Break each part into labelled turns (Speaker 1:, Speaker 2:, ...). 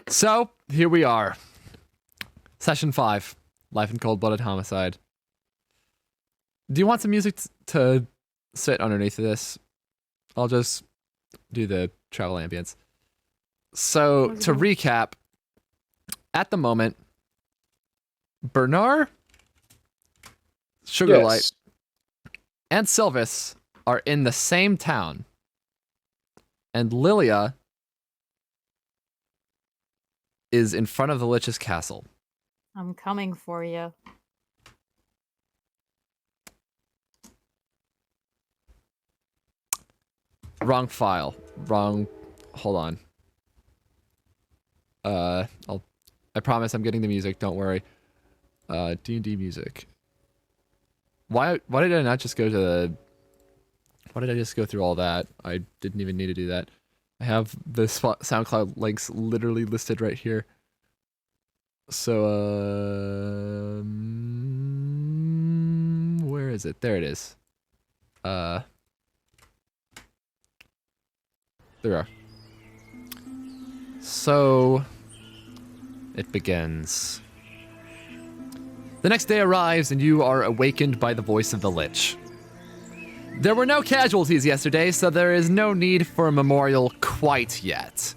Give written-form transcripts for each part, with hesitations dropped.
Speaker 1: So, here we are. Session 5. Life in Cold-Blooded Homicide. Do you want some music to sit underneath of this? I'll just do the travel ambience. So, to recap, at the moment, Bernar, Sugarlight, and Sylvis are in the same town. And Lilia is in front of the Lich's castle.
Speaker 2: I'm coming for you.
Speaker 1: Wrong file. Wrong. Hold on. I promise I'm getting the music. Don't worry. D&D music. Why did I not just go to the... Why did I just go through all that? I didn't even need to do that. I have the SoundCloud links literally listed right here. So, where is it? There it is. There we are. So, it begins. The next day arrives and you are awakened by the voice of the Lich. There were no casualties yesterday, so there is no need for a memorial quite yet.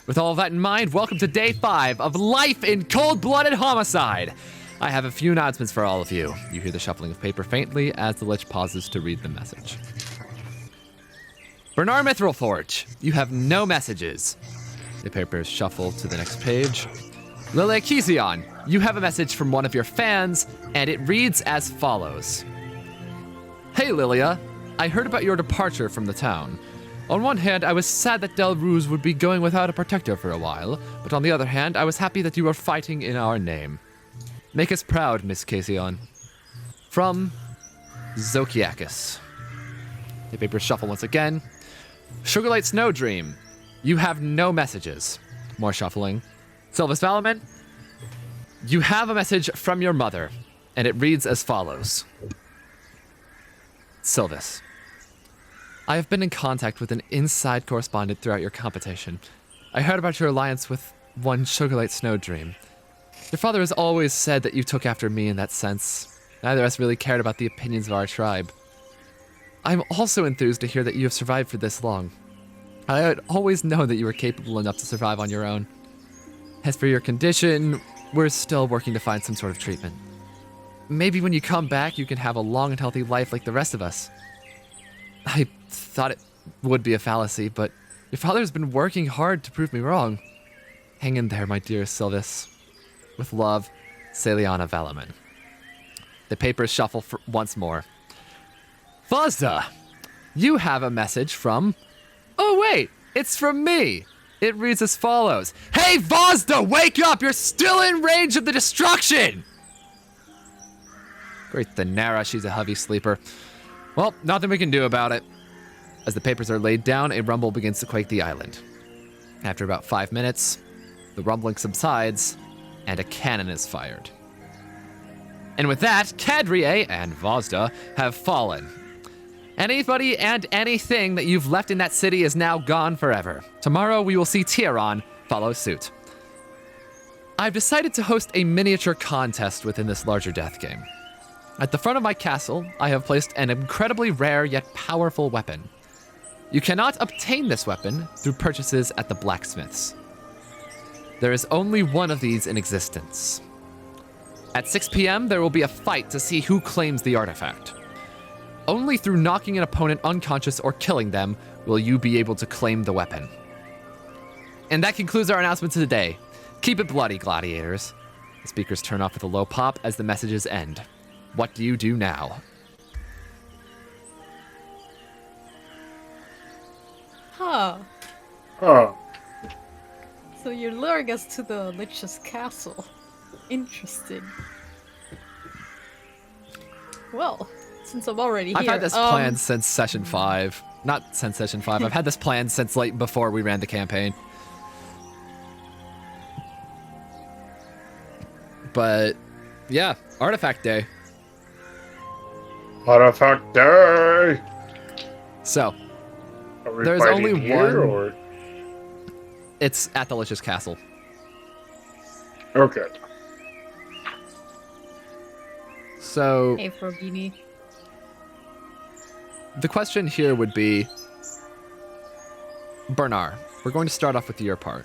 Speaker 1: With all of that in mind, welcome to day 5 of Life in Cold-Blooded Homicide. I have a few announcements for all of you. You hear the shuffling of paper faintly as the Lich pauses to read the message. Bernar Mithrilforge, you have no messages. The papers shuffle to the next page. Lilia Kizion, you have a message from one of your fans, and it reads as follows. Hey Lilia, I heard about your departure from the town. On one hand, I was sad that Del Ruse would be going without a protector for a while, but on the other hand, I was happy that you were fighting in our name. Make us proud, Miss Kizion. From Zokiakis. The papers shuffle once again. Sugarlight Snowdream, you have no messages. More shuffling. Sylvis Valaman, you have a message from your mother, and it reads as follows. Sylvis, I have been in contact with an inside correspondent throughout your competition. I heard about your alliance with one Sugarlight Snowdream. Your father has always said that you took after me in that sense. Neither of us really cared about the opinions of our tribe. I'm also enthused to hear that you have survived for this long. I had always known that you were capable enough to survive on your own. As for your condition, we're still working to find some sort of treatment. Maybe when you come back, you can have a long and healthy life like the rest of us. I thought it would be a fallacy, but your father's been working hard to prove me wrong. Hang in there, my dear Sylvis. With love, Celiana Valaman. The papers shuffle once more. Fazda, you have a message from... Oh wait, it's from me. It reads as follows. Hey Vazda, wake up! You're still in range of the destruction! Great Thanara, she's a heavy sleeper. Well, nothing we can do about it. As the papers are laid down, a rumble begins to quake the island. After about 5 minutes, the rumbling subsides, and a cannon is fired. And with that, Cadrier and Vazda have fallen. Anybody and anything that you've left in that city is now gone forever. Tomorrow we will see Tieron follow suit. I've decided to host a miniature contest within this larger death game. At the front of my castle, I have placed an incredibly rare yet powerful weapon. You cannot obtain this weapon through purchases at the blacksmiths. There is only one of these in existence. At 6 p.m., there will be a fight to see who claims the artifact. Only through knocking an opponent unconscious or killing them will you be able to claim the weapon. And that concludes our announcement today. Keep it bloody, gladiators. The speakers turn off with a low pop as the messages end. What do you do now?
Speaker 2: Huh.
Speaker 3: Huh.
Speaker 2: So you're luring us to the Lich's castle. Interesting. Well, since I'm already here...
Speaker 1: I've had this planned since session 5. Not since session 5. I've had this planned since late before we ran the campaign. But, yeah, Artifact Day.
Speaker 3: Artifact Day!
Speaker 1: So,
Speaker 3: Are we
Speaker 1: there's
Speaker 3: fighting
Speaker 1: only
Speaker 3: here,
Speaker 1: one...
Speaker 3: Or?
Speaker 1: It's at the Lich's castle.
Speaker 3: Okay.
Speaker 1: So
Speaker 2: Hey, for a beanie.
Speaker 1: the question here would be, Bernar, we're going to start off with your part.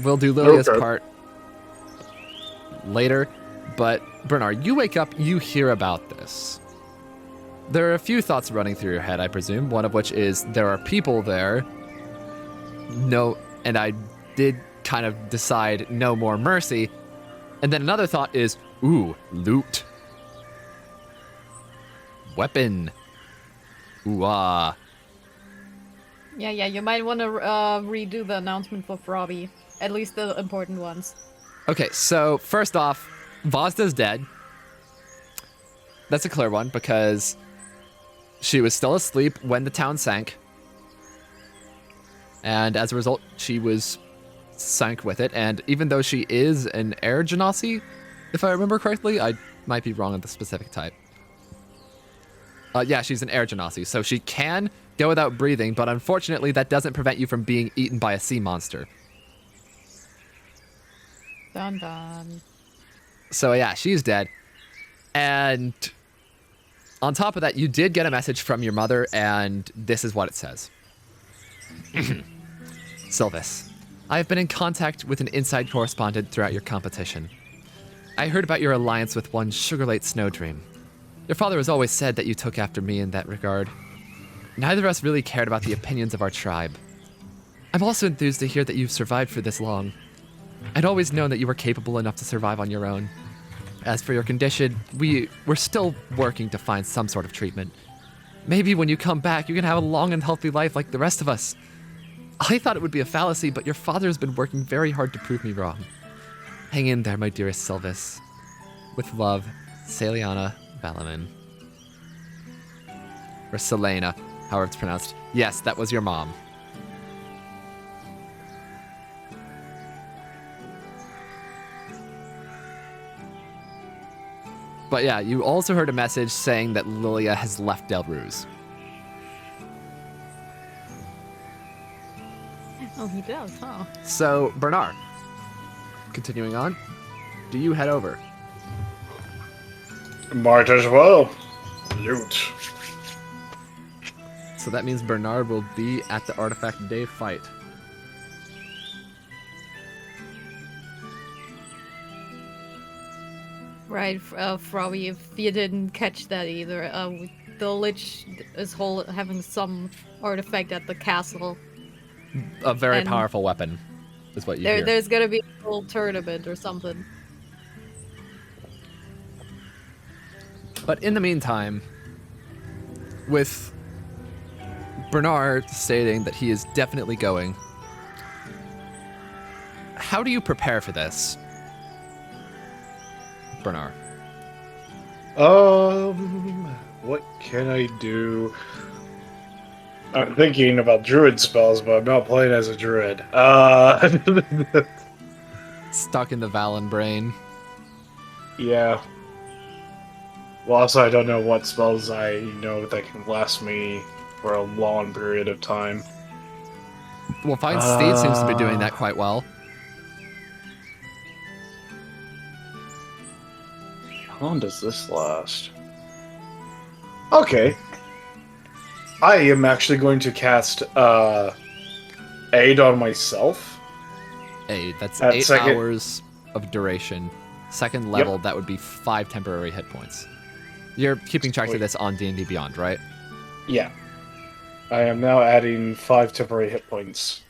Speaker 1: We'll do Lilia's
Speaker 3: Okay.
Speaker 1: part later, but Bernar, you wake up, you hear about this. There are a few thoughts running through your head, I presume, one of which is there are people there. No, and I did kind of decide no more mercy. And then another thought is, ooh, loot. Weapon. Ooh, ah.
Speaker 2: Yeah, you might want to redo the announcement for Frobby. At least the important ones.
Speaker 1: Okay, so first off, Vazda's dead. That's a clear one because she was still asleep when the town sank. And as a result, she was sunk with it. And even though she is an air genasi, if I remember correctly, I might be wrong on the specific type. Yeah, she's an air genasi, so she can go without breathing, but unfortunately that doesn't prevent you from being eaten by a sea monster.
Speaker 2: Dun dun.
Speaker 1: So yeah, she's dead. And on top of that, you did get a message from your mother, and this is what it says. Sylvis, I have been in contact with an inside correspondent throughout your competition. I heard about your alliance with one Sugarlight Snowdream. Your father has always said that you took after me in that regard. Neither of us really cared about the opinions of our tribe. I'm also enthused to hear that you've survived for this long. I'd always known that you were capable enough to survive on your own. As for your condition, we're still working to find some sort of treatment. Maybe when you come back, you can have a long and healthy life like the rest of us. I thought it would be a fallacy, but your father has been working very hard to prove me wrong. Hang in there, my dearest Sylvis. With love, Celiana Valaman. Or Selena, however it's pronounced. Yes, that was your mom. But yeah, you also heard a message saying that Lilia has left Del Ruse.
Speaker 2: Oh, he does, huh?
Speaker 1: So, Bernar, continuing on, do you head over?
Speaker 3: Might as well. Loot.
Speaker 1: So that means Bernard will be at the Artifact Day fight.
Speaker 2: Right, Frobby, if you didn't catch that either, the Lich is having some artifact at the castle.
Speaker 1: A very
Speaker 2: And
Speaker 1: powerful weapon, is what you hear.
Speaker 2: There's gonna be a whole tournament or something.
Speaker 1: But in the meantime, with Bernard stating that he is definitely going, how do you prepare for this, Bernard?
Speaker 3: What can I do? I'm thinking about druid spells, but I'm not playing as a druid.
Speaker 1: Stuck in the Valen brain.
Speaker 3: Yeah. Well, also, I don't know what spells I know that can last me for a long period of time.
Speaker 1: Well, Fine Steed seems to be doing that quite well.
Speaker 3: How long does this last? Okay. I am actually going to cast Aid on myself.
Speaker 1: That's
Speaker 3: At
Speaker 1: 8
Speaker 3: second-
Speaker 1: hours of duration. Second level, that would be 5 temporary hit points. You're keeping track of
Speaker 3: Sweet.
Speaker 1: this on D&D Beyond, right?
Speaker 3: Yeah. I am now adding 5 temporary hit points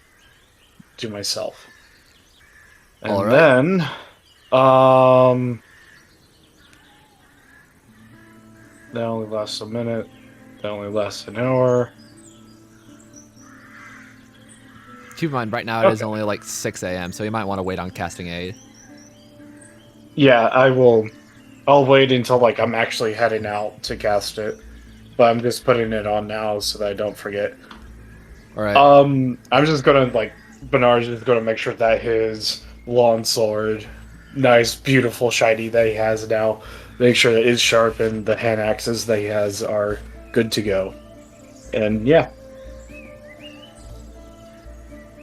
Speaker 3: to myself. And
Speaker 1: All right.
Speaker 3: then, that only lasts a minute. That only lasts an hour.
Speaker 1: Keep in mind, right now it is
Speaker 3: Okay.
Speaker 1: only like 6 a.m., so you might want to wait on casting Aid.
Speaker 3: Yeah, I will. I'll wait until like I'm actually heading out to cast it, but I'm just putting it on now so that I don't forget.
Speaker 1: All right.
Speaker 3: I'm just gonna like Bernard's just gonna make sure that his long sword, nice, beautiful, shiny that he has now, make sure that it is sharp and the hand axes that he has are good to go. And yeah,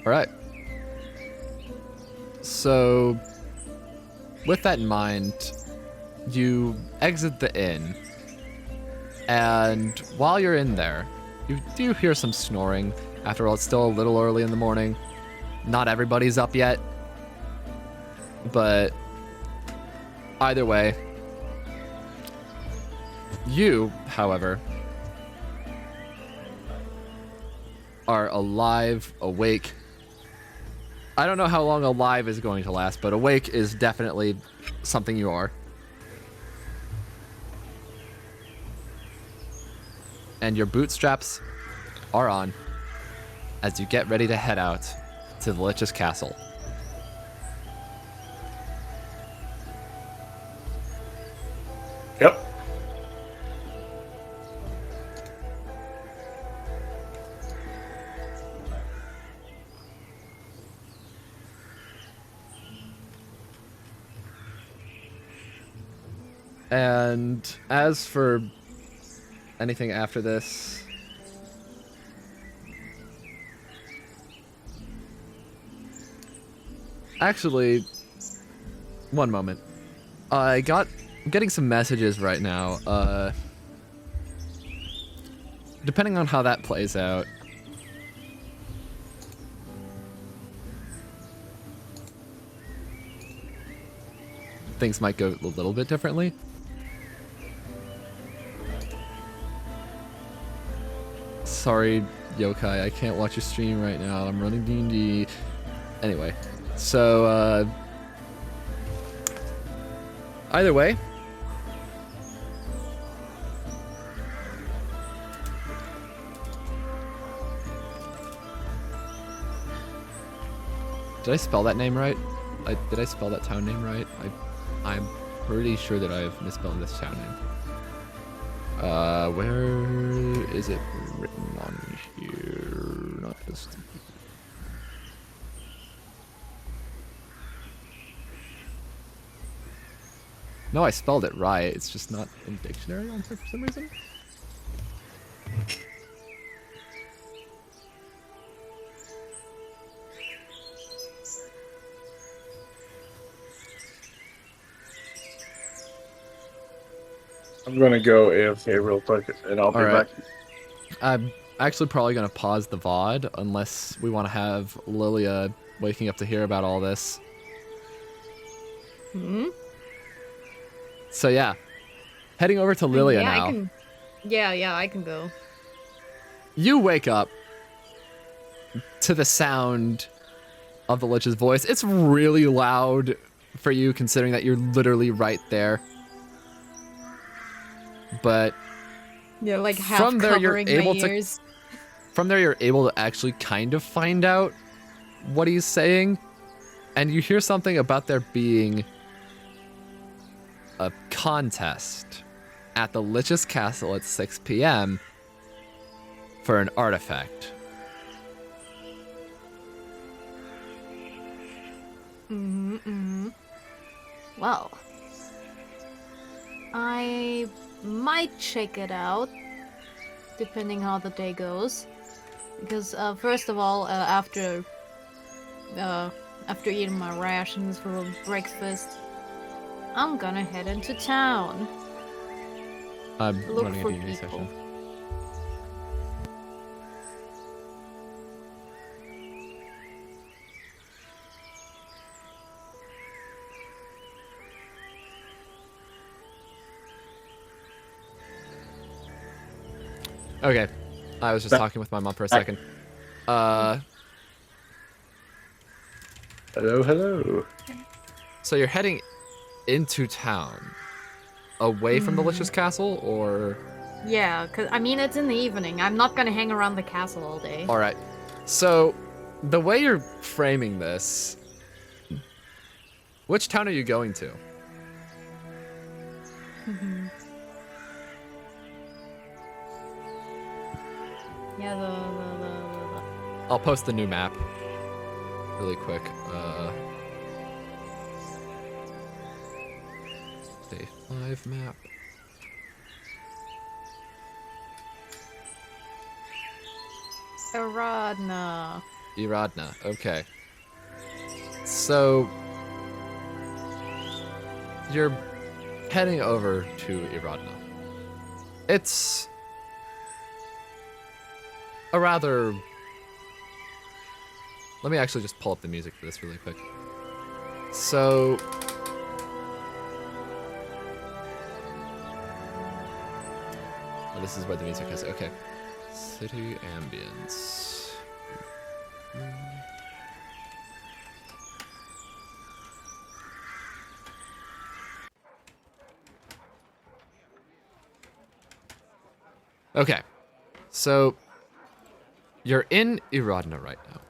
Speaker 1: All right. So, with that in mind, you exit the inn, and while you're in there, you do hear some snoring. After all, it's still a little early in the morning. Not everybody's up yet, but either way, you, however, are alive, awake. I don't know how long alive is going to last, but awake is definitely something you are. And your bootstraps are on as you get ready to head out to the Lich's castle.
Speaker 3: Yep.
Speaker 1: And as for anything after this, actually, one moment. I'm getting some messages right now. Depending on how that plays out, things might go a little bit differently. Sorry, Yokai, I can't watch your stream right now. I'm running D&D. Anyway, so, either way, did I spell that name right? Did I spell that town name right? I'm pretty sure that I have misspelled this town name. Where is it written on here? Not this. No, I spelled it right. It's just not in dictionary for some reason.
Speaker 3: I'm gonna go AFK real quick, and I'll be
Speaker 1: Alright.
Speaker 3: back.
Speaker 1: I'm actually probably going to pause the VOD unless we want to have Lilia waking up to hear about all this.
Speaker 2: Hmm?
Speaker 1: So yeah, heading over to Lilia now.
Speaker 2: I can go.
Speaker 1: You wake up to the sound of the Lich's voice. It's really loud for you considering that you're literally right there. But
Speaker 2: Yeah, like half
Speaker 1: from there you're
Speaker 2: covering
Speaker 1: able
Speaker 2: my
Speaker 1: to
Speaker 2: ears.
Speaker 1: from there you're able to actually kind of find out what he's saying, and you hear something about there being a contest at the Lich's castle at 6 p.m. for an artifact.
Speaker 2: Well, I might check it out, depending how the day goes. Because first of all, after eating my rations for breakfast, I'm gonna head into town.
Speaker 1: I'm
Speaker 2: Look
Speaker 1: running a
Speaker 2: for
Speaker 1: D&D
Speaker 2: people.
Speaker 1: session. Okay, I was just talking with my mom for a second.
Speaker 3: Hello.
Speaker 1: So you're heading into town, away from the Lich's castle, or?
Speaker 2: Yeah, cause I mean it's in the evening. I'm not gonna hang around the castle all day.
Speaker 1: All right. So, the way you're framing this, which town are you going to?
Speaker 2: Yeah, the
Speaker 1: I'll post the new map really quick. Day 5 map.
Speaker 2: Iradna.
Speaker 1: Iradna. Okay. So you're heading over to Iradna. It's a rather... Let me actually just pull up the music for this really quick. So... Oh, this is where the music is. Okay. City ambience. Okay. So, you're in Iradna right now.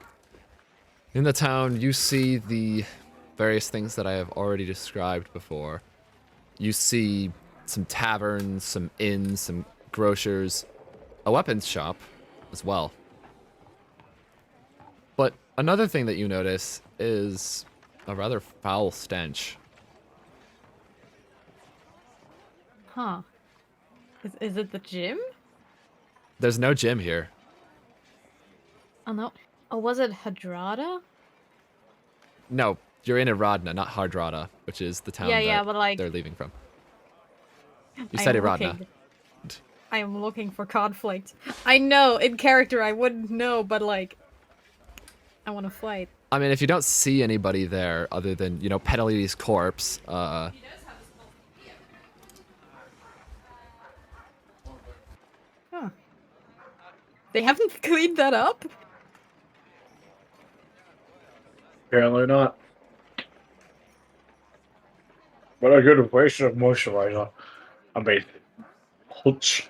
Speaker 1: In the town, you see the various things that I have already described before. You see some taverns, some inns, some grocers, a weapons shop as well. But another thing that you notice is a rather foul stench.
Speaker 2: Huh. Is it the gym?
Speaker 1: There's no gym here.
Speaker 2: Oh no. Oh, was it Hadrahda?
Speaker 1: No, you're in Iradna, not Hadrahda, which is the town that
Speaker 2: but like
Speaker 1: they're leaving from. You said Iradna.
Speaker 2: I am looking for conflict. I know, in character I wouldn't know, but like, I want to fight.
Speaker 1: I mean, if you don't see anybody there other than, you know, Peneliti's corpse,
Speaker 2: Huh. They haven't cleaned that up?
Speaker 3: Apparently not. But a good waste of moisturizer. I mean, ouch.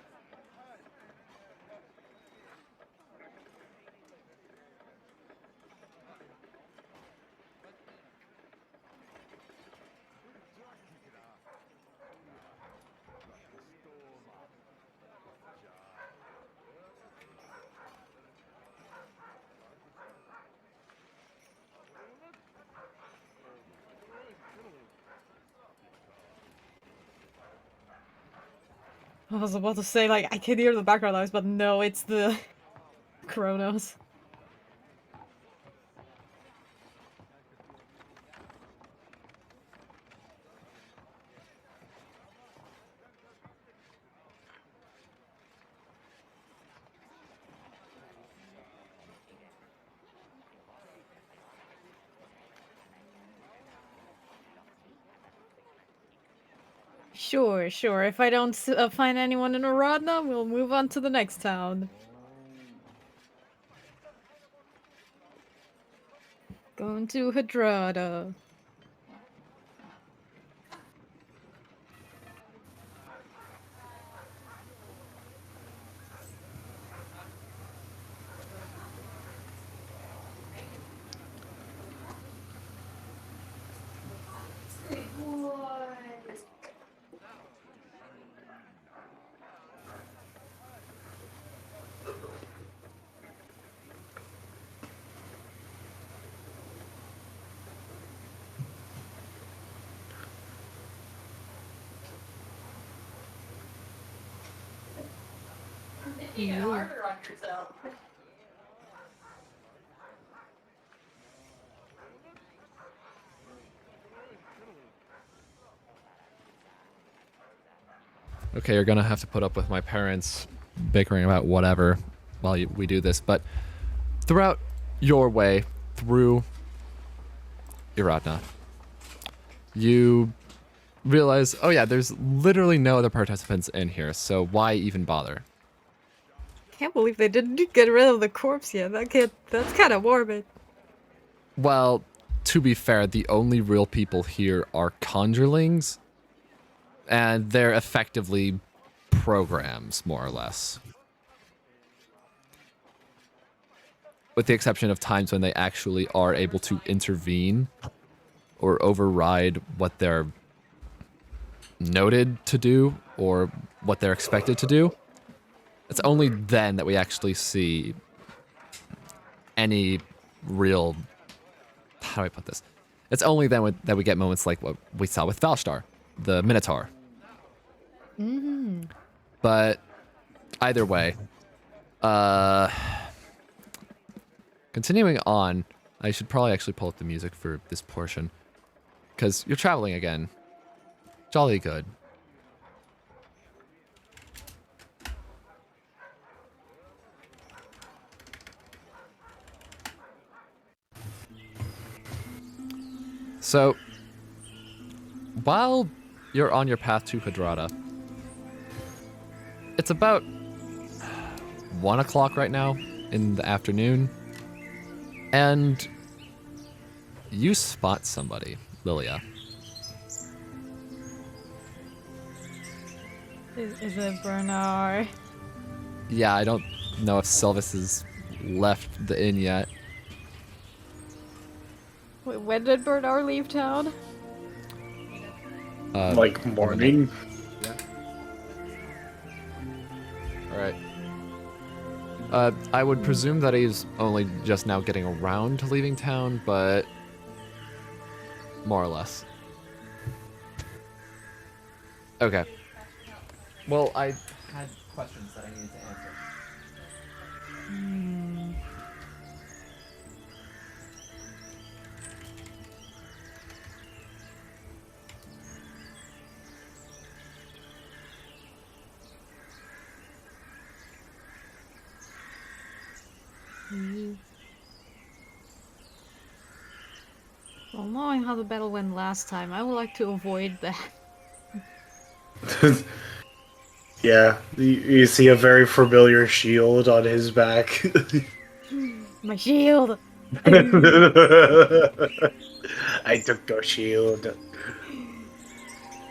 Speaker 2: I was about to say, like, I can hear the background noise, but no, it's the Chronos. Sure, sure. If I don't find anyone in Iradna, we'll move on to the next town. Going to Hadrahda.
Speaker 4: Get harder on yourself.
Speaker 1: okay, you're gonna have to put up with my parents bickering about whatever while we do this, but throughout your way through Iradna, you realize, oh yeah, there's literally no other participants in here, so why even bother?
Speaker 2: Can't believe they didn't get rid of the corpse yet. That's kind of morbid.
Speaker 1: Well, to be fair, the only real people here are conjurelings, and they're effectively programs, more or less. With the exception of times when they actually are able to intervene or override what they're noted to do or what they're expected to do. It's only then that we actually see any real... How do I put this? It's only then that we get moments like what we saw with Valstar, the Minotaur.
Speaker 2: Mm-hmm.
Speaker 1: But either way, continuing on, I should probably actually pull up the music for this portion, because you're traveling again. Jolly good. So, while you're on your path to Hadrahda, it's about 1 o'clock right now in the afternoon, and you spot somebody, Lilia.
Speaker 2: Is it Bernar?
Speaker 1: Yeah, I don't know if Sylvis has left the inn yet.
Speaker 2: Wait, when did Bernar leave town?
Speaker 3: Like morning.
Speaker 1: All right. I would presume that he's only just now getting around to leaving town, but more or less. Okay. Well, I had questions that I needed to answer.
Speaker 2: Well, knowing how the battle went last time, I would like to avoid that.
Speaker 3: Yeah, you see a very familiar shield on his back.
Speaker 2: My shield!
Speaker 3: I took your shield.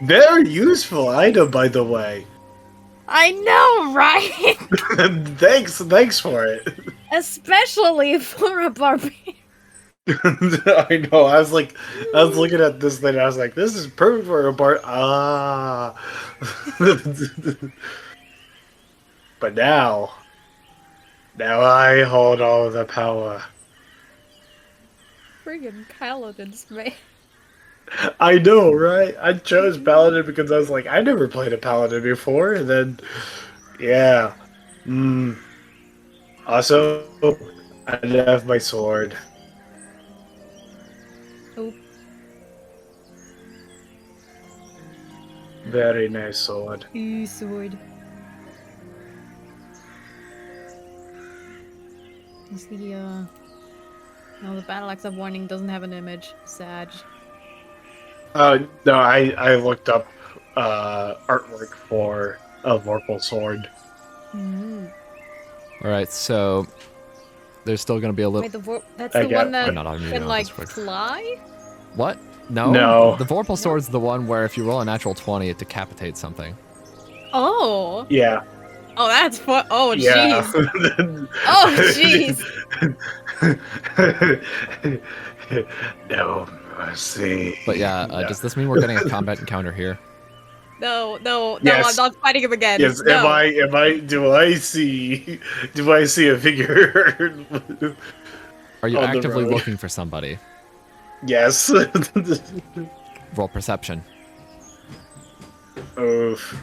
Speaker 3: Very useful item, by the way.
Speaker 2: I know, right?
Speaker 3: Thanks for it.
Speaker 2: Especially for a barbarian.
Speaker 3: I know. I was looking at this thing. And I was like, "This is perfect for a bar." Ah. But now I hold all the power.
Speaker 2: Friggin' paladins, man.
Speaker 3: I know, right? I chose paladin because I was like, I never played a paladin before, and then, yeah. Also, I have my sword.
Speaker 2: Oh.
Speaker 3: Very nice sword.
Speaker 2: Ooh, sword. Is the, no, the battle axe of warning doesn't have an image. Sag.
Speaker 3: No, I looked up artwork for a Vorpal sword.
Speaker 2: Mm.
Speaker 1: All right, so there's still going to be a little.
Speaker 2: Wait, that's
Speaker 3: I
Speaker 2: the
Speaker 3: got-
Speaker 2: one that
Speaker 1: I'm not on mute
Speaker 2: can,
Speaker 1: on
Speaker 2: like,
Speaker 1: Discord.
Speaker 2: fly?
Speaker 1: What? No.
Speaker 3: No.
Speaker 1: The Vorpal sword's the one where if you roll a natural 20, it decapitates something.
Speaker 2: Oh!
Speaker 3: Yeah.
Speaker 2: Oh, that's fun. Oh,
Speaker 3: Yeah.
Speaker 2: jeez. Oh, jeez.
Speaker 3: No mercy.
Speaker 1: But yeah,
Speaker 3: No.
Speaker 1: does this mean we're getting a combat encounter here?
Speaker 2: No,
Speaker 3: Yes.
Speaker 2: I'm not fighting him again.
Speaker 3: Yes,
Speaker 2: no.
Speaker 3: do I see a figure?
Speaker 1: Are you
Speaker 3: On the
Speaker 1: actively
Speaker 3: road.
Speaker 1: looking for somebody?
Speaker 3: Yes.
Speaker 1: Roll perception.
Speaker 3: Oof.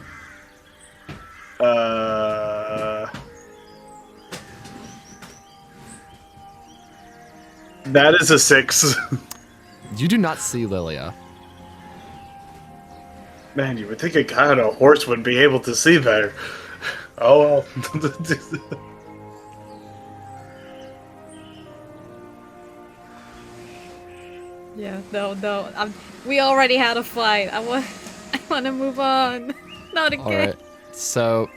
Speaker 3: That is a 6.
Speaker 1: You do not see Lilia.
Speaker 3: Man, you would think a guy on a horse would be able to see better. Oh well.
Speaker 2: Yeah, no. We already had a fight. I want to move on. Not again.
Speaker 1: All right. So,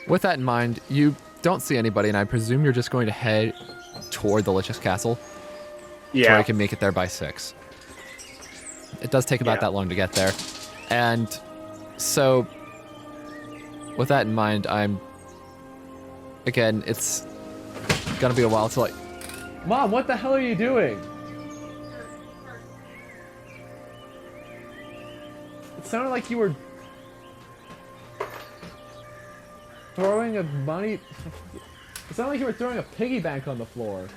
Speaker 1: with that in mind, you don't see anybody, and I presume you're just going to head toward the Lich's castle. So
Speaker 3: Yeah.
Speaker 1: I can make it there by 6. It does take about
Speaker 3: Yeah.
Speaker 1: that long to get there. And so, with that in mind, again, it's gonna be a while till Mom, what the hell are you doing? It sounded like you were throwing a money... It sounded like you were throwing a piggy bank on the floor.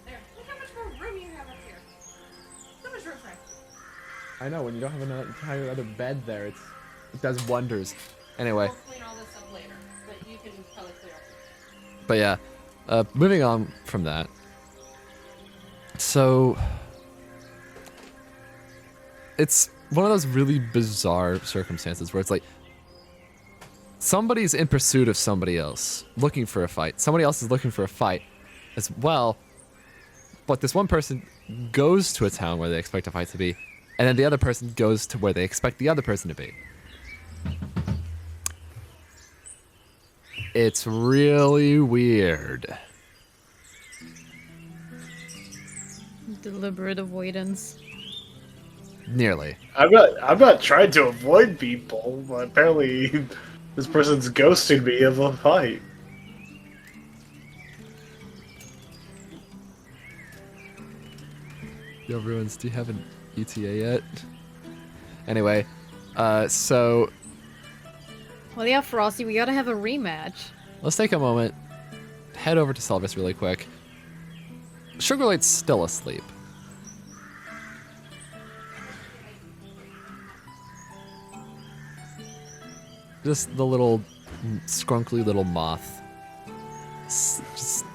Speaker 4: There. Look how much more room you have up here. So much room, Frank.
Speaker 1: I know, when you don't have an entire other bed there, it does wonders. Anyway,
Speaker 4: We'll clean all this up later, but you can probably clear up.
Speaker 1: but yeah, moving on from that. So, it's one of those really bizarre circumstances where it's like somebody's in pursuit of somebody else, looking for a fight. Somebody else is looking for a fight as well, but this one person goes to a town where they expect a fight to be, and then the other person goes to where they expect the other person to be. It's really weird.
Speaker 2: Deliberate avoidance.
Speaker 1: Nearly.
Speaker 3: I'm not trying to avoid people, but apparently this person's ghosting me of a fight.
Speaker 1: Yo, Ruins, do you have an ETA yet? Anyway, so
Speaker 2: Well, yeah, Frosty, we gotta have a rematch.
Speaker 1: let's take a moment, head over to Sylvis really quick. Sugarlight's still asleep. Just the little scrunkly little moth. Just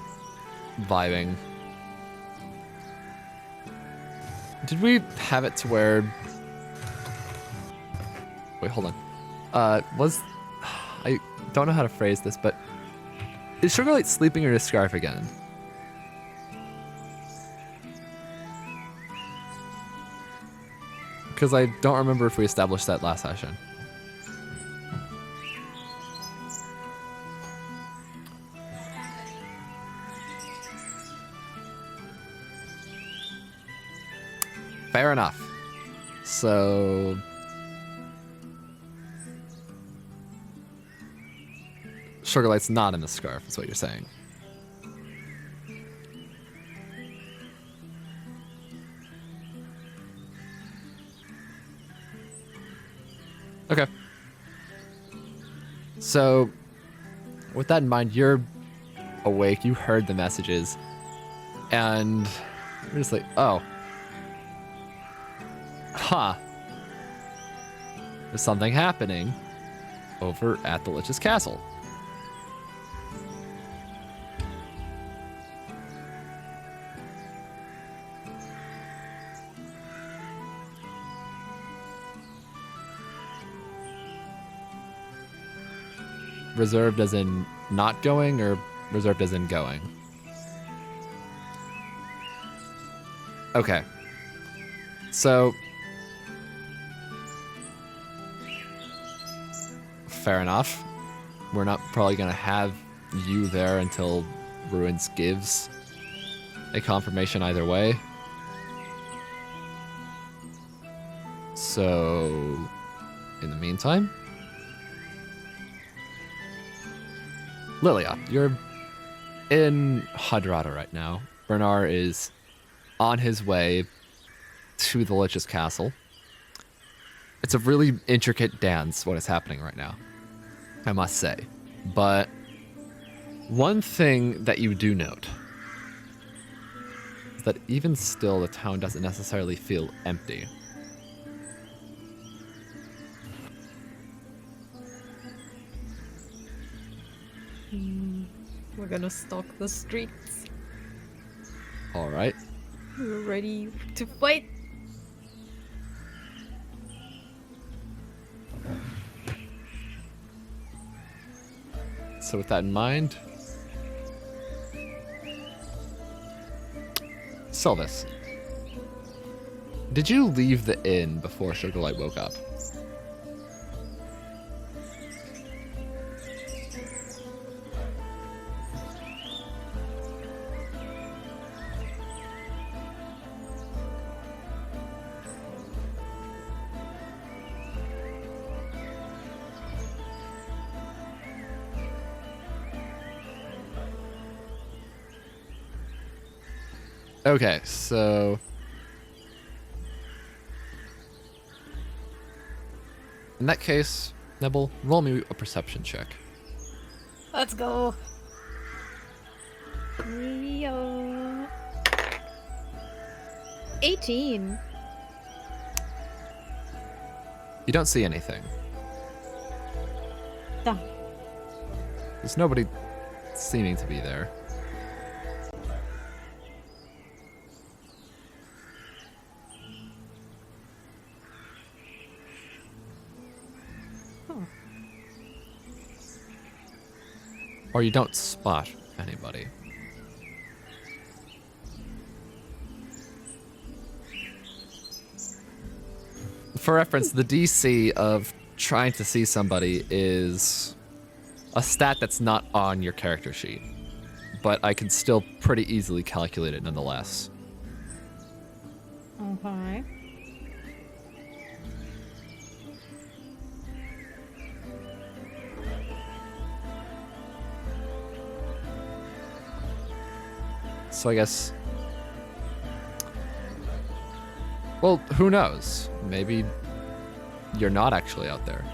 Speaker 1: vibing. Did we have it to where... Wait, hold on. I don't know how to phrase this, but... Is Sugarlight sleeping in her scarf again? Because I don't remember if we established that last session. Fair enough. So... Sugarlight's not in the scarf, is what you're saying. Okay. So, with that in mind, you're awake, you heard the messages, and you're just like, oh. Huh. There's something happening over at the Lich's castle. Reserved as in not going, or reserved as in going? Okay. So... Fair enough. We're not probably going to have you there until Ruins gives a confirmation either way. So, in the meantime... Lilia, you're in Hadrahda right now. Bernar is on his way to the Lich's castle. It's a really intricate dance, what is happening right now, I must say. But one thing that you do note is that even still, the town doesn't necessarily feel empty.
Speaker 2: We're gonna stalk the streets.
Speaker 1: All right.
Speaker 2: We're ready to fight.
Speaker 1: So with that in mind, Sylvis, did you leave the inn before Sugarlight woke up? Okay, so... In that case, Nebel, roll me a perception check.
Speaker 2: Let's go. Leo. 18.
Speaker 1: You don't see anything.
Speaker 2: Duh.
Speaker 1: There's nobody seeming to be there. Or you don't spot anybody. For reference, the DC of trying to see somebody is a stat that's not on your character sheet, but I can still pretty easily calculate it nonetheless.
Speaker 2: Okay.
Speaker 1: So I guess... Well, who knows? Maybe you're not actually out there.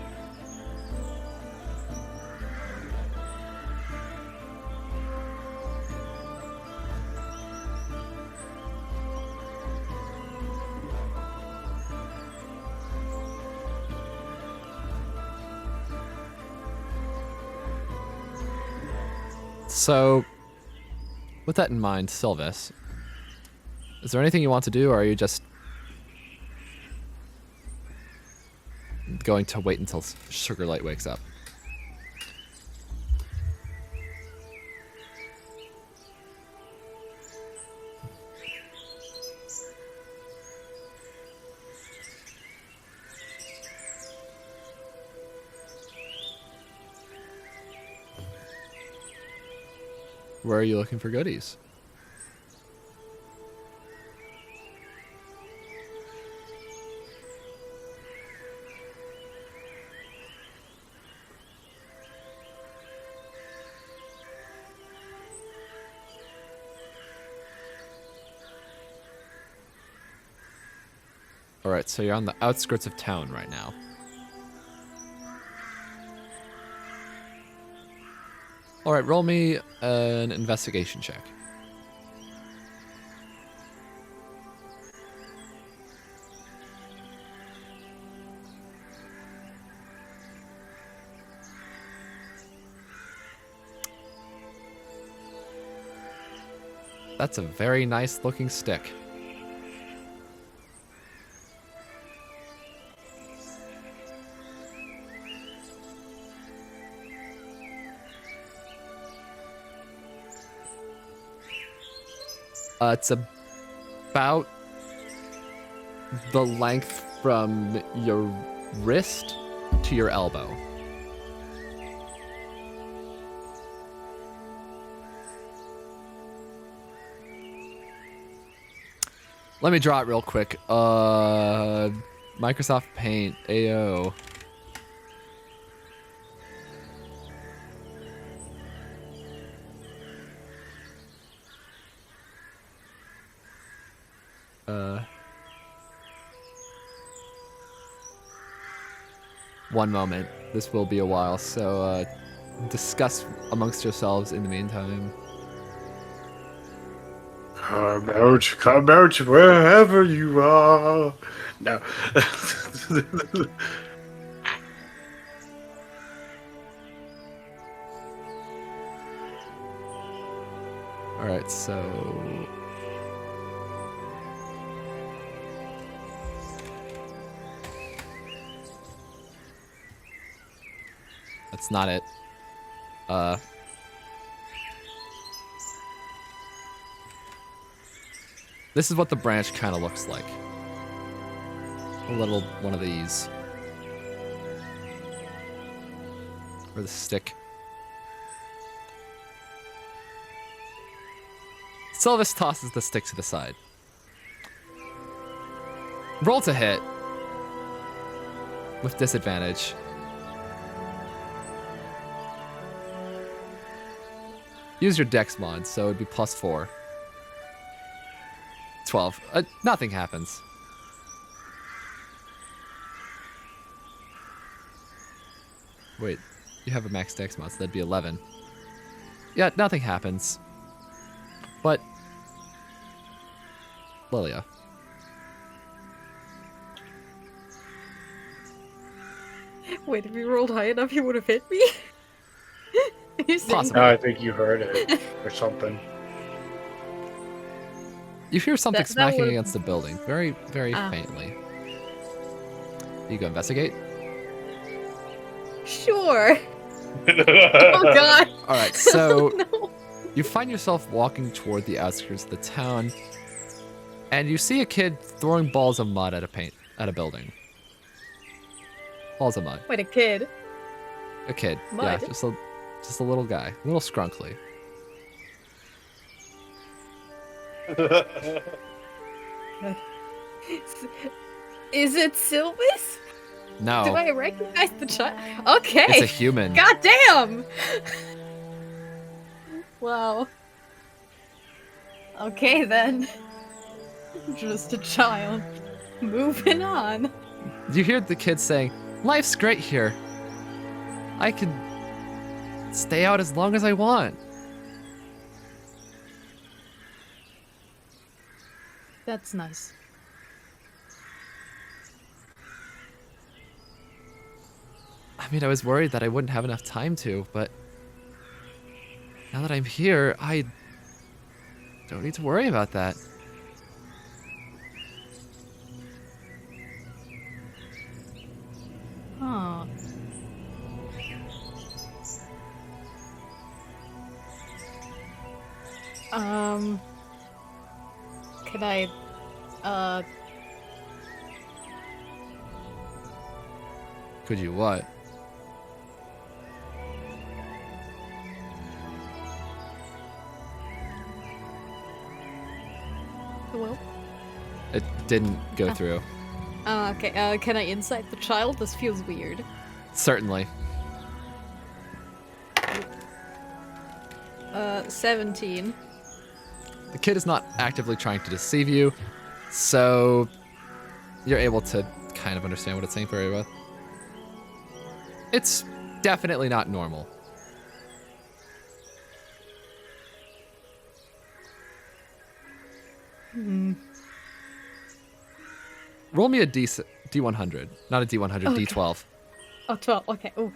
Speaker 1: So, with that in mind, Sylvis, is there anything you want to do, or are you just going to wait until Sugarlight wakes up? Where are you looking for goodies? Alright, so you're on the outskirts of town right now. Alright, roll me an investigation check. That's a very nice looking stick. It's about the length from your wrist to your elbow. Let me draw it real quick. Microsoft Paint, AO. One moment. This will be a while, so discuss amongst yourselves in the meantime.
Speaker 3: Come out, wherever you are. No.
Speaker 1: Alright, so... That's not it. This is what the branch kind of looks like. A little one of these. Or the stick. Sylvis tosses the stick to the side. Roll to hit. With disadvantage. Use your dex mod, so it'd be +4. 12. Nothing happens. Wait, you have a max dex mod, so that'd be 11. Yeah, nothing happens. But... Lilia.
Speaker 2: Wait, if you rolled high enough, you would have hit me? You saying-
Speaker 1: Possible.
Speaker 3: No, I think you heard it or something.
Speaker 1: You hear something
Speaker 2: That
Speaker 1: smacking
Speaker 2: would've-
Speaker 1: against the building, very, very faintly. You go investigate?
Speaker 2: Sure. Oh god.
Speaker 1: All right, so
Speaker 2: No.
Speaker 1: you find yourself walking toward the outskirts of the town, and you see a kid throwing balls of mud at a building. Balls of mud.
Speaker 2: Wait, a kid.
Speaker 1: A kid.
Speaker 2: Mud?
Speaker 1: Yeah, just a little guy, a little scrunkly.
Speaker 2: Is it Sylvis?
Speaker 1: No,
Speaker 2: Do I recognize the child? Okay.
Speaker 1: it's a human.
Speaker 2: God damn! Wow. Okay then. Just a child. Moving on.
Speaker 1: You hear the kid saying, "Life's great here. I can stay out as long as I want."
Speaker 2: That's nice.
Speaker 1: I mean, I was worried that I wouldn't have enough time to, but now that I'm here, I don't need to worry about that.
Speaker 2: Huh. Can I,
Speaker 1: Could you what?
Speaker 2: hello?
Speaker 1: It didn't go through.
Speaker 2: Okay, can I insight the child? This feels weird.
Speaker 1: Certainly.
Speaker 2: 17.
Speaker 1: The kid is not actively trying to deceive you, so you're able to kind of understand what it's saying very well. It's definitely not normal. Roll me a D100, not a D100,
Speaker 2: Okay.
Speaker 1: D12.
Speaker 2: Oh, 12, okay. Oh.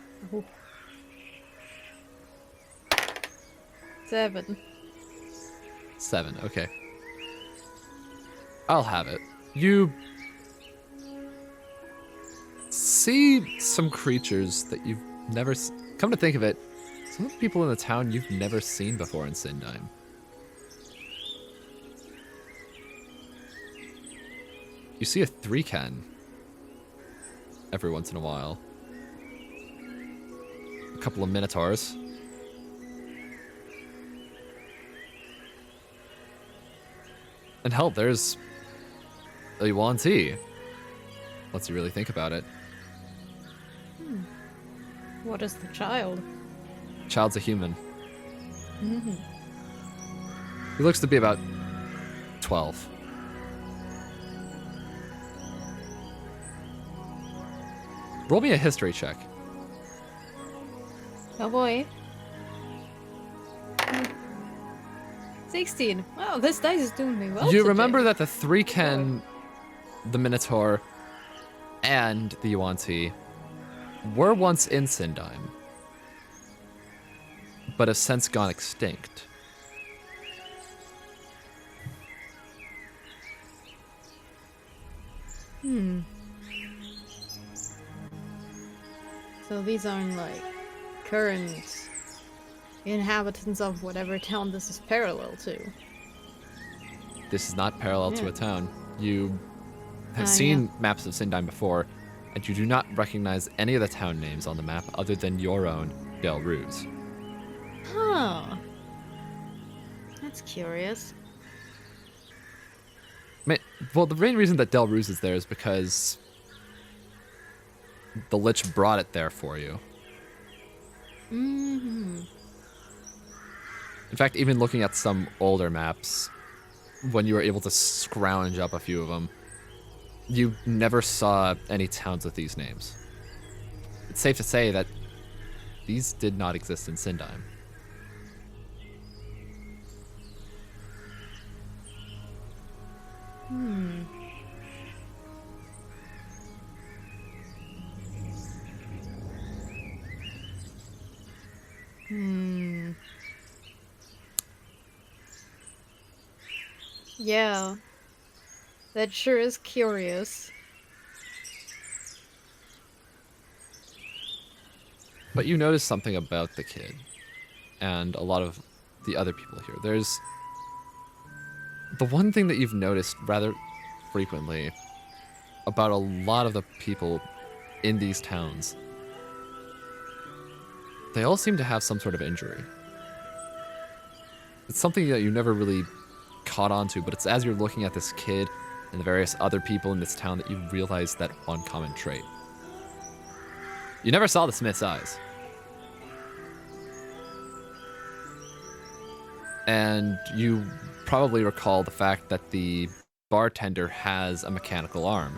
Speaker 2: 7.
Speaker 1: 7, okay. I'll have it. You see some creatures that you've never come to think of it, some of the people in the town you've never seen before in Sindheim. You see a 3-can every once in a while. A couple of minotaurs. And hell, there's a yuan tea. Once you really think about it.
Speaker 2: What is the child?
Speaker 1: Child's a human.
Speaker 2: Mm-hmm.
Speaker 1: He looks to be about 12. Roll me a history check.
Speaker 2: Oh boy. 16. Wow, this dice is doing me well.
Speaker 1: You
Speaker 2: today.
Speaker 1: remember that the 3-can, the Minotaur, and the Yuan-Ti were once in Sindheim, but have since gone extinct.
Speaker 2: So these aren't like current inhabitants of whatever town this is parallel to.
Speaker 1: This is not parallel to
Speaker 2: Yeah.
Speaker 1: a town. You have
Speaker 2: Ah,
Speaker 1: seen maps of Sindheim before, and you do not recognize any of the town names on the map other than your own, Del Ruse.
Speaker 2: Huh. That's curious.
Speaker 1: Well, the main reason that Del Ruse is there is because the Lich brought it there for you.
Speaker 2: Mm-hmm.
Speaker 1: In fact, even looking at some older maps, when you were able to scrounge up a few of them, you never saw any towns with these names. It's safe to say that these did not exist in Sindheim.
Speaker 2: Yeah. That sure is curious.
Speaker 1: But you notice something about the kid and a lot of the other people here. There's the one thing that you've noticed rather frequently about a lot of the people in these towns. They all seem to have some sort of injury. It's something that you never really caught on to, but it's as you're looking at this kid and the various other people in this town that you realize that one common trait. You never saw the Smith's eyes. And you probably recall the fact that the bartender has a mechanical arm.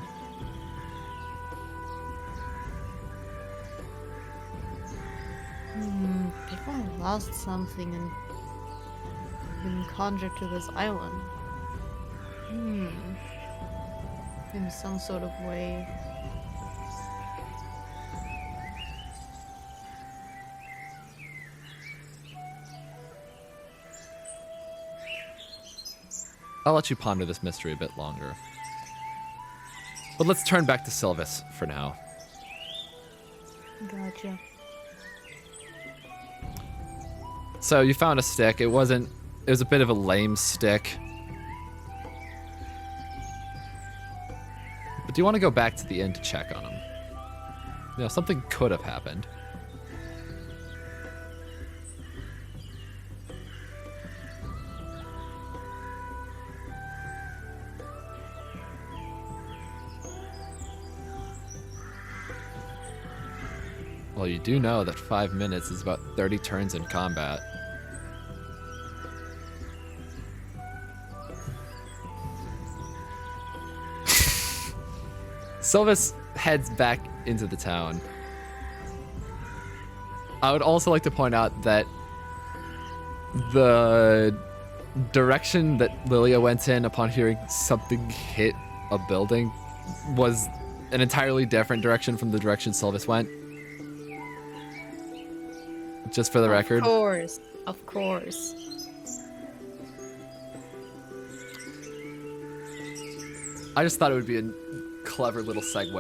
Speaker 2: People lost something and been conjured to this island. In some sort of way.
Speaker 1: I'll let you ponder this mystery a bit longer. But let's turn back to Sylvis for now.
Speaker 2: Gotcha.
Speaker 1: So you found a stick. It was a bit of a lame stick. But do you want to go back to the inn to check on him? You know, something could have happened. Well, you do know that 5 minutes is about 30 turns in combat. Sylvis heads back into the town. I would also like to point out that the direction that Lilia went in upon hearing something hit a building was an entirely different direction from the direction Sylvis went. Just for the record.
Speaker 2: Of course.
Speaker 1: I just thought it would be a clever little segue.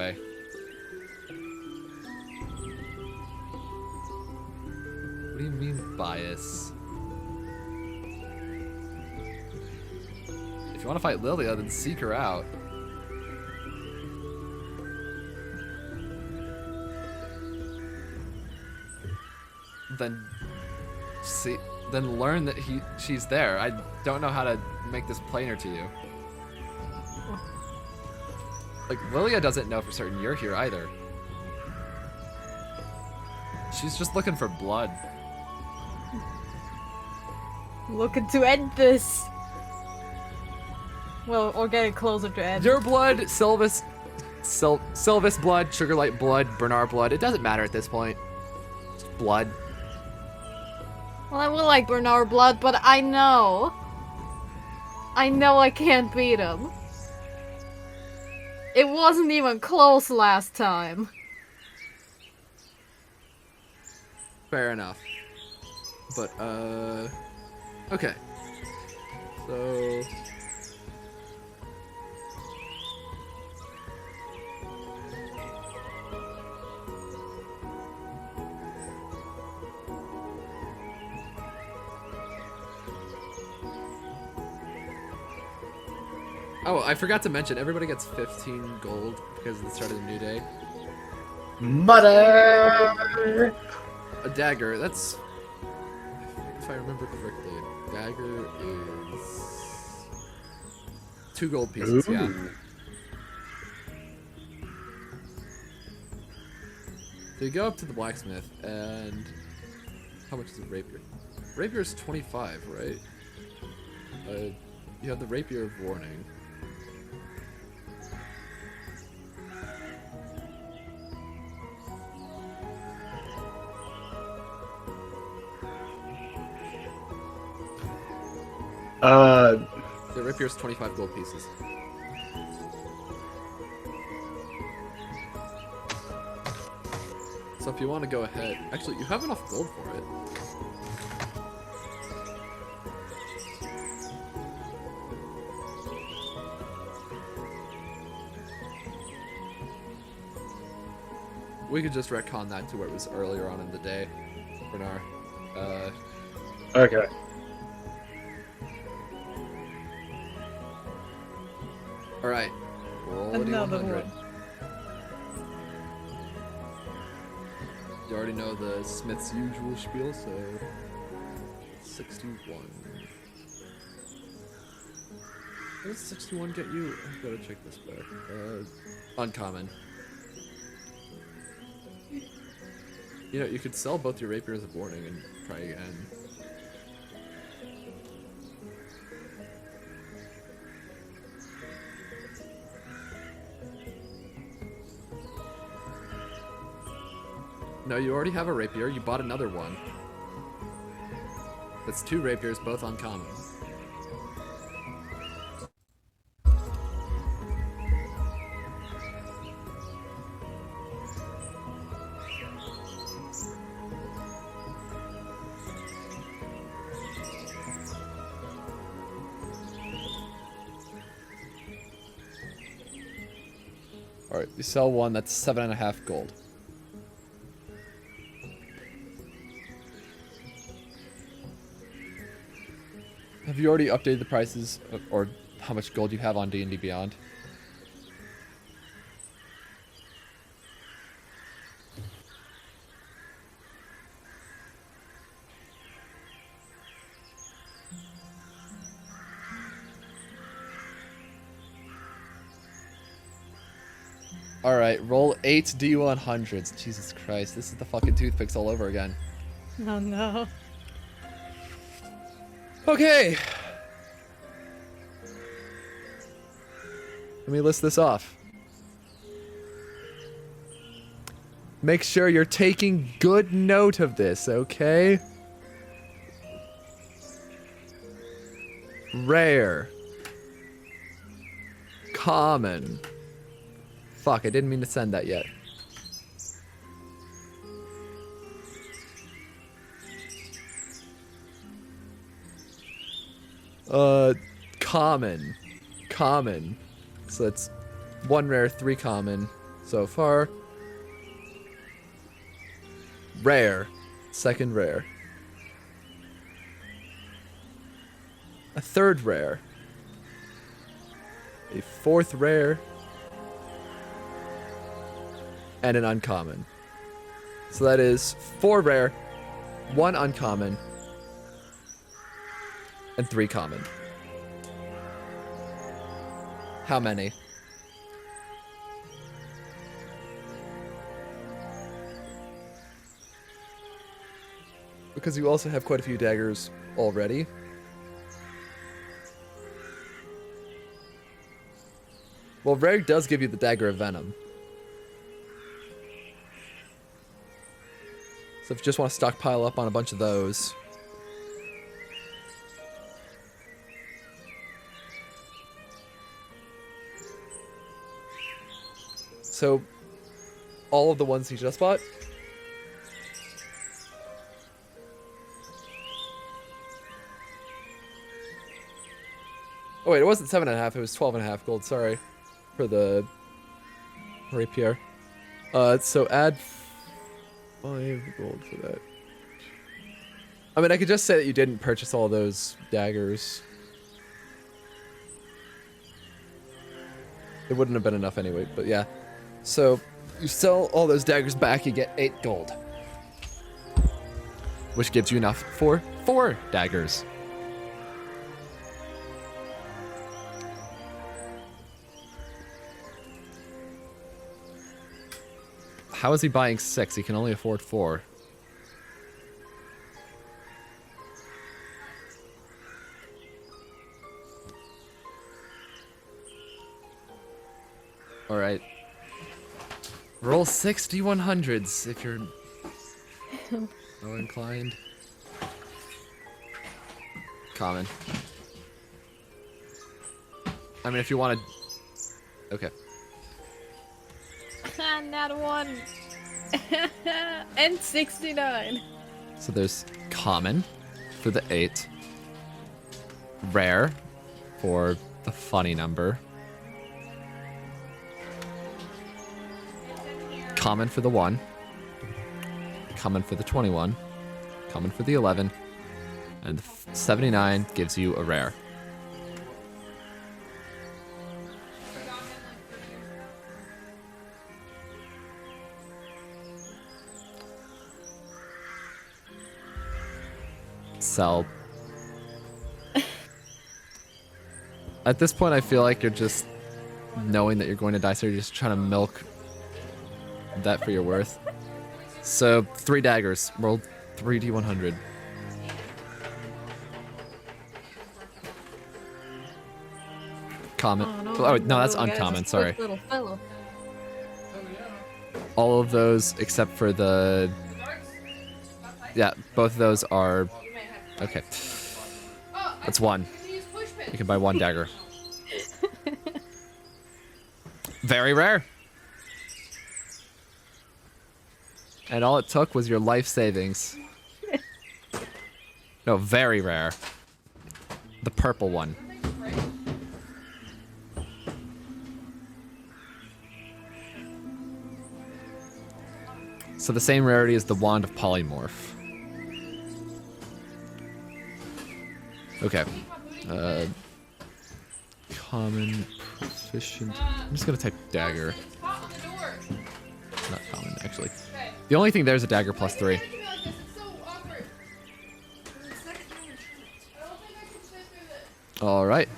Speaker 1: What do you mean bias? If you want to fight Lilia, then seek her out. Then learn that she's there. I don't know how to make this plainer to you. Like, Lilia doesn't know for certain you're here either. She's just looking for blood.
Speaker 2: Looking to end this. Well, or getting closer to end.
Speaker 1: Your blood, Sylvis blood, Sugarlight blood, Bernar blood. It doesn't matter at this point. Just blood.
Speaker 2: Well, I would like Bernar blood, but I know I can't beat him. It wasn't even close last time.
Speaker 1: Fair enough. But, okay. So... Oh, I forgot to mention, everybody gets 15 gold because of the start of the new day.
Speaker 3: Mother!
Speaker 1: A dagger, that's... If I remember correctly, a dagger is... 2 gold pieces,
Speaker 3: Ooh.
Speaker 1: yeah. So you go up to the blacksmith, and... How much is a rapier? Rapier is 25, right? You have the rapier of warning. The rapier's 25 gold pieces. So if you want to go ahead... Actually, you have enough gold for it. we could just retcon that to where it was earlier on in the day, Bernar.
Speaker 3: Okay.
Speaker 1: All right. Roll a
Speaker 2: Another
Speaker 1: D100.
Speaker 2: one.
Speaker 1: You already know the Smith's usual spiel, so 61. What does 61 get you? I've got to check this back. Uncommon. You know, you could sell both your rapiers of warning and try again. No, you already have a rapier. You bought another one. That's 2 rapiers, both uncommon. Alright, you sell one, that's 7.5 gold. Have you already updated the prices or how much gold you have on D&D Beyond? Alright, roll 8 D100s. Jesus Christ, this is the fucking toothpicks all over again.
Speaker 2: Oh no.
Speaker 1: Okay. Let me list this off. Make sure you're taking good note of this, okay? Rare. Common. Fuck, I didn't mean to send that yet. Common. Common. So that's 1 rare, 3 common so far. Rare. 2nd rare. A 3rd rare. A 4th rare. And an uncommon. So that is 4 rare, 1 uncommon, and 3 common. How many? Because you also have quite a few daggers already. Well, rare does give you the dagger of venom. So if you just want to stockpile up on a bunch of those. So, all of the ones you just bought? Oh wait, it wasn't 7.5, it was 12.5 gold, sorry. For the rapier. So add 5 gold for that. I mean, I could just say that you didn't purchase all those daggers. It wouldn't have been enough anyway, but yeah. So, you sell all those daggers back, you get 8 gold. Which gives you enough for 4 daggers. How is he buying 6? He can only afford 4. Alright. Roll 6 D100s if you're so inclined. Common. I mean, if you want to... Okay.
Speaker 2: Not 1. And 69.
Speaker 1: So there's common for the 8. Rare for the funny number. common for the 1, common for the 21, common for the 11, and the 79 gives you a rare. Sell. At this point, I feel like you're just knowing that you're going to die, so you're just trying to milk that for your worth. So 3 daggers. Roll 3d100. Common. Oh, no, that's uncommon. Sorry.
Speaker 2: Little fellow.
Speaker 1: All of those except for the. Yeah, both of those are. Okay. That's 1. You can buy 1 dagger. Very rare. And all it took was your life savings. No, very rare. The purple one. So the same rarity as the Wand of Polymorph. Okay. Common, proficient. I'm just gonna type dagger. Not common, actually. The only thing there is a dagger plus 3. Alright.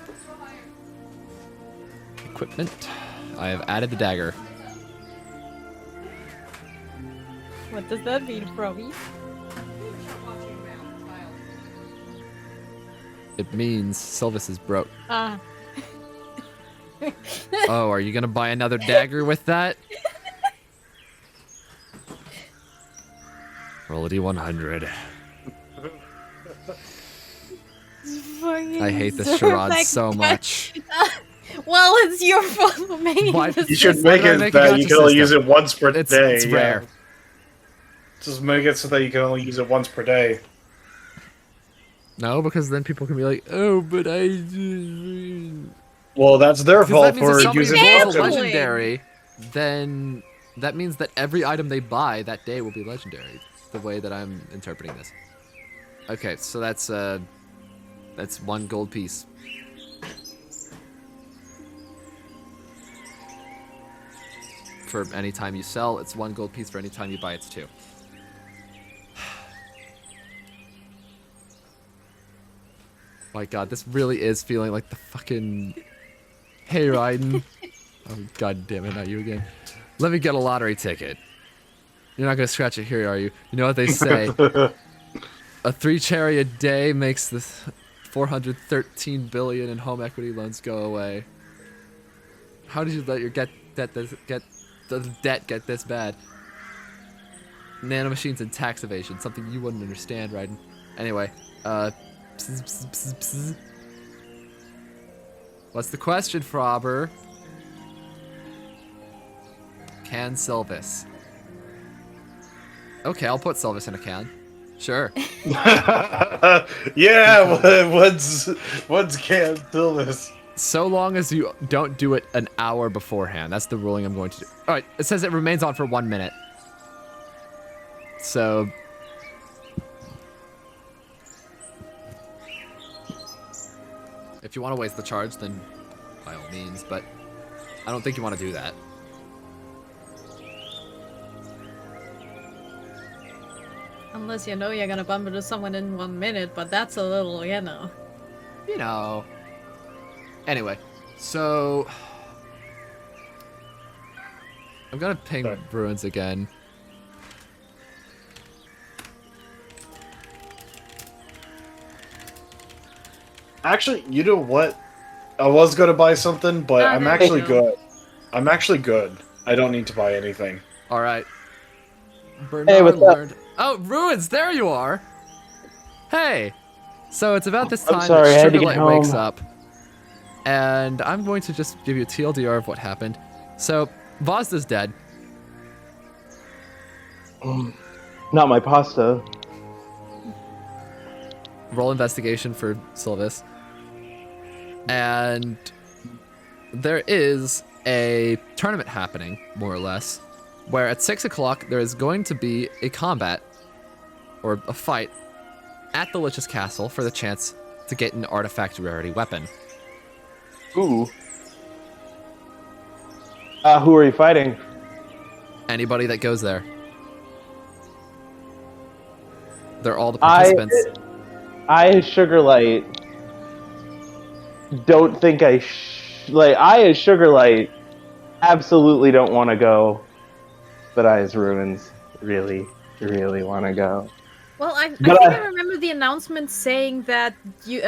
Speaker 1: Equipment. I have added the dagger.
Speaker 2: What does that mean, Froggy?
Speaker 1: It means Sylvis is broke.
Speaker 2: Ah.
Speaker 1: Oh, are you gonna buy another dagger with that? Roll a d100. I hate this charade so much.
Speaker 2: Well, it's your fault for making
Speaker 1: Why-
Speaker 2: this
Speaker 3: You should
Speaker 2: system.
Speaker 3: make it
Speaker 1: Make
Speaker 3: that
Speaker 1: a
Speaker 3: you
Speaker 1: gotcha
Speaker 3: can only
Speaker 1: system.
Speaker 3: use it once per
Speaker 1: It's
Speaker 3: day.
Speaker 1: it's rare.
Speaker 3: Just make it so that you can only use it once per day.
Speaker 1: No, because then people can be like, oh, but I.
Speaker 3: Well, that's their
Speaker 1: Because that
Speaker 3: fault
Speaker 1: means if
Speaker 3: for
Speaker 1: somebody
Speaker 3: using
Speaker 2: Gambling.
Speaker 1: rolls
Speaker 3: it.
Speaker 1: a legendary, then that means that every item they buy that day will be legendary. The way that I'm interpreting this. Okay, so that's 1 gold piece. For any time you sell, it's 1 gold piece. For any time you buy, it's 2. My god, this really is feeling like the fucking Hey Raiden. Oh god damn it, not you again. Let me get a lottery ticket. You're not gonna scratch it here, are you? You know what they say? A 3 cherry a day makes the 413 billion in home equity loans go away. How did you let your debt get this bad? Nanomachines and tax evasion, something you wouldn't understand, Raiden. Anyway, what's the question, Frobber? Can Sylvis? Okay, I'll put Sylvis in a can. Sure.
Speaker 3: Yeah, what's can't kill this?
Speaker 1: So long as you don't do it an hour beforehand. That's the ruling I'm going to do. Alright, it says it remains on for 1 minute. So... if you want to waste the charge, then by all means, but I don't think you want to do that.
Speaker 2: Unless you know you're gonna bump into someone in 1 minute, but that's a little, you know.
Speaker 1: You know. Anyway, so... I'm gonna ping
Speaker 3: Sorry.
Speaker 1: Ruins again.
Speaker 3: Actually, you know what? I was gonna buy something, but
Speaker 2: Oh,
Speaker 3: I'm
Speaker 2: there
Speaker 3: actually
Speaker 2: you go.
Speaker 3: good. I'm actually good. I don't need to buy anything.
Speaker 1: Alright. Bernar
Speaker 5: Hey, what's up?
Speaker 1: learned... Oh, Ruins, there you are! Hey! So it's about this
Speaker 5: I'm
Speaker 1: time
Speaker 5: sorry, I
Speaker 1: that
Speaker 5: had to get
Speaker 1: Sugarlight wakes
Speaker 5: home.
Speaker 1: up. And I'm going to just give you a TLDR of what happened. So, Vazda's dead.
Speaker 5: Not my pasta.
Speaker 1: Roll investigation for Sylvis. And there is a tournament happening, more or less, where at 6 o'clock there is going to be a combat, or a fight, at the Lich's castle for the chance to get an artifact-rarity weapon.
Speaker 5: Ooh. Who are you fighting?
Speaker 1: Anybody that goes there. They're all the participants.
Speaker 5: I as Sugarlight, don't think I as Sugarlight, absolutely don't want to go, but I as Ruins really, really want to go.
Speaker 2: Well, I think I remember the announcement saying that you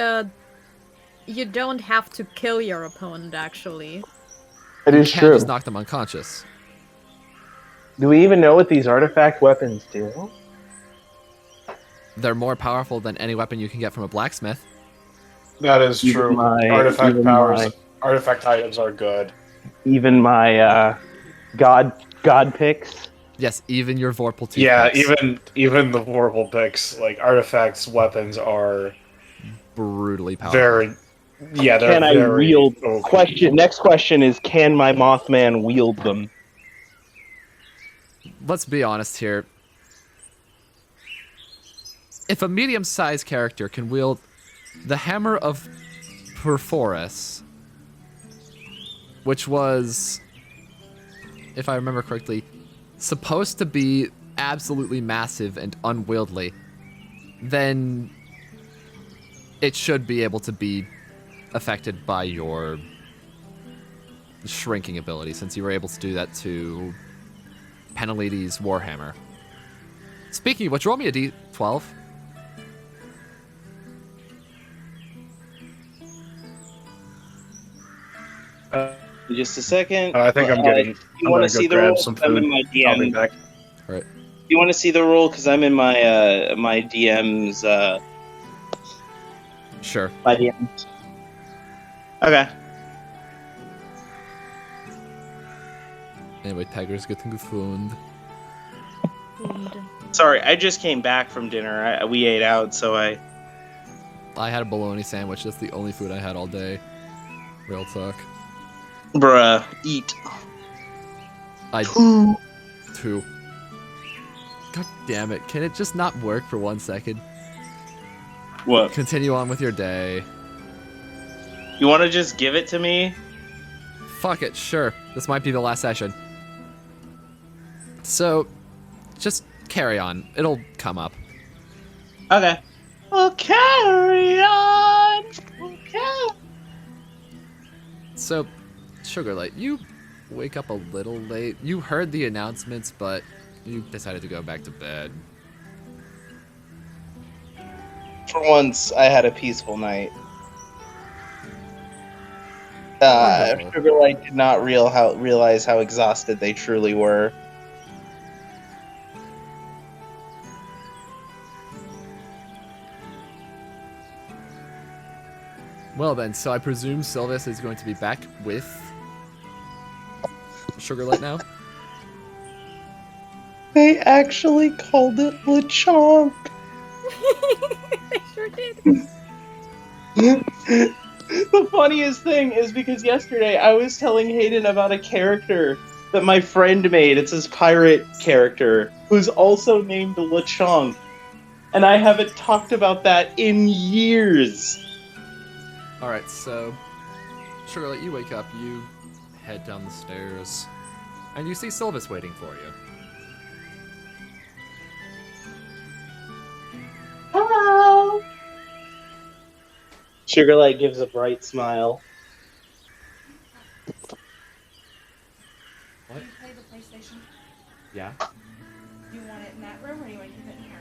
Speaker 2: don't have to kill your opponent, actually.
Speaker 5: It is
Speaker 1: You
Speaker 5: true.
Speaker 1: can't just knock them unconscious.
Speaker 5: Do we even know what these artifact weapons do?
Speaker 1: They're more powerful than any weapon you can get from a blacksmith.
Speaker 3: That is
Speaker 5: Even
Speaker 3: true.
Speaker 5: my-
Speaker 3: Artifact
Speaker 5: even
Speaker 3: powers,
Speaker 5: my-
Speaker 3: artifact items are good.
Speaker 5: Even my god picks.
Speaker 1: Yes, even your Vorpal toothpicks.
Speaker 3: Yeah, even the horrible picks, like artifacts, weapons are
Speaker 1: brutally powerful.
Speaker 3: very. Yeah, they're
Speaker 5: Can I
Speaker 3: very
Speaker 5: wield?
Speaker 3: OP.
Speaker 5: Next question is, can my Mothman wield them?
Speaker 1: Let's be honest here. If a medium-sized character can wield the Hammer of Perforus, which was, if I remember correctly, supposed to be absolutely massive and unwieldy, then it should be able to be affected by your shrinking ability, since you were able to do that to Peneliti's Warhammer. Speaking of which, roll me a d12.
Speaker 6: Just a second.
Speaker 3: I think I'm getting.
Speaker 6: You
Speaker 3: I'm
Speaker 6: want
Speaker 3: gonna
Speaker 6: to
Speaker 3: go
Speaker 6: see the
Speaker 3: grab
Speaker 6: roll?
Speaker 3: some
Speaker 6: I'm
Speaker 3: food.
Speaker 6: in my
Speaker 3: I'll be
Speaker 6: DM.
Speaker 3: back.
Speaker 6: You want to see the roll? Because I'm in my my DM's.
Speaker 1: Sure.
Speaker 6: My DM's. Okay.
Speaker 1: Anyway, Tiger's getting gefunden.
Speaker 6: Sorry, I just came back from dinner. We ate out, so I.
Speaker 1: I had a bologna sandwich. That's the only food I had all day. Real talk.
Speaker 6: Bruh, eat.
Speaker 1: I two. God damn it! Can it just not work for 1 second?
Speaker 6: What?
Speaker 1: Continue on with your day.
Speaker 6: You want to just give it to me?
Speaker 1: Fuck it, sure. This might be the last session. So, just carry on. It'll come up.
Speaker 6: Okay. Well, carry on. Okay.
Speaker 1: So, Sugarlight, you wake up a little late. You heard the announcements, but you decided to go back to bed.
Speaker 6: For once, I had a peaceful night.
Speaker 1: Wonderful.
Speaker 6: Sugarlight did not realize how exhausted they truly were.
Speaker 1: Well then, so I presume Sylvis is going to be back with Sugarlight now?
Speaker 6: They actually called it Lechonk.
Speaker 2: I sure did.
Speaker 6: The funniest thing is because yesterday I was telling Hayden about a character that my friend made. It's his pirate character, who's also named Lechonk. And I haven't talked about that in years.
Speaker 1: Alright, so Sugarlight, you wake up, you head down the stairs, and you see Sylvis waiting for you.
Speaker 6: Hello. Sugarlight gives a bright smile.
Speaker 4: Can you play the PlayStation?
Speaker 1: Yeah?
Speaker 4: Do you want it in that room or do you want to keep it in here?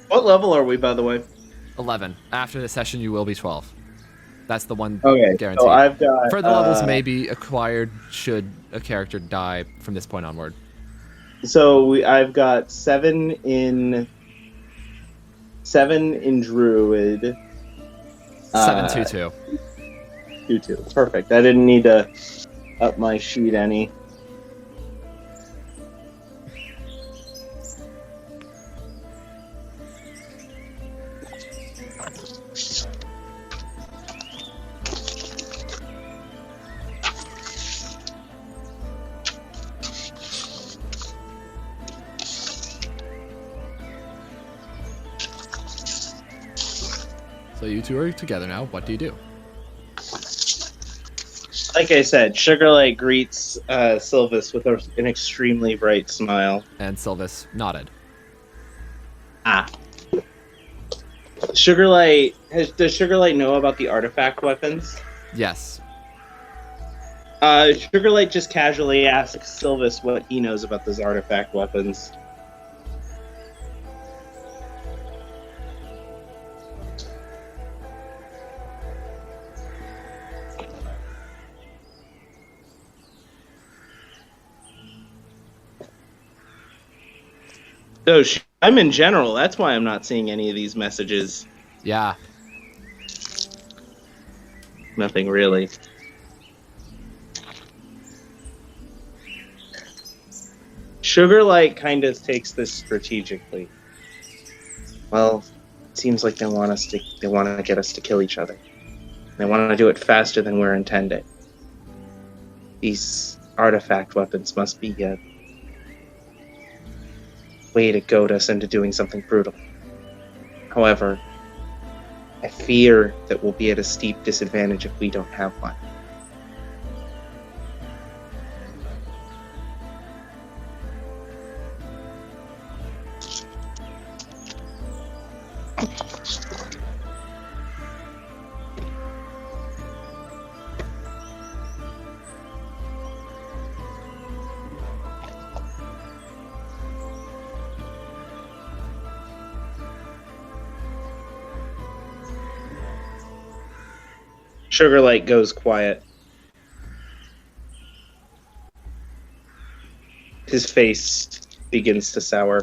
Speaker 6: What level are we, by the way?
Speaker 1: 11. After the session, you will be 12. That's the one
Speaker 6: Okay,
Speaker 1: guaranteed.
Speaker 6: so I've got
Speaker 1: Further levels may be acquired should a character die from this point onward.
Speaker 6: I've got 7 in Druid.
Speaker 1: 722.
Speaker 6: 2-2. Perfect. I didn't need to up my sheet any.
Speaker 1: So you two are together now. What do you do?
Speaker 6: Like I said, Sugarlight greets Sylvis with an extremely bright smile.
Speaker 1: And Sylvis nodded.
Speaker 6: Ah. Sugarlight does Sugarlight know about the artifact weapons?
Speaker 1: Yes.
Speaker 6: Sugarlight just casually asks Sylvis what he knows about those artifact weapons. So I'm in general. That's why I'm not seeing any of these messages.
Speaker 1: Yeah.
Speaker 6: Nothing really. Sugarlight kind of takes this strategically. Well, it seems like they want to get us to kill each other. They want to do it faster than we're intended. These artifact weapons must be a way to goad us into doing something brutal. However, I fear that we'll be at a steep disadvantage if we don't have one. Sugarlight goes quiet. His face begins to sour.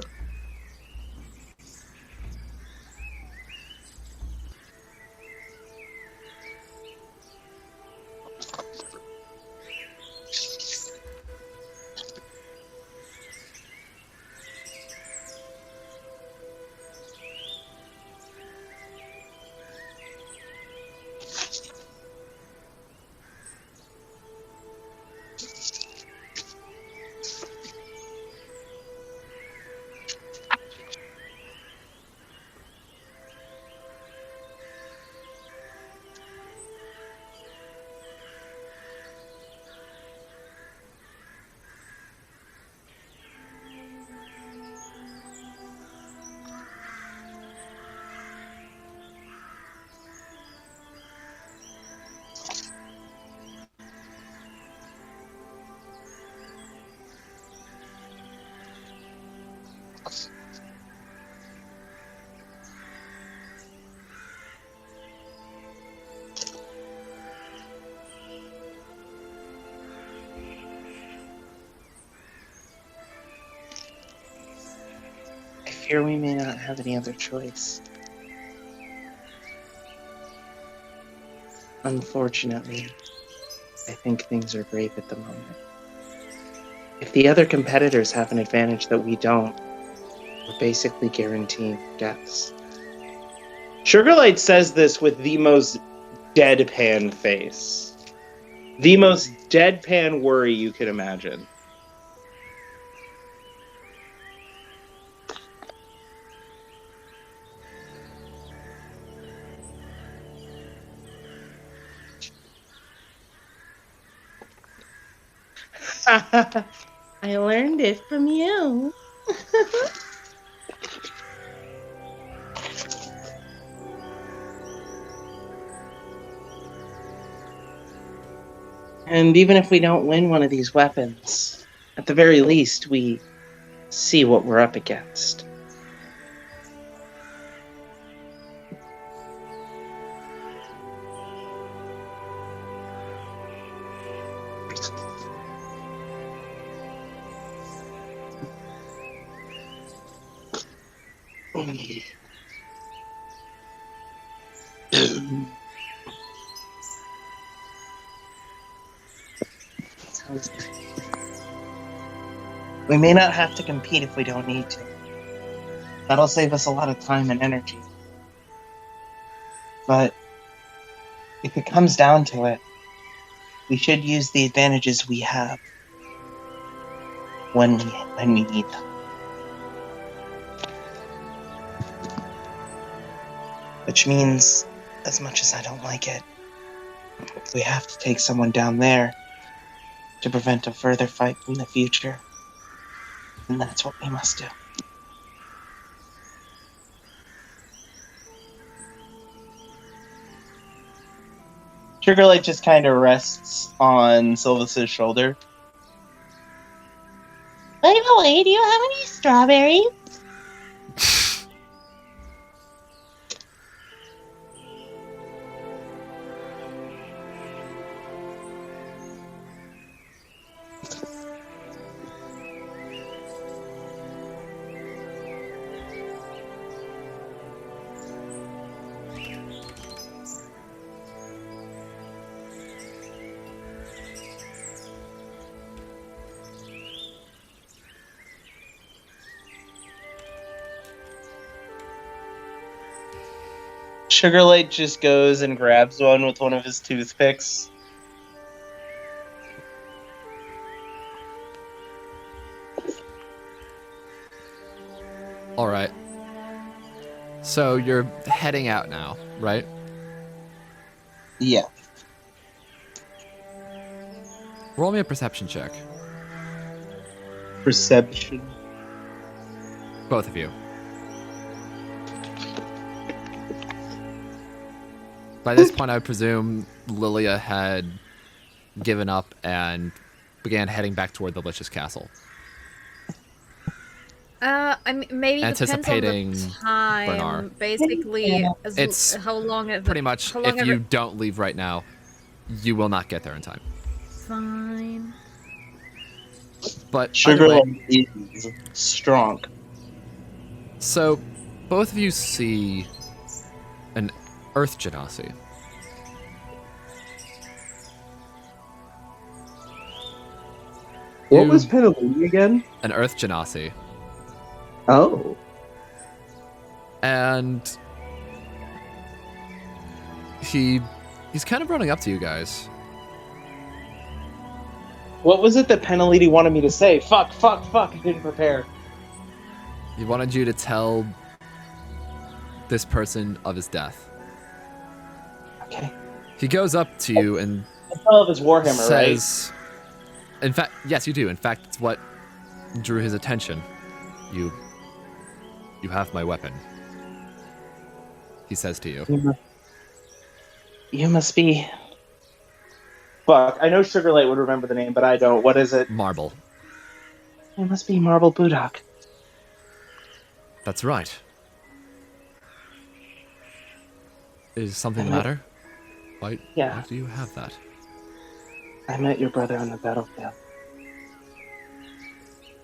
Speaker 6: I fear we may not have any other choice. Unfortunately, I think things are grave at the moment. If the other competitors have an advantage that we don't, we're basically guaranteeing deaths. Sugarlight says this with the most deadpan face. The most deadpan worry you could imagine. I learned it from you. And even if we don't win one of these weapons, at the very least, we see what we're up against. We may not have to compete if we don't need to. That'll save us a lot of time and energy. But if it comes down to it, we should use the advantages we have when we need them. Which means as much as I don't like it, we have to take someone down there to prevent a further fight in the future. And that's what we must do. Sugarlight just kind of rests on Sylvis's shoulder.
Speaker 7: By the way, do you have any strawberries?
Speaker 6: Sugarlight just goes and grabs one with one of his toothpicks.
Speaker 1: All right. So you're heading out now, right?
Speaker 6: Yeah.
Speaker 1: Roll me a perception check.
Speaker 6: Perception.
Speaker 1: Both of you. By this point, I would presume Lilia had given up and began heading back toward the Lich's castle.
Speaker 2: I mean, maybe
Speaker 1: Anticipating
Speaker 2: depends on the time.
Speaker 1: Bernar.
Speaker 2: Basically,
Speaker 1: It's
Speaker 2: how long it
Speaker 1: Pretty much, if you don't leave right now, you will not get there in time.
Speaker 2: Fine.
Speaker 1: But either way,
Speaker 6: Sugarlight is strong.
Speaker 1: so both of you see an Earth Genasi.
Speaker 5: What was Peneliti again?
Speaker 1: An Earth Genasi.
Speaker 5: Oh.
Speaker 1: And he's kind of running up to you guys.
Speaker 6: What was it that Peneliti wanted me to say? Fuck, I didn't prepare.
Speaker 1: He wanted you to tell this person of his death.
Speaker 6: Okay.
Speaker 1: He goes up to you and
Speaker 6: I still have his Warhammer,
Speaker 1: says, in fact, yes, you do. In fact, it's what drew his attention. You have my weapon. He says to you.
Speaker 6: right? You must be... Fuck, I know Sugarlight would remember the name, but I don't. What is it?
Speaker 1: Marble.
Speaker 6: You must be Marble Budok.
Speaker 1: That's right. Is something the matter? Why do you have that?
Speaker 6: I met your brother on the battlefield.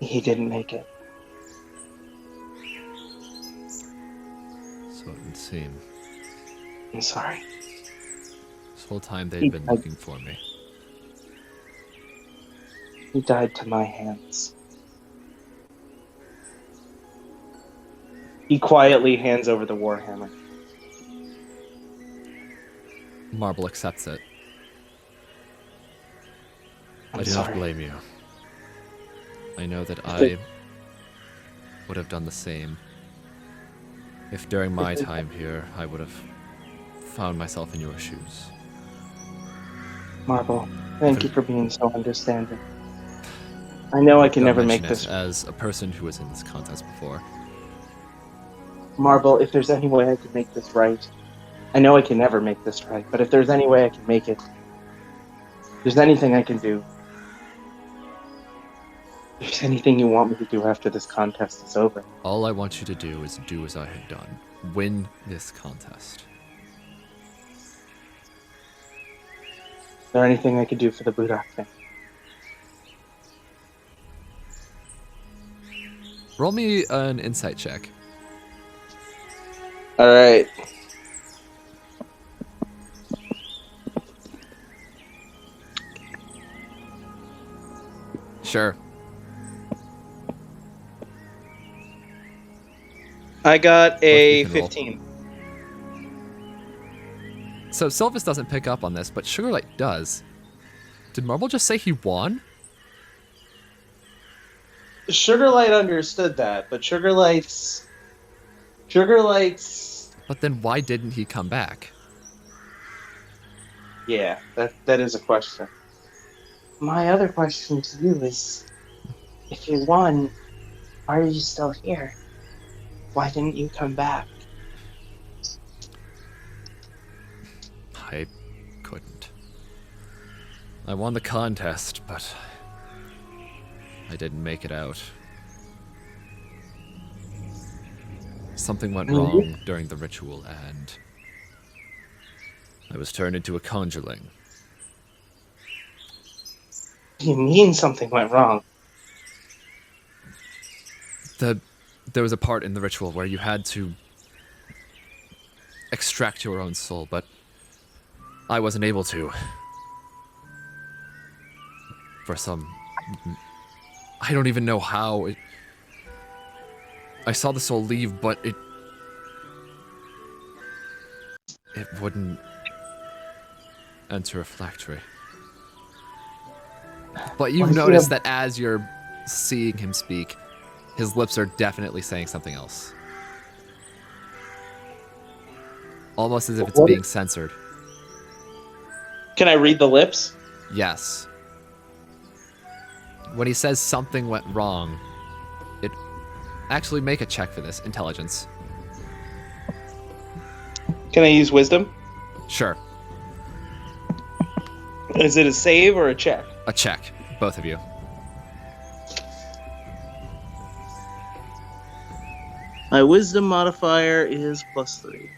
Speaker 6: He didn't make it.
Speaker 1: So it would seem.
Speaker 6: I'm sorry.
Speaker 1: This whole time they've been looking for me.
Speaker 6: He died to my hands. He quietly hands over the Warhammer.
Speaker 1: Marble accepts it.
Speaker 6: I'm
Speaker 1: I do
Speaker 6: sorry.
Speaker 1: not blame you. I know that I would have done the same if during my time here I would have found myself in your shoes.
Speaker 6: Marble, thank you for being so understanding. I know I can
Speaker 1: Don't
Speaker 6: never make
Speaker 1: mention
Speaker 6: this.
Speaker 1: it as a person who was in this contest before.
Speaker 6: Marble, if there's any way I can make this right, I know I can never make this right, but if there's any way I can make it, if there's anything I can do, if there's anything you want me to do after this contest is over,
Speaker 1: All I want you to do is do as I had done. Win this contest.
Speaker 6: is there anything I could do for the Budok thing?
Speaker 1: Roll me an insight check.
Speaker 6: Alright.
Speaker 1: Sure.
Speaker 6: I got a
Speaker 1: Both you can roll.
Speaker 6: 15.
Speaker 1: So Sylvis doesn't pick up on this, but Sugarlight does. Did Marble just say he won?
Speaker 6: Sugarlight understood that, but Sugarlight's...
Speaker 1: But then why didn't he come back?
Speaker 6: Yeah, that is a question. My other question to you is, if you won, why are you still here? Why didn't you come back?
Speaker 1: I couldn't. I won the contest, but I didn't make it out. Something went wrong during the ritual, and I was turned into a conjureling.
Speaker 6: What do you mean something went wrong?
Speaker 1: There was a part in the ritual where you had to extract your own soul, but I wasn't able to. For some... I don't even know how. I saw the soul leave, but it wouldn't enter a phylactery. But you notice that as you're seeing him speak, his lips are definitely saying something else. Almost as if it's being censored.
Speaker 6: Can I read the lips?
Speaker 1: Yes. When he says something went wrong, it... Actually, make a check for this. Intelligence.
Speaker 6: Can I use wisdom?
Speaker 1: Sure.
Speaker 6: Is it a save or a check?
Speaker 1: A check. Both of you.
Speaker 6: My wisdom modifier is +3.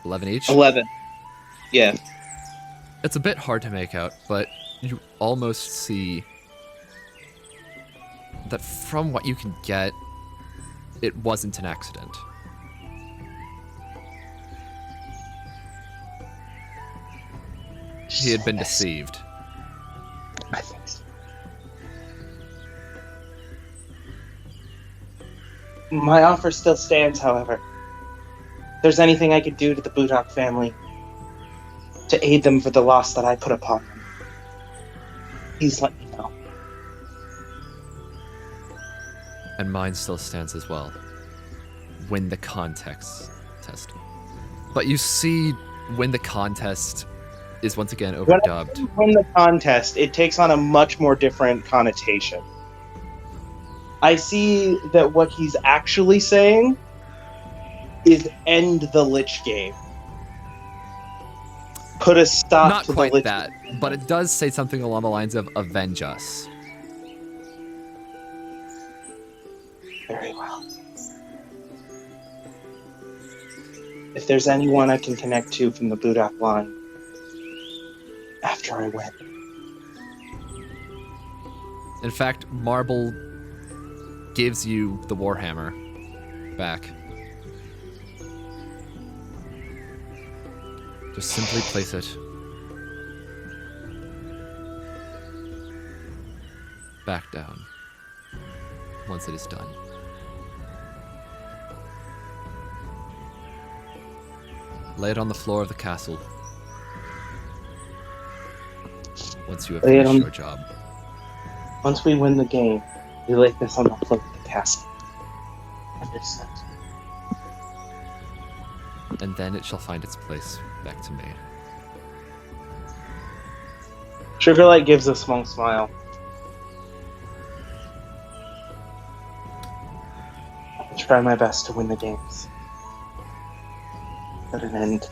Speaker 1: 11 each?
Speaker 6: 11. Yeah.
Speaker 1: It's a bit hard to make out, but you almost see that from what you can get, it wasn't an accident. He had been deceived.
Speaker 6: I think so. My offer still stands, however. If there's anything I could do to the Budok family to aid them for the loss that I put upon them, please let me know.
Speaker 1: And mine still stands as well. Win the contest test. But you see, win the contest is once again overdubbed.
Speaker 6: When the contest, it takes on a much more different connotation. I see that what he's actually saying is end the Lich game. Put a stop
Speaker 1: Not
Speaker 6: to
Speaker 1: quite
Speaker 6: the Lich
Speaker 1: that,
Speaker 6: game.
Speaker 1: but it does say something along the lines of avenge us.
Speaker 6: Very well. If there's anyone I can connect to from the Budok line after I win.
Speaker 1: In fact, Marble gives you the Warhammer back. Just simply place it back down once it is done. Lay it on the floor of the castle once you have
Speaker 6: Lay it
Speaker 1: finished
Speaker 6: on-
Speaker 1: your job.
Speaker 6: Once we win the game, we lay this on the floor of the castle. Understood.
Speaker 1: And then it shall find its place back to me.
Speaker 6: Sugarlight gives a small smile. I'll try my best to win the games. Put an end to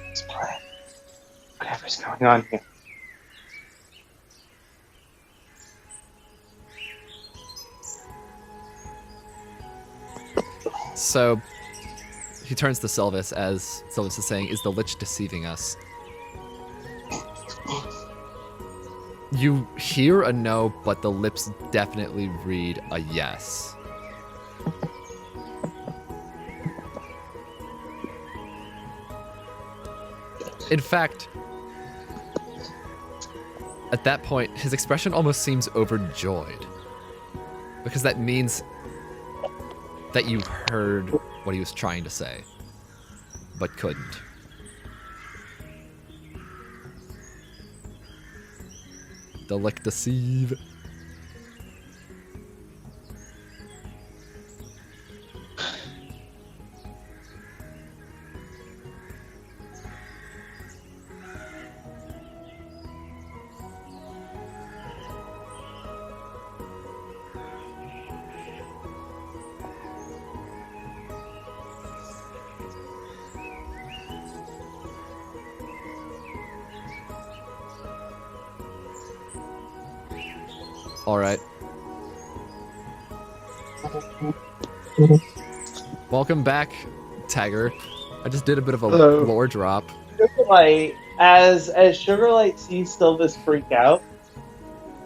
Speaker 6: this play. Whatever's going on here.
Speaker 1: So he turns to Sylvis as Sylvis is saying, "Is the Lich deceiving us?" You hear a no, but the lips definitely read a yes. In fact, at that point, his expression almost seems overjoyed. Because that means that you heard what he was trying to say, but couldn't. The Lich deceive. All right. Welcome back, Tagger. I just did a bit of a
Speaker 6: Hello.
Speaker 1: lore drop.
Speaker 6: Sugarlight, as Sugarlight sees Sylvis freak out,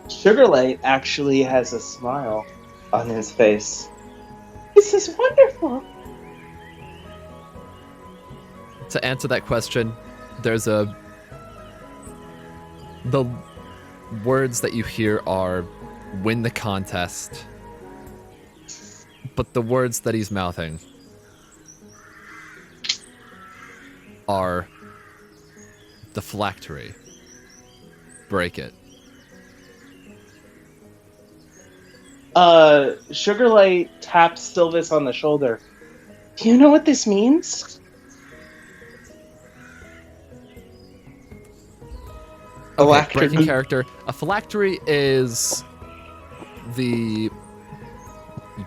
Speaker 6: Sugarlight actually has a smile on his face. This is wonderful.
Speaker 1: To answer that question, there's the words that you hear are win the contest, but the words that he's mouthing are the phylactery. Break it.
Speaker 6: Sugarlight taps Sylvis on the shoulder. Do you know what this means?
Speaker 1: Okay, breaking character. A phylactery is the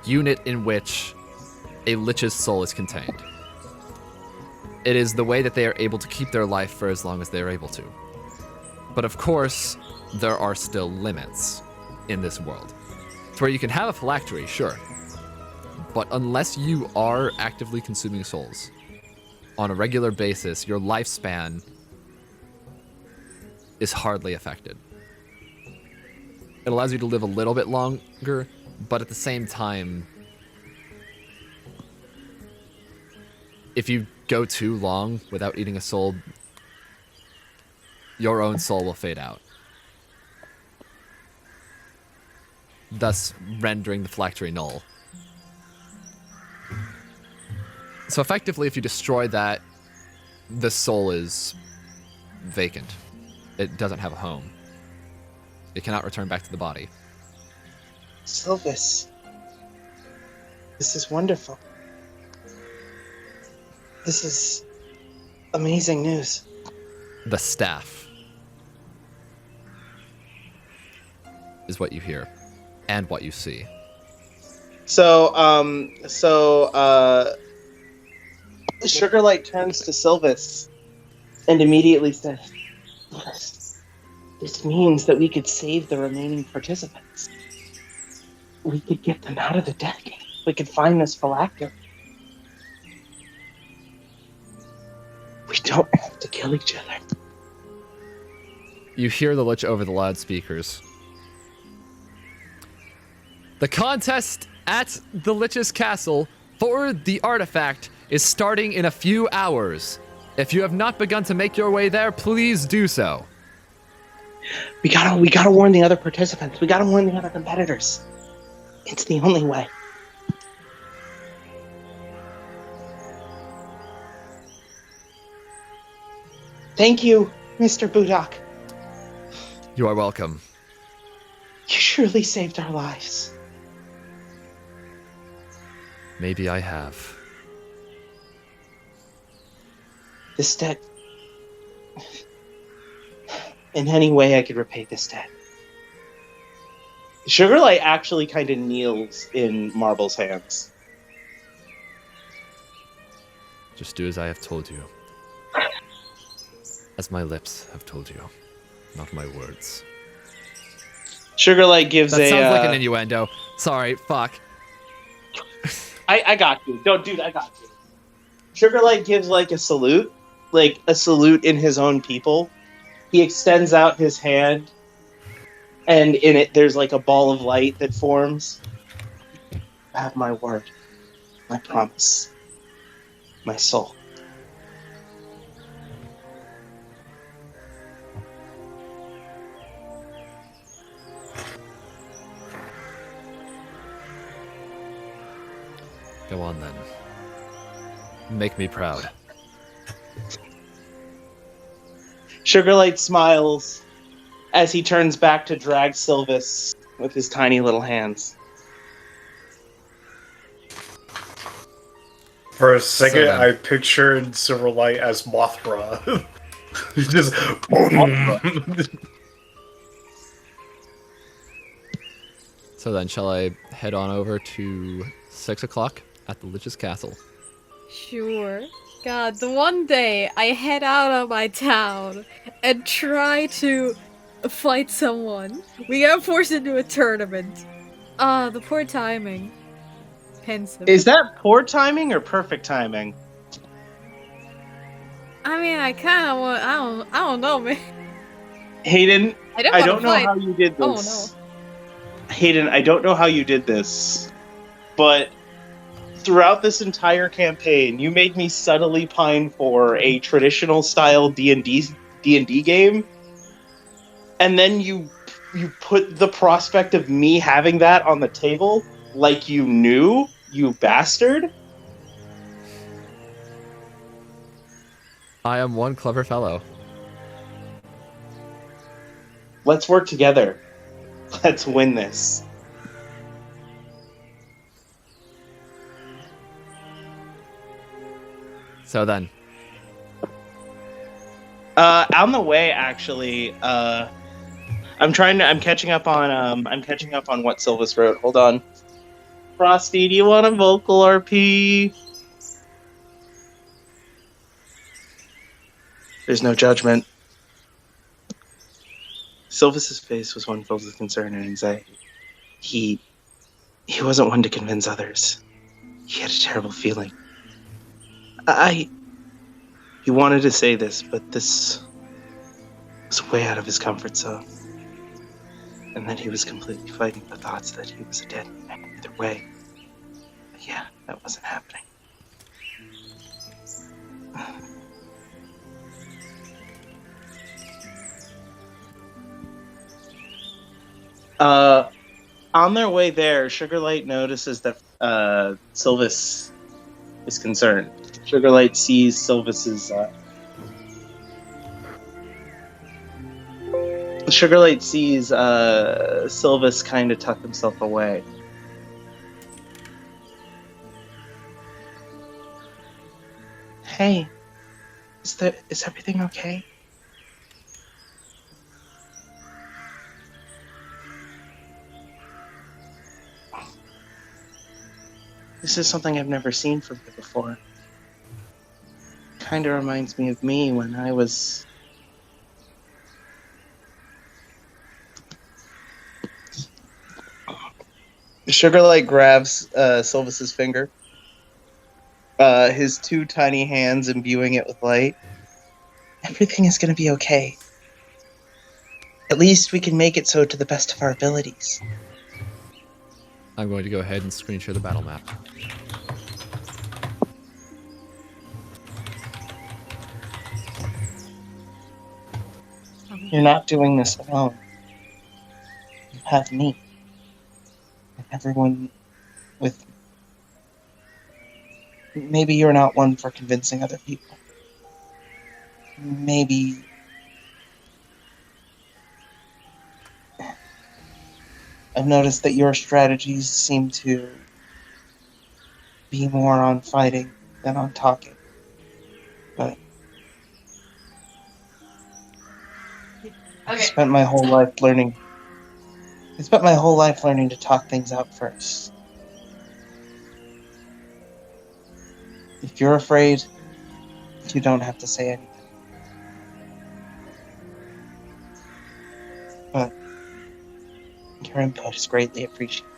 Speaker 1: unit in which a lich's soul is contained. It is the way that they are able to keep their life for as long as they are able to. But of course, there are still limits in this world. To where you can have a phylactery, sure. But unless you are actively consuming souls on a regular basis, your lifespan is hardly affected. It allows you to live a little bit longer, but at the same time, if you go too long without eating a soul, your own soul will fade out, thus rendering the phylactery null. So effectively, if you destroy that, the soul is vacant. It doesn't have a home. It cannot return back to the body.
Speaker 6: Sylvis, this is wonderful. This is amazing news.
Speaker 1: The staff is what you hear and what you see.
Speaker 6: So, Sugarlight turns to Sylvis and immediately says, "This means that we could save the remaining participants. We could get them out of the death game. We could find this phylactery. We don't have to kill each other."
Speaker 1: You hear the Lich over the loudspeakers. The contest at the Lich's castle for the artifact is starting in a few hours. If you have not begun to make your way there, please do so.
Speaker 6: We gotta warn the other participants. We gotta warn the other competitors. It's the only way. Thank you, Mr. Budak.
Speaker 1: You are welcome.
Speaker 6: You surely saved our lives.
Speaker 1: Maybe I have.
Speaker 6: This debt... In any way I could repay this debt. Sugarlight actually kind of kneels in Marble's hands.
Speaker 1: Just do as I have told you. As my lips have told you, not my words.
Speaker 6: Sugarlight gives
Speaker 1: That sounds like an innuendo. Sorry, fuck.
Speaker 6: I got you. Don't, dude, I got you. Sugarlight gives like a salute in his own people. He extends out his hand, and in it there's like a ball of light that forms. You have my word, my promise, my soul.
Speaker 1: Go on then. Make me proud.
Speaker 6: Sugarlight smiles as he turns back to drag Sylvis with his tiny little hands.
Speaker 3: For a second,
Speaker 1: So then-
Speaker 3: I pictured Silverlight as Mothra. Just
Speaker 1: So then, shall I head on over to 6 o'clock at the Lich's castle?
Speaker 2: Sure. God, the one day I head out of my town and try to fight someone. We got forced into a tournament. The poor timing. Pensive.
Speaker 6: Is that poor timing or perfect timing?
Speaker 2: I mean, I kind of want. I don't know, man.
Speaker 6: Hayden,
Speaker 2: I don't
Speaker 6: I
Speaker 2: want
Speaker 6: don't
Speaker 2: to
Speaker 6: know
Speaker 2: fight.
Speaker 6: how you did
Speaker 2: Oh
Speaker 6: this.
Speaker 2: no.
Speaker 6: Hayden, I don't know how you did this, but throughout this entire campaign, you made me subtly pine for a traditional style D&D game, and then you put the prospect of me having that on the table like you knew, you bastard.
Speaker 1: I am one clever fellow.
Speaker 6: Let's work together. Let's win this.
Speaker 1: So then,
Speaker 6: On the way, actually, I'm catching up on what Sylvis wrote. Hold on. Frosty, do you want a vocal RP? There's no judgment. Sylvis's face was one filled with concern and anxiety. He wasn't one to convince others. He had a terrible feeling. He wanted to say this, but this was way out of his comfort zone. And then he was completely fighting the thoughts that he was a dead man either way. But yeah, that wasn't happening. On their way there, Sugarlight notices that Sylvis is concerned. Sugarlight sees Sylvis's Sylvis kind of tuck himself away. Hey, is everything okay? This is something I've never seen from you before. Kind of reminds me of me when I was... Sugarlight grabs Sylvis's finger, his two tiny hands imbuing it with light. Everything is going to be okay. At least we can make it so to the best of our abilities.
Speaker 1: I'm going to go ahead and screen share the battle map.
Speaker 6: You're not doing this alone. You have me. And everyone with me. Maybe you're not one for convincing other people. Maybe... I've noticed that your strategies seem to be more on fighting than on talking. But I spent my whole life learning to talk things out first. If you're afraid, you don't have to say anything. But your input is greatly appreciated.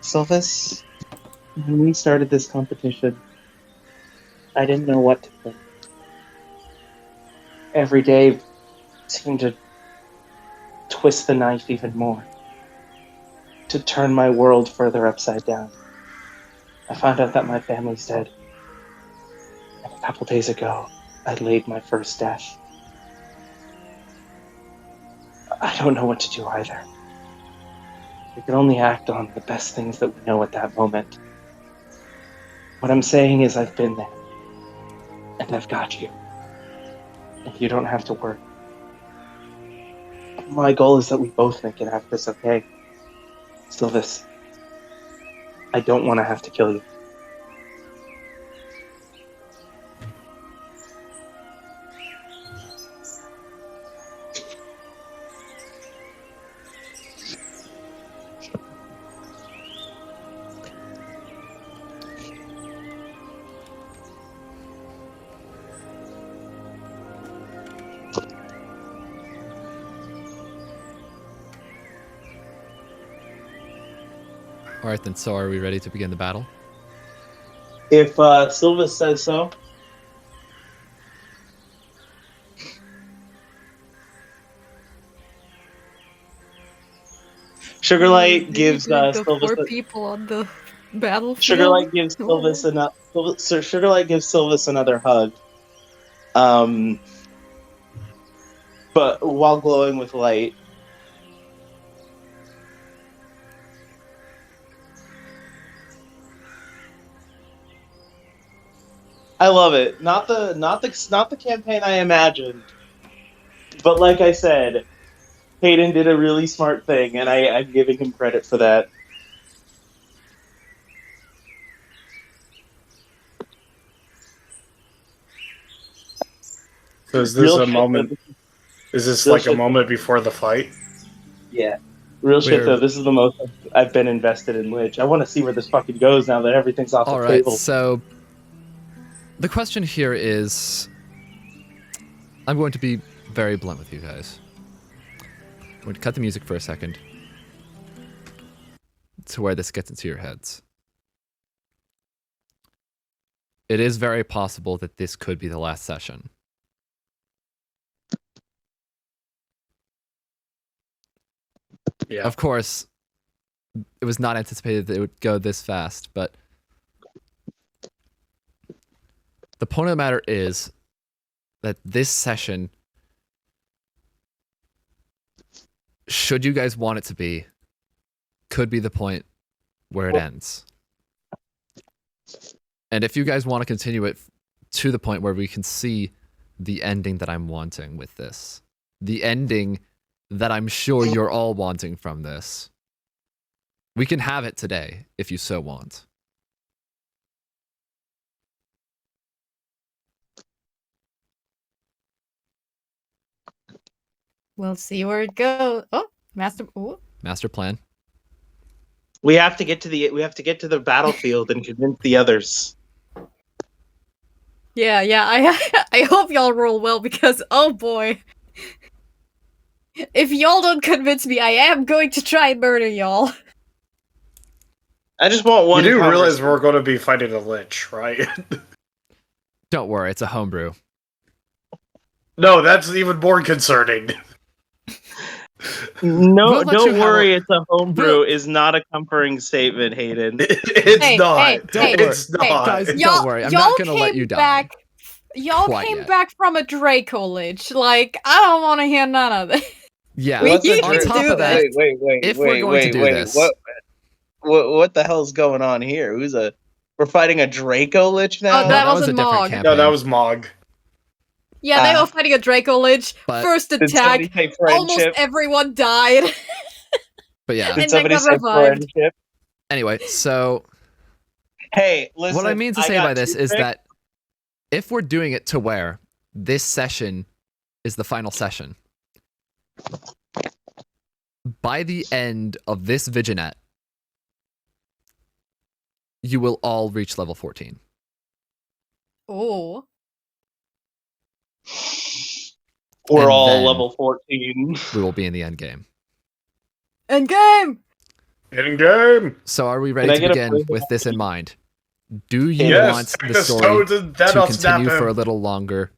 Speaker 6: Sylvis, when we started this competition, I didn't know what to think. Every day seemed to twist the knife even more, to turn my world further upside down. I found out that my family's dead. And a couple days ago, I laid my first death. I don't know what to do either. We can only act on the best things that we know at that moment. What I'm saying is I've been there. And I've got you. And you don't have to worry. My goal is that we both make it after this okay. Sylvis, I don't want to have to kill you.
Speaker 1: All right, then. So, are we ready to begin the battle?
Speaker 6: If Sylvis says so. Sugarlight gives
Speaker 2: the
Speaker 6: Sylvis.
Speaker 2: four people on the battlefield.
Speaker 6: Sugarlight gives Sylvis Sugarlight gives Sylvis another hug. But while glowing with light. I love it. Not the campaign I imagined. But like I said, Hayden did a really smart thing, and I'm giving him credit for that.
Speaker 3: So is this
Speaker 6: Real
Speaker 3: a
Speaker 6: shit,
Speaker 3: moment? Is this
Speaker 6: Real
Speaker 3: like a
Speaker 6: shit.
Speaker 3: moment before the fight?
Speaker 6: Yeah. Real shit,
Speaker 1: We're-
Speaker 6: though. This is the most I've been invested in Lich. I want to see where this fucking goes now that everything's off
Speaker 1: All
Speaker 6: the
Speaker 1: right.
Speaker 6: table.
Speaker 1: So, the question here is, I'm going to be very blunt with you guys. I'm going to cut the music for a second to where this gets into your heads. It is very possible that this could be the last session.
Speaker 3: Yeah.
Speaker 1: Of course, it was not anticipated that it would go this fast, but the point of the matter is that this session, should you guys want it to be, could be the point where it ends. And if you guys want to continue it to the point where we can see the ending that I'm wanting with this, the ending that I'm sure you're all wanting from this, we can have it today if you so want.
Speaker 2: We'll see where it goes. Oh, master. Ooh.
Speaker 1: Master plan.
Speaker 6: We have to get to the battlefield and convince the others.
Speaker 2: Yeah. I hope y'all roll well because oh boy, if y'all don't convince me, I am going to try and murder y'all.
Speaker 6: I just want one.
Speaker 3: You do realize
Speaker 6: conversation.
Speaker 3: we're going to be fighting a Lich, right?
Speaker 1: Don't worry, it's a homebrew.
Speaker 3: No, that's even more concerning.
Speaker 6: No,
Speaker 1: We'll let you
Speaker 6: don't
Speaker 1: have
Speaker 6: worry.
Speaker 1: a-
Speaker 6: It's a homebrew is not a comforting statement, Hayden.
Speaker 3: It's
Speaker 2: Hey,
Speaker 3: not.
Speaker 2: hey,
Speaker 3: It's
Speaker 2: hey,
Speaker 3: not.
Speaker 1: guys,
Speaker 2: Y'all,
Speaker 1: don't worry, I'm
Speaker 2: y'all
Speaker 1: not gonna let
Speaker 2: came
Speaker 1: you die.
Speaker 2: back. Y'all
Speaker 1: Quite
Speaker 2: came
Speaker 1: yet.
Speaker 2: back from a Draco Lich. Like I don't want to hear none of it.
Speaker 1: Yeah,
Speaker 2: We
Speaker 1: on
Speaker 2: need to
Speaker 1: top
Speaker 2: do
Speaker 1: of that,
Speaker 2: this.
Speaker 6: Wait,
Speaker 1: if we're going to do this,
Speaker 6: what the hell's going on here? We're fighting a Draco Lich now?
Speaker 2: Oh, that
Speaker 1: was
Speaker 2: was
Speaker 1: a
Speaker 2: a
Speaker 1: different
Speaker 2: Mog.
Speaker 1: campaign.
Speaker 3: No, that was Mog.
Speaker 2: Yeah, they
Speaker 6: Ah.
Speaker 2: were fighting a Draco Lich.
Speaker 1: But-
Speaker 2: First
Speaker 6: Did somebody
Speaker 2: attack,
Speaker 6: say
Speaker 2: almost
Speaker 6: friendship?
Speaker 2: everyone died.
Speaker 1: But yeah.
Speaker 2: And
Speaker 6: Did
Speaker 2: then
Speaker 6: somebody
Speaker 2: got
Speaker 6: say
Speaker 2: revived.
Speaker 6: friendship?
Speaker 1: Anyway, so
Speaker 6: Hey, listen.
Speaker 1: what I mean to say
Speaker 6: got
Speaker 1: by this is
Speaker 6: toothpick.
Speaker 1: that if we're doing it to where this session is the final session, by the end of this Viginet, you will all reach level 14.
Speaker 2: Oh.
Speaker 6: We're
Speaker 1: and
Speaker 6: all
Speaker 1: then-
Speaker 6: level 14.
Speaker 1: We will be in the end game.
Speaker 2: End game.
Speaker 3: In game.
Speaker 1: So are we
Speaker 6: Can
Speaker 1: ready
Speaker 6: I
Speaker 1: to
Speaker 6: get a
Speaker 1: begin
Speaker 6: prison
Speaker 1: with this in mind? Do you
Speaker 3: Yes,
Speaker 1: want
Speaker 3: take
Speaker 1: the story
Speaker 3: stones and then
Speaker 1: to
Speaker 3: I'll snap
Speaker 1: continue for a
Speaker 3: him.
Speaker 1: little longer?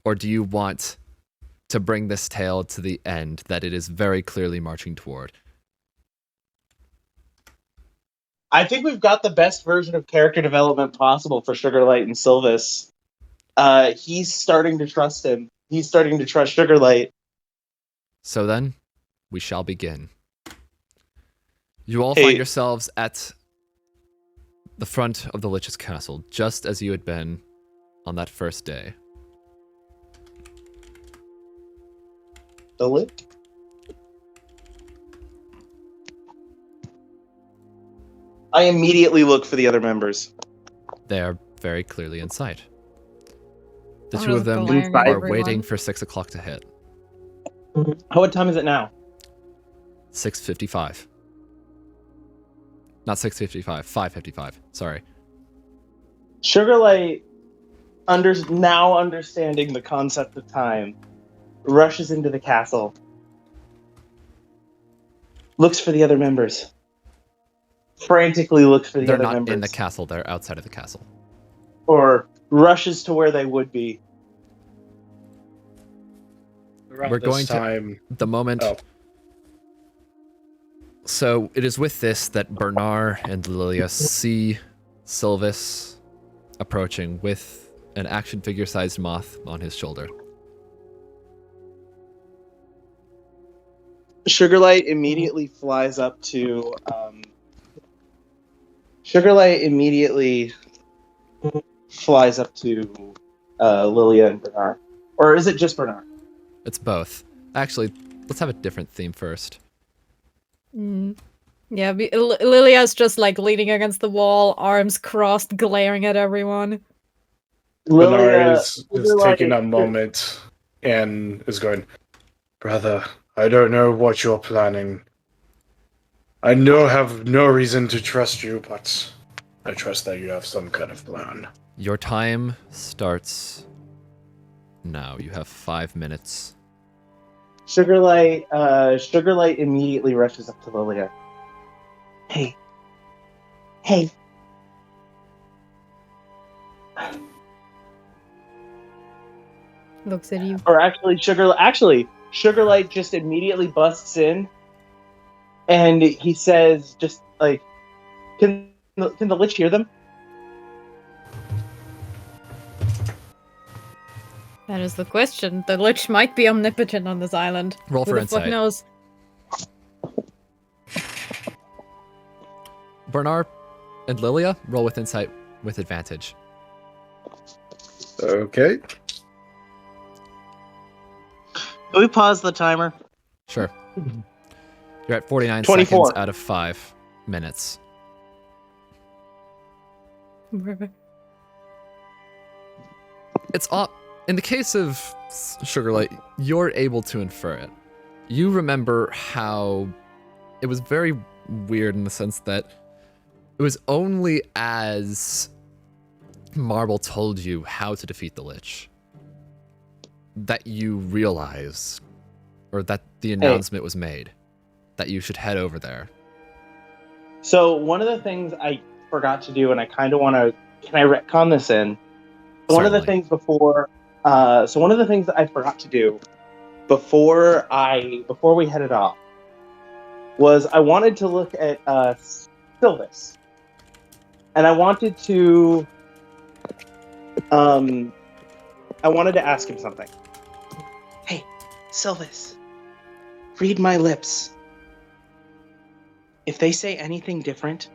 Speaker 1: Or do you want to bring this tale to the end that it is very clearly marching toward?
Speaker 6: I think we've got the best version of character development possible for Sugarlight and Sylvis. He's starting to trust him. He's starting to trust Sugarlight.
Speaker 1: So then, we shall begin. You all
Speaker 6: Hey.
Speaker 1: find yourselves at the front of the Lich's castle, just as you had been on that first day?
Speaker 6: The Lich? I immediately look for the other members.
Speaker 1: They are very clearly in sight. The
Speaker 2: I'm
Speaker 1: two of
Speaker 2: just
Speaker 1: them
Speaker 2: glaring
Speaker 6: at
Speaker 1: are
Speaker 2: everyone.
Speaker 1: waiting for 6 o'clock to hit.
Speaker 6: What time is it now?
Speaker 1: 6:55. Not 6:55, 5:55. Sorry.
Speaker 6: Sugarlight, now understanding the concept of time, rushes into the castle, looks for the other members. Frantically looks for the
Speaker 1: They're
Speaker 6: other
Speaker 1: not
Speaker 6: members.
Speaker 1: in the castle, they're outside of the castle.
Speaker 6: Or rushes to where they would be.
Speaker 3: Around
Speaker 1: We're
Speaker 3: this
Speaker 1: going to-
Speaker 3: time.
Speaker 1: The moment.
Speaker 3: Oh.
Speaker 1: So it is with this that Bernar and Lilia see Sylvis approaching with an action figure-sized moth on his shoulder.
Speaker 6: Sugarlight immediately flies up to. Sugarlight immediately flies up to Lilia and Bernar. Or is it just Bernar?
Speaker 1: It's both. Actually, let's have a different theme first.
Speaker 2: Yeah, Lilia's just like leaning against the wall, arms crossed, glaring at everyone.
Speaker 3: Bernar is
Speaker 6: Sugarlight
Speaker 3: taking a moment and is going, Brother, I don't know what you're planning. I have no reason to trust you, but I trust that you have some kind of plan.
Speaker 1: Your time starts now. You have 5 minutes.
Speaker 6: Sugarlight immediately rushes up to Lilia. Hey.
Speaker 2: Looks at you.
Speaker 6: Or actually, Sugarlight just immediately busts in, and he says, just like, can the Lich hear them?
Speaker 2: That is the question. The Lich might be omnipotent on this island.
Speaker 1: Roll
Speaker 2: Who
Speaker 1: for
Speaker 2: the fuck
Speaker 1: insight.
Speaker 2: knows?
Speaker 1: Bernar and Lilia, roll with insight with advantage.
Speaker 3: Okay.
Speaker 6: Can we pause the timer?
Speaker 1: Sure. You're at 49
Speaker 6: 24.
Speaker 1: seconds out of 5 minutes. It's all in the case of Sugarlight, you're able to infer it. You remember how it was very weird in the sense that it was only as Marble told you how to defeat the Lich that you realized, or that the announcement was made, that you should head over there.
Speaker 6: So one of the things I forgot to do, and I kind of want to, can I retcon this in? One of the
Speaker 1: Certainly.
Speaker 6: things before, so one of the things that I forgot to do before we headed off was I wanted to look at Sylvis, and I wanted to ask him something. Hey, Sylvis, read my lips. If they say anything different,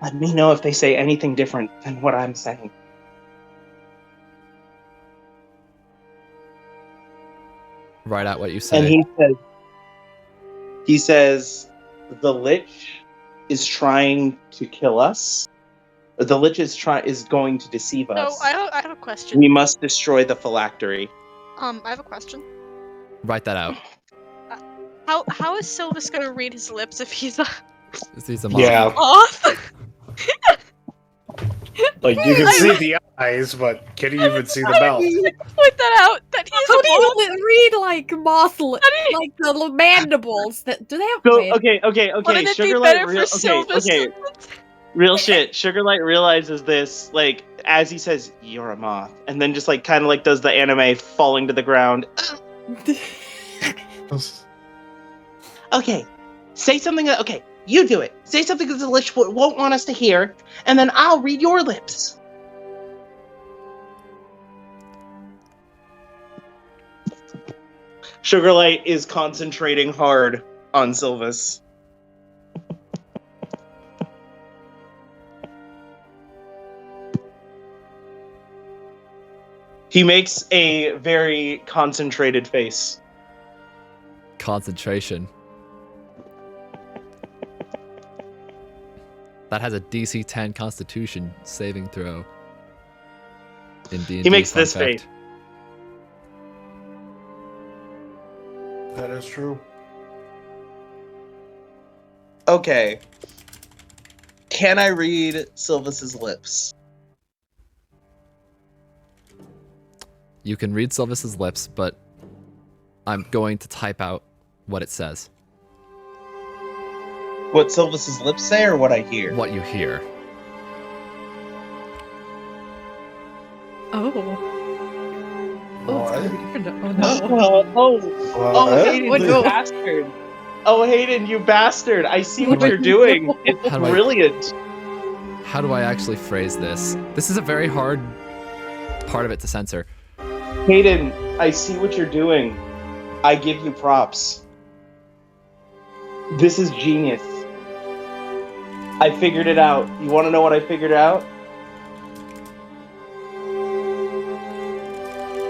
Speaker 6: let me know if they say anything different than what I'm saying.
Speaker 1: Right at what you say.
Speaker 6: And he says, the Lich is trying to kill us. The Lich is going to deceive
Speaker 4: No,
Speaker 6: us.
Speaker 4: I have a question.
Speaker 6: We must destroy the phylactery.
Speaker 4: I have a question.
Speaker 1: Write that out.
Speaker 4: How is Sylvis gonna read his lips if he's
Speaker 1: He's a moth.
Speaker 3: Yeah,
Speaker 4: off?
Speaker 3: like you can see the eyes, but can you even see the mouth?
Speaker 4: Point that out. That he's
Speaker 2: How
Speaker 4: a
Speaker 2: do you read like moth like the mandibles? Do they have?
Speaker 6: So,
Speaker 2: wait.
Speaker 6: okay.
Speaker 4: Wouldn't it be
Speaker 6: Sugarlight,
Speaker 4: better for Sylvis?
Speaker 6: okay. Real shit. Sugarlight realizes this, like, as he says, "You're a moth," and then just like kind of like does the anime falling to the ground. Okay, say something. Okay, you do it. Say something that the Lich won't want us to hear, and then I'll read your lips. Sugarlight is concentrating hard on Sylvis. He makes a very concentrated face.
Speaker 1: Concentration. That has a DC 10 Constitution saving throw. In D&D,
Speaker 6: He makes
Speaker 1: fun
Speaker 6: this
Speaker 1: fact.
Speaker 6: face.
Speaker 3: That is true.
Speaker 6: Okay. Can I read Sylvis's lips?
Speaker 1: You can read Sylvis's lips, but I'm going to type out what it says.
Speaker 6: What Sylvis's lips say or what I hear?
Speaker 1: What you hear.
Speaker 2: Oh. Oh, it's gonna be different. Oh no.
Speaker 6: Hayden,
Speaker 2: What?
Speaker 6: you
Speaker 2: No.
Speaker 6: bastard. Oh, Hayden, you bastard. I see what
Speaker 1: What?
Speaker 6: you're doing. It's
Speaker 1: How do I-
Speaker 6: brilliant.
Speaker 1: How do I actually phrase this? This is a very hard part of it to censor.
Speaker 6: Hayden, I see what you're doing. I give you props. This is genius. I figured it out. You want to know what I figured out?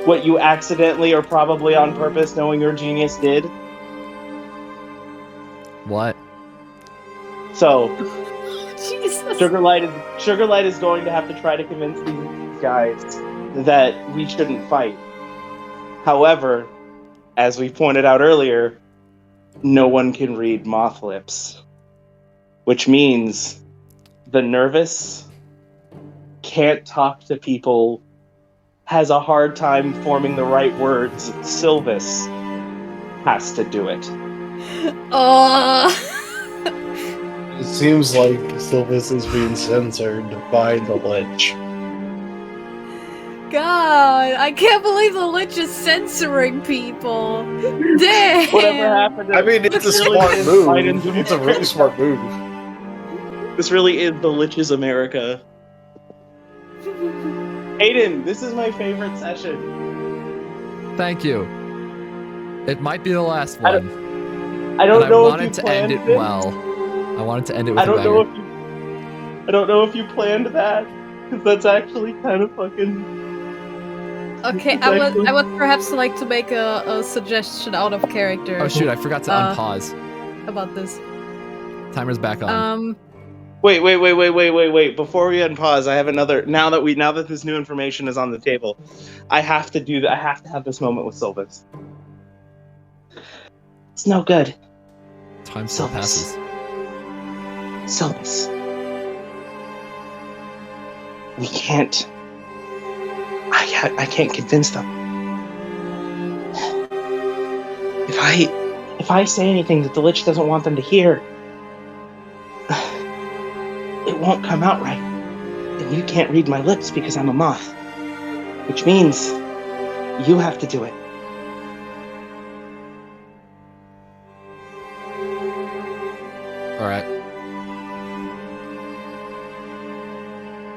Speaker 6: What you accidentally or probably on purpose, knowing your genius, did.
Speaker 1: What?
Speaker 6: So,
Speaker 2: Jesus.
Speaker 6: Sugarlight is going to have to try to convince these guys that we shouldn't fight. However, as we pointed out earlier, no one can read moth lips. Which means the nervous, can't talk to people, has a hard time forming the right words, Sylvis has to do it.
Speaker 2: Oh.
Speaker 3: It seems like Sylvis is being censored by the Lich.
Speaker 2: God, I can't believe the Lich is censoring people. Damn.
Speaker 6: Whatever happened?
Speaker 3: I mean, it's a
Speaker 6: This really
Speaker 3: smart
Speaker 6: is
Speaker 3: move.
Speaker 6: Biden's
Speaker 3: It's a really smart move.
Speaker 6: This really is the Lich's America. Aiden, this is my favorite session.
Speaker 1: Thank you. It might be the last one.
Speaker 6: I don't
Speaker 1: and
Speaker 6: know
Speaker 1: I
Speaker 6: if
Speaker 1: wanted
Speaker 6: you
Speaker 1: to
Speaker 6: planned
Speaker 1: end it
Speaker 6: this.
Speaker 1: well. I wanted to end it with
Speaker 6: I
Speaker 1: a
Speaker 6: don't
Speaker 1: banger.
Speaker 6: know if you planned that, because that's actually kind of fucking.
Speaker 2: Okay, I would perhaps like to make a suggestion out of character
Speaker 1: Oh shoot, I forgot to unpause.
Speaker 2: about this.
Speaker 1: Timer's back on.
Speaker 6: Wait! Before we unpause, I have another. Now that this new information is on the table, I have to do that. I have to have this moment with Sylvis. It's no good,
Speaker 1: Time still
Speaker 6: Sylvis.
Speaker 1: passes.
Speaker 6: Sylvis. We can't. I can't convince them. If I say anything that the Lich doesn't want them to hear, it won't come out right. And you can't read my lips because I'm a moth. Which means you have to do it.
Speaker 1: Alright.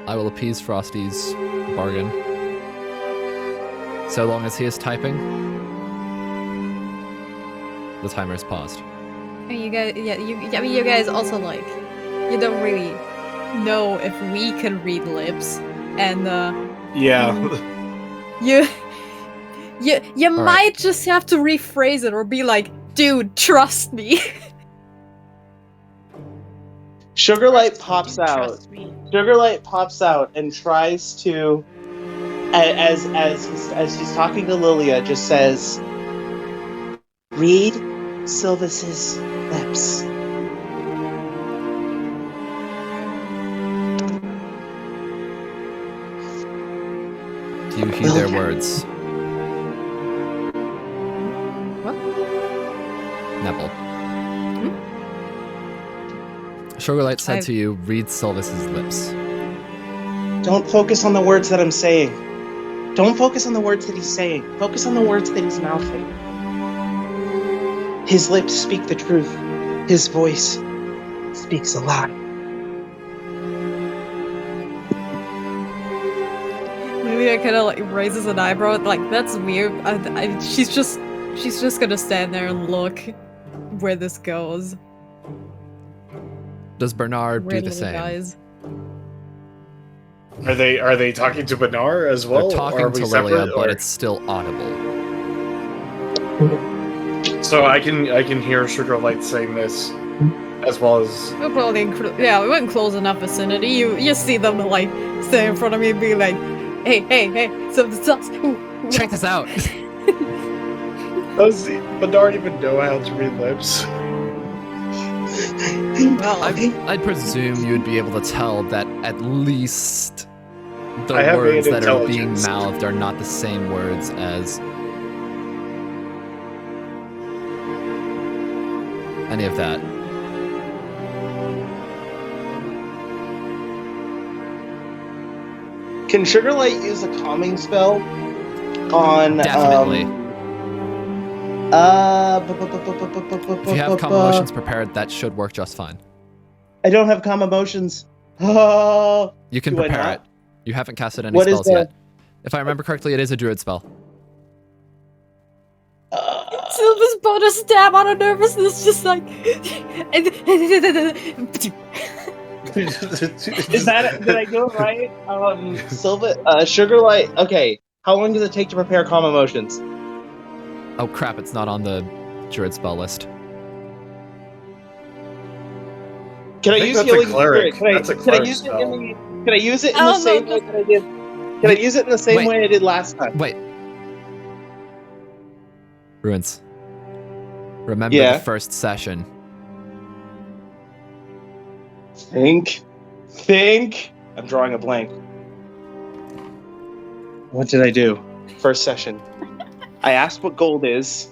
Speaker 1: I will appease Frosty's bargain. So long as he is typing, the timer is paused.
Speaker 2: And you guys, you guys also like, you don't really know if we can read lips, and
Speaker 3: Yeah.
Speaker 2: you might just have to rephrase it or be like, dude, trust me.
Speaker 6: Sugarlight pops out.
Speaker 7: Trust me.
Speaker 6: Sugarlight pops out and tries to, as he's talking to Lilia, just says, "Read Sylvis's lips."
Speaker 1: Do you heed their words?
Speaker 2: What?
Speaker 1: Neville. Sugarlight said
Speaker 2: I've-
Speaker 1: to you, read Sylvis's lips.
Speaker 6: Don't focus on the words that I'm saying. Don't focus on the words that he's saying. Focus on the words that he's mouthing. His lips speak the truth. His voice speaks a lie.
Speaker 2: Lilia kind of like raises an eyebrow, like that's weird. She's just gonna stand there and look where this goes.
Speaker 1: Does Bernar do
Speaker 2: Where
Speaker 1: the
Speaker 2: little
Speaker 1: same?
Speaker 2: guys.
Speaker 3: Are they talking to Bernar as well?
Speaker 1: They're
Speaker 3: or are
Speaker 1: talking
Speaker 3: we
Speaker 1: to
Speaker 3: separate,
Speaker 1: Lilia, but
Speaker 3: or-
Speaker 1: it's still audible.
Speaker 3: So I can hear Sugarlight saying this as well as
Speaker 2: We're probably we we're in close enough vicinity. You see them like stand in front of me and be like, hey, something sucks.
Speaker 1: Check this out.
Speaker 3: does Bernar even know how to read lips?
Speaker 2: Well,
Speaker 1: I'd presume you'd be able to tell that at least the
Speaker 3: I have
Speaker 1: words
Speaker 3: made
Speaker 1: that are being
Speaker 3: intelligence.
Speaker 1: mouthed are not the same words as any of that.
Speaker 6: Can Sugarlight use a calming spell on?
Speaker 1: Definitely. If you have calm
Speaker 6: I
Speaker 1: emotions prepared, that should work just fine.
Speaker 6: don't have calm emotions. Oh,
Speaker 1: You can
Speaker 6: Do I
Speaker 1: prepare
Speaker 6: not?
Speaker 1: it. You haven't casted any
Speaker 6: What is
Speaker 1: spells
Speaker 6: the-
Speaker 1: yet. If I remember correctly, it is a druid spell.
Speaker 2: Sylvis bought a stab out of nervousness, just like.
Speaker 6: Is that? Did I go right? Sugarlight. Okay. How long does it take to prepare calm emotions?
Speaker 1: Oh crap, it's not on the druid spell list.
Speaker 6: Can I,
Speaker 3: I think
Speaker 6: use
Speaker 3: that's a
Speaker 6: healing
Speaker 3: cleric.
Speaker 6: spirit?
Speaker 3: That's a
Speaker 6: Can I
Speaker 3: cleric
Speaker 6: use it
Speaker 3: spell.
Speaker 6: in the? Can I use it in
Speaker 2: Oh,
Speaker 6: the
Speaker 2: no,
Speaker 6: same way that I did? Can I use it in the same
Speaker 1: Wait.
Speaker 6: way I did last time?
Speaker 1: Wait. Ruins. Remember
Speaker 6: Yeah.
Speaker 1: the first session.
Speaker 6: Think. I'm drawing a blank. What did I do? First session. I asked what gold is.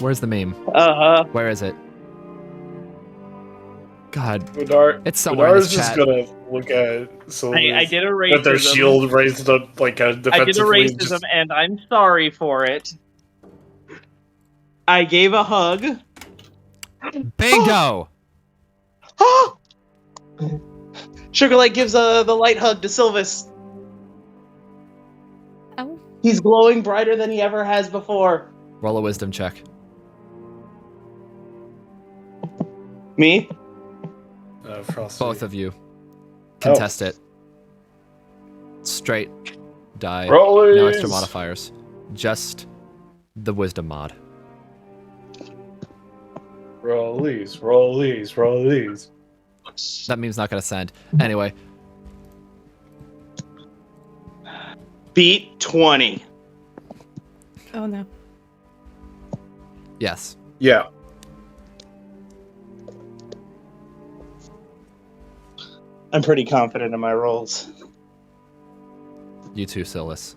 Speaker 1: Where's the meme? Where is it? God,
Speaker 3: Bernar,
Speaker 1: it's somewhere in
Speaker 3: Bernar's
Speaker 1: this
Speaker 3: just
Speaker 1: chat.
Speaker 3: gonna look at Sylvis
Speaker 6: I did a racism.
Speaker 3: with their shield raised up like a defensively.
Speaker 6: I did a racism,
Speaker 3: just-
Speaker 6: and I'm sorry for it. I gave a hug.
Speaker 1: Bingo!
Speaker 6: Sugarlight gives the light hug to Sylvis.
Speaker 2: Oh.
Speaker 6: He's glowing brighter than he ever has before.
Speaker 1: Roll a wisdom check.
Speaker 6: Me?
Speaker 3: Frosty.
Speaker 1: Both of you. Contest it. Straight die.
Speaker 3: Rollies.
Speaker 1: No extra modifiers. Just the wisdom mod.
Speaker 3: Rollies.
Speaker 1: That meme's not gonna send. Anyway,
Speaker 6: Beat 20.
Speaker 2: Oh no.
Speaker 1: yes.
Speaker 3: Yeah.
Speaker 6: I'm pretty confident in my rolls.
Speaker 1: You too, Sylvis.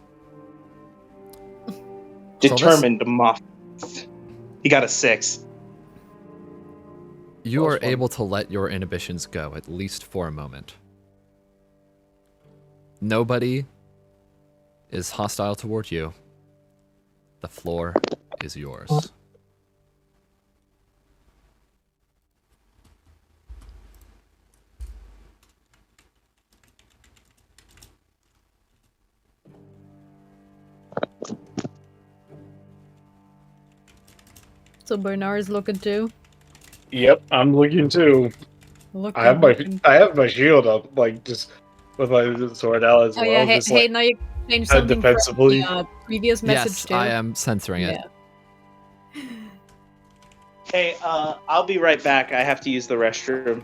Speaker 6: Determined to muff. He got a 6.
Speaker 1: You are
Speaker 6: Close one.
Speaker 1: able to let your inhibitions go, at least for a moment. Nobody is hostile toward you. The floor is yours.
Speaker 2: So Bernar is looking too.
Speaker 3: Yep. I'm looking too.
Speaker 2: Looking,
Speaker 3: I have
Speaker 2: looking.
Speaker 3: my shield up, like just with my sword out as
Speaker 2: Oh
Speaker 3: well.
Speaker 2: yeah, hey,
Speaker 3: just, like,
Speaker 2: now you changed something from
Speaker 3: defensively.
Speaker 2: the previous message
Speaker 1: Yes,
Speaker 2: too.
Speaker 1: I am censoring it.
Speaker 2: Yeah.
Speaker 6: Hey, I'll be right back. I have to use the restroom.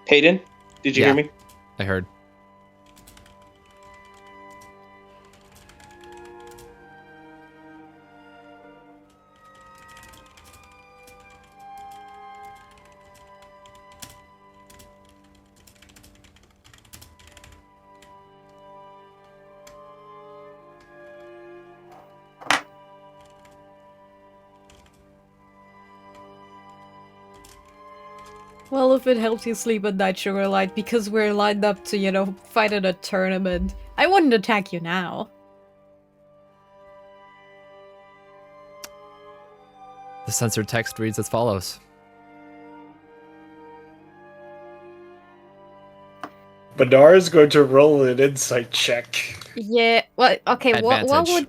Speaker 6: Hayden, did you
Speaker 1: Yeah.
Speaker 6: hear me?
Speaker 1: I heard.
Speaker 2: Well, if it helps you sleep at night, Sugarlight, because we're lined up to, fight in a tournament, I wouldn't attack you now.
Speaker 1: The censored text reads as follows.
Speaker 3: Bernar is going to roll an insight check.
Speaker 2: Yeah, well, okay, what
Speaker 1: Advantage.
Speaker 2: would...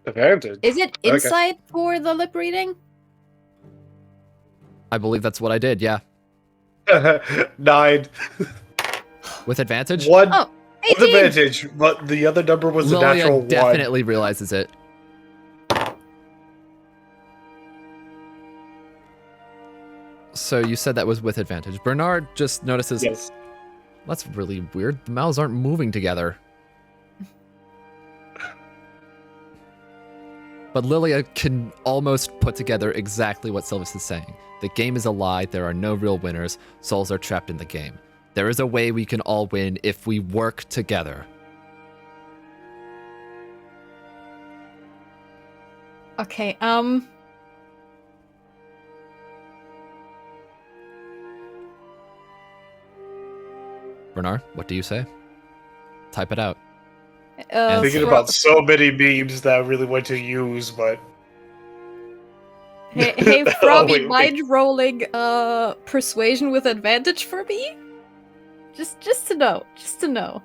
Speaker 3: Advantage.
Speaker 2: Is it
Speaker 3: Okay.
Speaker 2: insight for the lip reading?
Speaker 1: I believe that's what I did, yeah.
Speaker 3: 9.
Speaker 1: With advantage?
Speaker 3: One
Speaker 2: Oh,
Speaker 3: with
Speaker 2: 18!
Speaker 3: advantage, but the other number was a
Speaker 1: Lilia
Speaker 3: natural 1.
Speaker 1: definitely realizes it. So you said that was with advantage. Bernard just notices,
Speaker 3: Yes.
Speaker 1: that's really weird. The mouths aren't moving together. But Lilia can almost put together exactly what Sylvis is saying. The game is a lie. There are no real winners. Souls are trapped in the game. There is a way we can all win if we work together.
Speaker 2: Okay,
Speaker 1: Bernard, what do you say? Type it out.
Speaker 3: I'm thinking about so many memes that I really want to use, but
Speaker 2: Hey,
Speaker 3: Oh,
Speaker 2: Frobby,
Speaker 3: wait.
Speaker 2: mind rolling persuasion with advantage for me? Just to know. Just to know.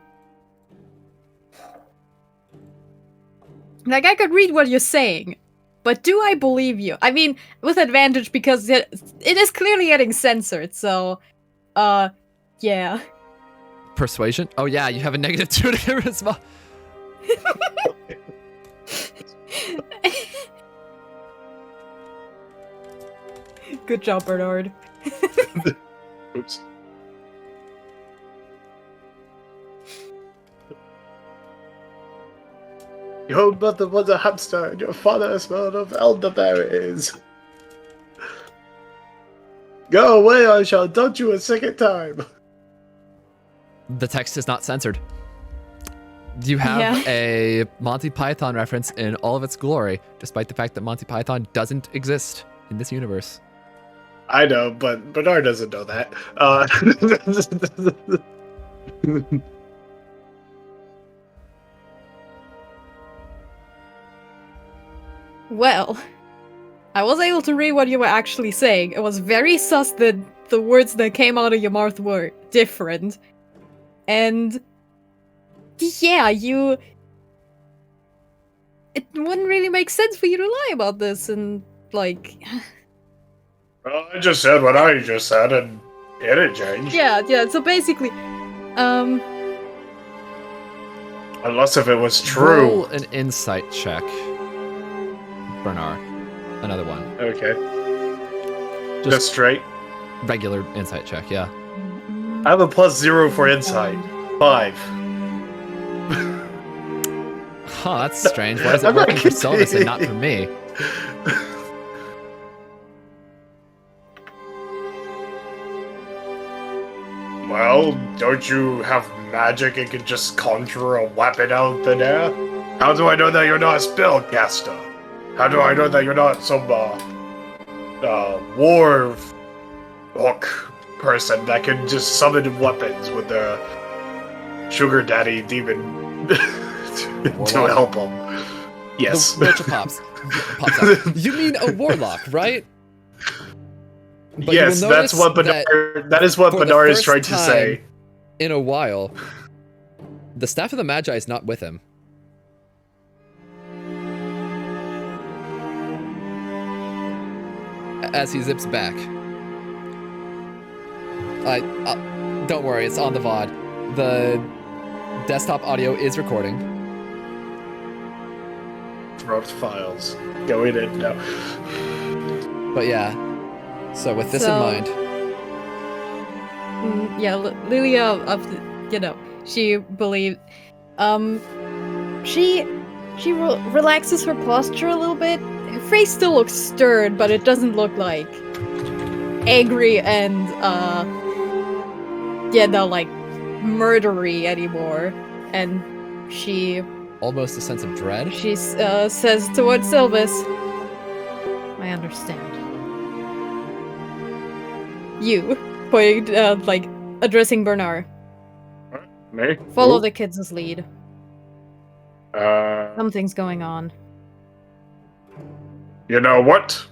Speaker 2: Like, I could read what you're saying, but do I believe you? I mean, with advantage because it is clearly getting censored, so, yeah.
Speaker 1: Persuasion? Oh yeah, you have a -2 to charisma.
Speaker 2: Good job, Bernard.
Speaker 3: oops. Your mother was a hamster, and your father smelled of elderberries. Go away, I shall dodge you a second time.
Speaker 1: The text is not censored. You have
Speaker 2: Yeah.
Speaker 1: a Monty Python reference in all of its glory, despite the fact that Monty Python doesn't exist in this universe.
Speaker 3: I know, but Bernard doesn't know that.
Speaker 2: Well, I was able to read what you were actually saying. It was very sus that the words that came out of your mouth were different. And yeah, it wouldn't really make sense for you to lie about this and like
Speaker 3: Well, I just said what I just said, and it didn't change.
Speaker 2: yeah, so basically
Speaker 3: Unless if it was true.
Speaker 1: Roll an insight check, Bernard. Another one.
Speaker 3: Okay.
Speaker 1: Just
Speaker 3: Just straight.
Speaker 1: regular insight check, yeah.
Speaker 3: I have a +0 for insight. 5.
Speaker 1: Huh, that's strange. Why is it
Speaker 3: I'm not
Speaker 1: working for Sylvis and not for
Speaker 3: kidding.
Speaker 1: me?
Speaker 3: Well, don't you have magic and can just conjure a weapon out of thin air? How do I know that you're not a spellcaster? How do I know that you're not some, war hook person that can just summon weapons with their sugar daddy demon to
Speaker 1: Warlock?
Speaker 3: help them? Yes.
Speaker 1: The Rachel pops out. You mean a warlock, right? But you
Speaker 3: yes,
Speaker 1: will
Speaker 3: that's what
Speaker 1: notice
Speaker 3: that is what
Speaker 1: for the
Speaker 3: Bernar is
Speaker 1: first
Speaker 3: trying to say.
Speaker 1: time in a while, the staff of the Magi is not with him. As he zips back. Don't worry, it's on the VOD. The desktop audio is recording.
Speaker 3: Corrupt files. Going in now.
Speaker 1: But yeah, so with this in
Speaker 2: So-
Speaker 1: mind,
Speaker 2: yeah, Lilia she believed she relaxes her posture a little bit. Her face still looks stern, but it doesn't look like angry and like murdery anymore. And she
Speaker 1: almost a sense of dread.
Speaker 2: says towards Sylvis, I understand. You, pointing, addressing Bernar.
Speaker 3: Me?
Speaker 2: Follow
Speaker 3: Who?
Speaker 2: the kids' lead. Something's going on.
Speaker 3: You know what?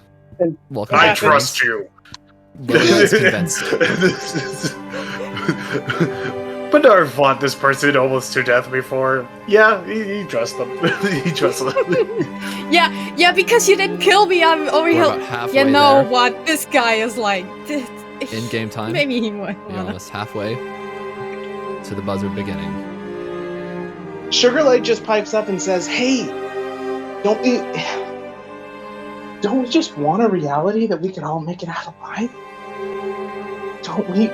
Speaker 1: Welcome
Speaker 3: I
Speaker 1: back,
Speaker 3: trust you.
Speaker 1: Lilia is convinced.
Speaker 3: Bernar fought this person almost to death before. Yeah, he trusts them. He trusts them.
Speaker 2: Yeah, because you didn't kill me, I'm over
Speaker 1: We're
Speaker 2: here.
Speaker 1: about halfway
Speaker 2: You know
Speaker 1: there.
Speaker 2: what? This guy is like.
Speaker 1: In-game time.
Speaker 2: Maybe he went.
Speaker 1: You're almost halfway to the buzzer beginning.
Speaker 6: Sugarlight just pipes up and says, "Hey, don't we just want a reality that we can all make it out alive? Don't we?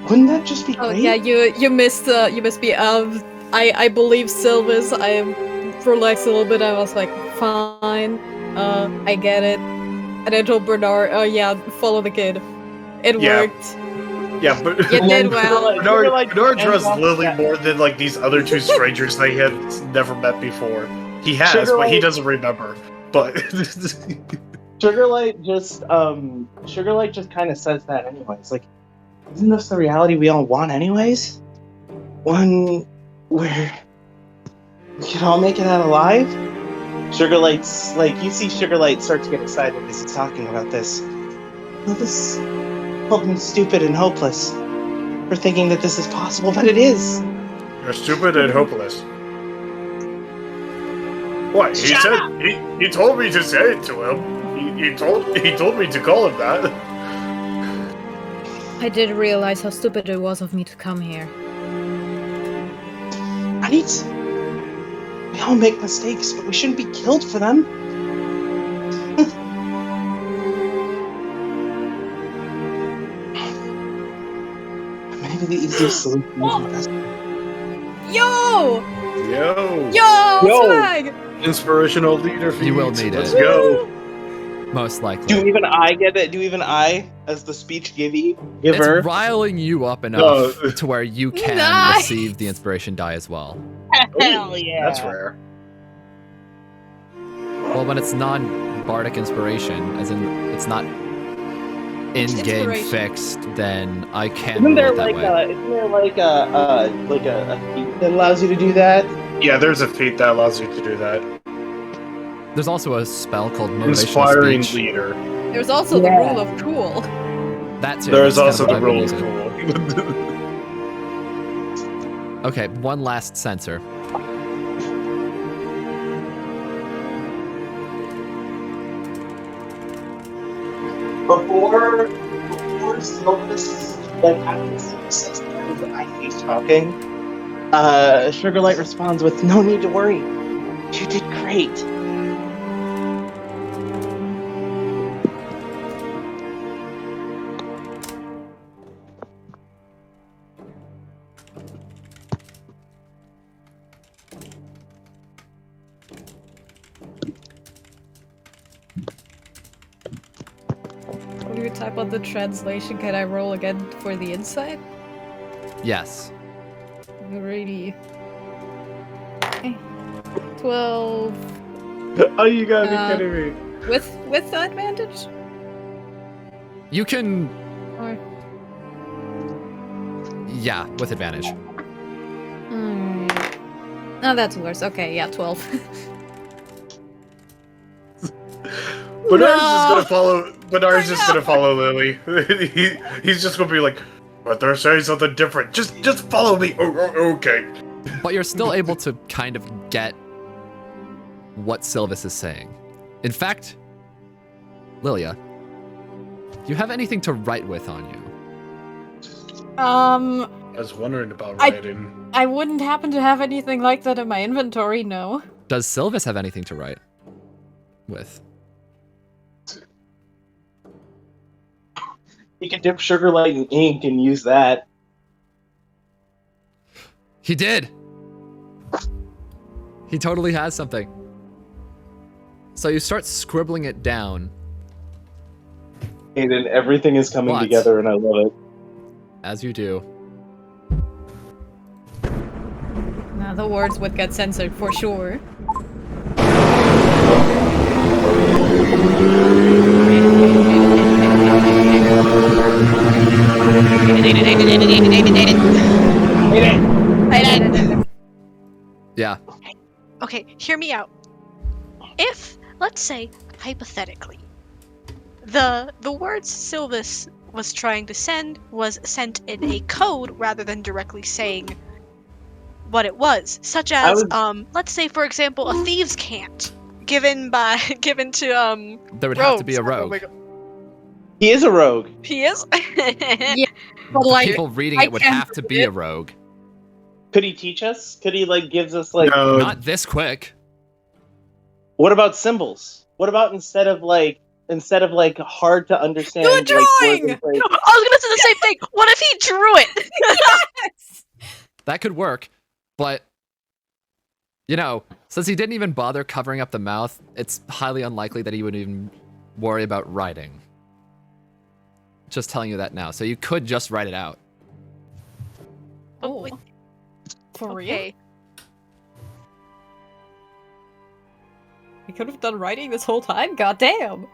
Speaker 6: Wouldn't that just be
Speaker 2: Oh
Speaker 6: great?"
Speaker 2: yeah, you missed me. I believe Sylvis. I relaxed a little bit. I was like, fine. I get it. And I told Bernar, oh yeah, follow the kid. It
Speaker 3: Yeah.
Speaker 2: worked.
Speaker 3: Yeah, but
Speaker 2: You did well.
Speaker 3: Bernar trusts Lily more than like these other two strangers they had never met before. He has, but he doesn't remember. But
Speaker 6: Sugarlight just kind of says that anyways. Like, isn't this the reality we all want anyways? One where we can all make it out alive? Sugarlight's like, you see Sugarlight start to get excited as he's talking about this. Well, this called me stupid and hopeless for thinking that this is possible, but it is.
Speaker 3: you're stupid and hopeless. What? He said he told me to say it to him. He told me to call him that.
Speaker 2: I didn't realize how stupid it was of me to come here.
Speaker 6: Right? We all make mistakes, but we shouldn't be killed for them. Maybe the easiest solution is the best.
Speaker 2: Yo!
Speaker 3: Yo,
Speaker 2: Swag!
Speaker 3: inspirational leader.
Speaker 1: You will need
Speaker 3: Let's
Speaker 1: it.
Speaker 3: go.
Speaker 1: Most likely.
Speaker 6: Do even I get it? Do even I, as the speech giver?
Speaker 1: It's riling you up enough
Speaker 3: No.
Speaker 1: to where you can
Speaker 2: Nice.
Speaker 1: receive the inspiration die as well.
Speaker 6: Hell yeah!
Speaker 3: That's rare.
Speaker 1: Well, when it's non-bardic inspiration, as in it's not in-game
Speaker 2: Inspiration.
Speaker 1: fixed, then I can
Speaker 6: Isn't
Speaker 1: rule
Speaker 6: there
Speaker 1: it that
Speaker 6: like
Speaker 1: way.
Speaker 6: a feat that allows you to do that?
Speaker 3: Yeah, there's a feat that allows you to do that.
Speaker 1: There's also a spell called Motivational
Speaker 3: Inspiring
Speaker 1: Speech.
Speaker 3: leader.
Speaker 2: There's also the rule of cool.
Speaker 1: That too.
Speaker 3: There's
Speaker 1: that's
Speaker 3: also
Speaker 1: kind
Speaker 3: the
Speaker 1: of what
Speaker 3: rule
Speaker 1: I've
Speaker 3: of
Speaker 1: been using.
Speaker 3: cool.
Speaker 1: Okay, one last sensor.
Speaker 6: Before Sylvis says that I hate talking, Sugarlight responds with, "No need to worry. You did great."
Speaker 2: Will you type out the translation? Can I roll again for the insight?
Speaker 1: Yes.
Speaker 2: Really? 12
Speaker 3: Oh, you gotta be
Speaker 2: Uh,
Speaker 3: kidding me.
Speaker 2: with the advantage?
Speaker 1: You can.
Speaker 2: Or
Speaker 1: Yeah, with advantage.
Speaker 2: Oh, that's worse. Okay, yeah, 12.
Speaker 3: Bernard's just gonna follow. Bernard's just gonna follow Lily. He's just gonna be like, "But they're saying something different. Just follow me." Okay.
Speaker 1: But you're still able to kind of get what Sylvis is saying. In fact, Lilia, do you have anything to write with on you?
Speaker 3: I was wondering about writing.
Speaker 2: I wouldn't happen to have anything like that in my inventory, no.
Speaker 1: Does Sylvis have anything to write with?
Speaker 6: You can dip Sugarlight in ink and use that.
Speaker 1: He did! He totally has something. So you start scribbling it down.
Speaker 6: And then everything is coming
Speaker 1: What?
Speaker 6: together, and I love it.
Speaker 1: As you do.
Speaker 2: Now the words would get censored for sure.
Speaker 1: Yeah.
Speaker 8: Okay, hear me out. If, let's say, hypothetically, the words Sylvis was trying to send was sent in a code rather than directly saying what it was, such as let's say for example a thieves' cant given to
Speaker 1: There would have to be a
Speaker 8: rogues.
Speaker 1: rogue.
Speaker 8: Oh my God.
Speaker 6: He is a rogue.
Speaker 8: He is.
Speaker 2: Yeah, but
Speaker 1: The
Speaker 2: like,
Speaker 1: people reading
Speaker 2: I
Speaker 1: it would
Speaker 2: can't
Speaker 1: have to
Speaker 2: read
Speaker 1: be
Speaker 2: it.
Speaker 1: a rogue.
Speaker 6: Could he teach us? Could he gives us
Speaker 3: No,
Speaker 1: Not this quick.
Speaker 6: What about symbols? What about instead of hard to understand
Speaker 2: Do a
Speaker 6: words
Speaker 2: drawing!
Speaker 6: and phrases?
Speaker 8: I was gonna say the same thing. What if he drew it?
Speaker 1: That could work, but since he didn't even bother covering up the mouth, it's highly unlikely that he would even worry about writing. Just telling you that now. So you could just write it out.
Speaker 2: Oh,
Speaker 8: wait.
Speaker 2: for real?
Speaker 8: Okay.
Speaker 2: We could have done writing this whole time? God damn!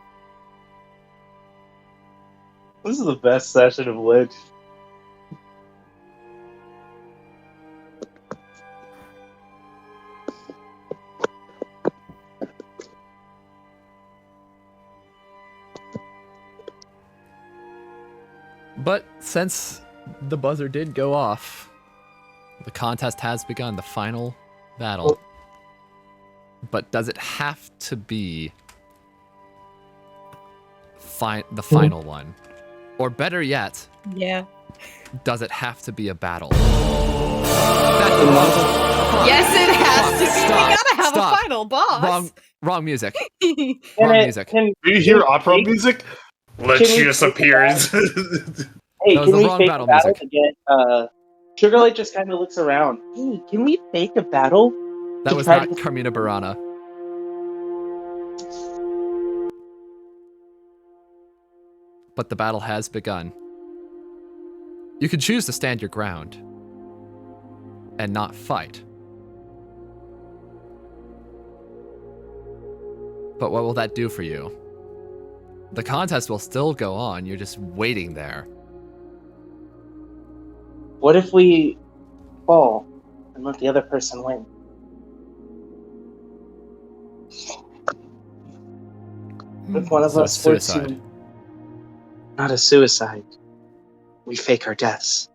Speaker 6: This is the best session of Lich.
Speaker 1: But since the buzzer did go off, the contest has begun, the final battle. But does it have to be the final one? Or better yet,
Speaker 2: Yeah.
Speaker 1: does it have to be a battle?
Speaker 2: Yes, it has to be!
Speaker 1: Stop,
Speaker 2: We gotta have
Speaker 1: stop.
Speaker 2: a final boss!
Speaker 1: Wrong music.
Speaker 6: Can
Speaker 1: Wrong
Speaker 6: it-
Speaker 1: music.
Speaker 6: can-
Speaker 3: Do you hear opera
Speaker 6: we-
Speaker 3: music?
Speaker 6: we
Speaker 3: Licious
Speaker 6: take
Speaker 3: appears.
Speaker 6: Hey,
Speaker 1: That was
Speaker 6: can
Speaker 1: the
Speaker 6: we
Speaker 1: wrong
Speaker 6: fake
Speaker 1: battle
Speaker 6: a battle
Speaker 1: music.
Speaker 6: to get, Sugarlight just kind of looks around. Hey, can we fake a battle?
Speaker 1: That was
Speaker 6: try
Speaker 1: not
Speaker 6: to-
Speaker 1: Carmina Burana. But the battle has begun. You can choose to stand your ground and not fight. But what will that do for you? The contest will still go on, you're just waiting there.
Speaker 6: What if we fall and let the other person win? What if one of
Speaker 1: So
Speaker 6: us
Speaker 1: it's
Speaker 6: were
Speaker 1: suicide.
Speaker 6: to... Not a suicide. We fake our deaths.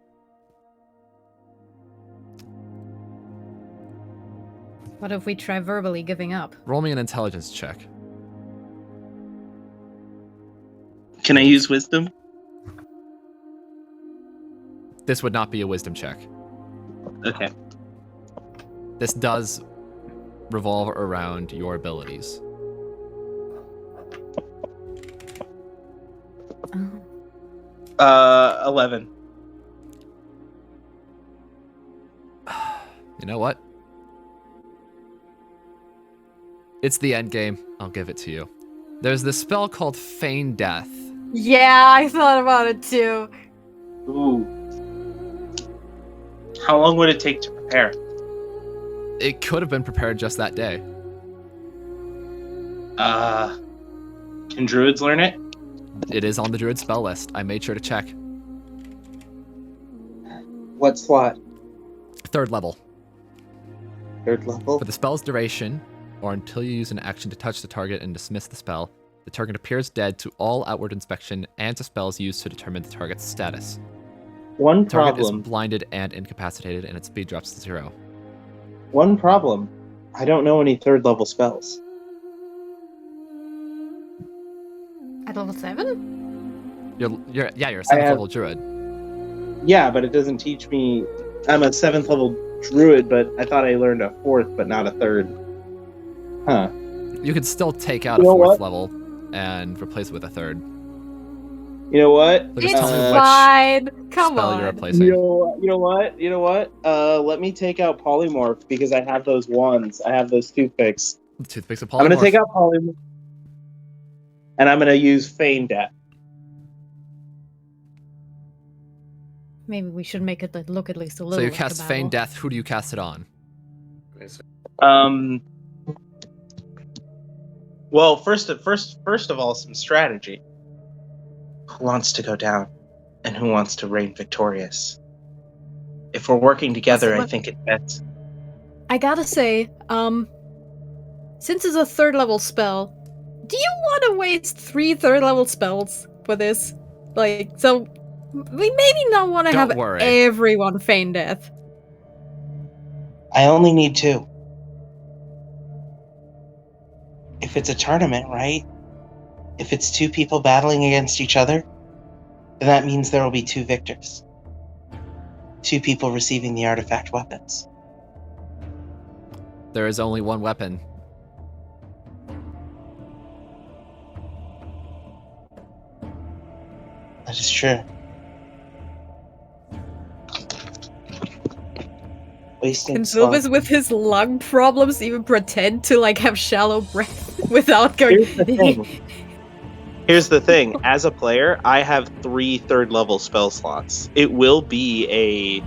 Speaker 2: What if we try verbally giving up?
Speaker 1: Roll me an intelligence check.
Speaker 6: Can I use wisdom?
Speaker 1: This would not be a wisdom check.
Speaker 6: Okay.
Speaker 1: This does revolve around your abilities.
Speaker 6: 11.
Speaker 1: You know what? It's the end game. I'll give it to you. There's this spell called Feign Death.
Speaker 2: Yeah, I thought about it too.
Speaker 6: Ooh. How long would it take to prepare?
Speaker 1: It could have been prepared just that day.
Speaker 6: Can druids learn it?
Speaker 1: It is on the druid spell list. I made sure to check.
Speaker 6: What slot?
Speaker 1: 3rd level.
Speaker 6: 3rd level?
Speaker 1: For the spell's duration, or until you use an action to touch the target and dismiss the spell, the target appears dead to all outward inspection and to spells used to determine the target's status.
Speaker 6: One
Speaker 1: The target
Speaker 6: problem.
Speaker 1: is blinded and incapacitated, and its speed drops to 0.
Speaker 6: One problem. I don't know any 3rd level spells.
Speaker 2: At level 7?
Speaker 1: You're a 7th
Speaker 6: have-
Speaker 1: level druid.
Speaker 6: Yeah, but it doesn't teach me. I'm a 7th level druid, but I thought I learned a 4th, but not a 3rd. Huh.
Speaker 1: You could still take out
Speaker 6: You
Speaker 1: a
Speaker 6: know
Speaker 1: 4th
Speaker 6: what?
Speaker 1: level and replace it with a 3rd.
Speaker 6: You know what?
Speaker 1: Look, just
Speaker 2: It's
Speaker 1: tell me which
Speaker 2: fine. Come
Speaker 1: spell you're
Speaker 2: on.
Speaker 1: replacing.
Speaker 6: You know what? Let me take out polymorph because I have those wands. I have those toothpicks.
Speaker 1: Toothpicks of
Speaker 6: I'm gonna
Speaker 1: polymorph.
Speaker 6: take out polymorph, and I'm gonna use feign death.
Speaker 2: Maybe we should make it look at least a
Speaker 1: So
Speaker 2: little
Speaker 1: you
Speaker 2: like
Speaker 1: cast
Speaker 2: a
Speaker 1: Feign
Speaker 2: battle.
Speaker 1: Death. Who do you cast it on?
Speaker 6: Well, first of all, some strategy. Who wants to go down, and who wants to reign victorious? If we're working together, I think it's best.
Speaker 2: I gotta say, since it's a 3rd level spell, do you want to waste 3 3rd level spells for this? Like, so we maybe not want to
Speaker 1: Don't
Speaker 2: have
Speaker 1: worry.
Speaker 2: everyone feign death.
Speaker 6: I only need 2. If it's a tournament, right? If it's 2 people battling against each other, then that means there will be 2 victors. 2 people receiving the artifact weapons.
Speaker 1: There is only one weapon.
Speaker 6: That is true. Wasting
Speaker 2: Can Sylvis with his lung problems even pretend to like have shallow breath without going?
Speaker 6: Here's the thing. Here's the thing. As a player, I have 3 third-level spell slots. It will be a.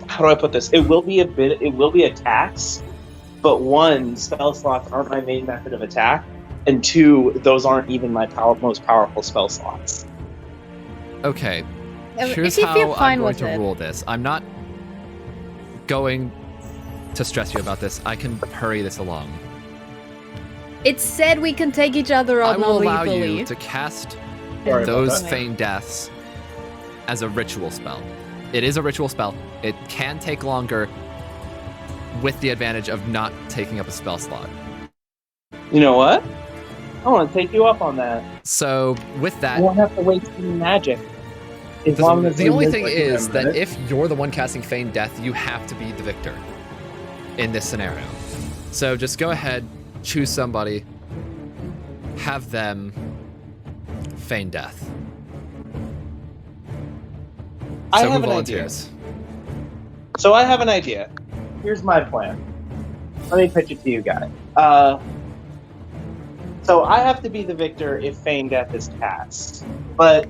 Speaker 6: How do I put this? It will be a tax, but 1, spell slots aren't my main method of attack, and 2, those aren't even my most powerful spell slots.
Speaker 1: Okay,
Speaker 2: if
Speaker 1: here's
Speaker 2: you
Speaker 1: how
Speaker 2: feel
Speaker 1: I'm
Speaker 2: fine
Speaker 1: going
Speaker 2: with
Speaker 1: to
Speaker 2: it.
Speaker 1: rule this. I'm not going to stress you about this. I can hurry this along.
Speaker 2: It said we can take each other
Speaker 1: I
Speaker 2: out
Speaker 1: will allow
Speaker 2: non-lethally.
Speaker 1: you to cast
Speaker 3: Sorry about
Speaker 1: those
Speaker 3: that.
Speaker 1: feigned deaths as a ritual spell. It is a ritual spell. It can take longer with the advantage of not taking up a spell slot.
Speaker 6: You know what? I want to take you up on that.
Speaker 1: So with
Speaker 6: You
Speaker 1: that,
Speaker 6: won't have to waste any magic. As long as
Speaker 1: the
Speaker 6: you
Speaker 1: only
Speaker 6: live
Speaker 1: thing
Speaker 6: like
Speaker 1: is
Speaker 3: a
Speaker 1: that
Speaker 3: minute.
Speaker 1: if you're the one casting feigned death, you have to be the victor in this scenario. So just go ahead, choose somebody, have them feign death.
Speaker 6: I
Speaker 1: So
Speaker 6: have
Speaker 1: who
Speaker 6: an
Speaker 1: volunteers?
Speaker 6: So I have an idea. Here's my plan. Let me pitch it to you guys. So I have to be the victor if Feign Death is cast. But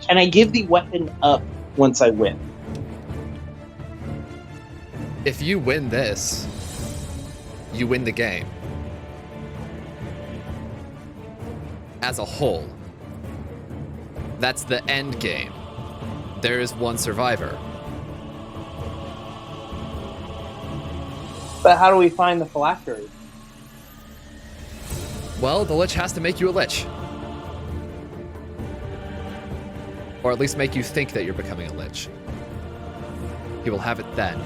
Speaker 6: can I give the weapon up once I win?
Speaker 1: If you win this, you win the game. As a whole. That's the end game. There is one survivor.
Speaker 6: But how do we find the phylactery?
Speaker 1: Well, the Lich has to make you a Lich. Or at least make you think that you're becoming a Lich. He will have it then.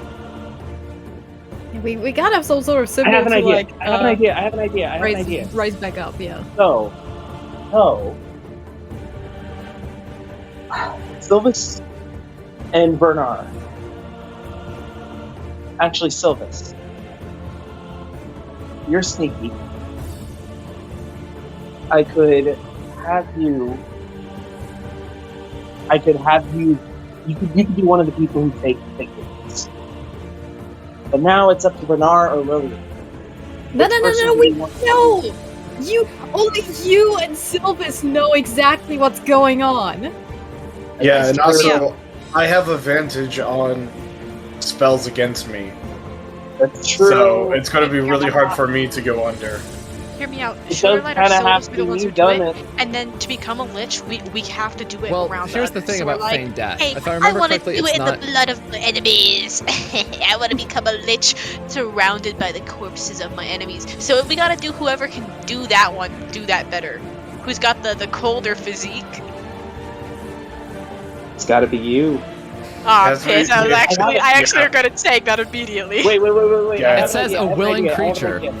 Speaker 2: We gotta have some sort of
Speaker 6: I
Speaker 2: symbol
Speaker 6: have an
Speaker 2: to
Speaker 6: idea.
Speaker 2: like
Speaker 6: I have an idea.
Speaker 2: rise back up, yeah.
Speaker 6: So, Sylvis and Bernar. Actually, Sylvis. You're sneaky. I could have you. You could be one of the people who take this. But now it's up to Bernar or Lilia.
Speaker 2: No, we
Speaker 6: know.
Speaker 2: know. Only you and Sylvis know exactly what's going on.
Speaker 3: Yeah, and
Speaker 6: That's true.
Speaker 3: also, I have advantage on spells against me,
Speaker 6: That's true.
Speaker 3: so it's going to be really hard for me to go under.
Speaker 8: Hear me out.
Speaker 6: It does
Speaker 8: Sugarlight or
Speaker 6: kinda
Speaker 8: Sylvis
Speaker 6: have
Speaker 8: be
Speaker 6: to
Speaker 8: the ones
Speaker 6: be
Speaker 8: who do
Speaker 6: done
Speaker 8: it,
Speaker 6: it.
Speaker 8: and then to become a Lich, we have to do it
Speaker 1: Well,
Speaker 8: around
Speaker 1: here's
Speaker 8: us.
Speaker 1: the thing
Speaker 8: So
Speaker 1: about
Speaker 8: we're like,
Speaker 1: feigned death.
Speaker 8: hey,
Speaker 1: If I
Speaker 8: I
Speaker 1: remember
Speaker 8: want to
Speaker 1: correctly,
Speaker 8: do
Speaker 1: it's
Speaker 8: it
Speaker 1: not.
Speaker 8: in the blood of my enemies. I want to become a Lich surrounded by the corpses of my enemies. So we gotta do whoever can do that one, do that better. Who's got the colder physique?
Speaker 6: It's got to be you.
Speaker 8: Oh,
Speaker 3: That's
Speaker 8: piss.
Speaker 3: what-
Speaker 8: I actually
Speaker 3: Yeah.
Speaker 8: regretted saying that immediately.
Speaker 6: Wait.
Speaker 3: Yeah.
Speaker 6: I
Speaker 3: It
Speaker 6: have an
Speaker 1: says
Speaker 6: idea,
Speaker 1: a
Speaker 6: I have an
Speaker 1: willing
Speaker 6: idea, I have an
Speaker 1: creature.
Speaker 6: idea.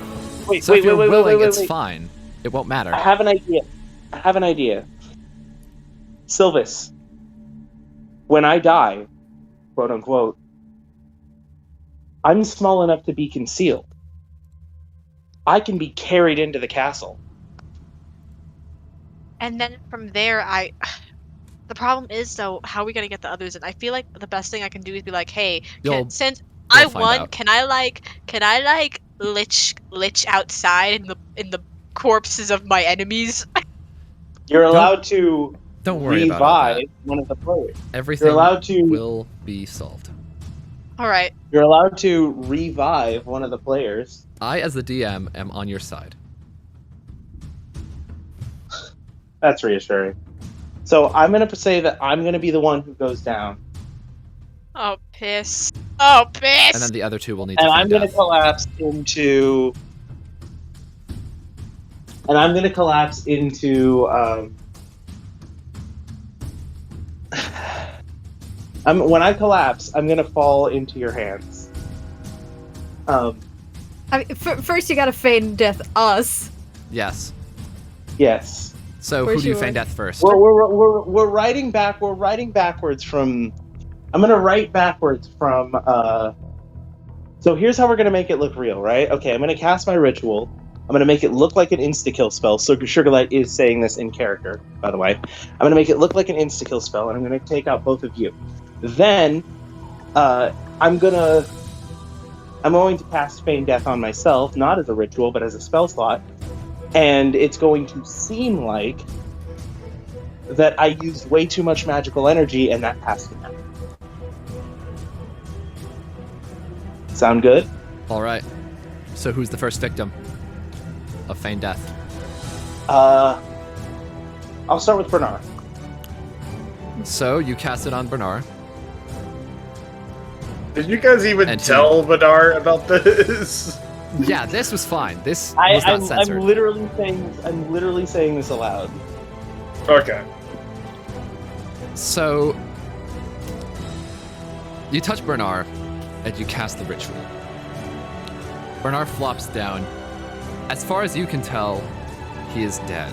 Speaker 6: Wait,
Speaker 1: So if you're willing, it's
Speaker 6: wait.
Speaker 1: fine. It won't matter.
Speaker 6: I have an idea. Sylvis, when I die, quote unquote, I'm small enough to be concealed. I can be carried into the castle.
Speaker 8: And then from there, the problem is though, how are we gonna get the others in? I feel like the best thing I can do is be like, hey, since I
Speaker 1: find
Speaker 8: won,
Speaker 1: out.
Speaker 8: can I lich outside in the corpses of my enemies?
Speaker 6: You're allowed to
Speaker 1: Don't worry about all that.
Speaker 6: revive one of the players.
Speaker 1: Everything
Speaker 6: You're allowed to.
Speaker 1: will be solved.
Speaker 8: All right.
Speaker 6: You're allowed to revive one of the players.
Speaker 1: I, as the DM, am on your side.
Speaker 6: That's reassuring. So I'm gonna say that I'm gonna be the one who goes down,
Speaker 8: Oh piss. Oh piss.
Speaker 1: And then the other two will need to
Speaker 6: and
Speaker 1: feign
Speaker 6: I'm gonna
Speaker 1: death.
Speaker 6: collapse into. and I'm gonna collapse into. When I collapse, I'm gonna fall into your hands.
Speaker 2: I mean, first you gotta feign death us.
Speaker 1: Yes.
Speaker 6: Yes.
Speaker 1: So
Speaker 2: For
Speaker 1: who do you
Speaker 2: sure.
Speaker 1: feign death first?
Speaker 6: We're writing back. We're writing backwards from. I'm gonna write backwards from. So here's how we're gonna make it look real, right? Okay, I'm gonna cast my ritual. I'm gonna make it look like an insta-kill spell. So Sugarlight is saying this in character, by the way. I'm gonna make it look like an insta-kill spell, and I'm gonna take out both of you. Then, I'm going to cast Feign Death on myself, not as a ritual, but as a spell slot. And it's going to seem like that I used way too much magical energy, and that passed me out. Sound good?
Speaker 1: All right. So who's the first victim of feign death?
Speaker 6: I'll start with Bernar.
Speaker 1: So you cast it on Bernar.
Speaker 3: Did you guys even
Speaker 1: And
Speaker 3: tell Bernar about this?
Speaker 1: Yeah, this was fine. This was not censored.
Speaker 6: I'm literally saying this aloud.
Speaker 3: Okay.
Speaker 1: So you touch Bernar and you cast the ritual. Bernar flops down. As far as you can tell, he is dead.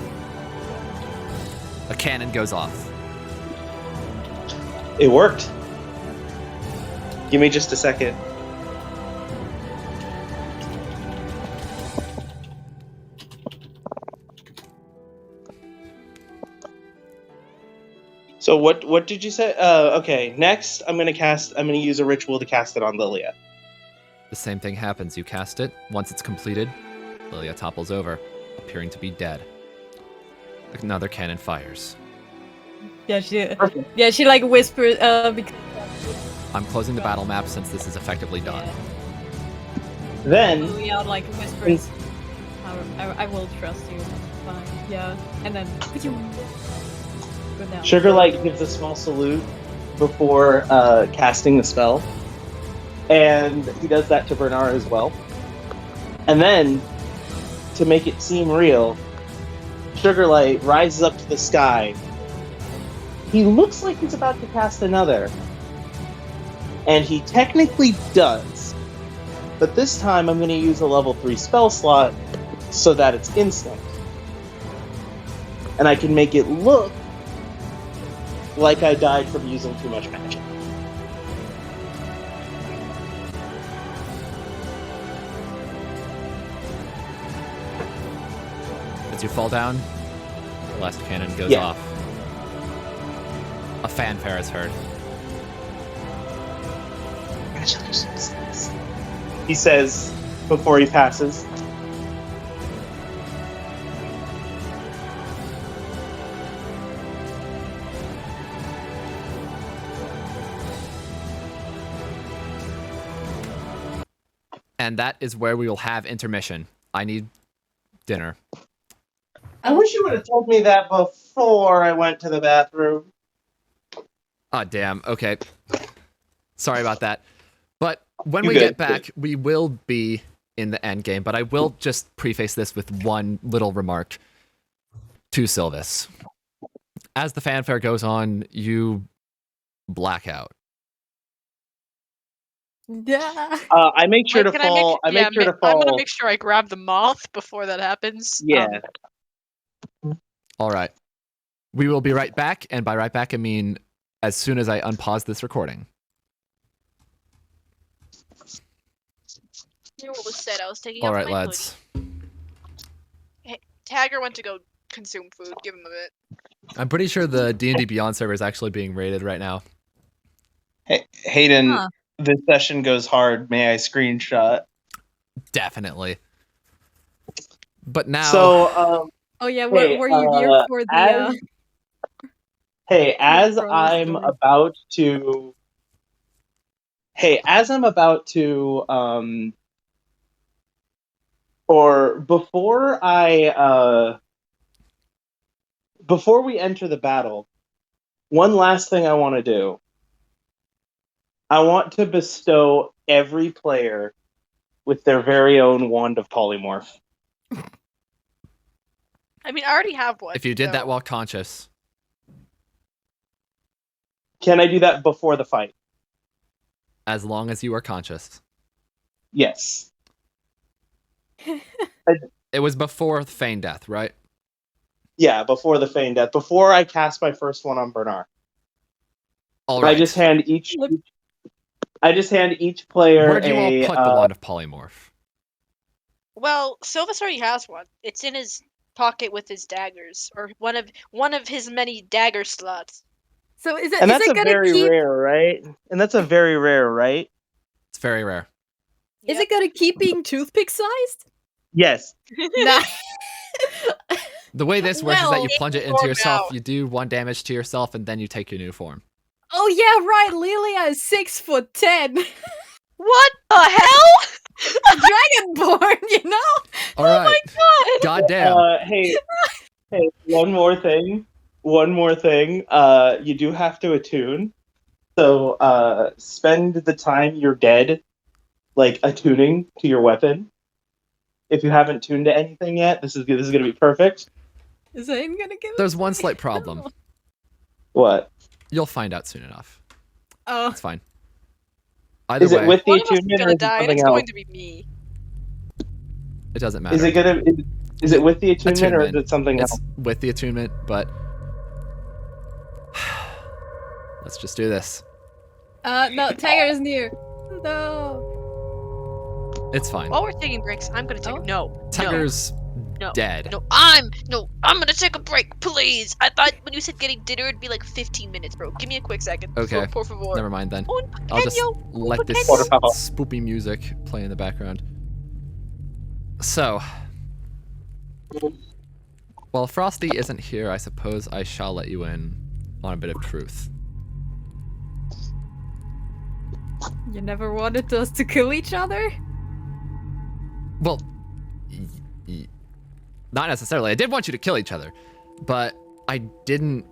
Speaker 1: A cannon goes off.
Speaker 6: It worked. Give me just a second. So what did you say? Okay, next I'm gonna use a ritual to cast it on Lilia.
Speaker 1: The same thing happens. You cast it. Once it's completed, Lilia topples over, appearing to be dead. Another cannon fires.
Speaker 2: Yeah, she like whispers.
Speaker 1: I'm closing the battle map since this is effectively done.
Speaker 6: Then
Speaker 2: Lilia like whispers. I will trust you. Fine. Yeah, and then go down.
Speaker 6: Sugarlight gives a small salute before casting the spell, and he does that to Bernar as well. And then, to make it seem real, Sugarlight rises up to the sky. He looks like he's about to cast another, and he technically does. But this time I'm going to use a level 3 spell slot so that it's instant. And I can make it look like I died from using too much magic.
Speaker 1: As you fall down, the last cannon goes
Speaker 6: Yeah.
Speaker 1: off. A fanfare is heard.
Speaker 6: Congratulations. He says before he passes.
Speaker 1: And that is where we will have intermission. I need dinner.
Speaker 6: I wish you would have told me that before I went to the bathroom.
Speaker 1: Ah, damn. Okay. Sorry about that. But when
Speaker 6: You
Speaker 1: we
Speaker 6: good,
Speaker 1: get back, we will be in the end game. But I will just preface this with one little remark to Sylvis. As the fanfare goes on, you black out.
Speaker 2: Yeah.
Speaker 6: I make sure
Speaker 8: Wait,
Speaker 6: to
Speaker 8: can
Speaker 6: fall.
Speaker 8: I
Speaker 6: I make sure to
Speaker 8: I'm
Speaker 6: fall.
Speaker 8: gonna make sure I grab the moth before that happens.
Speaker 6: Yeah.
Speaker 1: All right. We will be right back. And by right back, I mean as soon as I unpause this recording.
Speaker 8: You know what was said? I was taking
Speaker 1: All
Speaker 8: off
Speaker 1: right,
Speaker 8: my
Speaker 1: lads.
Speaker 8: hoodie. Tagger went to go consume food. Give him a bit.
Speaker 1: I'm pretty sure the D&D Beyond server is actually being raided right now.
Speaker 6: Hey, Hayden,
Speaker 2: Huh.
Speaker 6: this session goes hard. May I screenshot?
Speaker 1: Definitely. But now...
Speaker 6: So,
Speaker 2: Oh yeah,
Speaker 6: Hey,
Speaker 2: were you here for the?
Speaker 6: as
Speaker 2: Pro
Speaker 6: I'm
Speaker 2: story.
Speaker 6: about to, or before we enter the battle, one last thing I want to do. I want to bestow every player with their very own wand of polymorph.
Speaker 8: I mean, I already have one.
Speaker 1: If you did
Speaker 8: so-
Speaker 1: that while conscious,
Speaker 6: Can I do that before the fight?
Speaker 1: as long as you are conscious.
Speaker 6: Yes.
Speaker 1: It was before feign death, right?
Speaker 6: Yeah, before the feign death. Before I cast my first one on Bernar.
Speaker 1: All right.
Speaker 6: I just hand each player
Speaker 1: Where'd you all put the wand of polymorph?
Speaker 8: Well, Sylvis already has one. It's in his pocket with his daggers, or one of his many dagger slots.
Speaker 2: So is it?
Speaker 6: and
Speaker 2: is
Speaker 6: that's
Speaker 2: it
Speaker 6: a
Speaker 2: gonna
Speaker 6: very
Speaker 2: keep?
Speaker 6: rare, right? And that's a very rare, right?
Speaker 1: It's very rare.
Speaker 2: Is it gonna keep being toothpick sized?
Speaker 6: Yes.
Speaker 2: Nah.
Speaker 1: The way this works is that you
Speaker 2: Well,
Speaker 1: plunge it into
Speaker 8: form
Speaker 1: yourself,
Speaker 8: out.
Speaker 1: you do 1 damage to yourself, and then you take your new form.
Speaker 2: Oh yeah, right. Lilia is 6'10".
Speaker 8: What the hell?
Speaker 2: Dragonborn, you know.
Speaker 1: All right.
Speaker 8: God!
Speaker 1: Goddamn.
Speaker 6: Hey, one more thing. You do have to attune. So spend the time you're dead, like attuning to your weapon. If you haven't tuned to anything yet, this is gonna be perfect.
Speaker 2: Is Aiden gonna give it?
Speaker 1: There's one slight problem.
Speaker 6: What?
Speaker 1: You'll find out soon enough.
Speaker 2: Oh,
Speaker 1: It's fine. Either
Speaker 6: Is
Speaker 1: way,
Speaker 6: it with the
Speaker 8: One of us is
Speaker 6: attunement or
Speaker 8: gonna
Speaker 6: is it
Speaker 8: die, and
Speaker 6: something
Speaker 8: it's
Speaker 6: else?
Speaker 8: going to be me.
Speaker 1: it doesn't matter.
Speaker 6: Is it gonna? Is it with the attunement or is
Speaker 1: Attunement.
Speaker 6: it something
Speaker 1: It's
Speaker 6: else?
Speaker 1: with the attunement, but let's just do this.
Speaker 2: no, Tiger is near. No.
Speaker 1: It's fine.
Speaker 8: While we're taking breaks, I'm gonna take
Speaker 2: Oh.
Speaker 8: no.
Speaker 1: Tiger's
Speaker 8: No.
Speaker 1: dead.
Speaker 8: No, I'm gonna take a break, please. I thought when you said getting dinner, it'd be like 15 minutes, bro. Give me a quick second.
Speaker 1: Okay.
Speaker 8: Por favor.
Speaker 1: Never mind then.
Speaker 8: Un
Speaker 1: I'll just
Speaker 8: pequeño,
Speaker 1: let this
Speaker 6: pequeño.
Speaker 1: spoopy music play in the background. So, while Frosty isn't here, I suppose I shall let you in on a bit of truth.
Speaker 2: You never wanted us to kill each other?
Speaker 1: Well, not necessarily. I did want you to kill each other, but I didn't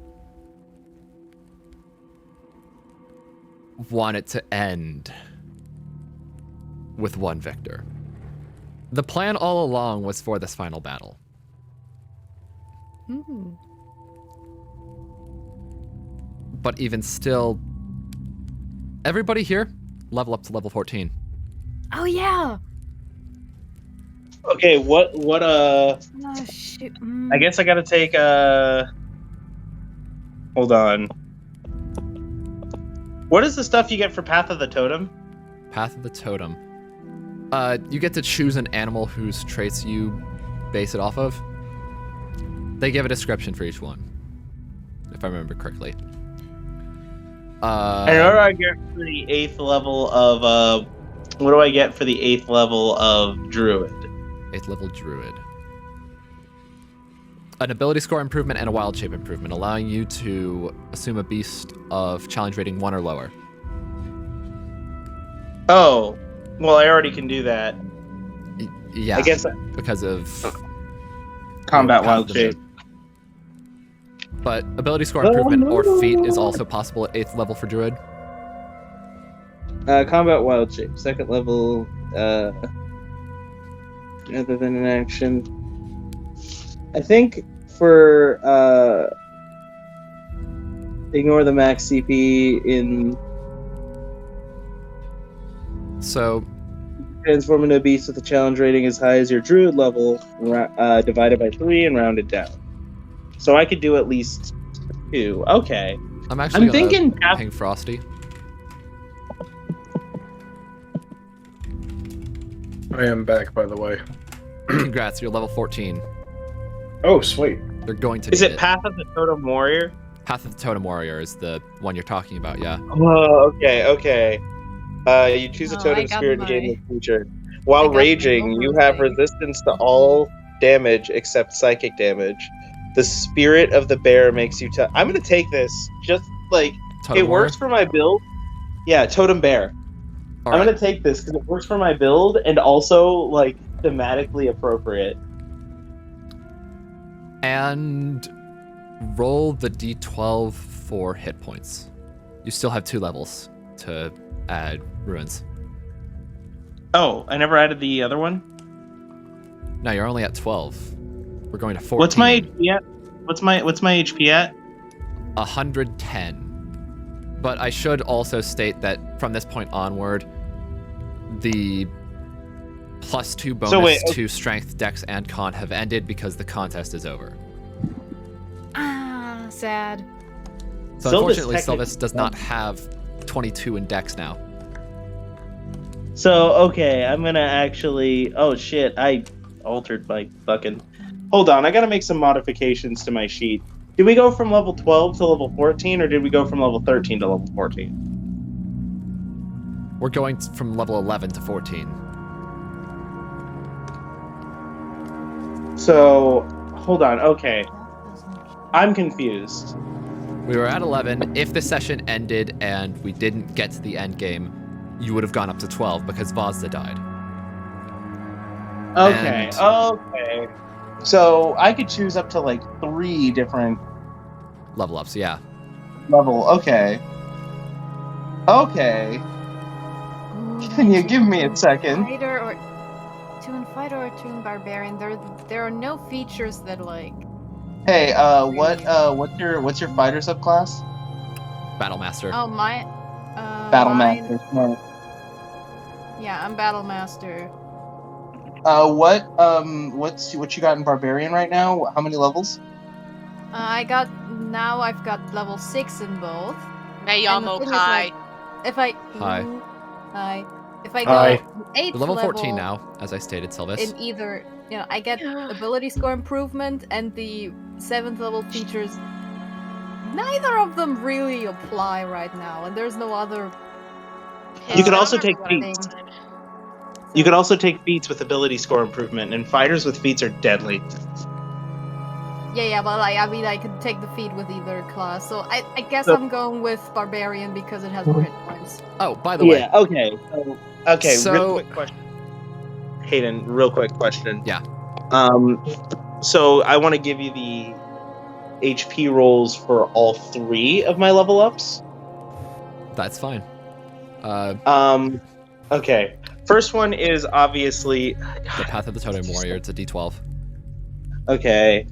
Speaker 1: want it to end with one victor. The plan all along was for this final battle.
Speaker 2: Hmm.
Speaker 1: But even still, everybody here, level up to level 14.
Speaker 2: Oh yeah.
Speaker 6: Okay. What?
Speaker 2: Oh shit.
Speaker 6: I guess I gotta take Hold on. What is the stuff you get for Path of the Totem?
Speaker 1: Path of the Totem. You get to choose an animal whose traits you base it off of. They give a description for each one, if I remember correctly.
Speaker 6: And what do I get for the 8th level of what do I get for the 8th level of Druid?
Speaker 1: 8th level Druid. An ability score improvement and a wild shape improvement, allowing you to assume a beast of challenge rating 1 or lower.
Speaker 6: Oh, well, I already can do that.
Speaker 1: Yeah,
Speaker 6: I guess
Speaker 1: because of
Speaker 6: combat
Speaker 1: Path
Speaker 6: wild
Speaker 1: of the
Speaker 6: shape.
Speaker 1: Moon. But ability score improvement or feat is also possible at 8th level for Druid.
Speaker 6: Combat wild shape, 2nd level. Other than an action, I think for ignore the max CP in
Speaker 1: So
Speaker 6: transform into a beast with a challenge rating as high as your druid level, divided by 3 and rounded down. So I could do at least 2. Okay.
Speaker 1: I'm actually
Speaker 6: I'm thinking
Speaker 1: ping Frosty.
Speaker 3: I am back, by the way.
Speaker 1: Congrats, you're level 14.
Speaker 3: Oh, sweet.
Speaker 1: They're going to
Speaker 6: Is
Speaker 1: need
Speaker 6: it Path of the Totem Warrior?
Speaker 1: Path of the Totem Warrior is the one you're talking about, yeah.
Speaker 6: Oh, okay. You choose a
Speaker 2: Oh, I
Speaker 6: totem
Speaker 2: got
Speaker 6: spirit and
Speaker 2: my-
Speaker 6: gain the creature.
Speaker 2: I
Speaker 6: While
Speaker 2: got my
Speaker 6: raging, you
Speaker 2: normal
Speaker 6: have
Speaker 2: thing.
Speaker 6: resistance to all damage except psychic damage. The spirit of the bear makes you. I'm gonna take this. Just like
Speaker 1: Totem
Speaker 6: it works for my build. Yeah, totem bear.
Speaker 1: All
Speaker 6: I'm
Speaker 1: right.
Speaker 6: gonna take this because it works for my build and also like thematically appropriate.
Speaker 1: And roll the d12 for hit points. You still have 2 levels to add ruins.
Speaker 6: Oh, I never added the other one.
Speaker 1: No, you're only at 12. We're going to 14.
Speaker 6: What's my HP at? What's my HP at?
Speaker 1: 110. But I should also state that from this point onward, the +2 bonus to strength, dex, and con have ended because the contest is over.
Speaker 2: Ah, sad.
Speaker 1: So unfortunately, Sylvis does not have 22 in dex now.
Speaker 6: So, okay, I'm gonna actually... Oh, shit, I altered my fucking... Hold on, I gotta make some modifications to my sheet. Did we go from level 12 to level 14, or did we go from level 13 to level 14?
Speaker 1: We're going from level 11 to 14.
Speaker 6: So, hold on, okay. I'm confused.
Speaker 1: We were at 11. If the session ended and we didn't get to the end game, you would have gone up to 12 because Vazda died.
Speaker 6: Okay, okay. So I could choose up to like 3 different
Speaker 1: level ups, yeah.
Speaker 6: Okay. Okay. Can you give me a second?
Speaker 2: Fighter or 2 in fighter or 2 in barbarian. There are no features that like.
Speaker 6: Hey, what's your fighter subclass?
Speaker 1: Battlemaster.
Speaker 2: Oh my.
Speaker 6: Battlemaster. Smart.
Speaker 2: Yeah, I'm Battlemaster.
Speaker 6: What you got in barbarian right now? How many levels?
Speaker 2: I've got level 6 in both.
Speaker 8: Mayamo Kai.
Speaker 2: If I
Speaker 1: Hi.
Speaker 2: Hi. If I go 8th
Speaker 1: You're level 14 now, as I stated, Sylvis.
Speaker 2: in either, I get ability score improvement and the 7th level features. Neither of them really apply right now, and there's no other.
Speaker 6: You could also take feats. You could also take feats with ability score improvement, and fighters with feats are deadly.
Speaker 2: Yeah, but I could take the feat with either class. So I guess I'm going with barbarian because it has more hit points.
Speaker 1: Oh, by the way.
Speaker 6: Yeah. Okay.
Speaker 1: So,
Speaker 6: real quick question. Hayden, real quick question.
Speaker 1: Yeah.
Speaker 6: So I want to give you the HP rolls for all 3 of my level ups.
Speaker 1: That's fine.
Speaker 6: Okay. First one is obviously
Speaker 1: the Path of the Totem Warrior. It's a D12.
Speaker 6: Okay.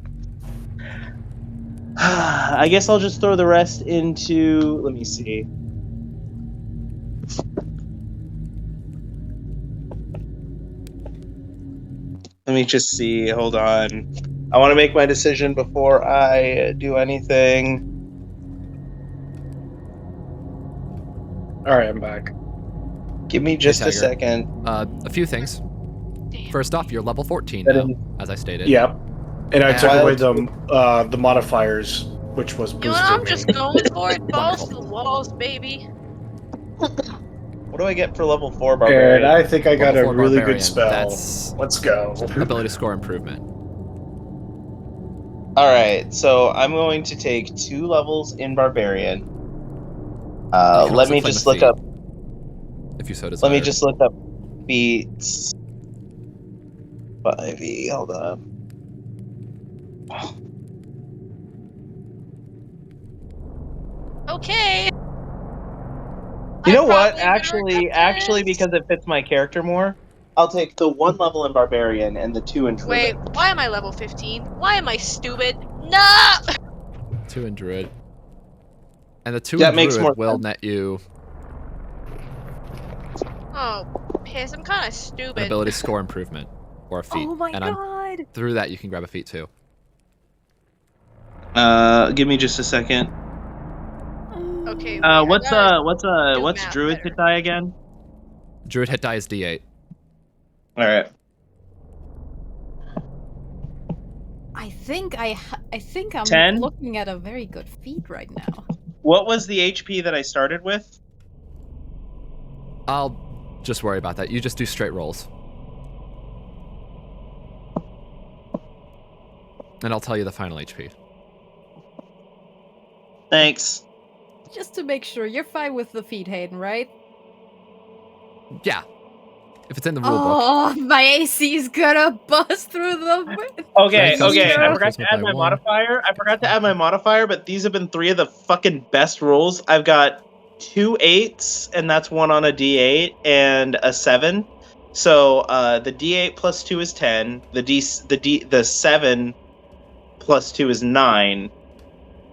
Speaker 6: I guess I'll just throw the rest into. Let me see. Let me just see. Hold on. I want to make my decision before I do anything.
Speaker 3: All right, I'm back.
Speaker 6: Give me just a second.
Speaker 1: A few things. First off, you're level 14 now, as I stated.
Speaker 3: Yep. And I took away the modifiers, which was boosted.
Speaker 8: I'm just going for it. Balls to the walls, baby.
Speaker 6: What do I get for level 4 barbarian?
Speaker 3: And I think I got a really
Speaker 1: barbarian.
Speaker 3: good spell.
Speaker 1: That's
Speaker 3: Let's go.
Speaker 1: ability score improvement.
Speaker 6: Alright, so I'm going to take 2 levels in barbarian. Let me just look up.
Speaker 1: If you so desire.
Speaker 6: Let me just look up feats. 5e, hold on.
Speaker 8: Okay.
Speaker 6: You know what? Actually, because it fits my character more, I'll take the 1 level in barbarian and the 2 in druid.
Speaker 8: Wait, why am I level 15? Why am I stupid? No!
Speaker 1: 2 in druid. And the 2 in druid will net you.
Speaker 8: Oh, piss! I'm kind of stupid.
Speaker 1: An ability score improvement, or a feat.
Speaker 2: Oh my god!
Speaker 1: Through that, you can grab a feat too.
Speaker 6: Give me just a second.
Speaker 8: Okay.
Speaker 6: What's druid hit die again?
Speaker 1: Druid hit die is D8.
Speaker 6: All right.
Speaker 2: I think I'm
Speaker 6: 10?
Speaker 2: looking at a very good feat right now.
Speaker 6: What was the HP that I started with?
Speaker 1: I'll just worry about that. You just do straight rolls. And I'll tell you the final HP.
Speaker 6: Thanks.
Speaker 2: Just to make sure, you're fine with the feat, Hayden, right?
Speaker 1: Yeah. If it's in the rule book.
Speaker 2: Oh, my AC is gonna bust through the...
Speaker 6: Okay. I forgot to add my modifier. But these have been 3 of the fucking best rolls. I've got 2 8s, and that's 1 on a D8, and a 7. So the D8 plus 2 is 10. The 7 plus 2 is 9.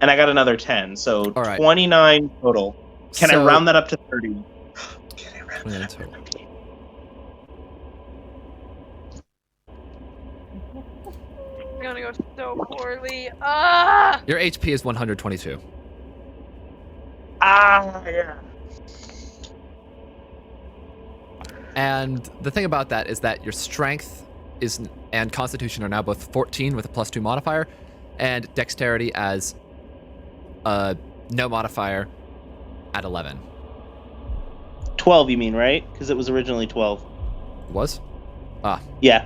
Speaker 6: And I got another 10, so
Speaker 1: All right.
Speaker 6: 29 total. Can I
Speaker 1: So-
Speaker 6: round that up to 30? Can I round
Speaker 1: 29
Speaker 6: that up to
Speaker 1: total.
Speaker 6: 30?
Speaker 8: It's gonna go so poorly. Ah!
Speaker 1: Your HP is 122.
Speaker 6: Ah, yeah.
Speaker 1: And the thing about that is that your strength and constitution are now both 14 with a +2 modifier, and dexterity as no modifier at 11.
Speaker 6: 12, you mean, right? Because it was originally 12.
Speaker 1: Was? Ah,
Speaker 6: Yeah.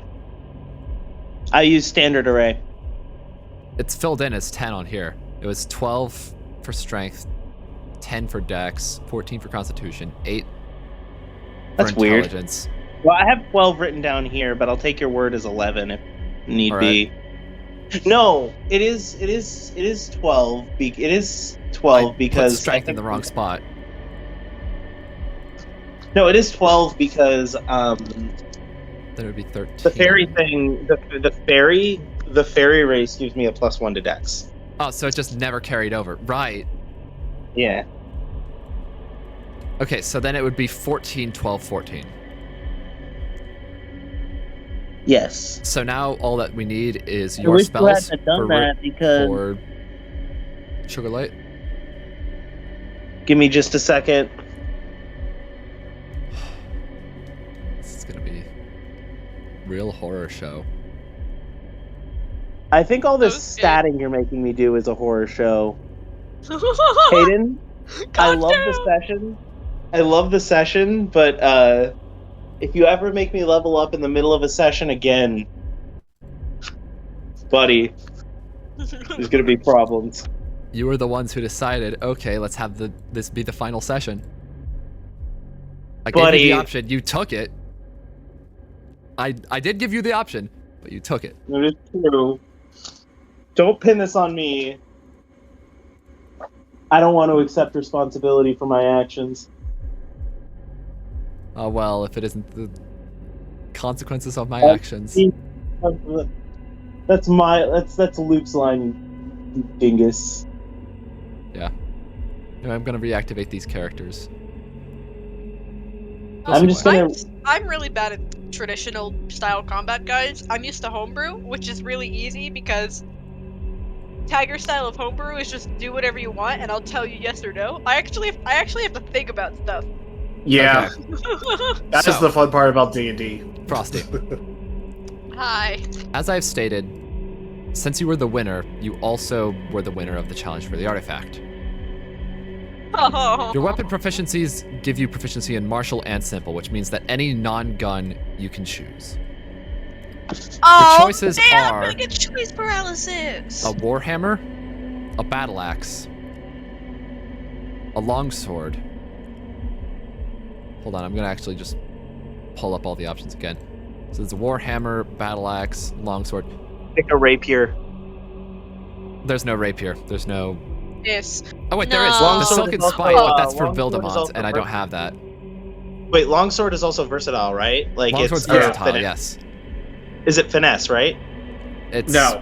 Speaker 6: I used standard array.
Speaker 1: it's filled in as 10 on here. It was 12 for strength, 10 for dex, 14 for constitution, 8 for
Speaker 6: That's weird.
Speaker 1: intelligence.
Speaker 6: Well, I have 12 written down here, but I'll take your word as 11 if need
Speaker 1: All
Speaker 6: be. No, it is 12. It is 12
Speaker 1: I
Speaker 6: because
Speaker 1: put strength
Speaker 6: I
Speaker 1: in the
Speaker 6: think-
Speaker 1: wrong spot.
Speaker 6: No, it is 12 because
Speaker 1: Then it would be 13.
Speaker 6: the fairy thing, the fairy race gives me a +1 to dex.
Speaker 1: Oh, so it just never carried over. Right.
Speaker 6: Yeah.
Speaker 1: Okay, so then it would be 14, 12, 14.
Speaker 6: Yes.
Speaker 1: So now all that we need is
Speaker 6: I
Speaker 1: your
Speaker 6: wish you
Speaker 1: spells
Speaker 6: hadn't done
Speaker 1: for,
Speaker 6: that because
Speaker 1: for Sugarlight.
Speaker 6: give me just a second.
Speaker 1: This is gonna be real horror show.
Speaker 6: I think all this
Speaker 8: Okay.
Speaker 6: statting you're making me do is a horror show. Hayden, I love the session. I love the session, but if you ever make me level up in the middle of a session again, buddy, there's gonna be problems.
Speaker 1: You were the ones who decided, okay, let's have this be the final session. I gave you
Speaker 6: Buddy.
Speaker 1: the option, you took it. I did give you the option, but you took it.
Speaker 6: That is true. Don't pin this on me. I don't want to accept responsibility for my actions.
Speaker 1: Oh well, if it isn't the consequences of my actions.
Speaker 6: That's Luke's line, you dingus.
Speaker 1: Anyway, I'm gonna reactivate these characters.
Speaker 6: I'm just gonna.
Speaker 8: I'm really bad at traditional style combat, guys. I'm used to homebrew, which is really easy because Tiger style of homebrew is just do whatever you want, and I'll tell you yes or no. I actually have to think about stuff.
Speaker 3: Yeah,
Speaker 1: Okay.
Speaker 3: that's
Speaker 1: So-
Speaker 3: the fun part about D&D.
Speaker 1: Frosty.
Speaker 8: Hi.
Speaker 1: As I've stated, since you were the winner, you also were the winner of the challenge for the artifact. Your weapon proficiencies give you proficiency in martial and simple, which means that any non-gun you can choose.
Speaker 8: Oh,
Speaker 1: choices
Speaker 8: damn,
Speaker 1: are-
Speaker 8: I'm gonna get choice paralysis.
Speaker 1: A warhammer, a battle axe, a longsword. Hold on, I'm gonna actually just pull up all the options again. So there's a warhammer, battle axe, longsword.
Speaker 6: Pick a rapier.
Speaker 1: There's no rapier. There's no.
Speaker 8: Yes.
Speaker 1: Oh wait, there is.
Speaker 8: No.
Speaker 1: The
Speaker 6: Longsword
Speaker 1: silken
Speaker 6: is also-
Speaker 1: spike, but that's for
Speaker 6: longsword is
Speaker 1: Vildamont,
Speaker 6: also
Speaker 1: and I don't
Speaker 6: for-
Speaker 1: have that.
Speaker 6: Wait, longsword is also versatile, right? Like
Speaker 1: Longsword's
Speaker 6: it's
Speaker 1: versatile,
Speaker 6: finesse.
Speaker 1: yes.
Speaker 6: Is it finesse, right?
Speaker 1: It's
Speaker 3: No,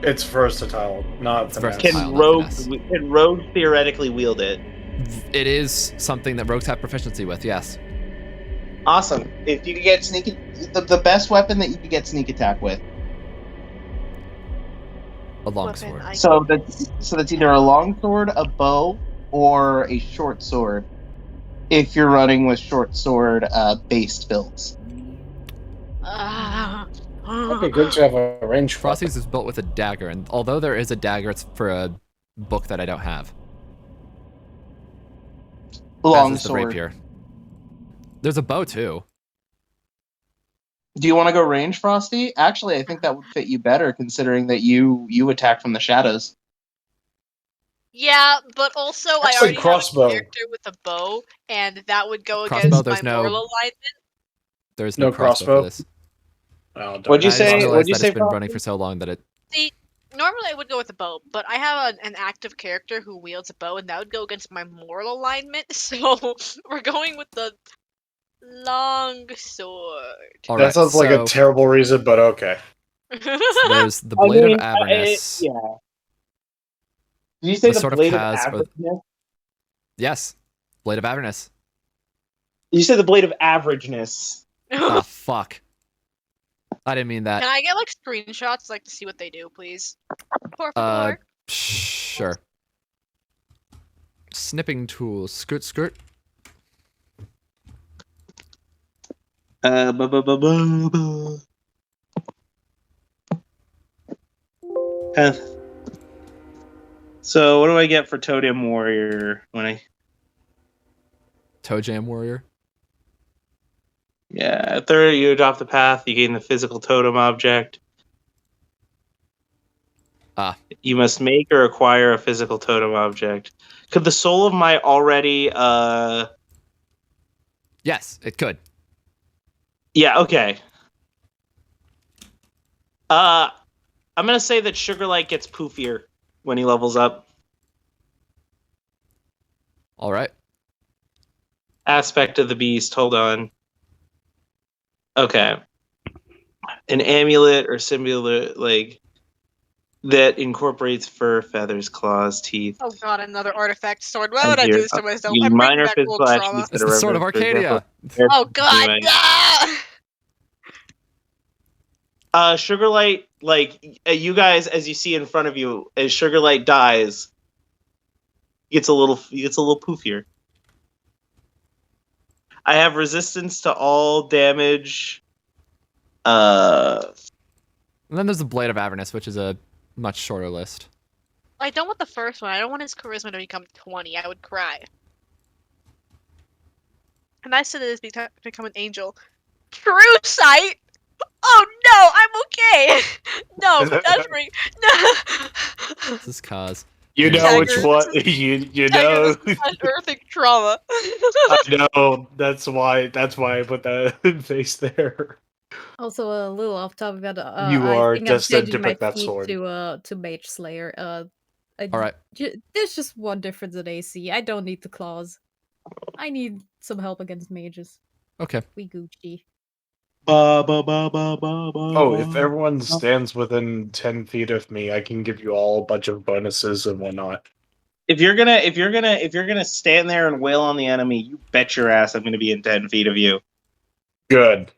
Speaker 3: it's versatile, not
Speaker 1: It's
Speaker 3: finesse.
Speaker 1: versatile.
Speaker 6: Can
Speaker 1: not
Speaker 6: rogues
Speaker 1: finesse.
Speaker 6: can rogues theoretically wield it?
Speaker 1: It is something that rogues have proficiency with, yes.
Speaker 6: Awesome. If you could get the best weapon that you could get sneak attack with.
Speaker 1: A longsword.
Speaker 8: Weapon,
Speaker 6: So that's either a longsword, a bow, or a short sword. If you're running with short sword based builds.
Speaker 3: It'd be good to have a range.
Speaker 1: Frosty's is built with a dagger, and although there is a dagger, it's for a book that I don't have. As is the
Speaker 6: Longsword.
Speaker 1: rapier. There's a bow too.
Speaker 6: Do you want to go range, Frosty? Actually, I think that would fit you better, considering that you attack from the shadows.
Speaker 8: Yeah, but also I
Speaker 3: Actually,
Speaker 8: already
Speaker 3: crossbow.
Speaker 8: have a character with a bow, and that would go
Speaker 1: Crossbow,
Speaker 8: against
Speaker 1: there's
Speaker 8: my
Speaker 1: no-
Speaker 8: moral alignment.
Speaker 1: There's no,
Speaker 3: No
Speaker 1: crossbow
Speaker 3: crossbow?
Speaker 1: for this.
Speaker 3: Oh, don't-
Speaker 6: What'd you
Speaker 1: I just
Speaker 6: say?
Speaker 1: realized
Speaker 6: What'd you
Speaker 1: that
Speaker 6: say,
Speaker 1: it's been
Speaker 6: Frosty?
Speaker 1: running for so long that it.
Speaker 8: See, normally I would go with a bow, but I have an active character who wields a bow, and that would go against my moral alignment. So we're going with the long sword.
Speaker 1: All
Speaker 3: that
Speaker 1: right,
Speaker 3: sounds like
Speaker 1: so
Speaker 3: a terrible reason, but okay.
Speaker 1: So there's the Blade of Avernus.
Speaker 6: Yeah. Did you say
Speaker 1: The
Speaker 6: the
Speaker 1: sort of
Speaker 6: Blade of
Speaker 1: has-
Speaker 6: Averageness?
Speaker 1: Yes, Blade of Avernus.
Speaker 6: You said the Blade of Averageness.
Speaker 1: Oh, fuck. I didn't mean that.
Speaker 8: Can I get like screenshots, like to see what they do, please? Por favor.
Speaker 1: Sure. Snipping tool. Skirt, skirt.
Speaker 6: So what do I get for Totem Warrior when I?
Speaker 1: Toe Jam Warrior.
Speaker 6: Yeah, third you adopt the path. You gain the physical totem object. You must make or acquire a physical totem object. Could the Soul of Might already?
Speaker 1: Yes, it could.
Speaker 6: Yeah. Okay. I'm gonna say that Sugarlight gets poofier when he levels up.
Speaker 1: All right.
Speaker 6: Aspect of the beast. Hold on. Okay. An amulet or symbiote like that incorporates fur, feathers, claws, teeth.
Speaker 8: Oh god, another artifact sword. Why would I do this to myself?
Speaker 6: You
Speaker 8: I'm bringing
Speaker 6: minor
Speaker 8: back
Speaker 6: physical
Speaker 8: old trauma.
Speaker 6: attributes that
Speaker 1: It's
Speaker 6: are
Speaker 1: the Sword of
Speaker 6: referenced, for
Speaker 1: Arcadia.
Speaker 6: example,
Speaker 8: Oh god!
Speaker 6: Anyway.
Speaker 8: Ah!
Speaker 6: Sugarlight, like you guys, as you see in front of you, as Sugarlight dies, he gets a little poofier. I have resistance to all damage.
Speaker 1: And then there's the Blade of Avernus, which is a much shorter list.
Speaker 8: I don't want the first one. I don't want his charisma to become 20. I would cry. And I said it is become an angel. True sight. Oh no, I'm okay. No, that's right. No.
Speaker 1: This is cause.
Speaker 3: You know
Speaker 8: Tiger,
Speaker 3: which one. You know.
Speaker 8: This is unearthing trauma.
Speaker 3: I know. That's why I put that face there.
Speaker 2: Also, a little off topic, but
Speaker 3: You
Speaker 2: I
Speaker 3: are
Speaker 2: think I'm
Speaker 3: destined
Speaker 2: changing
Speaker 3: to pick
Speaker 2: my
Speaker 3: that
Speaker 2: feat
Speaker 3: sword.
Speaker 2: to Mage Slayer.
Speaker 1: All right.
Speaker 2: There's just one difference in AC. I don't need the claws. I need some help against mages.
Speaker 1: Okay.
Speaker 2: We Gucci.
Speaker 3: Oh, if everyone stands within 10 feet of me, I can give you all a bunch of bonuses and whatnot.
Speaker 6: If you're gonna stand there and wail on the enemy, you bet your ass I'm gonna be in 10 feet of you.
Speaker 3: Good.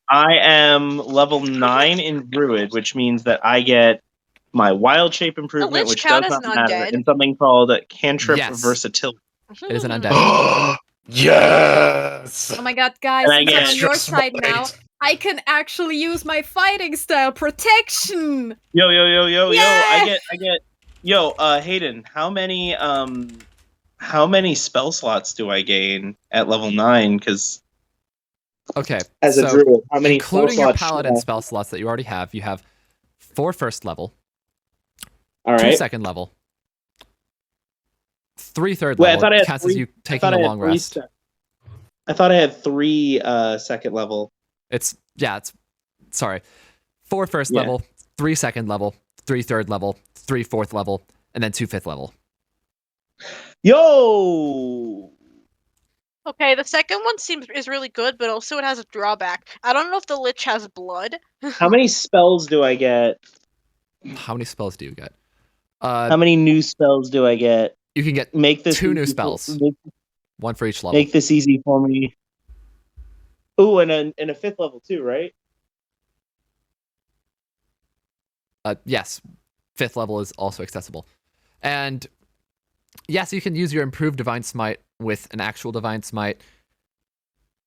Speaker 6: I am level 9 in Druid, which means that I get my wild shape improvement,
Speaker 8: Lich
Speaker 6: which
Speaker 8: count
Speaker 6: does
Speaker 8: as
Speaker 6: not
Speaker 8: an
Speaker 6: matter,
Speaker 8: undead?
Speaker 6: and something called cantrip
Speaker 1: Yes.
Speaker 6: versatility.
Speaker 1: It is an undead.
Speaker 3: Yes!
Speaker 2: Oh my god, guys,
Speaker 6: And I
Speaker 2: since
Speaker 6: get
Speaker 2: I'm on your
Speaker 3: extra
Speaker 2: side now,
Speaker 3: smite.
Speaker 2: I can actually use my fighting style protection!
Speaker 6: Yo!
Speaker 2: Yeah!
Speaker 6: I get. Yo, Hayden, how many spell slots do I gain at level 9? Because
Speaker 1: Okay.
Speaker 6: as
Speaker 1: so
Speaker 6: a druid, how many spell
Speaker 1: including your
Speaker 6: slots should
Speaker 1: paladin
Speaker 6: I-
Speaker 1: spell slots that you already have, you have 4 first level,
Speaker 6: All
Speaker 1: 2
Speaker 6: right.
Speaker 1: second level, 3 third
Speaker 6: Wait, I
Speaker 1: level.
Speaker 6: thought I had
Speaker 1: counts
Speaker 6: 3
Speaker 1: as you
Speaker 6: I
Speaker 1: taking
Speaker 6: thought
Speaker 1: a
Speaker 6: I had
Speaker 1: long
Speaker 6: 3
Speaker 1: rest.
Speaker 6: I thought I had 3 second level.
Speaker 1: It's sorry. 4 first
Speaker 6: Yeah.
Speaker 1: level, 3 second level, 3 third level, 3 fourth level, and then 2 fifth level.
Speaker 6: Yo!
Speaker 8: Okay, the second one is really good, but also it has a drawback. I don't know if the Lich has blood.
Speaker 6: How many spells do I get?
Speaker 1: How many spells do you get?
Speaker 6: How many new spells do I get?
Speaker 1: You can get
Speaker 6: Make this
Speaker 1: 2 new
Speaker 6: easy
Speaker 1: spells.
Speaker 6: Make,
Speaker 1: 1 for each level.
Speaker 6: make this easy for me. Ooh, and a 5th level too, right?
Speaker 1: Yes, 5th level is also accessible. And yes, you can use your improved Divine Smite with an actual Divine Smite.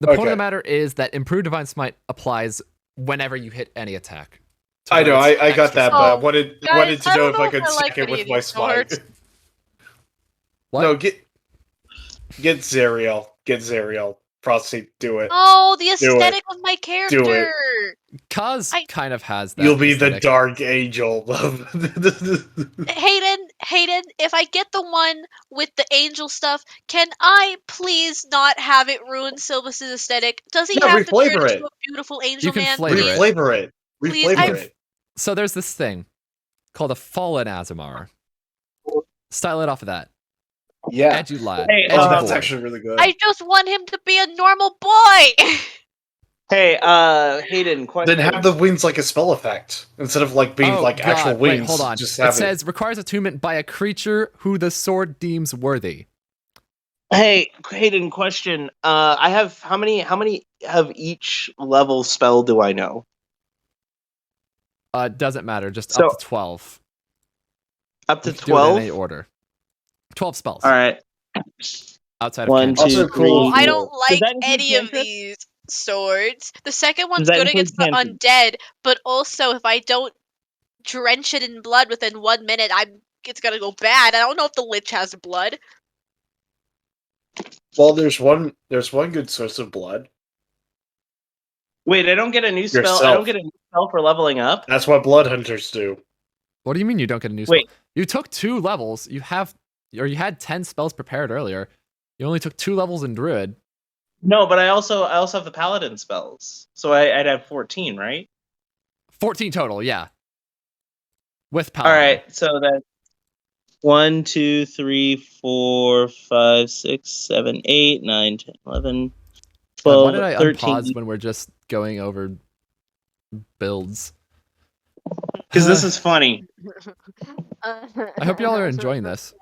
Speaker 1: The point of the matter is that improved Divine Smite applies whenever you hit any attack. So
Speaker 3: I know,
Speaker 1: it's
Speaker 3: I got
Speaker 1: extra
Speaker 3: that,
Speaker 1: smite.
Speaker 3: but I
Speaker 8: Oh,
Speaker 3: wanted
Speaker 8: guys,
Speaker 3: to
Speaker 8: I
Speaker 3: know
Speaker 8: don't
Speaker 3: if I
Speaker 8: know
Speaker 3: could
Speaker 8: if I like
Speaker 3: stack it
Speaker 8: any
Speaker 3: with
Speaker 8: of
Speaker 3: my
Speaker 8: these cards.
Speaker 3: smite.
Speaker 1: What?
Speaker 3: No, get Zariel. Get Zariel. Prostate, do it.
Speaker 8: Oh, the
Speaker 3: it.
Speaker 8: aesthetic of my character.
Speaker 1: Kaz
Speaker 8: I-
Speaker 1: kind of has that.
Speaker 3: You'll be the
Speaker 1: aesthetic.
Speaker 3: dark angel.
Speaker 8: Hayden, if I get the one with the angel stuff, can I please not have it ruin Sylvis's aesthetic? Does he
Speaker 3: Yeah,
Speaker 8: have to turn
Speaker 3: reflavor it.
Speaker 8: into a beautiful angel
Speaker 1: You can
Speaker 8: man?
Speaker 1: flavor
Speaker 8: please?
Speaker 1: it.
Speaker 3: Reflavor it.
Speaker 8: Please,
Speaker 3: Reflavor it.
Speaker 1: So there's this thing called a Fallen Azamar. Style it off of that.
Speaker 3: Yeah.
Speaker 1: Edgy lad.
Speaker 6: Hey,
Speaker 1: edgy
Speaker 3: Oh, that's
Speaker 1: boy.
Speaker 3: actually really good.
Speaker 8: I just want him to be a normal boy.
Speaker 6: Hey, Hayden, question.
Speaker 3: Then have the wings like a spell effect instead of like being like actual
Speaker 1: Wait,
Speaker 3: wings.
Speaker 1: hold on.
Speaker 3: Just
Speaker 1: It
Speaker 3: have
Speaker 1: says requires attunement by a creature who the sword deems worthy.
Speaker 6: Hey, Hayden, question. I have how many of each level spell do I know?
Speaker 1: Doesn't matter. Just
Speaker 6: So
Speaker 1: up to 12.
Speaker 6: up to
Speaker 1: You can do it in
Speaker 6: 12.
Speaker 1: any order. 12 spells.
Speaker 6: All right.
Speaker 1: Outside of
Speaker 6: One,
Speaker 1: cantrips.
Speaker 3: Also
Speaker 6: two,
Speaker 3: cool.
Speaker 6: three.
Speaker 8: I don't
Speaker 6: Does
Speaker 8: like
Speaker 6: that include
Speaker 8: any of
Speaker 6: cantrips?
Speaker 8: these swords. The second one's
Speaker 6: that
Speaker 8: good
Speaker 6: include
Speaker 8: against the
Speaker 6: cantrips?
Speaker 8: undead, but also if I don't drench it in blood within 1 minute, it's gonna go bad. I don't know if the Lich has blood.
Speaker 3: Well, there's one good source of blood.
Speaker 6: Wait, I don't get a new spell.
Speaker 3: Yourself.
Speaker 6: I don't get a new spell for leveling up.
Speaker 3: That's what blood hunters do.
Speaker 1: What do you mean you don't get a new
Speaker 6: Wait.
Speaker 1: spell? You took 2 levels. You had 10 spells prepared earlier. You only took 2 levels in Druid.
Speaker 6: No, but I also have the paladin spells, so I'd have 14, right?
Speaker 1: 14 total, yeah. With
Speaker 6: All
Speaker 1: Paladin.
Speaker 6: right, so that's 1, 2, 3, 4, 5, 6, 7, 8, 9, 10, 11,
Speaker 1: God,
Speaker 6: 12,
Speaker 1: why did I
Speaker 6: 13.
Speaker 1: unpause when we're just going over builds?
Speaker 6: Because this is funny.
Speaker 1: I hope y'all are enjoying this.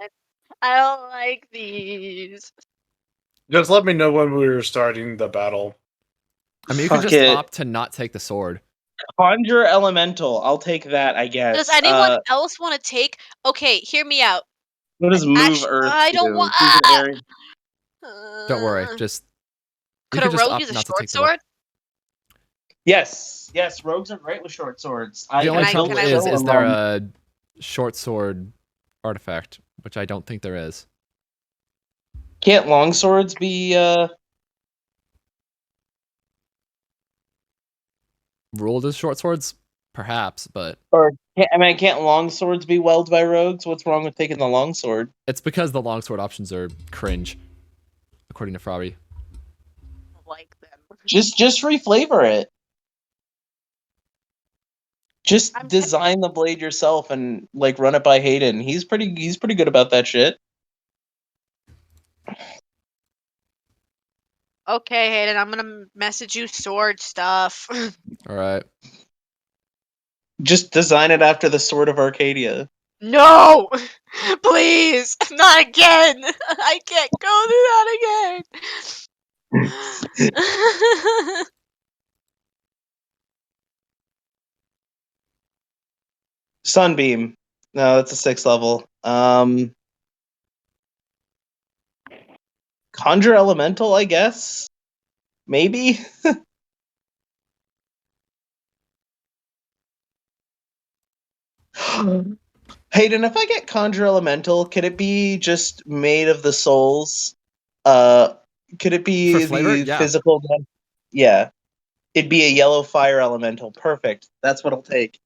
Speaker 8: I don't like these.
Speaker 3: Just let me know when we were starting the battle.
Speaker 1: I mean, you could
Speaker 6: Fuck
Speaker 1: just
Speaker 6: it.
Speaker 1: opt to not take the sword.
Speaker 6: Conjure elemental. I'll take that, I guess.
Speaker 8: Does anyone else want to take? Okay, hear me out.
Speaker 6: What does move
Speaker 8: Actually,
Speaker 6: earth
Speaker 8: I
Speaker 6: do?
Speaker 8: don't want.
Speaker 6: Choose an area-
Speaker 1: Don't worry, just
Speaker 8: Could
Speaker 1: you
Speaker 8: a
Speaker 1: just
Speaker 8: rogue
Speaker 1: opt
Speaker 8: use a
Speaker 1: not to
Speaker 8: short
Speaker 1: take the weapon.
Speaker 8: sword?
Speaker 6: Yes, rogues are great with short swords.
Speaker 1: The only
Speaker 8: I-
Speaker 1: trouble
Speaker 8: can I
Speaker 1: is
Speaker 8: roll
Speaker 1: there a short sword artifact, which I don't think there is.
Speaker 6: Can't long swords be
Speaker 1: Ruled as short swords? Perhaps, but
Speaker 6: can't long swords be weld by rogues? What's wrong with taking the long sword?
Speaker 1: it's because the longsword options are cringe, according to Frobby.
Speaker 8: Like them.
Speaker 6: Just reflavor it. Just
Speaker 8: I'm
Speaker 6: design the blade yourself and like run it by Hayden. He's pretty good about that shit.
Speaker 8: Okay, Hayden, I'm gonna message you sword stuff.
Speaker 1: All right.
Speaker 6: Just design it after the Sword of Arcadia.
Speaker 8: No! Please! Not again! I can't go through that again!
Speaker 6: Sunbeam. No, that's a 6th level. Conjure Elemental, I guess? Maybe? Hayden, if I get Conjure Elemental, could it be just made of the souls? Could it be
Speaker 1: For flavor?
Speaker 6: the
Speaker 1: Yeah.
Speaker 6: physical? Yeah. It'd be a yellow fire elemental. Perfect. That's what I'll take.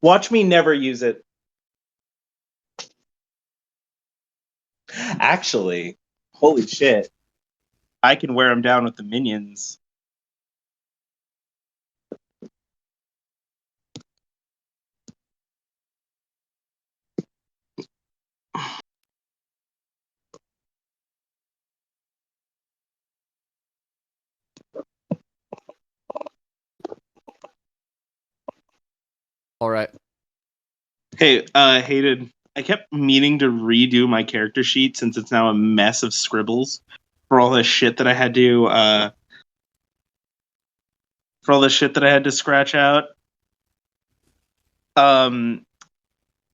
Speaker 6: Watch me never use it. Actually, holy shit. I can wear him down with the minions.
Speaker 1: All right.
Speaker 6: Hey, Hayden, I kept meaning to redo my character sheet since it's now a mess of scribbles for all the shit that I had to scratch out.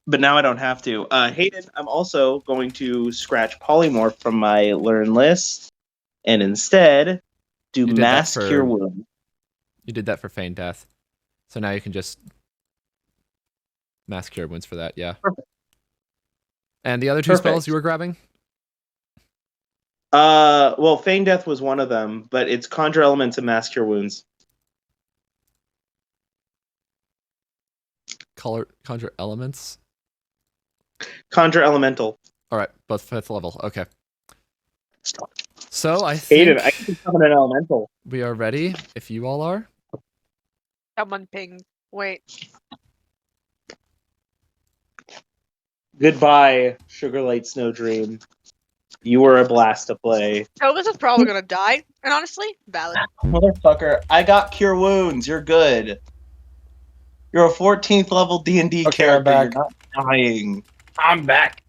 Speaker 6: But now I don't have to. Hayden, I'm also going to scratch polymorph from my learn list and instead do
Speaker 1: You did that
Speaker 6: mass
Speaker 1: for-
Speaker 6: cure wound.
Speaker 1: You did that for feign death. So now you can just mass cure wounds for that, yeah.
Speaker 6: Perfect.
Speaker 1: And the other 2 spells you were grabbing?
Speaker 6: Well, feign death was one of them, but it's conjure elements and mass cure wounds.
Speaker 1: Conjure elements?
Speaker 6: Conjure elemental.
Speaker 1: All right, both 5th level. Okay. So I think
Speaker 6: Hayden, I can summon an elemental.
Speaker 1: we are ready, if you all are.
Speaker 8: Someone pinged. Wait.
Speaker 6: Goodbye, Sugarlight Snow Dream. You were a blast to play.
Speaker 8: Sylvis is probably gonna die, and honestly, valid.
Speaker 6: Motherfucker, I got Cure Wounds. You're good. You're a 14th level D&D
Speaker 3: Okay, I'm
Speaker 6: character. You're
Speaker 3: back.
Speaker 6: not dying.
Speaker 3: I'm back.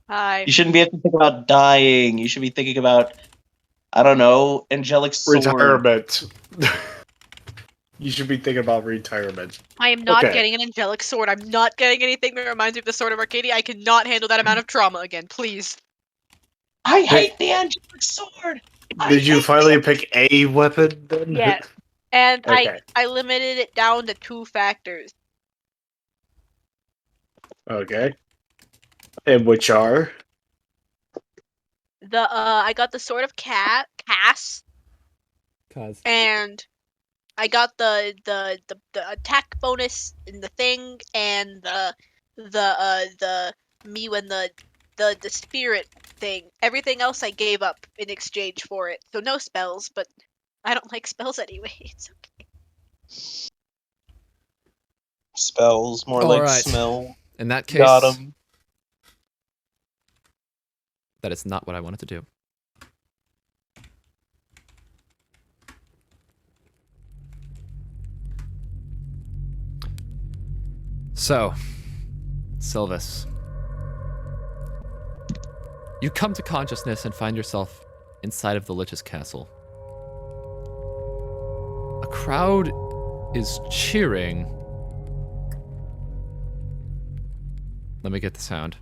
Speaker 8: Hi.
Speaker 6: You shouldn't be able to think about dying. You should be thinking about, I don't know, angelic sword.
Speaker 3: Retirement. You should be thinking about retirement.
Speaker 8: I am not
Speaker 3: Okay.
Speaker 8: getting an angelic sword. I'm not getting anything that reminds me of the Sword of Arcadia. I cannot handle that amount of trauma again, please.
Speaker 6: I hate the angelic sword.
Speaker 3: Did you finally pick a weapon then?
Speaker 8: Yes. And
Speaker 3: Okay.
Speaker 8: I limited it down to 2 factors.
Speaker 3: Okay. And which are?
Speaker 8: I got the Sword of Cass,
Speaker 1: Cause
Speaker 8: and I got the attack bonus in the thing, and the me when the spirit thing. Everything else I gave up in exchange for it. So no spells, but I don't like spells anyway. It's okay.
Speaker 6: Spells, more
Speaker 1: All
Speaker 6: like
Speaker 1: right.
Speaker 6: smell.
Speaker 1: in that case,
Speaker 6: Got him.
Speaker 1: that is not what I wanted to do. So, Sylvis, you come to consciousness and find yourself inside of the Lich's castle. A crowd is cheering. Let me get the sound.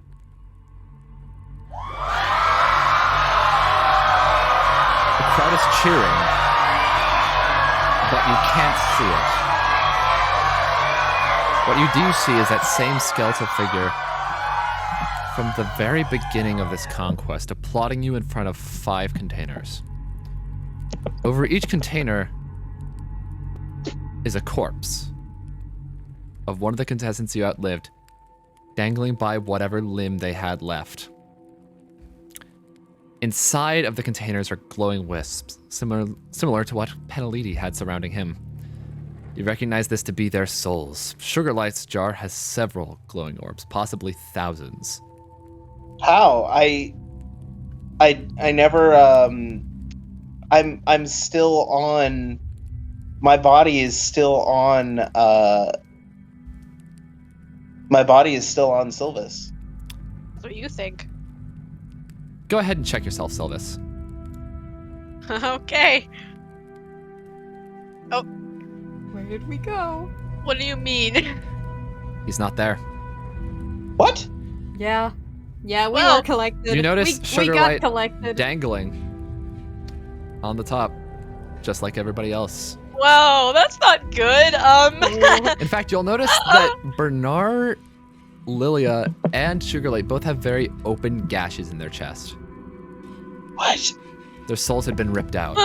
Speaker 1: The crowd is cheering, but you can't see it. What you do see is that same skeletal figure from the very beginning of this conquest, applauding you in front of 5 containers. Over each container is a corpse of one of the contestants you outlived, dangling by whatever limb they had left. Inside of the containers are glowing wisps, similar to what Peneliti had surrounding him. You recognize this to be their souls. Sugarlight's jar has several glowing orbs, possibly thousands.
Speaker 6: How? I never I'm still on, my body is still on Sylvis.
Speaker 8: That's what you think.
Speaker 1: Go ahead and check yourself, Sylvis.
Speaker 8: Okay.
Speaker 2: Where did we go?
Speaker 8: What do you mean?
Speaker 1: He's not there.
Speaker 6: What?
Speaker 2: Yeah. Yeah, we
Speaker 8: Well,
Speaker 2: were collected.
Speaker 1: You notice
Speaker 2: we got
Speaker 1: Sugarlight
Speaker 2: collected.
Speaker 1: dangling on the top, just like everybody else.
Speaker 8: Whoa, that's not good.
Speaker 1: In fact, you'll notice that Bernar, Lilia, and Sugarlight both have very open gashes in their chest.
Speaker 6: What?
Speaker 1: Their souls had been ripped out.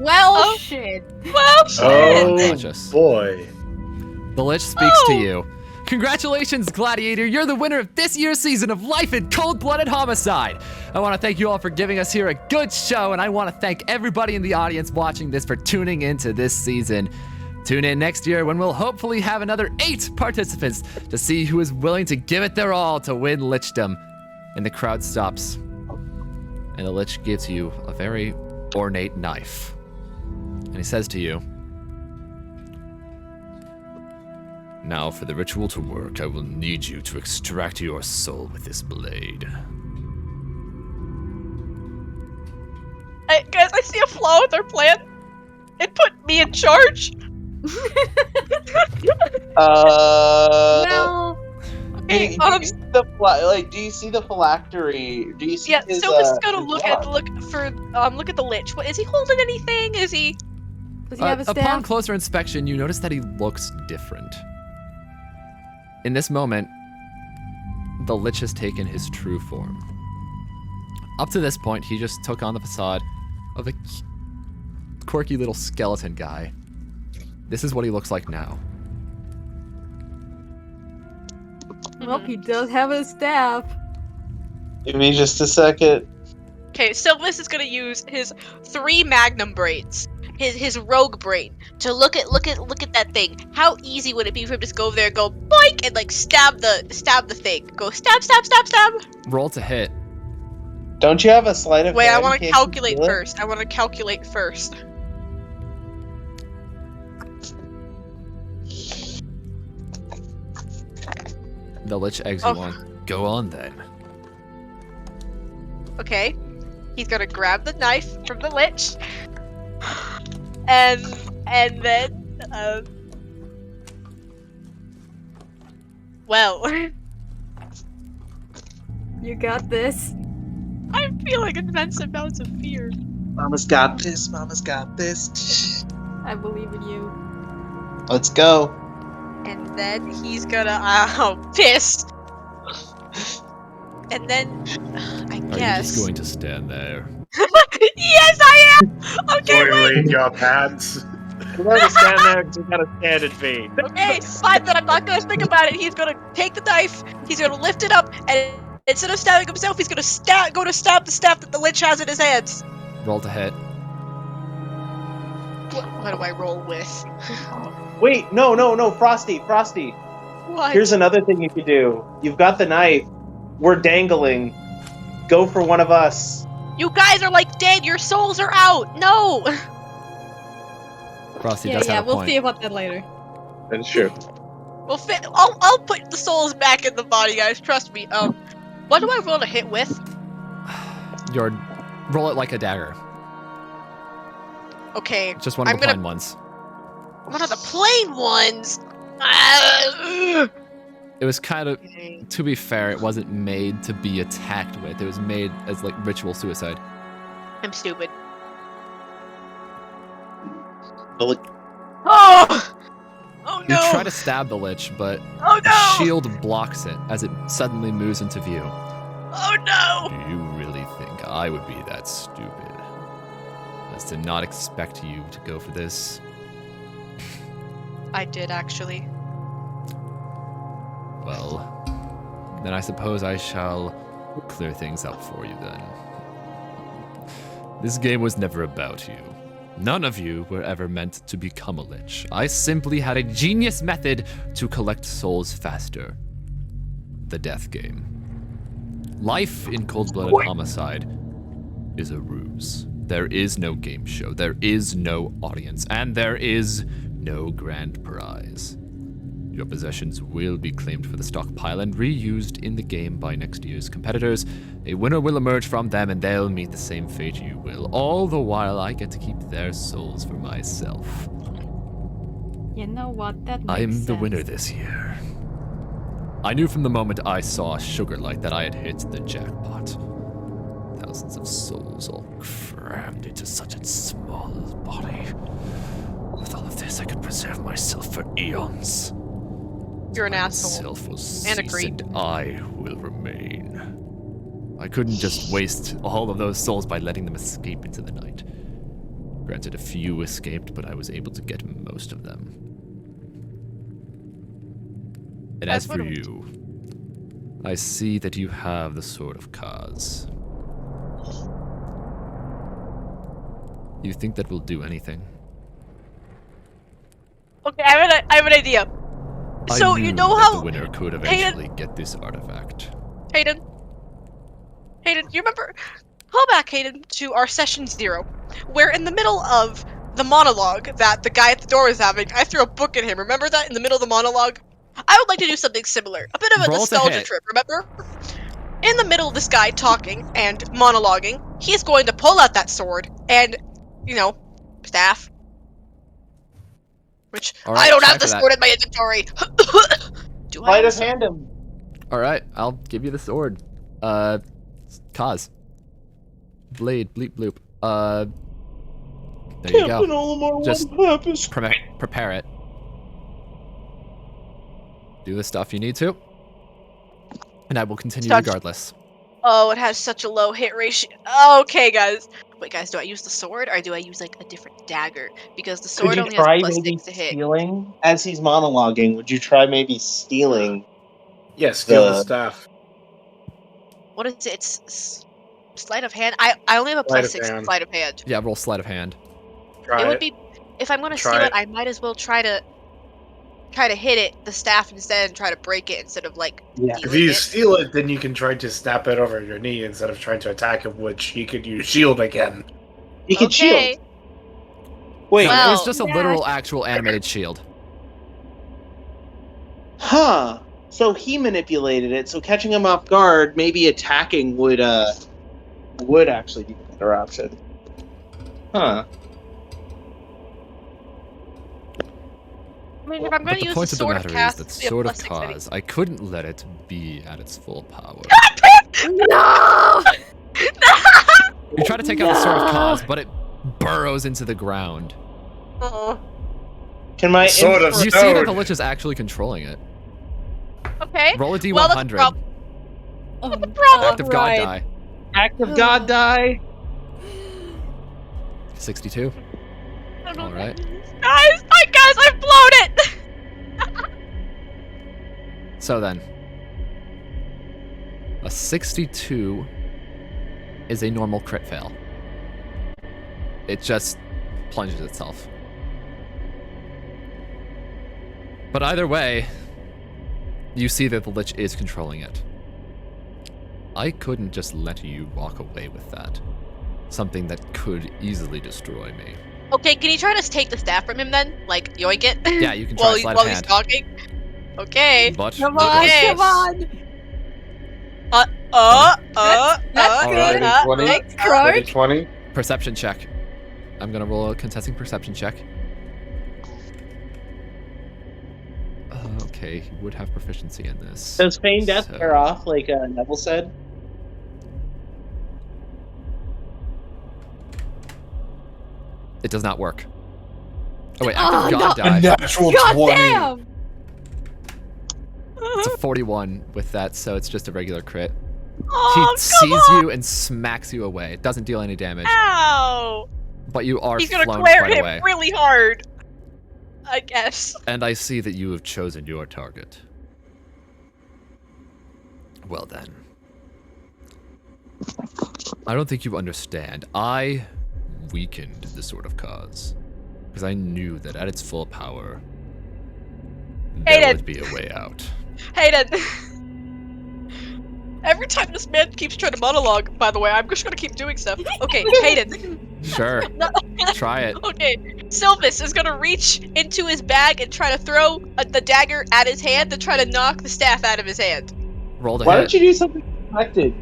Speaker 2: Well,
Speaker 8: Oh.
Speaker 2: shit.
Speaker 8: Well, shit.
Speaker 3: Oh
Speaker 1: Unconscious.
Speaker 3: boy.
Speaker 1: The Lich speaks to
Speaker 8: Oh.
Speaker 1: you. Congratulations, Gladiator. You're the winner of this year's season of Life in Cold-Blooded Homicide. I want to thank you all for giving us here a good show, and I want to thank everybody in the audience watching this for tuning into this season. Tune in next year when we'll hopefully have another 8 participants to see who is willing to give it their all to win Lichdom. And the crowd stops, and the Lich gives you a very ornate knife. And he says to you, "Now for the ritual to work, I will need you to extract your soul with this blade."
Speaker 8: Hey, guys, I see a flaw with our plan. It put me in charge.
Speaker 2: Well,
Speaker 6: Do
Speaker 8: Okay,
Speaker 6: you see the do you see the phylactery? Do you see
Speaker 8: yeah,
Speaker 6: his,
Speaker 8: Sylvis is gonna
Speaker 6: his
Speaker 8: look
Speaker 6: blood?
Speaker 8: at the Lich. What, is he holding anything? Is he?
Speaker 2: does he have a
Speaker 1: Upon
Speaker 2: staff?
Speaker 1: closer inspection, you notice that he looks different. In this moment, the Lich has taken his true form. Up to this point, he just took on the facade of a quirky little skeleton guy. This is what he looks like now.
Speaker 2: Well, he does have a staff.
Speaker 6: Give me just a second.
Speaker 8: Okay, Sylvis is gonna use his 3 magnum braids his rogue brain to look at that thing. How easy would it be for him to just go over there and go boink and like stab the thing? Go stab.
Speaker 1: Roll to hit.
Speaker 6: Don't you have a sleight of
Speaker 8: Wait,
Speaker 6: hand?
Speaker 8: I want to
Speaker 6: Can't you
Speaker 8: calculate
Speaker 6: do it?
Speaker 8: first. I want to calculate first.
Speaker 1: The Lich eggs you on. Go on then.
Speaker 8: Okay. He's gonna grab the knife from the Lich. And then well,
Speaker 2: You got this.
Speaker 8: I'm feeling immense amounts of fear.
Speaker 6: Mama's got this. Mama's got this.
Speaker 2: I believe in you.
Speaker 6: Let's go.
Speaker 8: And then he's gonna pissed. And then I
Speaker 1: Are
Speaker 8: guess
Speaker 1: you just going to stand there?
Speaker 8: yes, I am. Okay, wait.
Speaker 3: in your pants. You gotta stand there because you gotta stand and feed.
Speaker 8: Okay, fine. Then I'm not gonna think about it. He's gonna take the knife. He's gonna lift it up, and instead of stabbing himself, he's gonna go to stab the staff that the Lich has in his hands.
Speaker 1: Roll to hit.
Speaker 8: What do I roll with?
Speaker 6: Wait, no, Frosty.
Speaker 8: What?
Speaker 6: Here's another thing you could do. You've got the knife. We're dangling. Go for one of us.
Speaker 8: You guys are like dead. Your souls are out. No.
Speaker 1: Frosty
Speaker 2: Yeah,
Speaker 1: does have a
Speaker 2: we'll
Speaker 1: point.
Speaker 2: see about that later.
Speaker 6: That's true.
Speaker 8: Well, I'll put the souls back in the body, guys. Trust me. What do I roll to hit with?
Speaker 1: Roll it like a dagger.
Speaker 8: Okay.
Speaker 1: Just one of the plain ones.
Speaker 8: One of the plain ones.
Speaker 1: It was kind of, to be fair, it wasn't made to be attacked with. It was made as like ritual suicide.
Speaker 8: I'm stupid.
Speaker 6: Oh!
Speaker 8: Oh
Speaker 1: You
Speaker 8: no!
Speaker 1: try to stab the Lich, but
Speaker 8: Oh
Speaker 1: a
Speaker 8: no!
Speaker 1: shield blocks it as it suddenly moves into view.
Speaker 8: Oh no!
Speaker 1: Do you really think I would be that stupid as to not expect you to go for this?
Speaker 8: I did actually.
Speaker 1: Well, then I suppose I shall clear things up for you then. This game was never about you. None of you were ever meant to become a Lich. I simply had a genius method to collect souls faster. The death game. Life in cold-blooded homicide is a ruse. There is no game show, there is no audience, and there is no grand prize. Your possessions will be claimed for the stockpile and reused in the game by next year's competitors. A winner will emerge from them and they'll meet the same fate you will, all the while I get to keep their souls for myself.
Speaker 2: You know what? That makes
Speaker 1: I'm the
Speaker 2: sense.
Speaker 1: winner this year. I knew from the moment I saw Sugarlight that I had hit the jackpot. Thousands of souls all crammed into such a small body. With all of this, I could preserve myself for eons.
Speaker 8: You're an asshole.
Speaker 1: Myself will
Speaker 8: And a
Speaker 1: cease
Speaker 8: creep.
Speaker 1: and I will remain. I couldn't just waste all of those souls by letting them escape into the night. Granted, a few escaped, but I was able to get most of them. And as for you, I see that you have the Sword of Kaz. You think that will do anything?
Speaker 8: Okay, I have an idea. So
Speaker 1: I knew
Speaker 8: you know
Speaker 1: that
Speaker 8: how
Speaker 1: the winner could eventually get this artifact.
Speaker 8: Hayden, you remember? Call back, Hayden, to our session 0, where in the middle of the monologue that the guy at the door was having, I threw a book at him. Remember that in the middle of the monologue? I would like to do something similar. A bit of a
Speaker 1: Roll to
Speaker 8: nostalgia
Speaker 1: hit.
Speaker 8: trip, remember? In the middle of this guy talking and monologuing, he's going to pull out that sword and, staff. Which,
Speaker 1: All right,
Speaker 8: I don't
Speaker 1: try
Speaker 8: have the
Speaker 1: for that.
Speaker 8: sword in my inventory. Do I
Speaker 6: Sleight
Speaker 8: have
Speaker 6: of hand him.
Speaker 1: Alright, I'll give you the sword. Kaz. Blade, bleep bloop. There you
Speaker 6: Captain
Speaker 1: go.
Speaker 6: Olimar,
Speaker 1: Just
Speaker 6: what purpose?
Speaker 1: prepare it. Do the stuff you need to. And I will continue
Speaker 8: Such-
Speaker 1: regardless.
Speaker 8: Oh, it has such a low hit ratio. Okay, guys. Wait, guys, do I use the sword or do I use like a different dagger? Because the
Speaker 6: Could
Speaker 8: sword
Speaker 6: you
Speaker 8: only
Speaker 6: try
Speaker 8: has plus
Speaker 6: maybe
Speaker 8: 6 to hit.
Speaker 6: stealing? As he's monologuing, would you try maybe stealing?
Speaker 3: Yeah, steal the
Speaker 6: The-
Speaker 3: staff.
Speaker 8: What is it? It's sleight of hand. I only have a
Speaker 3: Sleight
Speaker 8: plus
Speaker 3: of
Speaker 8: 6
Speaker 3: hand.
Speaker 8: sleight of hand.
Speaker 1: Yeah, roll sleight of hand.
Speaker 8: it would be if I'm gonna steal it, I might as well try to hit the staff instead and try to break it instead of like
Speaker 3: If you steal it, then you can try to snap it over your knee instead of trying to attack him, which he could use shield again.
Speaker 6: He could shield.
Speaker 1: Wait,
Speaker 8: Well,
Speaker 1: it's just a literal, actual animated shield.
Speaker 6: Huh. So he manipulated it. So catching him off guard, maybe attacking would actually be a better option. Huh.
Speaker 8: I mean, if I'm going to use
Speaker 1: the point of the
Speaker 8: sword
Speaker 1: matter is
Speaker 8: cast,
Speaker 1: that
Speaker 8: it'd be a
Speaker 1: Sword of
Speaker 8: +6 anyway.
Speaker 1: Cause, I couldn't let it be at its full power.
Speaker 2: No!
Speaker 1: You try to take out the Sword of Cause, but it burrows into the ground.
Speaker 6: Can my
Speaker 3: Sword of
Speaker 1: You see that the Lich is actually controlling it.
Speaker 8: Okay.
Speaker 1: Roll a D100.
Speaker 8: Well, that's a problem.
Speaker 1: Act of God die.
Speaker 6: Act of God die?
Speaker 1: 62. Alright.
Speaker 8: Guys, I've blown it!
Speaker 1: So then. A 62 is a normal crit fail. It just plunges itself. But either way, you see that the Lich is controlling it. I couldn't just let you walk away with that. Something that could easily destroy me.
Speaker 8: Okay, can you try to take the staff from him then? Like, yoink it?
Speaker 1: Yeah, you can try sleight of
Speaker 8: he's
Speaker 1: hand.
Speaker 8: talking? Okay.
Speaker 1: But
Speaker 2: Come on,
Speaker 8: Okay.
Speaker 2: come on! That's good.
Speaker 3: Alright, 20.
Speaker 2: Thanks, Clark.
Speaker 3: 20.
Speaker 1: perception check. I'm gonna roll a contesting perception check. Okay, he would have proficiency in this.
Speaker 6: Does Feign Death
Speaker 1: So-
Speaker 6: wear off, like Neville said?
Speaker 1: It does not work. Oh wait, Act of God
Speaker 2: no.
Speaker 3: A
Speaker 1: died.
Speaker 3: natural
Speaker 2: God
Speaker 3: 20.
Speaker 2: damn!
Speaker 1: It's a 41 with that, so it's just a regular crit.
Speaker 8: Oh,
Speaker 1: He sees you and smacks you away. It doesn't deal any damage,
Speaker 8: Ow!
Speaker 1: but you are
Speaker 8: He's gonna
Speaker 1: flown
Speaker 8: glare
Speaker 1: quite
Speaker 8: him
Speaker 1: away.
Speaker 8: really hard. I guess.
Speaker 1: And I see that you have chosen your target. Well then. I don't think you understand. I weakened the Sword of Cause. Because I knew that at its full power, there
Speaker 8: Hayden.
Speaker 1: would be a way out.
Speaker 8: Hayden! Every time this man keeps trying to monologue, by the way, I'm just gonna keep doing stuff. Okay, Hayden.
Speaker 1: Sure.
Speaker 8: No.
Speaker 1: Try it.
Speaker 8: Okay, Sylvis is gonna reach into his bag and try to throw the dagger at his hand to try to knock the staff out of his hand.
Speaker 1: Roll to
Speaker 6: Why
Speaker 1: hit.
Speaker 6: don't you do something expected?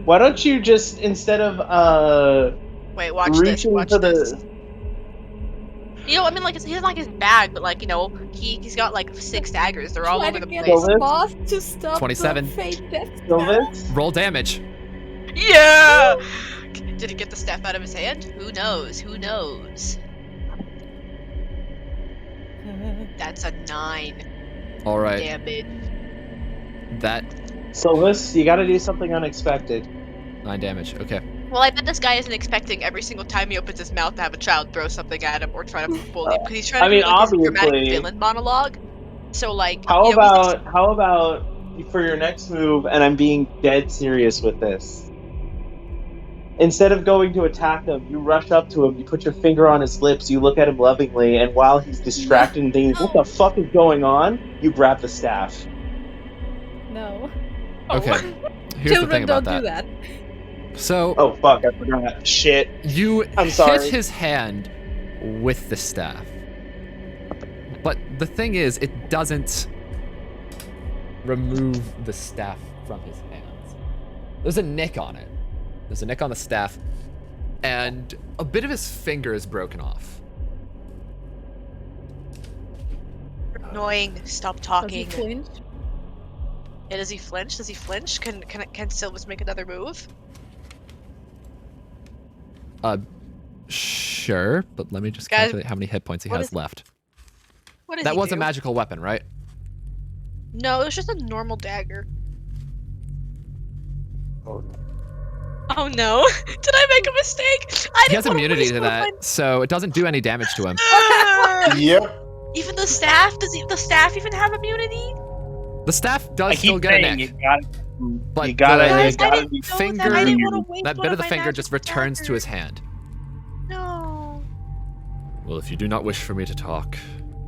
Speaker 6: Why don't you just, instead of
Speaker 8: Wait, watch this.
Speaker 6: reaching
Speaker 8: Watch
Speaker 6: for
Speaker 8: this.
Speaker 6: the...
Speaker 8: You know, I mean, like, he doesn't like his bag, but like, you know, he's got like 6 daggers. They're all
Speaker 2: Try
Speaker 8: over
Speaker 2: to
Speaker 8: the
Speaker 2: get
Speaker 8: place.
Speaker 2: the boss to stop
Speaker 1: 27.
Speaker 2: the fate death.
Speaker 6: Sylvis?
Speaker 1: Roll damage.
Speaker 8: Yeah! Did he get the staff out of his hand? Who knows? Who knows? That's a 9
Speaker 1: Alright.
Speaker 8: damage.
Speaker 1: That
Speaker 6: Sylvis, you gotta do something unexpected.
Speaker 1: 9 damage. Okay.
Speaker 8: Well, I bet this guy isn't expecting every single time he opens his mouth to have a child throw something at him or try to bully him, because he's trying to
Speaker 6: I mean,
Speaker 8: do like, his dramatic
Speaker 6: obviously-
Speaker 8: villain monologue. So like,
Speaker 6: How
Speaker 8: you know, he's
Speaker 6: about for your next move, and I'm being dead serious with this. Instead of going to attack him, you rush up to him, you put your finger on his lips, you look at him lovingly, and while he's distracted and thinking, what the fuck is going on? You grab the staff.
Speaker 2: No.
Speaker 1: Okay. Here's the
Speaker 2: Children
Speaker 1: thing about
Speaker 2: don't
Speaker 1: that.
Speaker 2: do that.
Speaker 1: So
Speaker 6: Oh fuck, I forgot. Shit.
Speaker 1: you
Speaker 6: I'm
Speaker 1: hit
Speaker 6: sorry.
Speaker 1: his hand with the staff. But the thing is, it doesn't remove the staff from his hands. There's a nick on it. There's a nick on the staff, and a bit of his finger is broken off.
Speaker 8: annoying. Stop
Speaker 2: Does he
Speaker 8: talking.
Speaker 2: flinch?
Speaker 8: Yeah, does he flinch? Does he flinch? Can Sylvis make another move?
Speaker 1: Sure, but let me just
Speaker 8: Guys,
Speaker 1: calculate how many hit points he
Speaker 8: what
Speaker 1: has
Speaker 8: is-
Speaker 1: left.
Speaker 8: What does
Speaker 1: That
Speaker 8: he
Speaker 1: was
Speaker 8: do?
Speaker 1: a magical weapon, right?
Speaker 8: No, it was just a normal dagger.
Speaker 3: Oh,
Speaker 8: Oh no! Did I make a mistake? I
Speaker 1: He has
Speaker 8: didn't wanna
Speaker 1: immunity
Speaker 8: waste
Speaker 1: to
Speaker 8: one of
Speaker 1: that, so it doesn't do any damage to him.
Speaker 8: my-
Speaker 3: Yep.
Speaker 8: Even the staff? Does the staff even have immunity?
Speaker 1: The staff
Speaker 6: I
Speaker 1: does still
Speaker 6: keep
Speaker 1: get a
Speaker 6: saying
Speaker 1: nick,
Speaker 6: you gotta,
Speaker 1: but
Speaker 6: you gotta,
Speaker 1: the-
Speaker 8: Guys,
Speaker 6: you
Speaker 8: I
Speaker 6: gotta
Speaker 8: didn't
Speaker 6: be
Speaker 8: know
Speaker 1: finger-
Speaker 8: that. I didn't want to waste
Speaker 1: that
Speaker 8: one
Speaker 1: bit of
Speaker 8: of
Speaker 1: the
Speaker 8: my
Speaker 1: finger just
Speaker 8: magical
Speaker 1: returns to his
Speaker 8: daggers.
Speaker 1: hand.
Speaker 8: No.
Speaker 1: Well, if you do not wish for me to talk,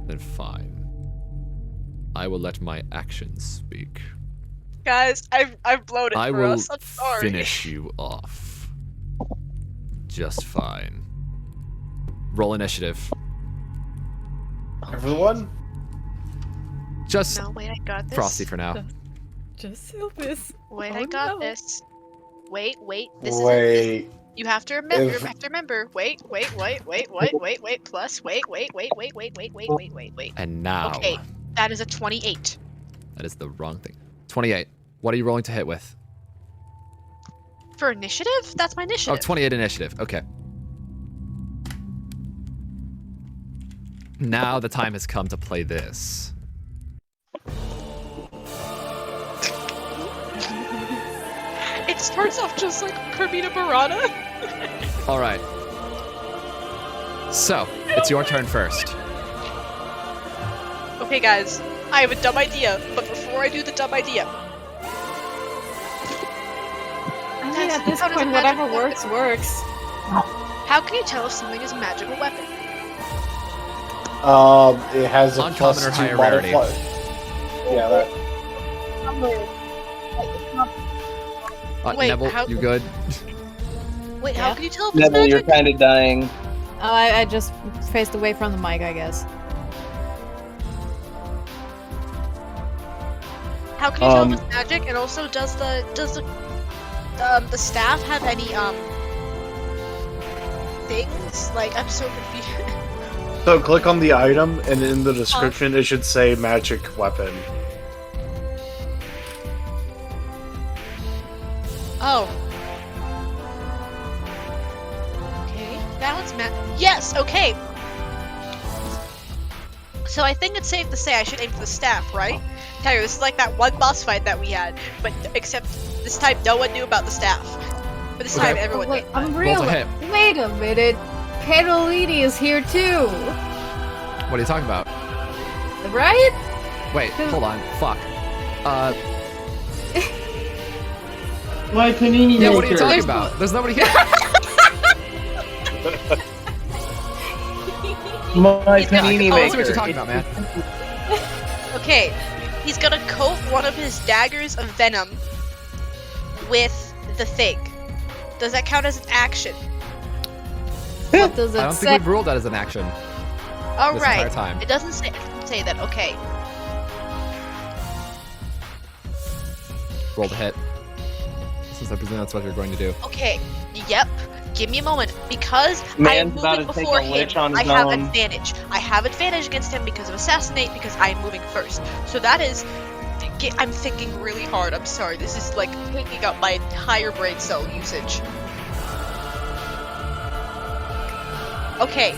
Speaker 1: then fine. I will let my actions speak.
Speaker 8: Guys, I've blown it
Speaker 1: I
Speaker 8: for
Speaker 1: will
Speaker 8: us. I'm sorry.
Speaker 1: finish you off. Just fine. Roll initiative.
Speaker 3: Everyone?
Speaker 1: Just
Speaker 8: No, wait, I got this.
Speaker 1: Frosty for now.
Speaker 2: Just Sylvis.
Speaker 8: Wait,
Speaker 2: Oh,
Speaker 8: I got
Speaker 2: no.
Speaker 8: this. Wait. This is
Speaker 3: Wait.
Speaker 8: You have to remember.
Speaker 3: If-
Speaker 8: You have to remember. Wait. Plus. Wait.
Speaker 1: And now,
Speaker 8: Okay, that is a 28
Speaker 1: that is the wrong thing. 28. What are you rolling to hit with?
Speaker 8: for initiative. That's my
Speaker 1: Oh,
Speaker 8: initiative.
Speaker 1: 28 initiative. Okay. Now the time has come to play this.
Speaker 8: It starts off just like Kermita Barada.
Speaker 1: All right. So, it's your turn first.
Speaker 8: Okay, guys, I have a dumb idea, but before I do the dumb idea,
Speaker 2: I mean, at this
Speaker 8: How does
Speaker 2: point,
Speaker 8: a
Speaker 2: whatever
Speaker 8: magic
Speaker 2: works, works.
Speaker 8: how can you tell if something is a magical weapon?
Speaker 3: It has a
Speaker 1: Uncommon
Speaker 3: plus
Speaker 1: or
Speaker 3: 2
Speaker 1: higher rarity.
Speaker 3: modifier. Yeah, that.
Speaker 8: Wait,
Speaker 1: Neville,
Speaker 8: how-
Speaker 1: you good?
Speaker 8: Wait,
Speaker 2: Yeah.
Speaker 8: how can you tell if it's
Speaker 5: Neville, you're
Speaker 8: magic?
Speaker 5: kind of dying.
Speaker 2: Oh, I just faced away from the mic, I guess.
Speaker 8: How can you tell if it's magic? And also, does the staff have any things? Like, I'm so confused.
Speaker 3: So click on the item, and in the description it should say magic weapon.
Speaker 8: Oh. Okay, that one's Yes, okay. So I think it's safe to say I should aim for the staff, right? Tell you, this is like that one boss fight that we had, but except this time no one knew about the staff. But this time
Speaker 1: Okay.
Speaker 8: everyone
Speaker 2: Wait,
Speaker 8: knew.
Speaker 2: I'm
Speaker 1: Roll
Speaker 2: real.
Speaker 1: to hit.
Speaker 2: Wait a minute. Peneliti is here too,
Speaker 1: What are you talking about?
Speaker 2: right?
Speaker 1: Wait, hold on. Fuck.
Speaker 6: My panini
Speaker 1: Yeah, what are you
Speaker 6: maker.
Speaker 1: talking about? There's nobody here.
Speaker 5: My
Speaker 8: He's got-
Speaker 5: panini
Speaker 8: oh,
Speaker 1: I see what you're
Speaker 5: maker.
Speaker 1: talking about, man.
Speaker 8: Okay, he's gonna coat one of his daggers of venom with the thing. Does that count as an action?
Speaker 2: What does
Speaker 1: I
Speaker 2: it
Speaker 1: don't
Speaker 2: say?
Speaker 1: think we've ruled that as an action.
Speaker 8: All
Speaker 1: This
Speaker 8: right.
Speaker 1: entire time.
Speaker 8: It doesn't say that. Okay.
Speaker 1: Roll to hit. Since I presume that's what you're going to do.
Speaker 8: Okay. Yep. Give me a moment because
Speaker 5: Man's
Speaker 8: I'm
Speaker 5: about
Speaker 8: moving
Speaker 5: to take
Speaker 8: before
Speaker 5: a
Speaker 8: him.
Speaker 5: lich on
Speaker 8: I
Speaker 5: his
Speaker 8: have
Speaker 5: own.
Speaker 8: advantage. I have advantage against him because of assassinate because I'm moving first. So that is. I'm thinking really hard. I'm sorry. This is like taking up my entire brain cell usage. Okay.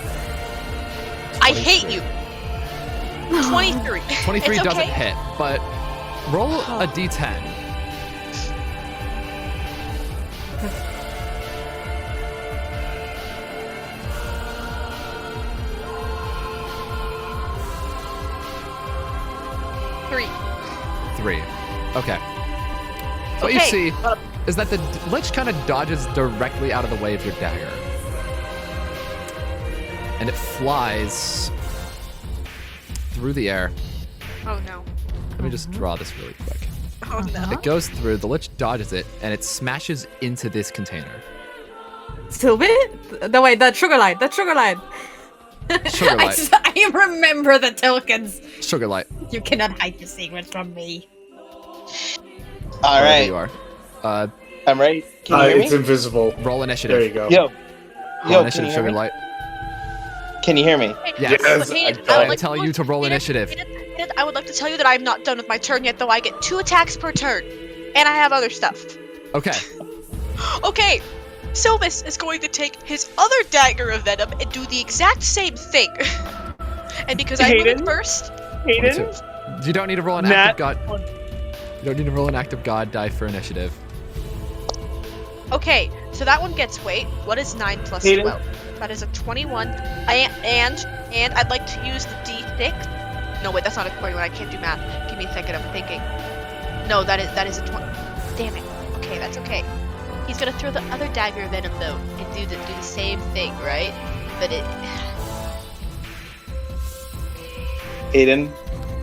Speaker 8: I hate you. 23.
Speaker 1: 23
Speaker 8: It's
Speaker 1: doesn't
Speaker 8: okay.
Speaker 1: hit, but roll a d10.
Speaker 8: Three.
Speaker 1: 3. Okay. What you
Speaker 8: Okay,
Speaker 1: see is that the Lich kind of dodges directly out of the way of your dagger. And it flies through the air.
Speaker 8: Oh no.
Speaker 1: Let me just draw this really quick.
Speaker 8: Oh no.
Speaker 1: It goes through, the Lich dodges it, and it smashes into this container.
Speaker 2: Sylvis? No, wait, that Sugarlight.
Speaker 1: Sugarlight.
Speaker 2: I remember the tokens.
Speaker 1: Sugarlight.
Speaker 2: You cannot hide your secrets from me.
Speaker 5: All
Speaker 1: Wherever you
Speaker 5: right,
Speaker 1: are.
Speaker 5: I'm ready. Can you hear
Speaker 3: It's
Speaker 5: me?
Speaker 3: invisible.
Speaker 1: Roll initiative.
Speaker 3: There you go.
Speaker 5: Yo,
Speaker 1: Roll
Speaker 5: yo, can
Speaker 1: initiative,
Speaker 5: you hear me?
Speaker 1: Sugarlight.
Speaker 5: Can you hear me?
Speaker 1: Yes.
Speaker 3: Yes,
Speaker 8: Hayden,
Speaker 3: I
Speaker 8: would
Speaker 1: I'm
Speaker 8: like
Speaker 1: telling you to roll
Speaker 8: Hayden,
Speaker 1: initiative.
Speaker 8: Hayden, I would like to tell you that I'm not done with my turn yet, though I get 2 attacks per turn. And I have other stuff.
Speaker 1: Okay.
Speaker 8: Okay, Sylvis is going to take his other dagger of venom and do the exact same thing. And because I'm moving
Speaker 6: Hayden?
Speaker 8: first,
Speaker 6: Hayden?
Speaker 1: 22. You don't need to roll an
Speaker 6: Nat
Speaker 1: active god. You don't need to roll an active god die for initiative.
Speaker 8: okay, so that one gets weight. What is 9 plus
Speaker 6: Hayden?
Speaker 8: 12? That is a 21. And I'd like to use the D6. No, wait, that's not a 21. I can't do math. Give me a second. I'm thinking. No, that is a 20. Damn it. Okay, that's okay. He's gonna throw the other dagger of venom though, and do the same thing, right? But it.
Speaker 6: Hayden,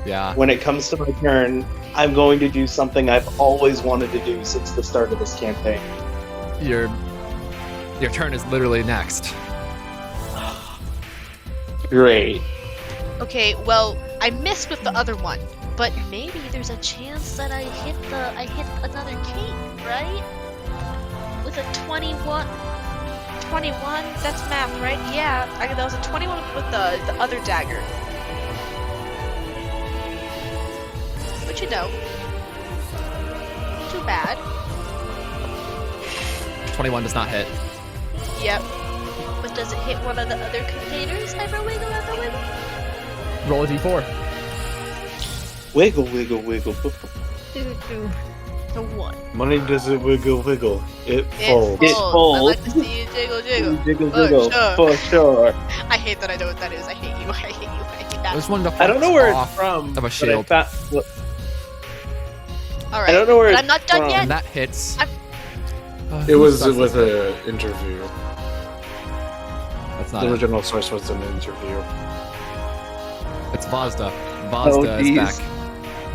Speaker 1: Yeah.
Speaker 6: when it comes to my turn, I'm going to do something I've always wanted to do since the start of this campaign.
Speaker 1: Your turn is literally next.
Speaker 6: Great.
Speaker 8: Okay, well, I missed with the other one, but maybe there's a chance that I hit another cake, right? With a 21. 21? That's math, right? Yeah, that was a 21 with the other dagger. But you know, too bad.
Speaker 1: 21 does not hit.
Speaker 8: Yep. But does it hit one of the other containers? Ever wiggle, ever wiggle?
Speaker 1: Roll a d4.
Speaker 6: Wiggle, wiggle, wiggle.
Speaker 8: The one.
Speaker 3: Money doesn't wiggle, wiggle. It
Speaker 8: It
Speaker 3: folds.
Speaker 6: It
Speaker 8: folds. I
Speaker 6: folds.
Speaker 8: like to see you jiggle, jiggle.
Speaker 6: Jiggle,
Speaker 8: For
Speaker 6: jiggle,
Speaker 8: sure.
Speaker 6: for sure.
Speaker 8: I hate that I know what that is. I hate you. I hate you. I hate
Speaker 1: I
Speaker 8: that.
Speaker 1: just wanted to
Speaker 6: I don't know where it's
Speaker 1: off
Speaker 6: from.
Speaker 1: of a
Speaker 6: but
Speaker 1: shield.
Speaker 8: All right.
Speaker 6: I don't know where
Speaker 8: But
Speaker 6: it's
Speaker 8: I'm not done
Speaker 6: from.
Speaker 8: yet.
Speaker 1: And that hits.
Speaker 3: It was with an interview.
Speaker 1: That's not
Speaker 3: The
Speaker 1: it.
Speaker 3: original source was an interview.
Speaker 1: It's Vazda. Vazda is
Speaker 6: geez.
Speaker 1: back.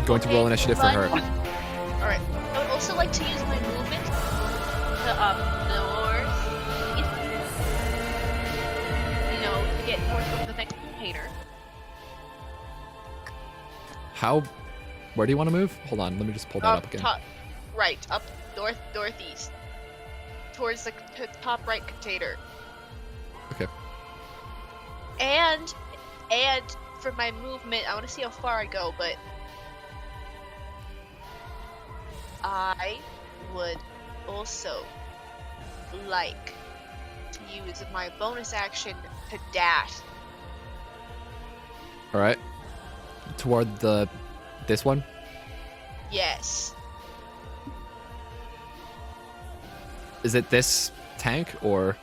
Speaker 1: Going to roll initiative for her.
Speaker 8: All right. I would also like to use my movement to north, to get north of the next container.
Speaker 1: Where do you want to move? Hold on, let me just pull that up again.
Speaker 8: Top, right, up northeast, towards the top right container.
Speaker 1: Okay.
Speaker 8: And for my movement, I want to see how far I go, but I would also like to use my bonus action to dash.
Speaker 1: All right. Toward this one.
Speaker 8: Yes.
Speaker 1: Is it this tank or?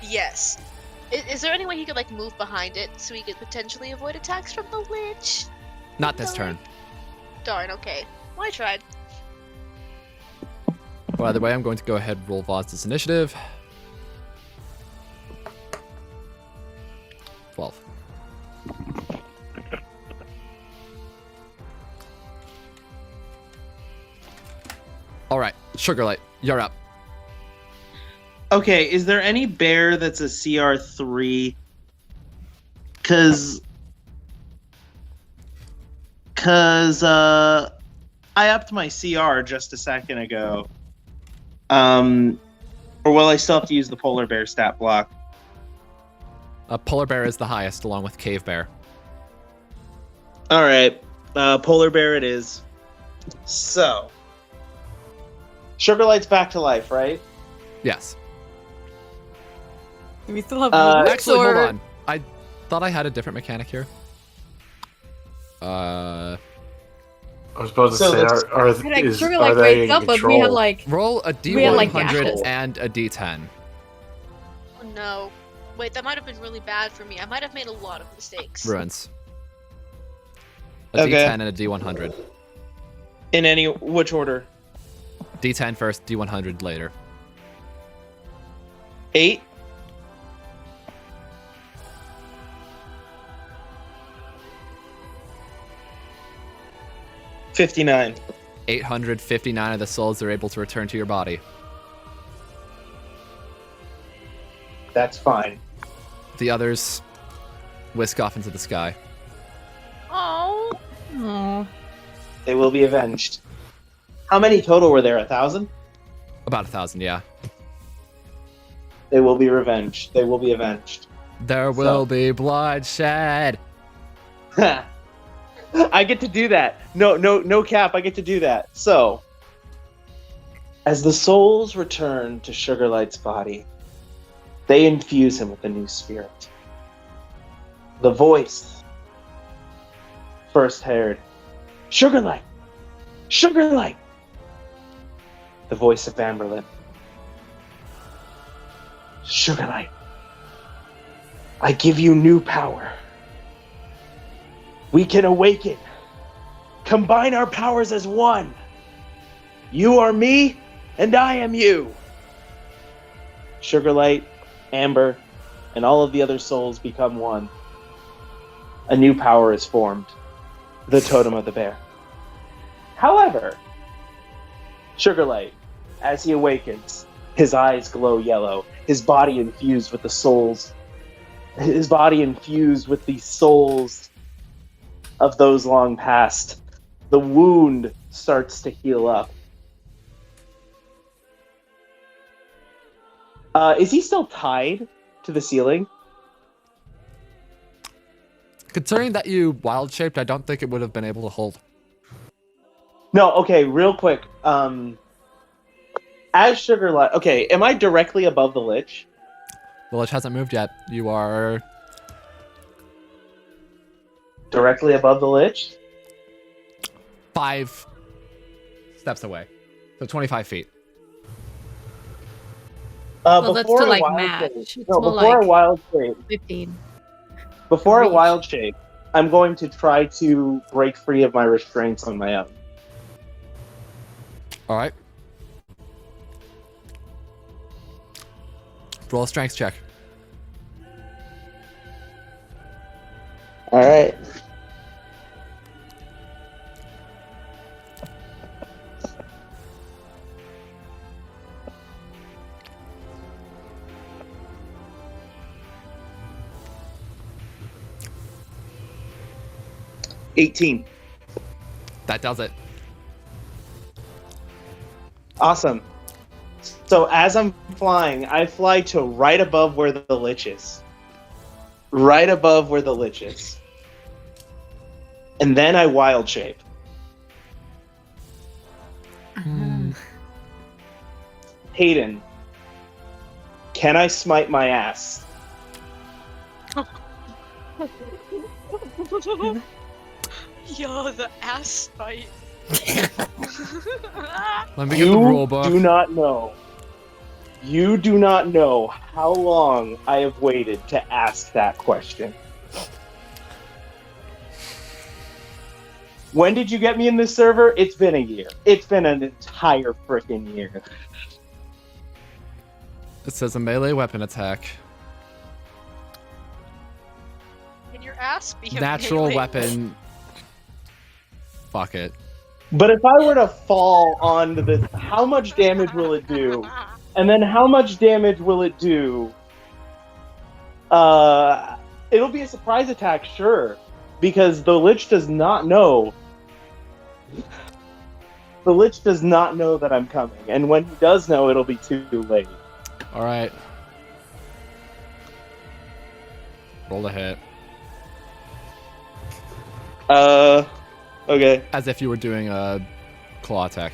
Speaker 8: Yes. Is there any way he could move behind it so he could potentially avoid attacks from the Lich?
Speaker 1: Not this turn.
Speaker 8: Darn. Okay. Well, I tried.
Speaker 1: By the way, I'm going to go ahead and roll Vazda's initiative. 12. All right, Sugarlight, you're up.
Speaker 6: Okay, is there any bear that's a CR3? Cause I upped my CR just a second ago. Or will I still have to use the polar bear stat block?
Speaker 1: Polar bear is the highest, along with cave bear.
Speaker 6: All right, polar bear it is. So, Sugarlight's back to life, right?
Speaker 1: Yes.
Speaker 2: Do we still have movements,
Speaker 1: Actually,
Speaker 2: or...
Speaker 1: hold on. I thought I had a different mechanic here.
Speaker 3: I was supposed to
Speaker 6: So
Speaker 3: say,
Speaker 6: let's-
Speaker 2: Sugarlight
Speaker 3: they
Speaker 2: raised
Speaker 3: in
Speaker 2: up, but we had
Speaker 3: control?
Speaker 1: Roll a
Speaker 2: We had,
Speaker 1: D100
Speaker 2: dashes.
Speaker 1: and a D10.
Speaker 8: Oh no. Wait, that might have been really bad for me. I might have made a lot of mistakes.
Speaker 1: Ruins. A
Speaker 6: Okay.
Speaker 1: D10 and a D100.
Speaker 6: In which order?
Speaker 1: D10 first, D100 later.
Speaker 6: 8. $59.
Speaker 1: 859 of the souls are able to return to your body.
Speaker 6: That's fine.
Speaker 1: The others whisk off into the sky.
Speaker 8: Oh.
Speaker 2: Aw.
Speaker 6: They will be avenged. How many total were there? 1,000?
Speaker 1: About 1,000, yeah.
Speaker 6: They will be revenged. They will be avenged.
Speaker 1: There will be bloodshed.
Speaker 6: I get to do that. No cap. I get to do that. So, as the souls return to Sugarlight's body, they infuse him with a new spirit. The voice first heard, Sugarlight! Sugarlight! The voice of Amberlin. Sugarlight, I give you new power. We can awaken. Combine our powers as one. You are me, and I am you. Sugarlight, Amber, and all of the other souls become one. A new power is formed. the totem of the bear. However, Sugarlight, as he awakens, his eyes glow yellow, his body infused with the souls of those long past. The wound starts to heal up. Is he still tied to the ceiling?
Speaker 1: Considering that you wild shaped, I don't think it would have been able to hold.
Speaker 6: No, okay, real quick. As Sugarlight... Okay, am I directly above the Lich?
Speaker 1: The Lich hasn't moved yet. You are
Speaker 6: Directly above the Lich?
Speaker 1: 5 steps away. So 25 feet.
Speaker 2: Well, that's
Speaker 6: before
Speaker 2: to
Speaker 6: I
Speaker 2: like
Speaker 6: wild
Speaker 2: match.
Speaker 6: shape-
Speaker 2: It's
Speaker 6: No,
Speaker 2: more
Speaker 6: before I
Speaker 2: like
Speaker 6: wild shape,
Speaker 2: 15.
Speaker 6: before I
Speaker 2: reach.
Speaker 6: wild shape, I'm going to try to break free of my restraints on my own.
Speaker 1: All right. Roll a strength check.
Speaker 6: All right. $18.
Speaker 1: That does it.
Speaker 6: Awesome. So as I'm flying, I fly to right above where the Lich is. Right above where the Lich is. And then I wild shape. Hayden, can I smite my ass?
Speaker 8: Yo, the ass fight.
Speaker 1: Let me get the rule
Speaker 6: You
Speaker 1: book.
Speaker 6: do not know. You do not know how long I have waited to ask that question. When did you get me in this server? It's been a year. It's been an entire freaking year.
Speaker 1: It says a melee weapon attack.
Speaker 8: Can your ass be a
Speaker 1: Natural
Speaker 8: melee?
Speaker 1: weapon. Fuck it.
Speaker 6: But if I were to fall onto this, how much damage will it do? And then how much damage will it do? It'll be a surprise attack, sure. Because the Lich does not know. The Lich does not know that I'm coming. And when he does know, it'll be too late.
Speaker 1: All right. Roll a hit.
Speaker 6: Okay.
Speaker 1: As if you were doing a claw attack.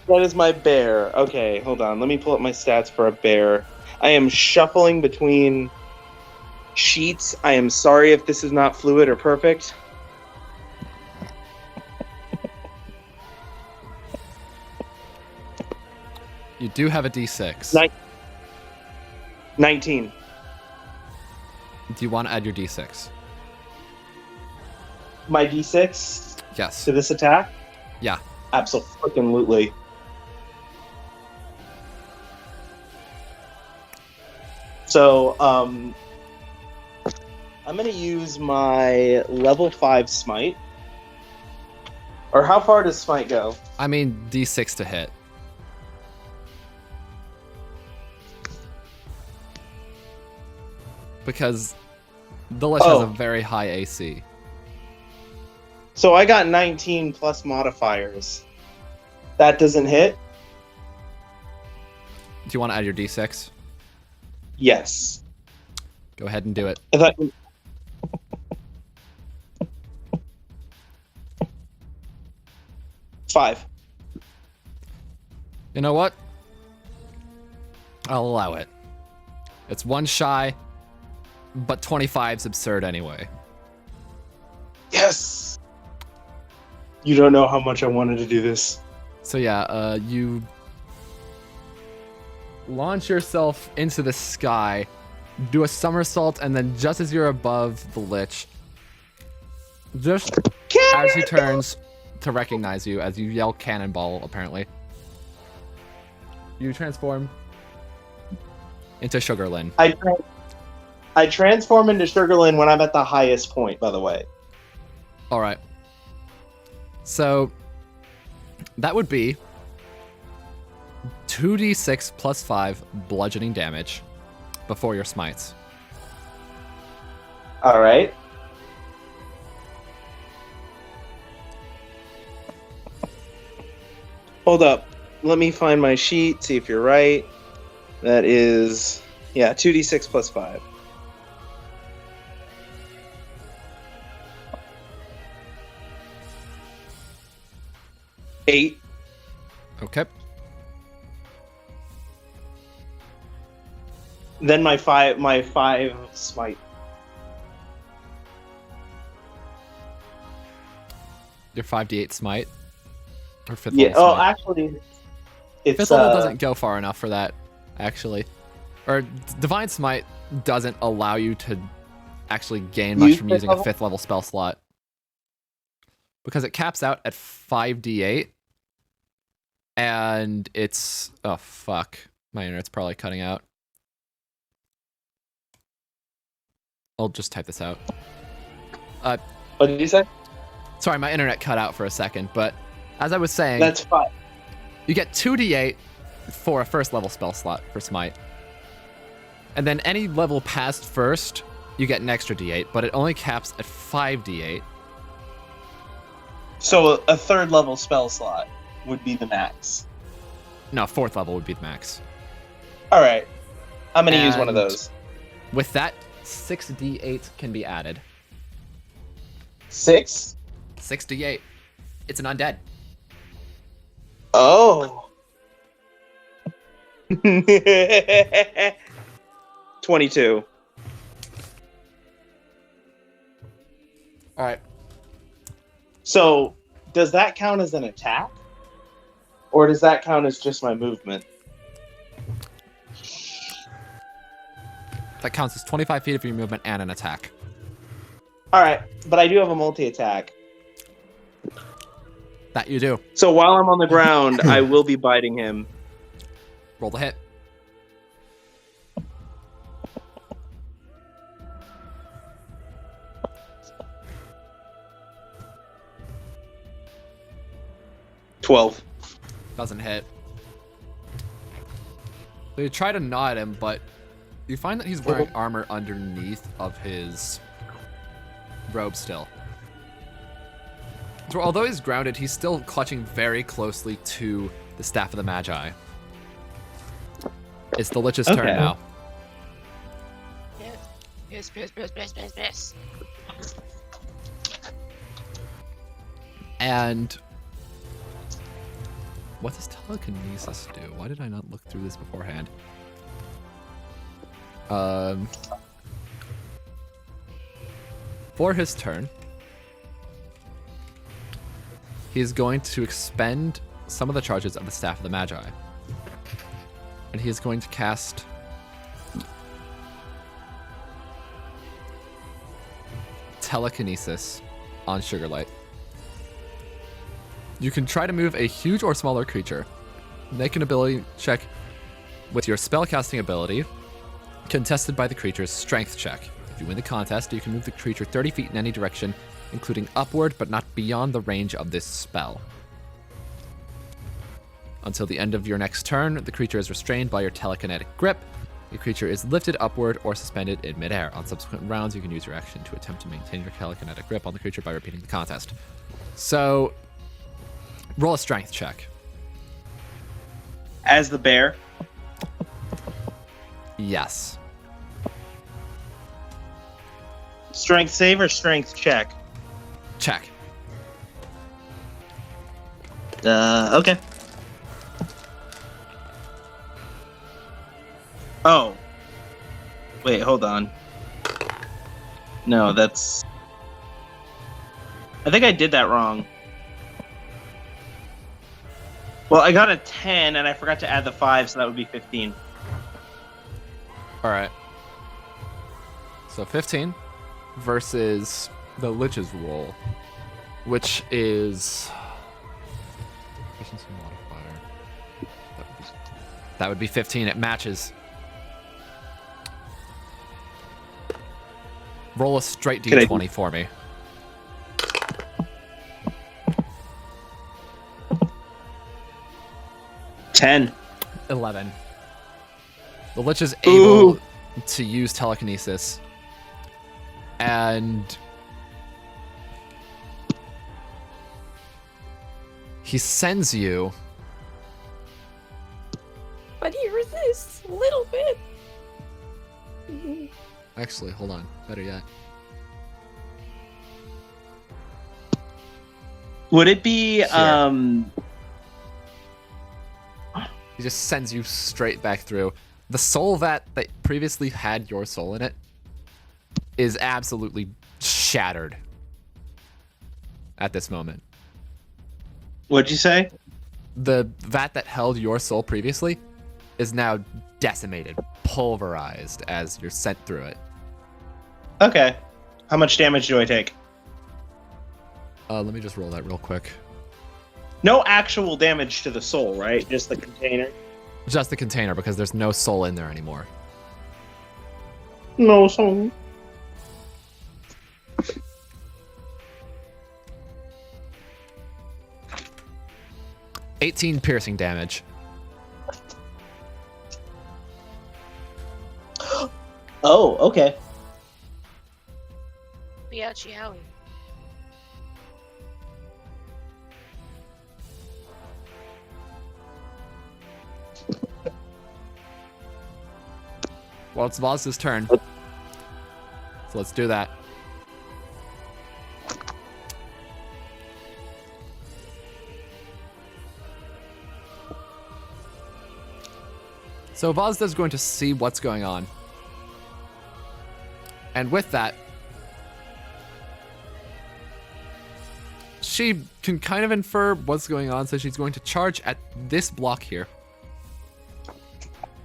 Speaker 6: That is my bear. Okay, hold on. Let me pull up my stats for a bear. I am shuffling between sheets. I am sorry if this is not fluid or perfect.
Speaker 1: You do have a d6.
Speaker 6: 19.
Speaker 1: Do you want to add your d6?
Speaker 6: My d6
Speaker 1: Yes.
Speaker 6: to this attack?
Speaker 1: Yeah.
Speaker 6: Absolutely. So, I'm going to use my level 5 smite. Or how far does smite go?
Speaker 1: I mean, d6 to hit. Because the Lich has a very high AC.
Speaker 6: So I got 19 plus modifiers. That doesn't hit?
Speaker 1: Do you want to add your d6?
Speaker 6: Yes.
Speaker 1: Go ahead and do it.
Speaker 6: I thought... Five.
Speaker 1: You know what? I'll allow it. It's one shy, but 25's absurd anyway.
Speaker 6: Yes! You don't know how much I wanted to do this.
Speaker 1: So yeah, you launch yourself into the sky, do a somersault, and then just as you're above the Lich, just as he turns to recognize you, as you yell cannonball, apparently, you transform into Sugarlight.
Speaker 6: I transform into Sugarlight when I'm at the highest point, by the way.
Speaker 1: All right. So that would be 2d6 plus 5 bludgeoning damage before your smites.
Speaker 6: All right. Hold up. Let me find my sheet, see if you're right. That is, 2d6 plus 5. Eight.
Speaker 1: Okay.
Speaker 6: Then my five smite.
Speaker 1: Your 5d8 smite. Or 5th
Speaker 6: Yeah.
Speaker 1: level
Speaker 6: Oh,
Speaker 1: smite.
Speaker 6: actually, it's
Speaker 1: 5th level doesn't go far enough for that, actually. Or Divine Smite doesn't allow you to actually gain much from using a 5th level spell slot. Because it caps out at 5d8. And it's... Oh, fuck. My internet's probably cutting out. I'll just type this out.
Speaker 6: What did you say?
Speaker 1: Sorry, my internet cut out for a second, but as I was saying...
Speaker 6: That's fine.
Speaker 1: You get 2d8 for a 1st level spell slot for Smite. And then any level past 1st, you get an extra d8, but it only caps at 5d8.
Speaker 6: So a 3rd level spell slot would be the max.
Speaker 1: No, 4th level would be the max.
Speaker 6: All right. I'm going to use one of those.
Speaker 1: With that, 6d8 can be added.
Speaker 6: 6?
Speaker 1: 6d8. It's an undead.
Speaker 6: Oh. 22.
Speaker 1: All right.
Speaker 6: So, does that count as an attack? Or does that count as just my movement?
Speaker 1: That counts as 25 feet of your movement and an attack.
Speaker 6: Alright, but I do have a multi-attack.
Speaker 1: That you do.
Speaker 6: So while I'm on the ground, I will be biting him.
Speaker 1: Roll the hit.
Speaker 6: $12.
Speaker 1: Doesn't hit. So you try to gnaw at him, but you find that he's wearing armor underneath of his robe still. So although he's grounded, he's still clutching very closely to the Staff of the Magi. It's the Lich's turn now.
Speaker 8: Yes.
Speaker 1: And what does telekinesis do? Why did I not look through this beforehand? For his turn, he's going to expend some of the charges of the Staff of the Magi. And he is going to cast telekinesis on Sugarlight. You can try to move a huge or smaller creature. Make an ability check with your spellcasting ability, contested by the creature's strength check. If you win the contest, you can move the creature 30 feet in any direction, including upward but not beyond the range of this spell. Until the end of your next turn, the creature is restrained by your telekinetic grip. The creature is lifted upward or suspended in midair. On subsequent rounds, you can use your action to attempt to maintain your telekinetic grip on the creature by repeating the contest. So, roll a strength check.
Speaker 6: As the bear?
Speaker 1: Yes.
Speaker 6: Strength save or strength check?
Speaker 1: Check.
Speaker 6: Okay. Oh. Wait, hold on. No, that's... I think I did that wrong. Well, I got a 10, and I forgot to add the 5, so that would be 15.
Speaker 1: Alright. So 15 versus the Lich's roll, which is... Efficiency modifier. That would be 15. It matches. Roll a straight d20 for me.
Speaker 6: 10.
Speaker 1: 11. The Lich is able to use telekinesis. And he sends you.
Speaker 2: But he resists a little bit.
Speaker 1: Actually, hold on. Better yet.
Speaker 6: Would it be
Speaker 1: He just sends you straight back through. The soul that previously had your soul in it is absolutely shattered at this moment.
Speaker 6: What'd you say?
Speaker 1: The vat that held your soul previously is now decimated, pulverized as you're sent through it.
Speaker 6: Okay. How much damage do I take?
Speaker 1: Let me just roll that real quick.
Speaker 6: No actual damage to the soul, right? Just the container?
Speaker 1: Just the container, because there's no soul in there anymore.
Speaker 6: No soul.
Speaker 1: $18 piercing damage.
Speaker 6: Oh, okay.
Speaker 8: Ouchie howie.
Speaker 1: Well, it's Voz's turn. So let's do that. So Vozda's going to see what's going on. And with that, she can kind of infer what's going on, so she's going to charge at this block here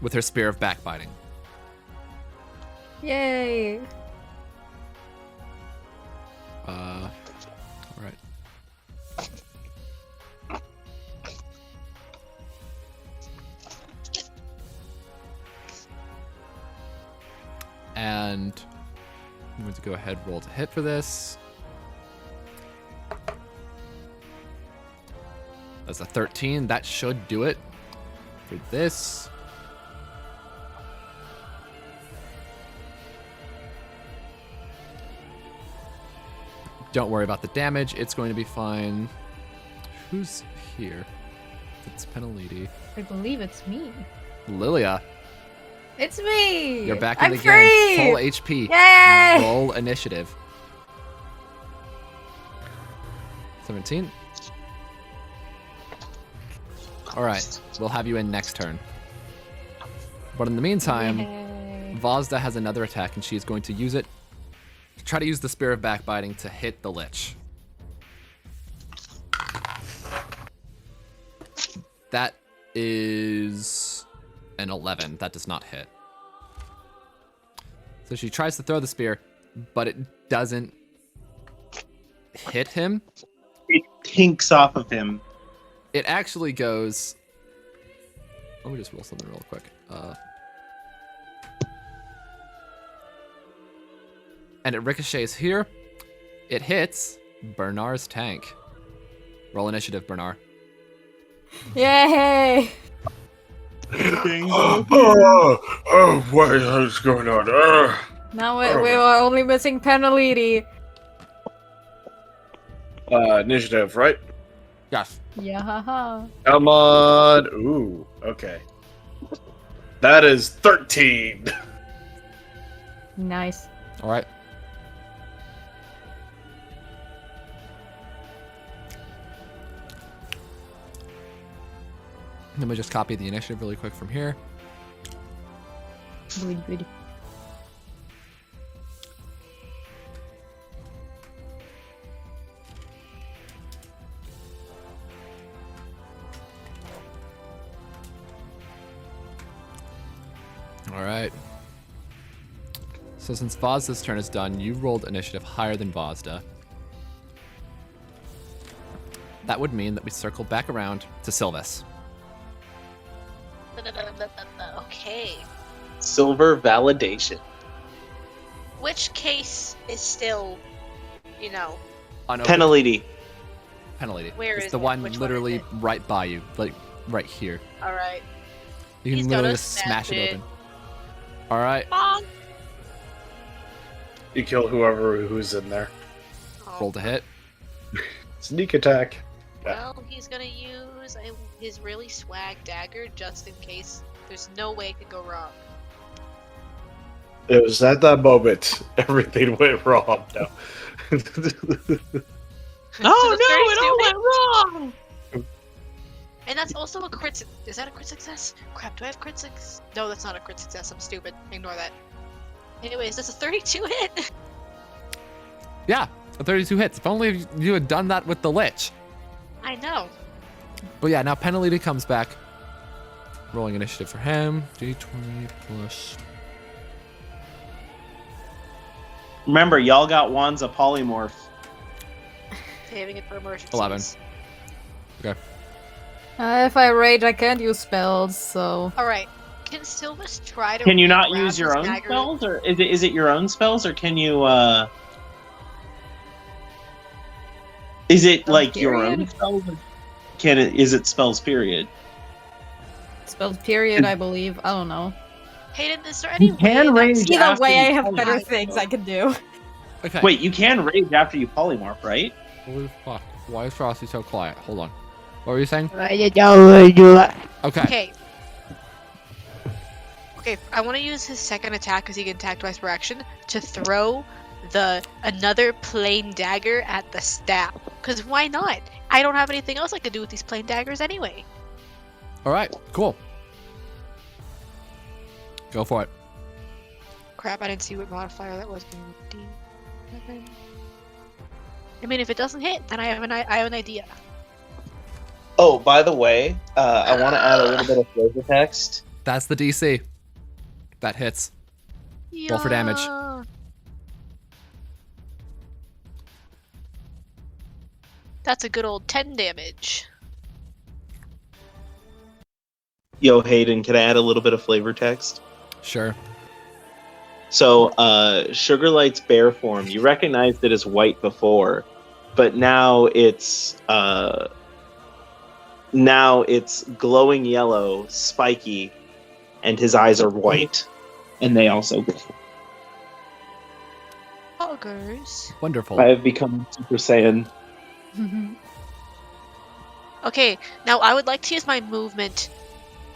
Speaker 1: with her Spear of Backbiting.
Speaker 2: Yay!
Speaker 1: All right. And I'm going to go ahead and roll to hit for this. That's a 13. That should do it for this. Don't worry about the damage. It's going to be fine. Who's here? It's Peneliti.
Speaker 2: I believe it's me.
Speaker 1: Lilia.
Speaker 2: It's me!
Speaker 1: You're back in
Speaker 2: I'm
Speaker 1: the
Speaker 2: free!
Speaker 1: game. Full HP.
Speaker 2: Yay!
Speaker 1: Roll initiative. 17. Alright. We'll have you in next turn. But in the meantime,
Speaker 2: Yay.
Speaker 1: Vozda has another attack, and she's going to use it. Try to use the Spear of Backbiting to hit the Lich. That is an 11. That does not hit. So she tries to throw the spear, but it doesn't hit him.
Speaker 6: It tinks off of him.
Speaker 1: It actually goes... Let me just roll something real quick. And it ricochets here. It hits Bernar's tank. Roll initiative, Bernar.
Speaker 2: Yay!
Speaker 3: What is going on?
Speaker 2: Now we are only missing Peneliti.
Speaker 3: Initiative, right?
Speaker 1: Yes.
Speaker 2: Yeah, haha.
Speaker 3: Come on. Ooh, okay. That is 13.
Speaker 2: Nice.
Speaker 1: All right. Let me just copy the initiative really quick from here.
Speaker 2: Good.
Speaker 1: All right. So since Vozda's turn is done, you rolled initiative higher than Vozda. That would mean that we circle back around to Sylvis.
Speaker 8: Okay.
Speaker 6: Silver validation.
Speaker 8: Which case is still,
Speaker 1: Unopened.
Speaker 6: Peneliti.
Speaker 1: Penalty.
Speaker 8: Where
Speaker 1: it's
Speaker 8: is
Speaker 1: the
Speaker 8: it?
Speaker 1: one
Speaker 8: Which one
Speaker 1: literally
Speaker 8: is it?
Speaker 1: right by you, like right here.
Speaker 8: All right.
Speaker 1: You can
Speaker 8: He's
Speaker 1: literally
Speaker 8: gonna
Speaker 1: just smash it
Speaker 8: smash
Speaker 1: open. All right,
Speaker 8: Bonk.
Speaker 3: You kill who's in there.
Speaker 8: Oh,
Speaker 1: roll to hit.
Speaker 3: Sneak attack.
Speaker 8: well, he's gonna use his really swag dagger just in case. There's no way it could go wrong.
Speaker 3: It was at that moment everything went wrong. No.
Speaker 8: Oh
Speaker 6: no, it all went wrong!
Speaker 8: And that's also a crit. Is that a crit success? Crap, do I have crit success? No, that's not a crit success. I'm stupid. Ignore that. Anyways, that's a 32 hit.
Speaker 1: Yeah, a 32 hits. If only you had done that with the Lich.
Speaker 8: I know.
Speaker 1: But yeah, now Peneliti comes back. Rolling initiative for him. D20 plus.
Speaker 6: Remember, y'all got wands of polymorph.
Speaker 8: Saving it for emergencies.
Speaker 1: 11. Okay.
Speaker 2: If I rage, I can't use spells, so...
Speaker 8: Alright. Can Sylvis try to
Speaker 6: Can you not
Speaker 8: grab
Speaker 6: use your
Speaker 8: his
Speaker 6: own
Speaker 8: dagger?
Speaker 6: spells, or is it your own spells, or can you? Is it like your own
Speaker 2: Period?
Speaker 6: spells? Or can it? Is it spells? Period.
Speaker 2: Spells period, I believe. I don't know.
Speaker 8: Hayden, is there any way
Speaker 6: can
Speaker 8: that
Speaker 6: rage
Speaker 2: Either
Speaker 6: after
Speaker 2: way,
Speaker 6: you
Speaker 2: I have
Speaker 6: polymorph,
Speaker 2: better things
Speaker 6: though.
Speaker 2: I can do.
Speaker 1: Okay.
Speaker 6: Wait, you can rage after you polymorph, right?
Speaker 1: Holy fuck. Why is Frosty so quiet? Hold on. What were you saying?
Speaker 7: Okay.
Speaker 1: Okay.
Speaker 8: Okay, I want to use his second attack because he can attack twice per action to throw another plain dagger at the staff. Because why not? I don't have anything else I could do with these plain daggers anyway.
Speaker 1: All right. Cool. Go for it.
Speaker 8: Crap, I didn't see what modifier that was. D7. I mean, if it doesn't hit, then I have an idea.
Speaker 6: Oh, by the way, I want to add a little bit of flavor text.
Speaker 1: That's the DC. That hits. Roll for damage.
Speaker 8: Yeah. That's a good old 10 damage.
Speaker 6: Yo, Hayden, can I add a little bit of flavor text?
Speaker 1: Sure.
Speaker 6: So, Sugarlight's bear form, you recognized it as white before, but now it's glowing yellow, spiky, and his eyes are white, and they also glow.
Speaker 8: Poggers.
Speaker 1: Wonderful.
Speaker 6: I have become Super Saiyan.
Speaker 8: Okay, now I would like to use my movement.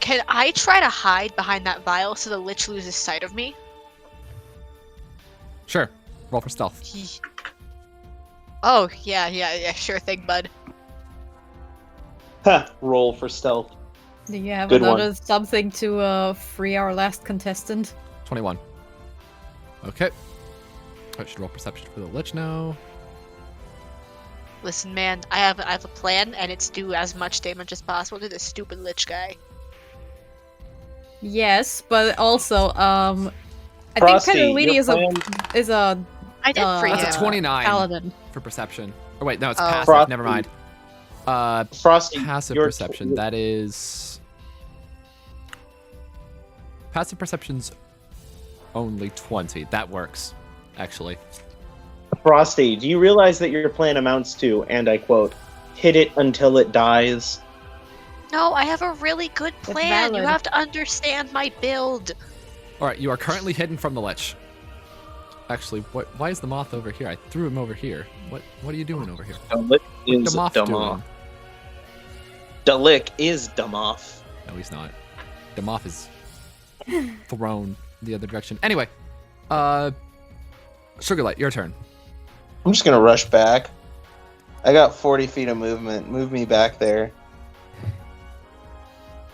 Speaker 8: Can I try to hide behind that vial so the Lich loses sight of me?
Speaker 1: Sure. Roll for stealth.
Speaker 8: Oh, yeah, sure thing, bud.
Speaker 6: Ha! Roll for stealth.
Speaker 2: Do you have
Speaker 6: Good
Speaker 2: another
Speaker 6: one.
Speaker 2: something to free our last contestant?
Speaker 1: 21. Okay. I should roll perception for the Lich now.
Speaker 8: Listen, man, I have a plan, and it's do as much damage as possible to this stupid Lich guy.
Speaker 2: Yes, but also, I
Speaker 6: Frosty,
Speaker 2: think Peneliti
Speaker 6: your
Speaker 2: is a
Speaker 8: I did free
Speaker 1: That's
Speaker 8: him.
Speaker 1: a 29
Speaker 2: paladin.
Speaker 1: for perception. Oh, wait, no, it's
Speaker 8: Oh.
Speaker 1: passive.
Speaker 6: Frosty.
Speaker 1: Never mind.
Speaker 6: Frosty,
Speaker 1: Passive
Speaker 6: your-
Speaker 1: perception. That is... Passive perception's only 20. That works, actually.
Speaker 6: Frosty, do you realize that your plan amounts to, and I quote, hit it until it dies?
Speaker 8: No, I have a really good plan. You
Speaker 2: valid.
Speaker 8: have to understand my build.
Speaker 1: All right, you are currently hidden from the Lich. Actually, why is the moth over here? I threw him over here. What are you doing over here?
Speaker 6: Delick
Speaker 1: What's
Speaker 6: is
Speaker 1: the moth
Speaker 6: dumb
Speaker 1: doing?
Speaker 6: off. Delick is dumb off.
Speaker 1: No, he's not. The moth is thrown the other direction. Anyway, Sugarlight, your turn.
Speaker 5: I'm just gonna rush back. I got 40 feet of movement. Move me back there.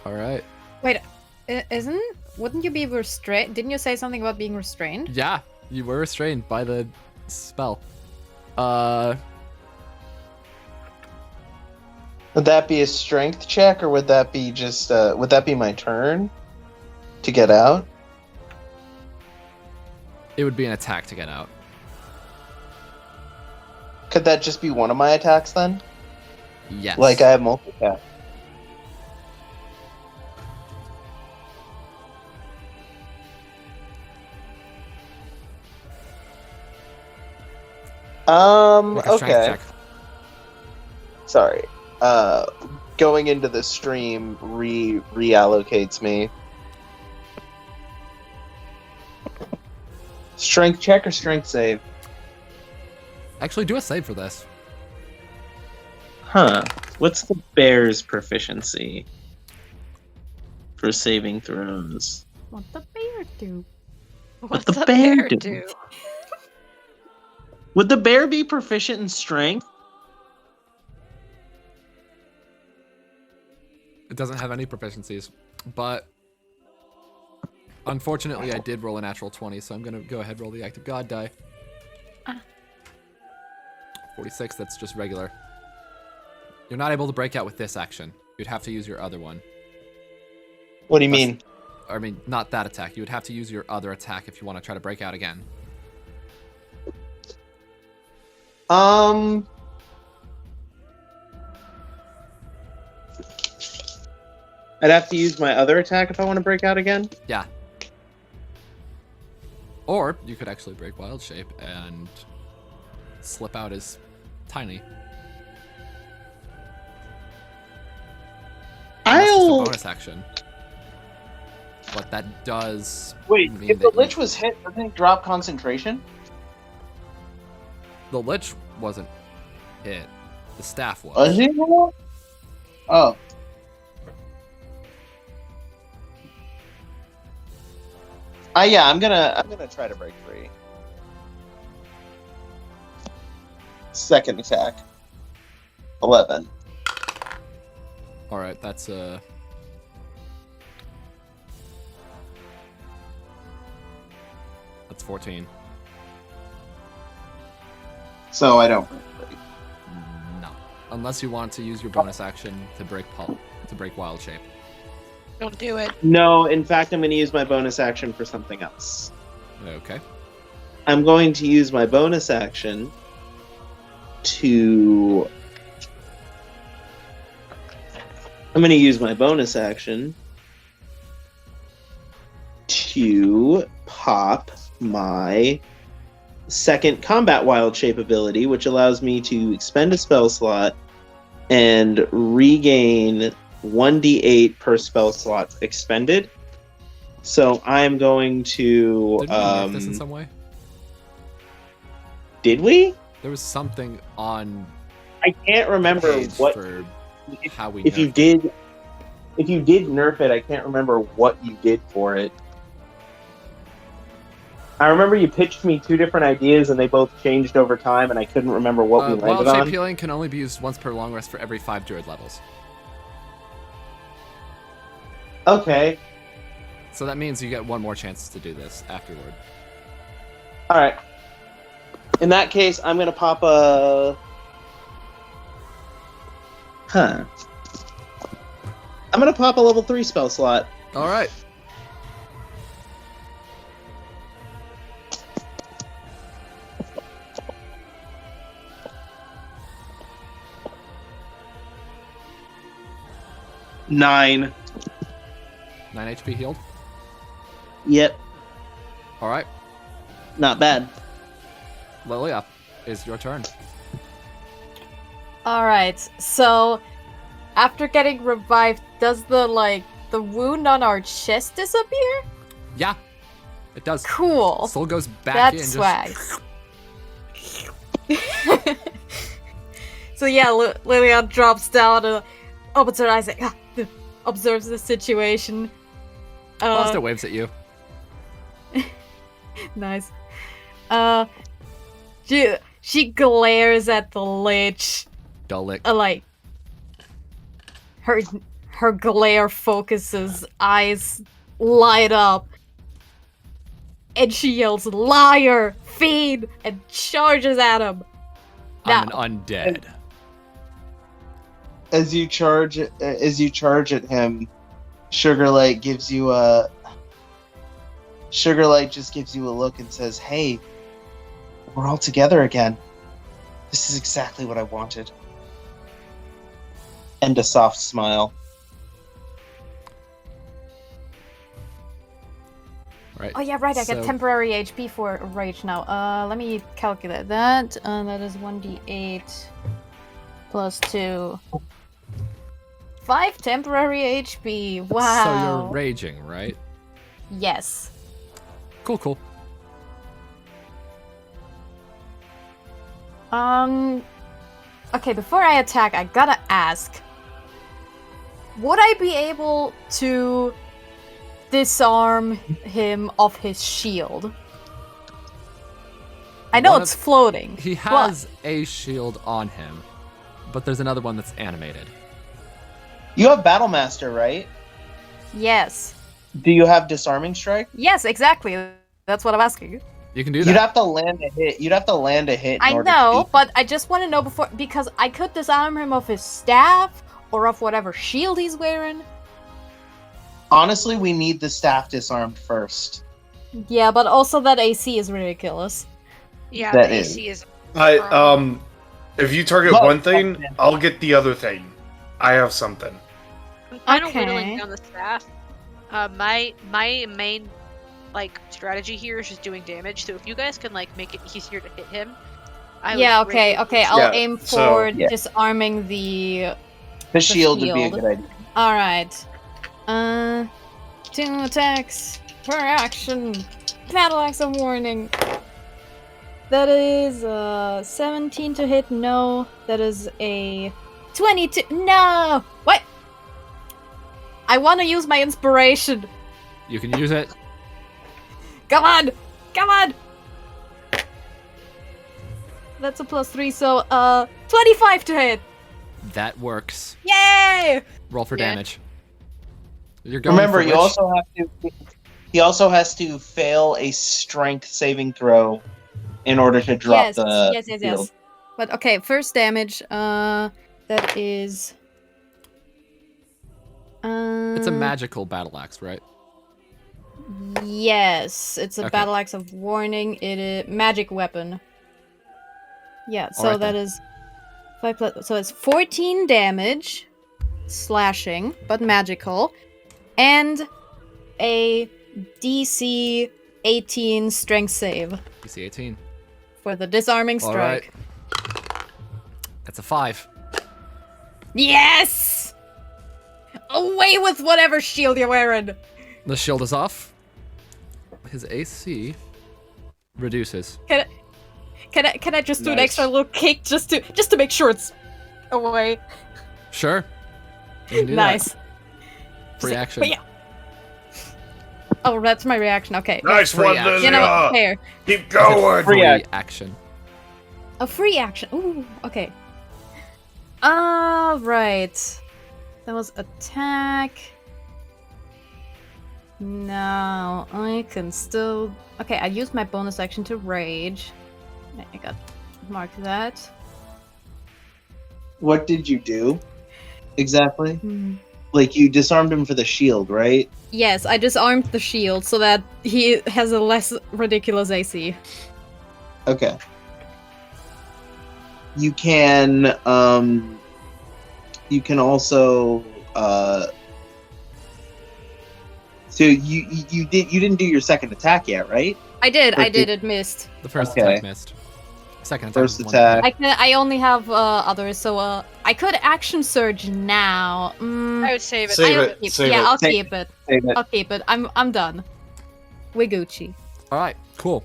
Speaker 1: All right.
Speaker 2: Wait, wouldn't you be restrained? Didn't you say something about being restrained?
Speaker 1: Yeah, you were restrained by the spell.
Speaker 5: Would that be a strength check, or would that be just would that be my turn to get out?
Speaker 1: It would be an attack to get out.
Speaker 5: Could that just be one of my attacks then?
Speaker 1: Yes.
Speaker 5: Like I have multiple attacks.
Speaker 1: Make a strength
Speaker 5: Okay.
Speaker 1: check.
Speaker 5: Sorry.
Speaker 6: going into the stream reallocates me. Strength check or strength save?
Speaker 1: Actually, do a save for this.
Speaker 6: Huh. What's the bear's proficiency for saving throws?
Speaker 2: What the bear do?
Speaker 8: What's
Speaker 6: the
Speaker 8: a
Speaker 6: bear
Speaker 8: bear
Speaker 6: do?
Speaker 8: do?
Speaker 6: Would the bear be proficient in strength?
Speaker 1: It doesn't have any proficiencies, but unfortunately, I did roll a natural 20, so I'm gonna go ahead and roll the Act of God die. 46. That's just regular. You're not able to break out with this action. You'd have to use your other one.
Speaker 6: What do you mean?
Speaker 1: I mean, not that attack. You would have to use your other attack if you want to try to break out again.
Speaker 6: I'd have to use my other attack if I want to break out again?
Speaker 1: Yeah. Or you could actually break Wild Shape and slip out as tiny. Unless it's a bonus action. But that does
Speaker 6: Wait,
Speaker 1: mean
Speaker 6: if the
Speaker 1: that you-
Speaker 6: Lich was hit, doesn't it drop concentration?
Speaker 1: The Lich wasn't hit. The staff was.
Speaker 6: Was he? Oh. Yeah, I'm gonna try to break free. Second attack. 11.
Speaker 1: Alright, that's that's 14.
Speaker 6: So I don't break free.
Speaker 1: No. Unless you want to use your bonus action to break Wild Shape.
Speaker 8: Don't do it.
Speaker 6: No, in fact, I'm gonna use my bonus action for something else.
Speaker 1: Okay.
Speaker 6: I'm going to use my bonus action to... I'm going to use my bonus action to pop my second combat wild shape ability, which allows me to expend a spell slot and regain 1d8 per spell slot expended. So I'm going to...
Speaker 1: Did we nerf this in some way?
Speaker 6: Did we?
Speaker 1: There was something on
Speaker 6: I can't remember
Speaker 1: page
Speaker 6: what...
Speaker 1: for how we
Speaker 6: If you
Speaker 1: nerfed it.
Speaker 6: did nerf it, I can't remember what you did for it. I remember you pitched me two different ideas and they both changed over time and I couldn't remember what we
Speaker 1: Wild
Speaker 6: landed
Speaker 1: Shape
Speaker 6: on.
Speaker 1: healing can only be used once per long rest for every 5 druid levels.
Speaker 6: Okay.
Speaker 1: So that means you get one more chance to do this afterward.
Speaker 6: Alright. In that case, I'm gonna pop a... I'm gonna pop a level 3 spell slot.
Speaker 1: Alright.
Speaker 6: Nine.
Speaker 1: 9 HP healed.
Speaker 6: Yep.
Speaker 1: Alright.
Speaker 6: Not bad.
Speaker 1: Lilia, is your turn.
Speaker 2: Alright, so after getting revived, does the wound on our chest disappear?
Speaker 1: Yeah, it does.
Speaker 2: Cool.
Speaker 1: Soul goes back in.
Speaker 2: That's
Speaker 1: Just...
Speaker 2: swag. So yeah, Lilia drops down and opens her eyes, observes the situation.
Speaker 1: Buster waves at you.
Speaker 2: Nice. She glares at the Lich.
Speaker 1: Dull lick.
Speaker 2: Her glare focuses, eyes light up, and she yells, "Liar! Fiend!" and charges at him.
Speaker 1: I'm an undead.
Speaker 6: As you charge at him, Sugarlight gives you a... Sugarlight just gives you a look and says, "Hey, we're all together again. This is exactly what I wanted." And a soft smile.
Speaker 1: Right.
Speaker 2: Oh yeah, right. I get
Speaker 1: So-
Speaker 2: temporary HP for rage now. Let me calculate that. That is 1d8 plus 2. 5 temporary HP.
Speaker 1: So
Speaker 2: Wow.
Speaker 1: you're raging, right?
Speaker 2: Yes.
Speaker 1: Cool.
Speaker 2: Okay, before I attack, I gotta ask. Would I be able to disarm him of his shield? I know
Speaker 1: One
Speaker 2: it's
Speaker 1: of-
Speaker 2: floating.
Speaker 1: He has a shield on him, but there's another one that's animated.
Speaker 6: You have Battle Master, right?
Speaker 2: Yes.
Speaker 6: Do you have Disarming Strike?
Speaker 2: Yes, exactly. That's what I'm asking.
Speaker 1: You can do that.
Speaker 6: You'd have to land a hit. You'd have to land a hit. In
Speaker 2: I
Speaker 6: order to
Speaker 2: know,
Speaker 6: beat-
Speaker 2: but I just want to know before, because I could disarm him of his staff or of whatever shield he's wearing.
Speaker 6: Honestly, we need the staff disarmed first.
Speaker 2: Yeah, but also that AC is ridiculous.
Speaker 8: Yeah,
Speaker 6: That
Speaker 8: the
Speaker 6: is.
Speaker 8: AC is.
Speaker 3: If you target
Speaker 6: But-
Speaker 3: one thing, I'll get the other thing. I have something.
Speaker 8: I'm kind of
Speaker 2: Okay.
Speaker 8: whittling down the staff. My main strategy here is just doing damage. So if you guys can make it easier to hit him, I
Speaker 2: Yeah,
Speaker 8: would
Speaker 2: okay,
Speaker 8: greatly
Speaker 2: okay. I'll
Speaker 3: Yeah,
Speaker 2: aim
Speaker 3: so-
Speaker 2: for
Speaker 6: Yeah.
Speaker 2: disarming the.
Speaker 6: The shield would be a
Speaker 2: shield.
Speaker 6: good idea.
Speaker 2: Alright. 2 attacks per action. Battle axe of warning. That is 17 to hit, no. That is a 22. No! What? I want to use my inspiration.
Speaker 1: You can use it.
Speaker 2: Come on! Come on! That's a +3, so 25 to hit.
Speaker 1: That works.
Speaker 2: Yay!
Speaker 1: Roll for
Speaker 8: Yeah.
Speaker 1: damage. You're going
Speaker 6: Remember,
Speaker 1: for
Speaker 6: you
Speaker 1: which?
Speaker 6: also have to. He also has to fail a strength saving throw in order to drop
Speaker 2: yes,
Speaker 6: the
Speaker 2: yes.
Speaker 6: shield.
Speaker 2: But okay, first damage. That is.
Speaker 1: It's a magical battle axe, right?
Speaker 2: Yes, it's a
Speaker 1: Okay.
Speaker 2: battle axe of warning. It is magic weapon. Yeah, so
Speaker 1: Alright
Speaker 2: that
Speaker 1: then.
Speaker 2: is 5 plus. So it's 14 damage, slashing, but magical, and a DC 18 strength save
Speaker 1: DC 18.
Speaker 2: for the disarming
Speaker 1: All
Speaker 2: strike.
Speaker 1: right. That's a 5.
Speaker 2: Yes! Away with whatever shield you're wearing.
Speaker 1: The shield is off. His AC reduces.
Speaker 2: Can I just do an
Speaker 3: Nice.
Speaker 2: extra little kick just to make sure it's away?
Speaker 1: Sure. You can do
Speaker 2: Nice.
Speaker 1: that. Free
Speaker 2: Just-
Speaker 1: action.
Speaker 2: but yeah. Oh, that's my reaction. Okay.
Speaker 3: Nice
Speaker 1: Free
Speaker 3: one,
Speaker 1: action.
Speaker 3: Lilia.
Speaker 2: You know what? Fair.
Speaker 3: Keep
Speaker 1: It's a
Speaker 3: going.
Speaker 1: free
Speaker 6: action.
Speaker 1: action.
Speaker 2: A free action. Ooh. Okay. Right. That was attack. Now I can still. Okay, I used my bonus action to rage. I got mark that.
Speaker 6: What did you do exactly?
Speaker 2: Hmm.
Speaker 6: Like you disarmed him for the shield, right?
Speaker 2: Yes, I disarmed the shield so that he has a less ridiculous AC.
Speaker 6: Okay. You can also so you didn't do your second attack yet, right?
Speaker 2: I did.
Speaker 6: Okay.
Speaker 2: It missed.
Speaker 1: The first
Speaker 6: Okay.
Speaker 1: attack missed. Second attack.
Speaker 6: First
Speaker 1: was one
Speaker 6: attack.
Speaker 2: I only have others, so I could action surge now.
Speaker 8: I would save it.
Speaker 3: Save
Speaker 2: I'll
Speaker 3: it,
Speaker 2: keep-
Speaker 3: save
Speaker 2: yeah,
Speaker 3: it.
Speaker 2: I'll
Speaker 6: Save-
Speaker 2: keep it.
Speaker 6: Save it.
Speaker 2: I'll keep it. I'm done. We Gucci.
Speaker 1: All right. Cool.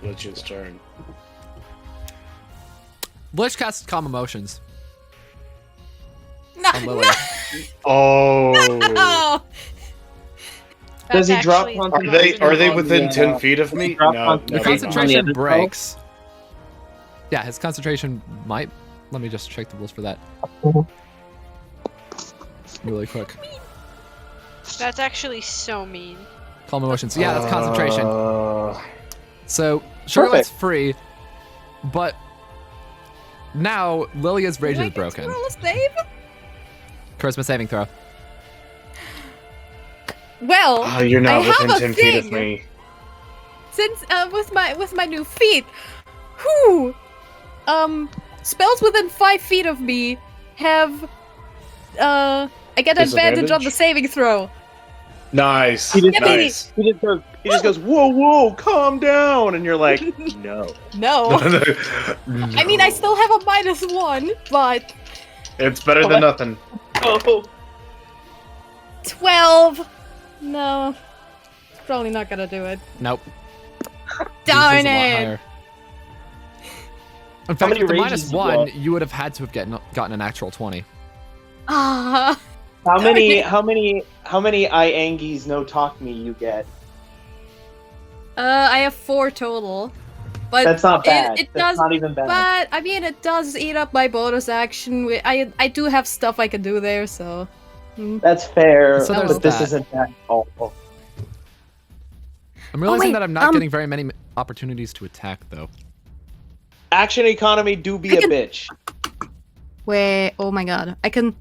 Speaker 3: Lich's turn.
Speaker 1: Lich casts calm emotions.
Speaker 2: No,
Speaker 1: On Lilia.
Speaker 3: Oh.
Speaker 2: no.
Speaker 6: Does he
Speaker 8: That's
Speaker 6: drop
Speaker 8: actually-
Speaker 6: concentration?
Speaker 3: Are they
Speaker 6: on
Speaker 3: within
Speaker 6: the,
Speaker 3: 10 feet of me?
Speaker 6: drop
Speaker 3: No,
Speaker 6: on-
Speaker 3: no,
Speaker 1: The
Speaker 3: they're
Speaker 1: concentration
Speaker 6: other
Speaker 1: breaks. Yeah, his concentration might. Let me just check the rules for that. Really quick.
Speaker 8: That's actually so mean.
Speaker 1: Calm emotions. Yeah, that's concentration.
Speaker 3: not.
Speaker 1: So Sugarlight's free, but now Lilia's rage
Speaker 2: Do I
Speaker 1: is
Speaker 2: get to
Speaker 1: broken.
Speaker 2: roll a save?
Speaker 1: Charisma saving throw.
Speaker 2: Well,
Speaker 3: Oh, you're not
Speaker 2: I have
Speaker 3: within
Speaker 2: a
Speaker 3: 10 feet of
Speaker 2: thing.
Speaker 3: me.
Speaker 2: Since with my new feat, whoo, spells within 5 feet of me have I get advantage on the
Speaker 3: Disadvantage?
Speaker 2: saving throw.
Speaker 3: Nice.
Speaker 6: He just,
Speaker 3: Nice.
Speaker 6: he just goes, whoa, whoa, calm down, and you're like, no.
Speaker 2: No. I mean, I still have a -1, but
Speaker 3: It's better than nothing.
Speaker 6: Oh,
Speaker 2: 12. No, probably not gonna do it.
Speaker 1: Nope.
Speaker 2: Darn
Speaker 1: Yours is a lot
Speaker 2: it!
Speaker 1: higher. In fact,
Speaker 6: many
Speaker 1: with the
Speaker 6: rages you
Speaker 1: -1,
Speaker 6: got?
Speaker 1: you would have had to have gotten an actual 20.
Speaker 2: Ah.
Speaker 6: how many Iangis no talk me you get?
Speaker 2: I have 4 total. But
Speaker 6: That's not bad.
Speaker 2: It
Speaker 6: That's
Speaker 2: does,
Speaker 6: not even bad.
Speaker 2: but I mean, it does eat up my bonus action. I do have stuff I can do there, so.
Speaker 6: That's fair,
Speaker 1: So
Speaker 2: there's
Speaker 6: but this
Speaker 1: that.
Speaker 6: isn't that awful.
Speaker 1: I'm realizing
Speaker 2: wait,
Speaker 1: that I'm not getting very many opportunities to attack, though.
Speaker 6: Action economy do be a bitch.
Speaker 2: Wait, oh my god, I can.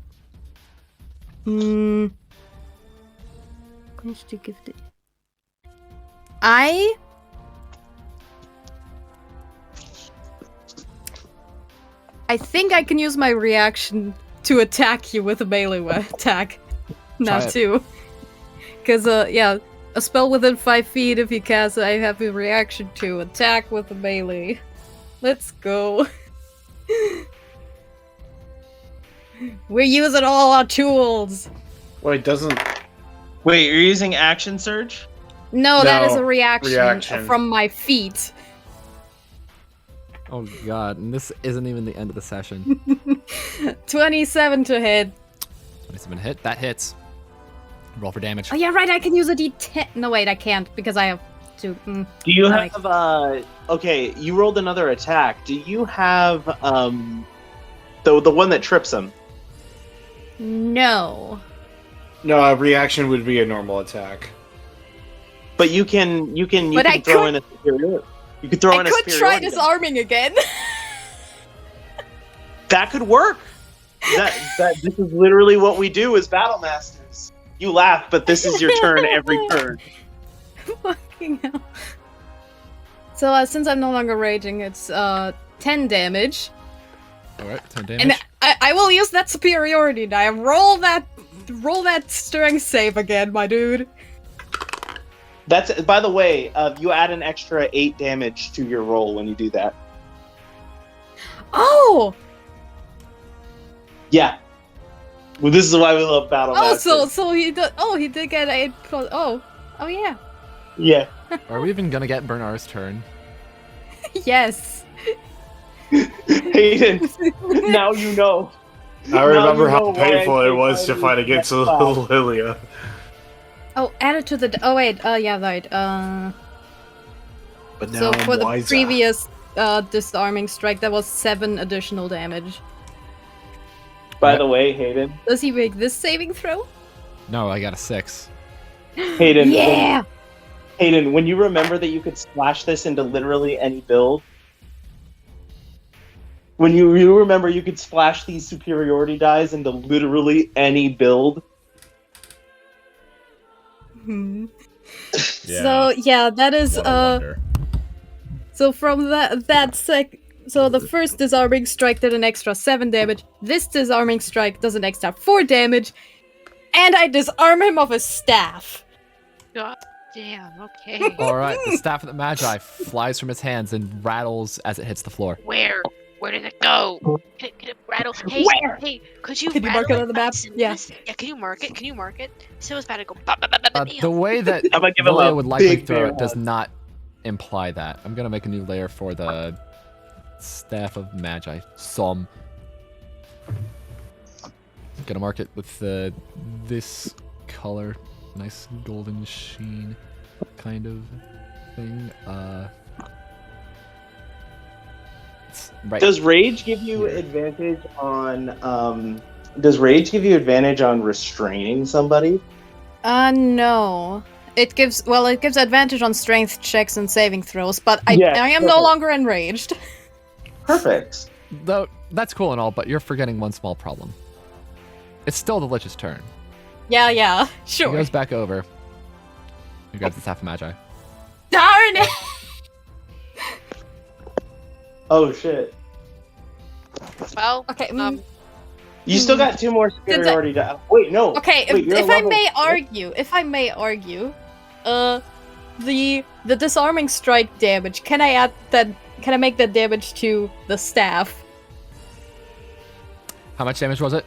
Speaker 2: I think I can use my reaction to attack you with a melee attack now
Speaker 1: Try it.
Speaker 2: too. Because yeah, a spell within 5 feet. If you cast it, I have a reaction to attack with a melee. Let's go. We're using all our tools.
Speaker 3: Wait, doesn't...
Speaker 6: Wait, you're using action surge?
Speaker 2: No, that is
Speaker 3: No,
Speaker 2: a reaction,
Speaker 3: reaction.
Speaker 2: from my feet.
Speaker 1: Oh god, and this isn't even the end of the session.
Speaker 2: 27 to hit.
Speaker 1: 27 hit, that hits. Roll for damage.
Speaker 2: Oh yeah, right. I can use a D10. No, wait, I can't because I have to.
Speaker 6: Do you
Speaker 2: Like-
Speaker 6: have okay, you rolled another attack. Do you have the one that trips him?
Speaker 2: No.
Speaker 3: No, a reaction would be a normal attack.
Speaker 6: But you can
Speaker 2: But I
Speaker 6: throw
Speaker 2: could-
Speaker 6: in a superior. You could throw
Speaker 2: I
Speaker 6: in a
Speaker 2: could try
Speaker 6: superiority.
Speaker 2: disarming again.
Speaker 6: That could work. That this is literally what we do as battle masters. You laugh, but this is your turn every turn.
Speaker 2: Fucking hell. So since I'm no longer raging, it's 10 damage,
Speaker 1: Alright, 10 damage.
Speaker 2: and I will use that superiority die. Roll that strength save again, my dude.
Speaker 6: That's, by the way, you add an extra 8 damage to your roll when you do that.
Speaker 2: Oh.
Speaker 6: Yeah. Well, this is why we love battle
Speaker 2: Oh,
Speaker 6: masters.
Speaker 2: so he did. Oh, he did get 8 plus. Oh yeah.
Speaker 6: Yeah.
Speaker 1: Are we even gonna get Bernar's turn?
Speaker 2: Yes.
Speaker 6: Hayden, now you know.
Speaker 3: I remember
Speaker 6: you
Speaker 3: how
Speaker 6: know why I
Speaker 3: painful it
Speaker 6: think
Speaker 3: was
Speaker 6: I
Speaker 3: to
Speaker 6: was
Speaker 3: fight against
Speaker 6: next class.
Speaker 3: Lilia.
Speaker 2: Oh, add it to the. Oh wait. Yeah, right.
Speaker 3: But now
Speaker 2: So
Speaker 3: I'm
Speaker 2: for the
Speaker 3: wiser.
Speaker 2: previous disarming strike, that was 7 additional damage.
Speaker 6: By the way, Hayden,
Speaker 2: Does he make this saving throw?
Speaker 1: No, I got a 6.
Speaker 6: Hayden,
Speaker 2: Yeah.
Speaker 6: Hayden, when you remember that you could splash this into literally any build, when you remember you could splash these superiority dies into literally any build.
Speaker 2: So yeah, that is So from so the first disarming strike did an extra 7 damage. This disarming strike does an extra 4 damage, and I disarm him of his staff.
Speaker 8: God damn, okay.
Speaker 1: Alright, the Staff of the Magi flies from his hands and rattles as it hits the floor.
Speaker 8: Where? Where did it go? Can it rattle? Hey,
Speaker 6: Where?
Speaker 8: hey, could you
Speaker 2: Can you
Speaker 8: rattle
Speaker 2: mark it on the map?
Speaker 8: Sylvis?
Speaker 2: Yeah.
Speaker 8: Yeah, can you mark it? Can you mark it? Sylvis about to go. Ba, ba, ba, ba, ba,
Speaker 1: The way that
Speaker 6: I'm gonna give him
Speaker 1: Lilia
Speaker 6: a
Speaker 1: would likely
Speaker 6: big
Speaker 1: throw
Speaker 6: bear
Speaker 1: it does
Speaker 6: hug.
Speaker 1: not imply that. I'm gonna make a new layer for the Staff of Magi. Gonna mark it with this color. Nice golden sheen kind of thing. It's right.
Speaker 6: Does rage give you advantage on restraining somebody?
Speaker 2: No. It gives advantage on strength checks and saving throws, but I
Speaker 6: Yes,
Speaker 2: am no
Speaker 6: perfect.
Speaker 2: longer enraged.
Speaker 6: Perfect.
Speaker 1: Though that's cool and all, but you're forgetting one small problem. It's still the Lich's turn.
Speaker 2: Yeah,
Speaker 1: He
Speaker 2: sure.
Speaker 1: goes back over. He grabs the Staff of Magi.
Speaker 2: Darn it!
Speaker 6: Oh shit.
Speaker 8: Well,
Speaker 2: Okay,
Speaker 6: You still got 2 more superiority to. Wait, no.
Speaker 2: Okay,
Speaker 6: Wait, you're
Speaker 2: if I
Speaker 6: level-
Speaker 2: may argue, the disarming strike damage. Can I add that? Can I make that damage to the staff?
Speaker 1: How much damage was it?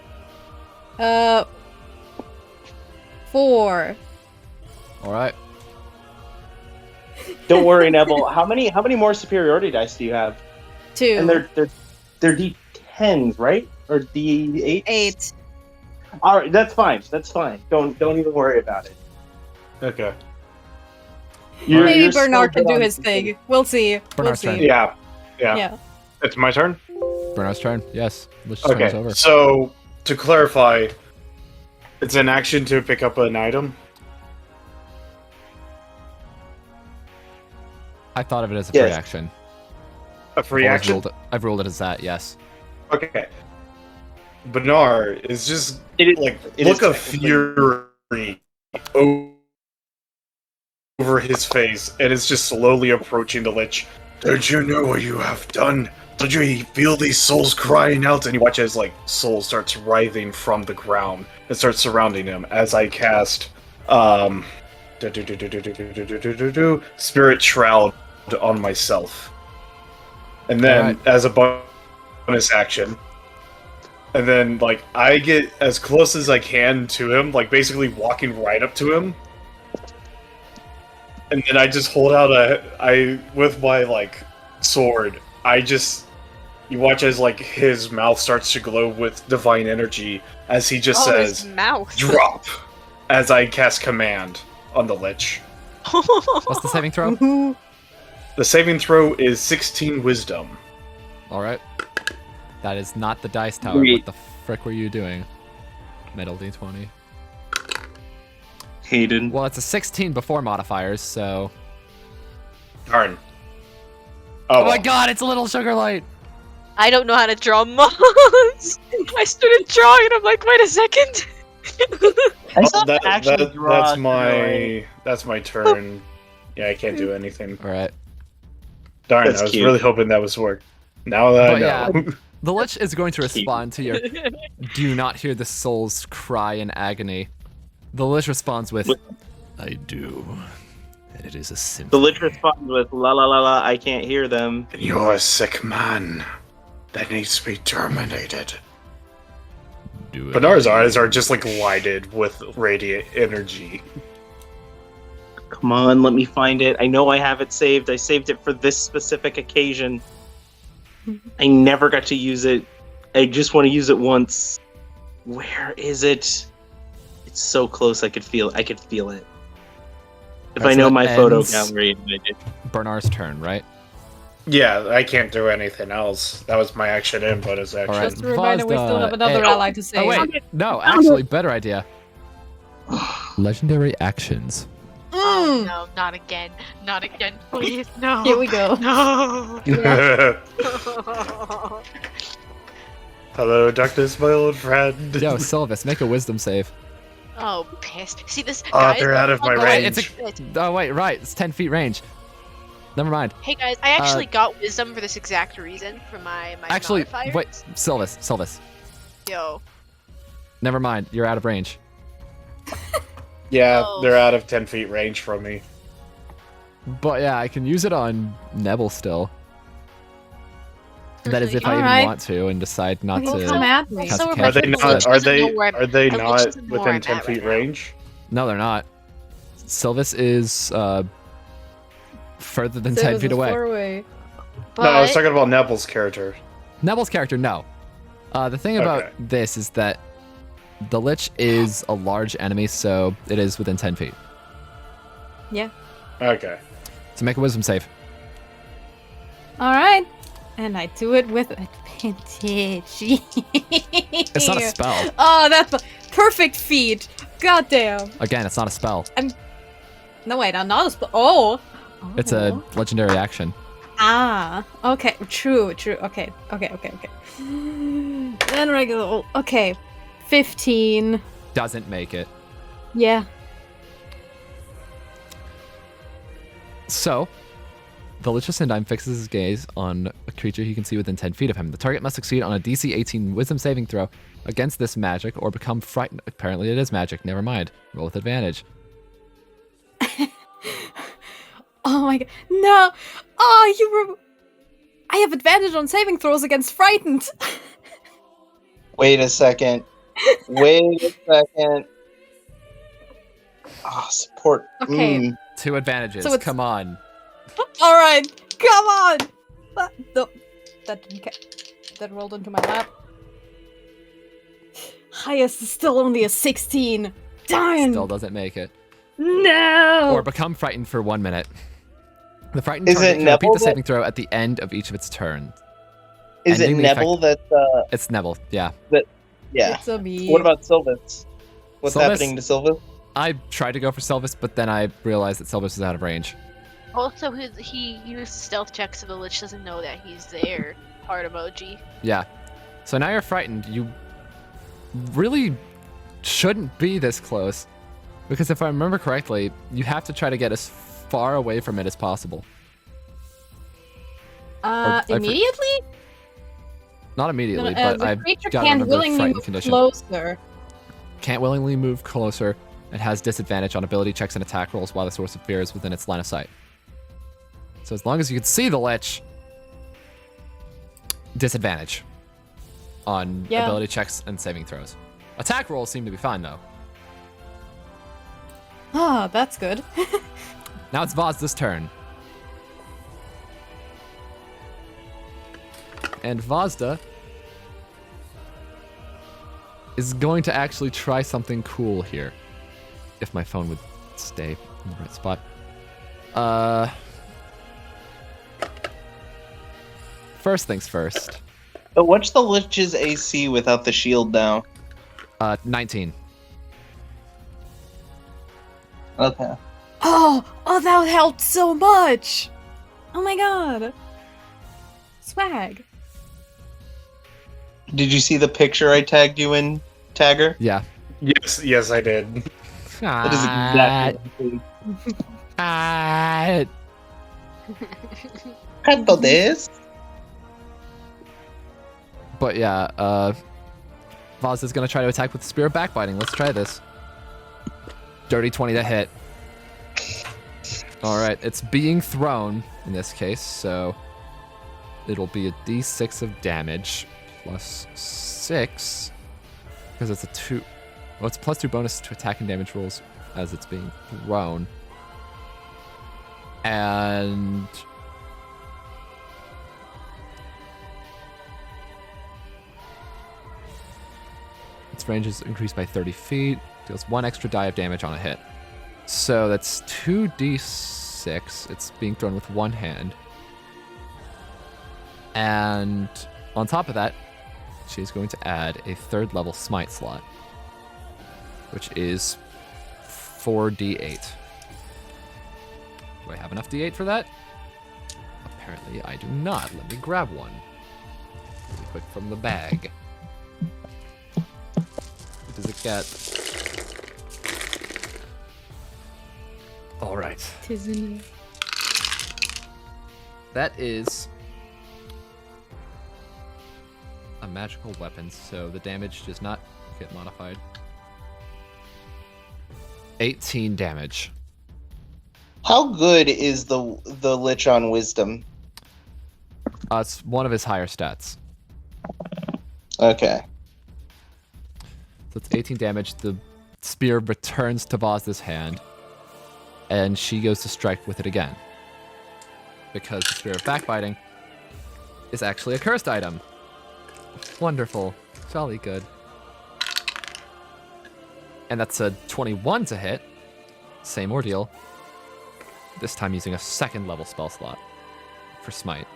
Speaker 2: 4.
Speaker 1: All right.
Speaker 6: Don't worry, Neville. How many more superiority dice do you have?
Speaker 2: 2.
Speaker 6: And they're D10s, right? Or D8s?
Speaker 2: 8.
Speaker 6: All right, that's fine. That's fine. Don't even worry about it.
Speaker 3: Okay.
Speaker 2: Maybe
Speaker 6: You're still
Speaker 2: Bernar can
Speaker 6: good
Speaker 2: do
Speaker 6: on
Speaker 2: his
Speaker 6: D10.
Speaker 2: thing. We'll see. We'll
Speaker 1: Bernard's
Speaker 2: see.
Speaker 1: turn.
Speaker 3: Yeah. It's my turn?
Speaker 1: Bernard's turn. Yes. Lich's turn is
Speaker 3: Okay,
Speaker 1: over.
Speaker 3: so to clarify, it's an action to pick up an item?
Speaker 1: I thought of it as a
Speaker 6: Yes.
Speaker 1: free action.
Speaker 3: A free
Speaker 1: I've
Speaker 3: action?
Speaker 1: I've ruled it as that, yes.
Speaker 3: Okay. Bernar is just
Speaker 6: It
Speaker 3: look
Speaker 6: is
Speaker 3: of fury over his face, and it's just slowly approaching the Lich. Don't you know what you have done? Don't you feel these souls crying out? And you watch as soul starts writhing from the ground and starts surrounding him as I cast Spirit Shroud on myself. And then
Speaker 1: Alright.
Speaker 3: as a bonus action, and then I get as close as I can to him, basically walking right up to him. And then I just hold out with my sword. You watch as his mouth starts to glow with divine energy as he just
Speaker 8: his
Speaker 3: says,
Speaker 8: mouth.
Speaker 3: "Drop," as I cast command on the Lich.
Speaker 1: What's the saving throw?
Speaker 3: The saving throw is 16 Wisdom.
Speaker 1: All right. That is not the dice tower. What the frick were you doing? Metal D20.
Speaker 6: Hayden.
Speaker 1: Well, it's a 16 before modifiers, so...
Speaker 3: Darn.
Speaker 1: Oh my god, it's a little Sugarlight!
Speaker 8: I don't know how to draw mons. I started drawing and I'm like, wait a second.
Speaker 6: I still actually draw
Speaker 3: that's my turn. Yeah, I can't do anything.
Speaker 1: All right.
Speaker 3: Darn,
Speaker 6: That's
Speaker 3: I was
Speaker 6: cute.
Speaker 3: really hoping that was work. Now that
Speaker 1: But
Speaker 3: I know.
Speaker 1: The Lich is going to respond to your do not hear the soul's cry in agony. The Lich responds with, I do. And it is a
Speaker 6: The
Speaker 1: symphony.
Speaker 6: Lich responds with la la la la. I can't hear them.
Speaker 3: You're a sick man that needs to be terminated.
Speaker 1: Do it.
Speaker 3: Bernard's eyes are just lighted with radiant energy.
Speaker 6: Come on, let me find it. I know I have it saved. I saved it for this specific occasion. I never got to use it. I just want to use it once. Where is it? It's so close. I could feel it. If
Speaker 1: Alright,
Speaker 6: I
Speaker 1: so
Speaker 6: know
Speaker 1: that
Speaker 6: my photo
Speaker 1: ends-
Speaker 6: gallery.
Speaker 1: Bernard's turn, right?
Speaker 3: Yeah, I can't do anything else. That was my action and bonus action.
Speaker 1: Alright.
Speaker 2: Just a reminder, we still have another
Speaker 1: Vazda,
Speaker 2: ally to save.
Speaker 1: Oh wait, no, actually, better idea. Legendary actions.
Speaker 8: Oh, no, not again. Not again, please. No.
Speaker 2: Here we go.
Speaker 8: No.
Speaker 3: Hello, darkness, my old friend.
Speaker 1: Yo, Sylvis, make a wisdom save.
Speaker 8: Oh, pissed. See this?
Speaker 3: Oh,
Speaker 8: guys,
Speaker 3: they're out of my
Speaker 8: oh,
Speaker 1: wait,
Speaker 3: range.
Speaker 1: Oh wait, right, it's 10 feet range. Never mind.
Speaker 8: Hey guys, I actually got wisdom for this exact reason for my
Speaker 1: Actually,
Speaker 8: modifiers.
Speaker 1: wait, Sylvis.
Speaker 8: Yo.
Speaker 1: Never mind, you're out of range.
Speaker 3: Yeah,
Speaker 8: Oh.
Speaker 3: they're out of 10 feet range from me.
Speaker 1: But yeah, I can use it on Neville still. That is if I even
Speaker 2: Alright.
Speaker 1: want to and decide not
Speaker 2: Well,
Speaker 1: to.
Speaker 2: come at me.
Speaker 1: Cast a
Speaker 8: So
Speaker 1: cantrip.
Speaker 3: Are they
Speaker 8: Lich
Speaker 3: not? Are
Speaker 8: doesn't
Speaker 3: they?
Speaker 8: know where-
Speaker 3: Are they
Speaker 8: the Lich
Speaker 3: not
Speaker 8: doesn't know where
Speaker 3: within
Speaker 8: I'm
Speaker 3: 10
Speaker 8: at
Speaker 3: feet
Speaker 8: right now.
Speaker 3: range?
Speaker 1: No, they're not. Sylvis is further than
Speaker 2: Save
Speaker 1: 10
Speaker 2: us
Speaker 1: feet
Speaker 2: as
Speaker 1: away.
Speaker 2: far away.
Speaker 8: But
Speaker 3: No, I was talking about Neville's character.
Speaker 1: Neville's character, no. The thing about
Speaker 3: Okay.
Speaker 1: this is that the Lich is a large enemy, so it is within 10 feet.
Speaker 3: Okay.
Speaker 1: So make a wisdom save.
Speaker 2: Alright. And I do it with advantage.
Speaker 1: It's not a spell.
Speaker 2: Oh, that's a perfect feat. Goddamn.
Speaker 1: Again, it's not a spell.
Speaker 2: No, wait, I'm not a spell. Oh.
Speaker 1: It's a legendary action.
Speaker 2: Ah. Okay. True. Okay. Then regular. Okay. 15.
Speaker 1: Doesn't make it.
Speaker 2: Yeah.
Speaker 1: So, The Lich's Sindime fixes his gaze on a creature he can see within 10 feet of him. The target must succeed on a DC 18 Wisdom saving throw against this magic or become frightened. Apparently it is magic. Never mind. Roll with advantage.
Speaker 2: Oh my god. No! Oh, I have advantage on saving throws against frightened!
Speaker 6: Wait a second. Wait a second. Ah, support.
Speaker 2: Okay.
Speaker 1: 2 advantages.
Speaker 2: So it's-
Speaker 1: Come on.
Speaker 2: Alright, come on! No, that didn't that rolled into my lap. Highest is still only a 16. Darn!
Speaker 1: Still doesn't make it.
Speaker 2: No!
Speaker 1: Or become frightened for 1 minute. The frightened
Speaker 6: Is
Speaker 1: target
Speaker 6: it
Speaker 1: can
Speaker 6: Neville
Speaker 1: repeat the
Speaker 6: that-
Speaker 1: saving throw at the end of each of its turns.
Speaker 6: Is it
Speaker 1: Ending the
Speaker 6: Neville that?
Speaker 1: It's Neville, yeah.
Speaker 6: Yeah.
Speaker 2: It's a me.
Speaker 6: What about Sylvis? What's
Speaker 1: Sylvis?
Speaker 6: happening to Sylvis?
Speaker 1: I tried to go for Sylvis, but then I realized that Sylvis is out of range.
Speaker 8: Also, he used stealth check so the Lich doesn't know that he's there. Heart emoji.
Speaker 1: Yeah. So now you're frightened. You really shouldn't be this close. Because if I remember correctly, you have to try to get as far away from it as possible.
Speaker 2: Immediately?
Speaker 1: Not immediately,
Speaker 2: No,
Speaker 1: but
Speaker 2: the
Speaker 1: I've
Speaker 2: creature
Speaker 1: got to
Speaker 2: can't
Speaker 1: remember the
Speaker 2: willingly
Speaker 1: frightened
Speaker 2: move
Speaker 1: condition.
Speaker 2: closer.
Speaker 1: Can't willingly move closer. It has disadvantage on ability checks and attack rolls while the source of fear is within its line of sight. So as long as you can see the Lich, disadvantage on
Speaker 2: Yeah.
Speaker 1: ability checks and saving throws. Attack rolls seem to be fine though.
Speaker 2: Ah, that's good.
Speaker 1: Now it's Vazda's turn. And Vazda is going to actually try something cool here. If my phone would stay in the right spot. First things first.
Speaker 6: But what's the Lich's AC without the shield now?
Speaker 1: 19.
Speaker 6: Okay.
Speaker 2: Oh, that helped so much! Oh my god. Swag.
Speaker 6: Did you see the picture I tagged you in, Tagger?
Speaker 1: Yeah.
Speaker 3: Yes, I did.
Speaker 6: That is exactly. Handle this.
Speaker 1: But yeah, Vaz is gonna try to attack with the Spear of Backbiting. Let's try this. Dirty 20 to hit. Alright, it's being thrown in this case, so it'll be a d6 of damage plus 6. Because it's a 2. Well, it's plus 2 bonus to attack and damage rolls as it's being thrown. And its range is increased by 30 feet. Deals 1 extra die of damage on a hit. So that's 2d6. It's being thrown with one hand. And on top of that, she's going to add a 3rd level smite slot, which is 4d8. Do I have enough d8 for that? Apparently I do not. Let me grab one. Really quick from the bag. What does it get? Alright.
Speaker 2: Tisney.
Speaker 1: That is a magical weapon, so the damage does not get modified. 18 damage.
Speaker 6: How good is the Lich on Wisdom?
Speaker 1: It's one of his higher stats.
Speaker 6: Okay.
Speaker 1: So it's 18 damage. The spear returns to Vaz's hand, and she goes to strike with it again. Because the Spear of Backbiting is actually a cursed item. Wonderful. Jolly good. And that's a 21 to hit. Same ordeal. This time using a 2nd level spell slot for Smite.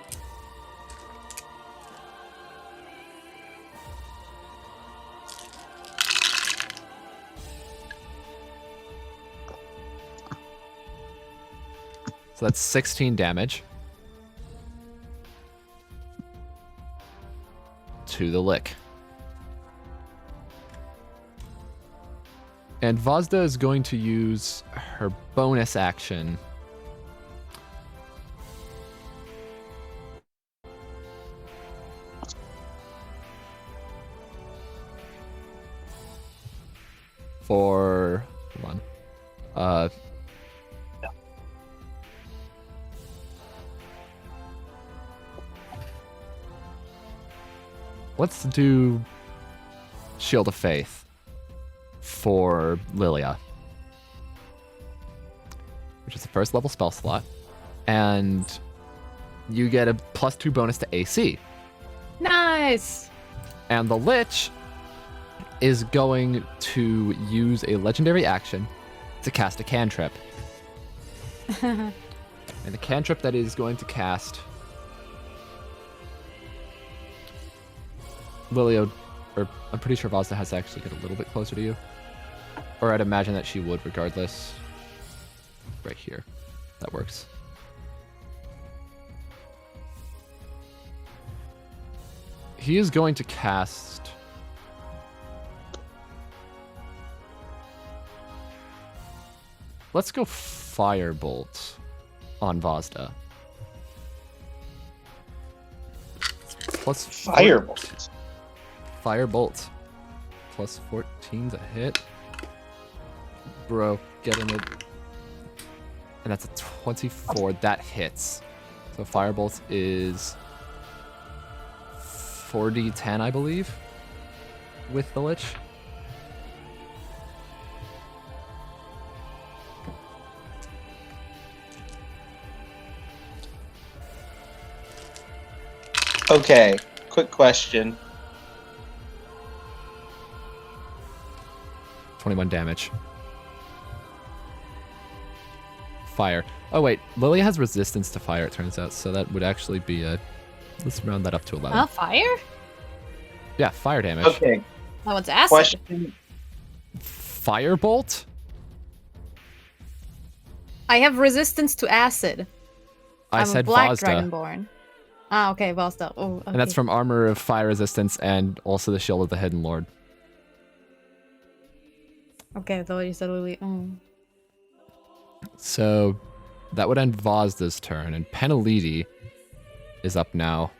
Speaker 1: So that's 16 damage to the Lick. And Vazda is going to use her bonus action for... Hold on. Let's do Shield of Faith for Lilia, which is the first level spell slot, and you get a +2 bonus to AC.
Speaker 2: Nice.
Speaker 1: And the Lich is going to use a legendary action to cast a cantrip. And the cantrip that is going to cast Lilia, or I'm pretty sure Vazda has to actually get a little bit closer to you. Or I'd imagine that she would regardless. Right here. That works. He is going to cast... Let's go Firebolt on Vazda. Plus
Speaker 6: Firebolt.
Speaker 1: Firebolt. Plus 14's a hit. Bro, get in it. And that's a 24. That hits. So Firebolt is 4d10, I believe, with the Lich.
Speaker 6: Okay, quick question.
Speaker 1: 21 damage. Fire. Oh wait, Lilia has resistance to fire, it turns out, so that would actually be a... Let's round that up to 11.
Speaker 2: Fire?
Speaker 1: Yeah, fire damage.
Speaker 6: Okay,
Speaker 2: Oh, it's acid.
Speaker 6: question.
Speaker 1: Firebolt?
Speaker 2: I have resistance to acid. I'm
Speaker 1: said
Speaker 2: a black
Speaker 1: Vazda.
Speaker 2: dragonborn. Ah, okay, Vazda. Oh, okay.
Speaker 1: And that's from Armor of Fire Resistance and also the Shield of the Hidden Lord.
Speaker 2: Okay, I thought you said Lily. Oh.
Speaker 1: So that would end Vazda's turn, and Peneliti is up now.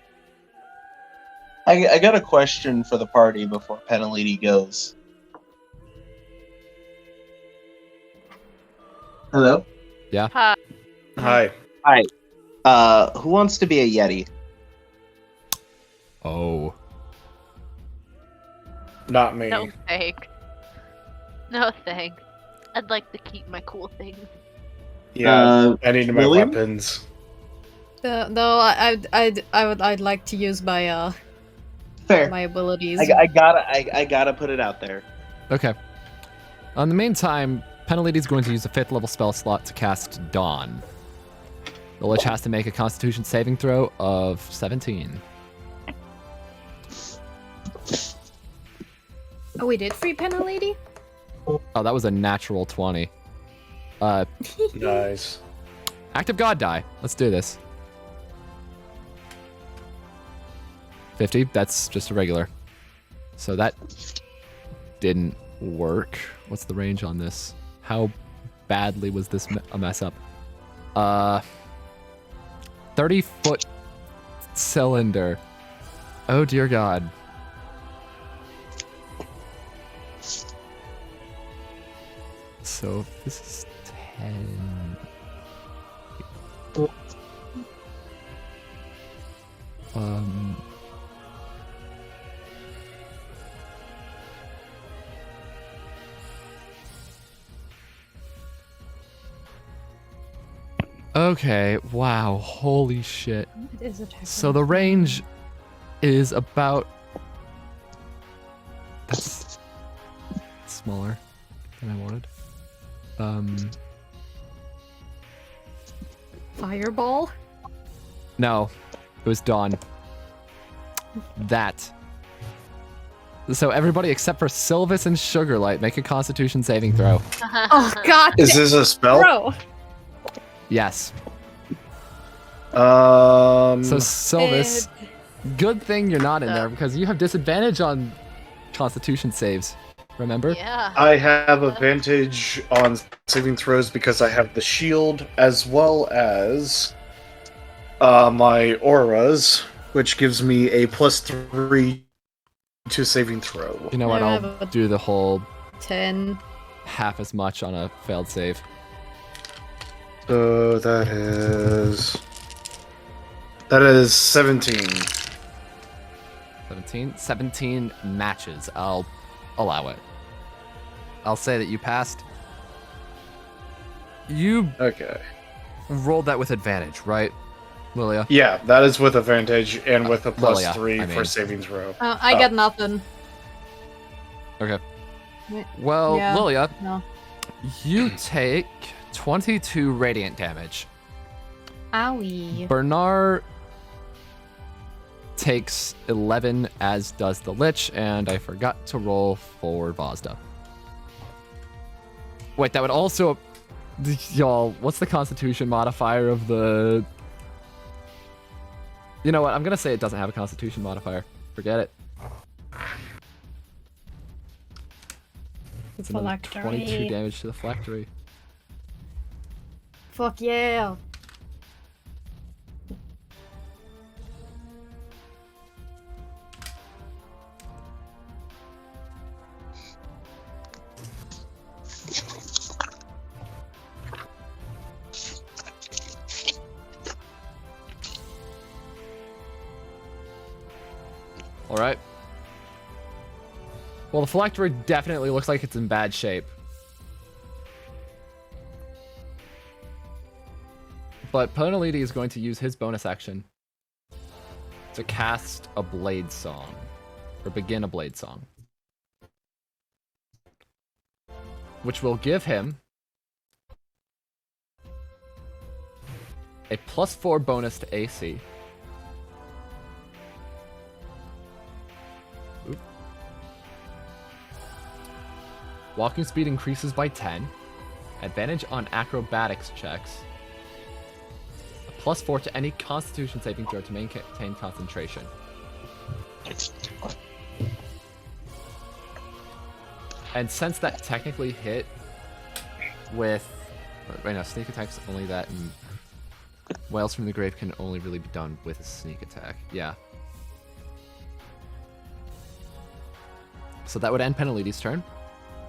Speaker 6: I got a question for the party before Peneliti goes. Hello?
Speaker 1: Yeah?
Speaker 3: Hi.
Speaker 6: Hi. Who wants to be a Yeti?
Speaker 1: Oh.
Speaker 3: Not me.
Speaker 9: No thanks. No thanks. I'd like to keep my cool things.
Speaker 3: Yeah, I need my
Speaker 6: William?
Speaker 3: weapons.
Speaker 2: No, I'd like to use my
Speaker 6: Fair.
Speaker 2: my abilities.
Speaker 6: I gotta put it out there.
Speaker 1: Okay. In the meantime, Peneliti's going to use a 5th level spell slot to cast Dawn. The Lich has to make a Constitution saving throw of 17.
Speaker 2: Oh, we did free Peneliti?
Speaker 1: Oh, that was a natural 20.
Speaker 3: Nice.
Speaker 1: Act of God die. Let's do this. 50, that's just a regular. So that didn't work. What's the range on this? How badly was this a mess up? 30-foot cylinder. Oh dear God. So this is 10. Okay, wow, holy shit.
Speaker 2: It is attack.
Speaker 1: So the range is about... That's smaller than I wanted.
Speaker 2: Fireball?
Speaker 1: No, it was Dawn. That. So everybody except for Sylvis and Sugarlight make a Constitution saving throw.
Speaker 2: Oh God!
Speaker 3: Is this a spell?
Speaker 2: Bro.
Speaker 1: Yes.
Speaker 3: So
Speaker 1: So Sylvis, good thing you're not in there because you have disadvantage on Constitution saves. Remember?
Speaker 9: Yeah.
Speaker 3: I have advantage on saving throws because I have the shield as well as my auras, which gives me a +3 to saving throw.
Speaker 1: You know what?
Speaker 2: I have
Speaker 1: I'll
Speaker 2: a-
Speaker 1: do the whole
Speaker 2: 10.
Speaker 1: half as much on a failed save.
Speaker 3: So that is 17.
Speaker 1: 17 matches. I'll allow it. I'll say that you passed. You
Speaker 3: Okay.
Speaker 1: rolled that with advantage, right, Lilia?
Speaker 3: Yeah, that is with advantage and with a plus
Speaker 1: Lilia,
Speaker 3: 3
Speaker 1: I
Speaker 3: for
Speaker 1: mean.
Speaker 3: saving throw.
Speaker 2: I get nothing.
Speaker 1: Okay. Well,
Speaker 2: Yeah,
Speaker 1: Lilia,
Speaker 2: no.
Speaker 1: you take 22 radiant damage.
Speaker 2: Owie.
Speaker 1: Bernar takes 11, as does the Lich, and I forgot to roll for Vazda. Wait, that would also... Y'all, what's the constitution modifier of the... You know what, I'm gonna say it doesn't have a constitution modifier. Forget it. It's another 22 damage to the phylactery.
Speaker 2: Fuck yeah.
Speaker 1: Alright. Well, the phylactery definitely looks like it's in bad shape. But Peneliti is going to use his bonus action to cast a blade song. Or begin a blade song. Which will give him a +4 bonus to AC. Oop. Walking speed increases by 10. Advantage on acrobatics checks. A +4 to any constitution saving throw to maintain concentration. And since that technically hit with... Right now, sneak attack's only that, and Wails from the Grave can only really be done with a sneak attack. Yeah. So that would end Peneliti's turn.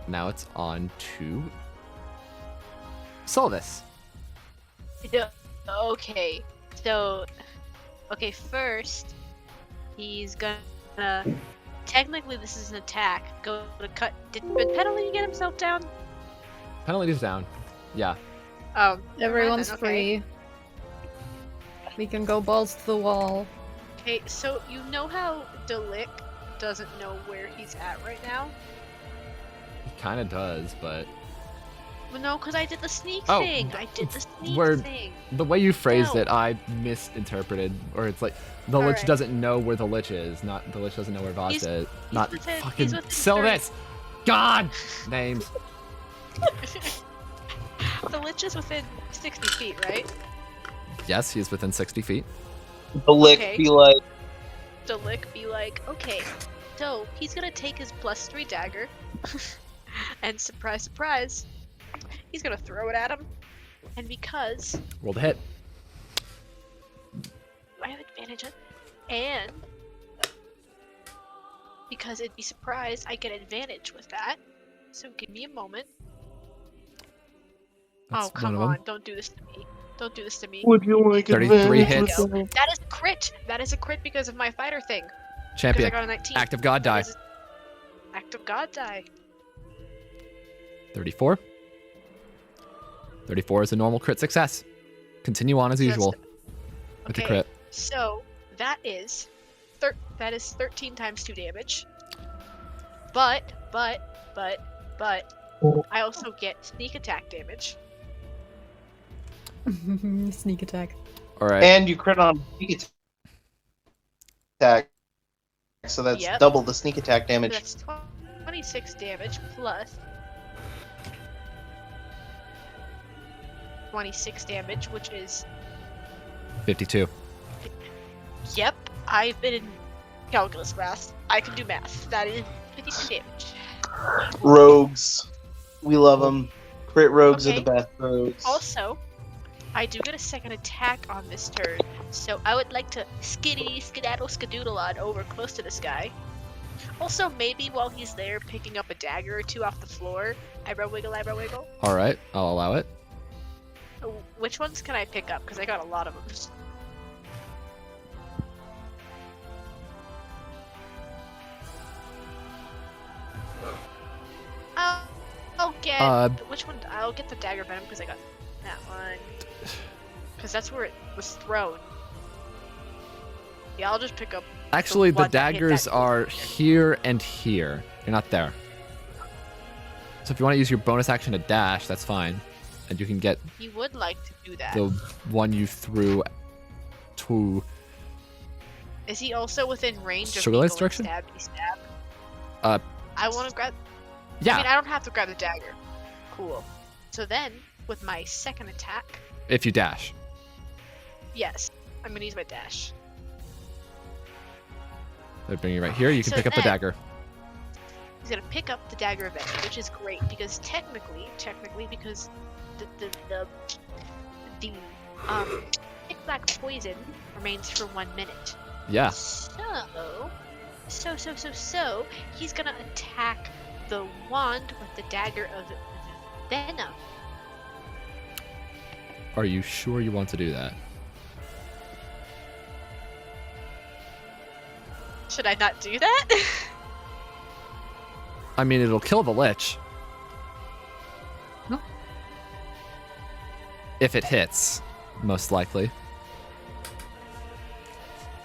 Speaker 1: Now it's on to Sylvis.
Speaker 9: Okay, so... Okay, first, he's gonna... Technically, this is an attack. Go to cut... Did Peneliti get himself down?
Speaker 1: Peneliti's down. Yeah.
Speaker 9: Oh,
Speaker 2: Everyone's
Speaker 9: okay.
Speaker 2: free. We can go balls to the wall.
Speaker 8: Okay, so you know how Delic doesn't know where he's at right now?
Speaker 1: He kind of does, but...
Speaker 8: Well, no, because I did the sneak
Speaker 1: Oh,
Speaker 8: thing. I did the sneak
Speaker 1: where-
Speaker 8: thing.
Speaker 1: The way you phrased
Speaker 8: No.
Speaker 1: it, I misinterpreted. Or it's like, the Lich
Speaker 8: Alright.
Speaker 1: doesn't know where the Lich is, not the Lich doesn't know where
Speaker 8: He's-
Speaker 1: Vazda is.
Speaker 8: he's
Speaker 1: Not
Speaker 8: within-
Speaker 1: fucking
Speaker 8: he's within
Speaker 1: Sylvis! God! Names.
Speaker 8: The Lich is within 60 feet, right?
Speaker 1: Yes, he is within 60 feet.
Speaker 6: The lick
Speaker 8: Okay.
Speaker 6: be like,
Speaker 8: Delic be like, okay, so he's gonna take his +3 dagger, and surprise, surprise, he's gonna throw it at him, and because
Speaker 1: Roll to hit.
Speaker 8: I have advantage on, and because it'd be surprised, I get advantage with that. So give me a moment.
Speaker 1: That's
Speaker 8: Oh come
Speaker 1: one of
Speaker 8: on!
Speaker 1: them.
Speaker 8: Don't do this to me! Don't do this to me!
Speaker 6: would you like
Speaker 1: 33
Speaker 6: advantage
Speaker 1: hits.
Speaker 6: with that?
Speaker 8: That is a crit. That is a crit because of my fighter thing. Because I
Speaker 1: Champion.
Speaker 8: got a 19.
Speaker 1: Act of God die.
Speaker 8: That is- Act of God die.
Speaker 1: 34. 34 is a normal crit success. Continue on as usual with the
Speaker 8: Okay.
Speaker 1: crit.
Speaker 8: So that is 13 times 2 damage. But I also get sneak attack damage.
Speaker 2: Sneak attack.
Speaker 1: All right.
Speaker 6: And you crit on sneak attack. So that's
Speaker 8: Yep.
Speaker 6: double the sneak attack
Speaker 8: So
Speaker 6: damage.
Speaker 8: that's 26 damage plus 26 damage, which is
Speaker 1: 52.
Speaker 8: yep. I've been in calculus math. I can do math. That is 52 damage.
Speaker 6: Rogues. We love them. Crit rogues are the
Speaker 8: Okay.
Speaker 6: best rogues.
Speaker 8: Also, I do get a second attack on this turn, so I would like to skedaddle skadoodle on over close to this guy. Also, maybe while he's there picking up a dagger or two off the floor, eyebrow wiggle, eyebrow wiggle.
Speaker 1: All right, I'll allow it.
Speaker 8: Oh, which ones can I pick up? Because I got a lot of them. I'll get which one? I'll get the dagger venom because I got that one. Because that's where it was thrown. Yeah, I'll just pick up.
Speaker 1: Actually, the
Speaker 8: one that hit
Speaker 1: daggers
Speaker 8: that
Speaker 1: are here and here. You're not there. So if you want to use your bonus action to dash, that's fine. And you can get
Speaker 8: He would like to do that.
Speaker 1: the one you threw to
Speaker 8: Is he also within range of
Speaker 1: Sugarlight's
Speaker 8: me going
Speaker 1: direction?
Speaker 8: stab? I want to grab.
Speaker 1: Yeah.
Speaker 8: I mean, I don't have to grab the dagger. Cool. So then, with my second attack,
Speaker 1: if you dash.
Speaker 8: yes, I'm gonna use my dash.
Speaker 1: They'll bring you right here. You can
Speaker 8: So
Speaker 1: pick up the
Speaker 8: then-
Speaker 1: dagger.
Speaker 8: He's gonna pick up the dagger event, which is great because technically, because the pitch black poison remains for 1 minute.
Speaker 1: Yeah.
Speaker 8: So he's gonna attack the wand with the dagger of venom.
Speaker 1: Are you sure you want to do that?
Speaker 8: Should I not do that?
Speaker 1: I mean, it'll kill the Lich.
Speaker 2: No.
Speaker 1: If it hits, most likely.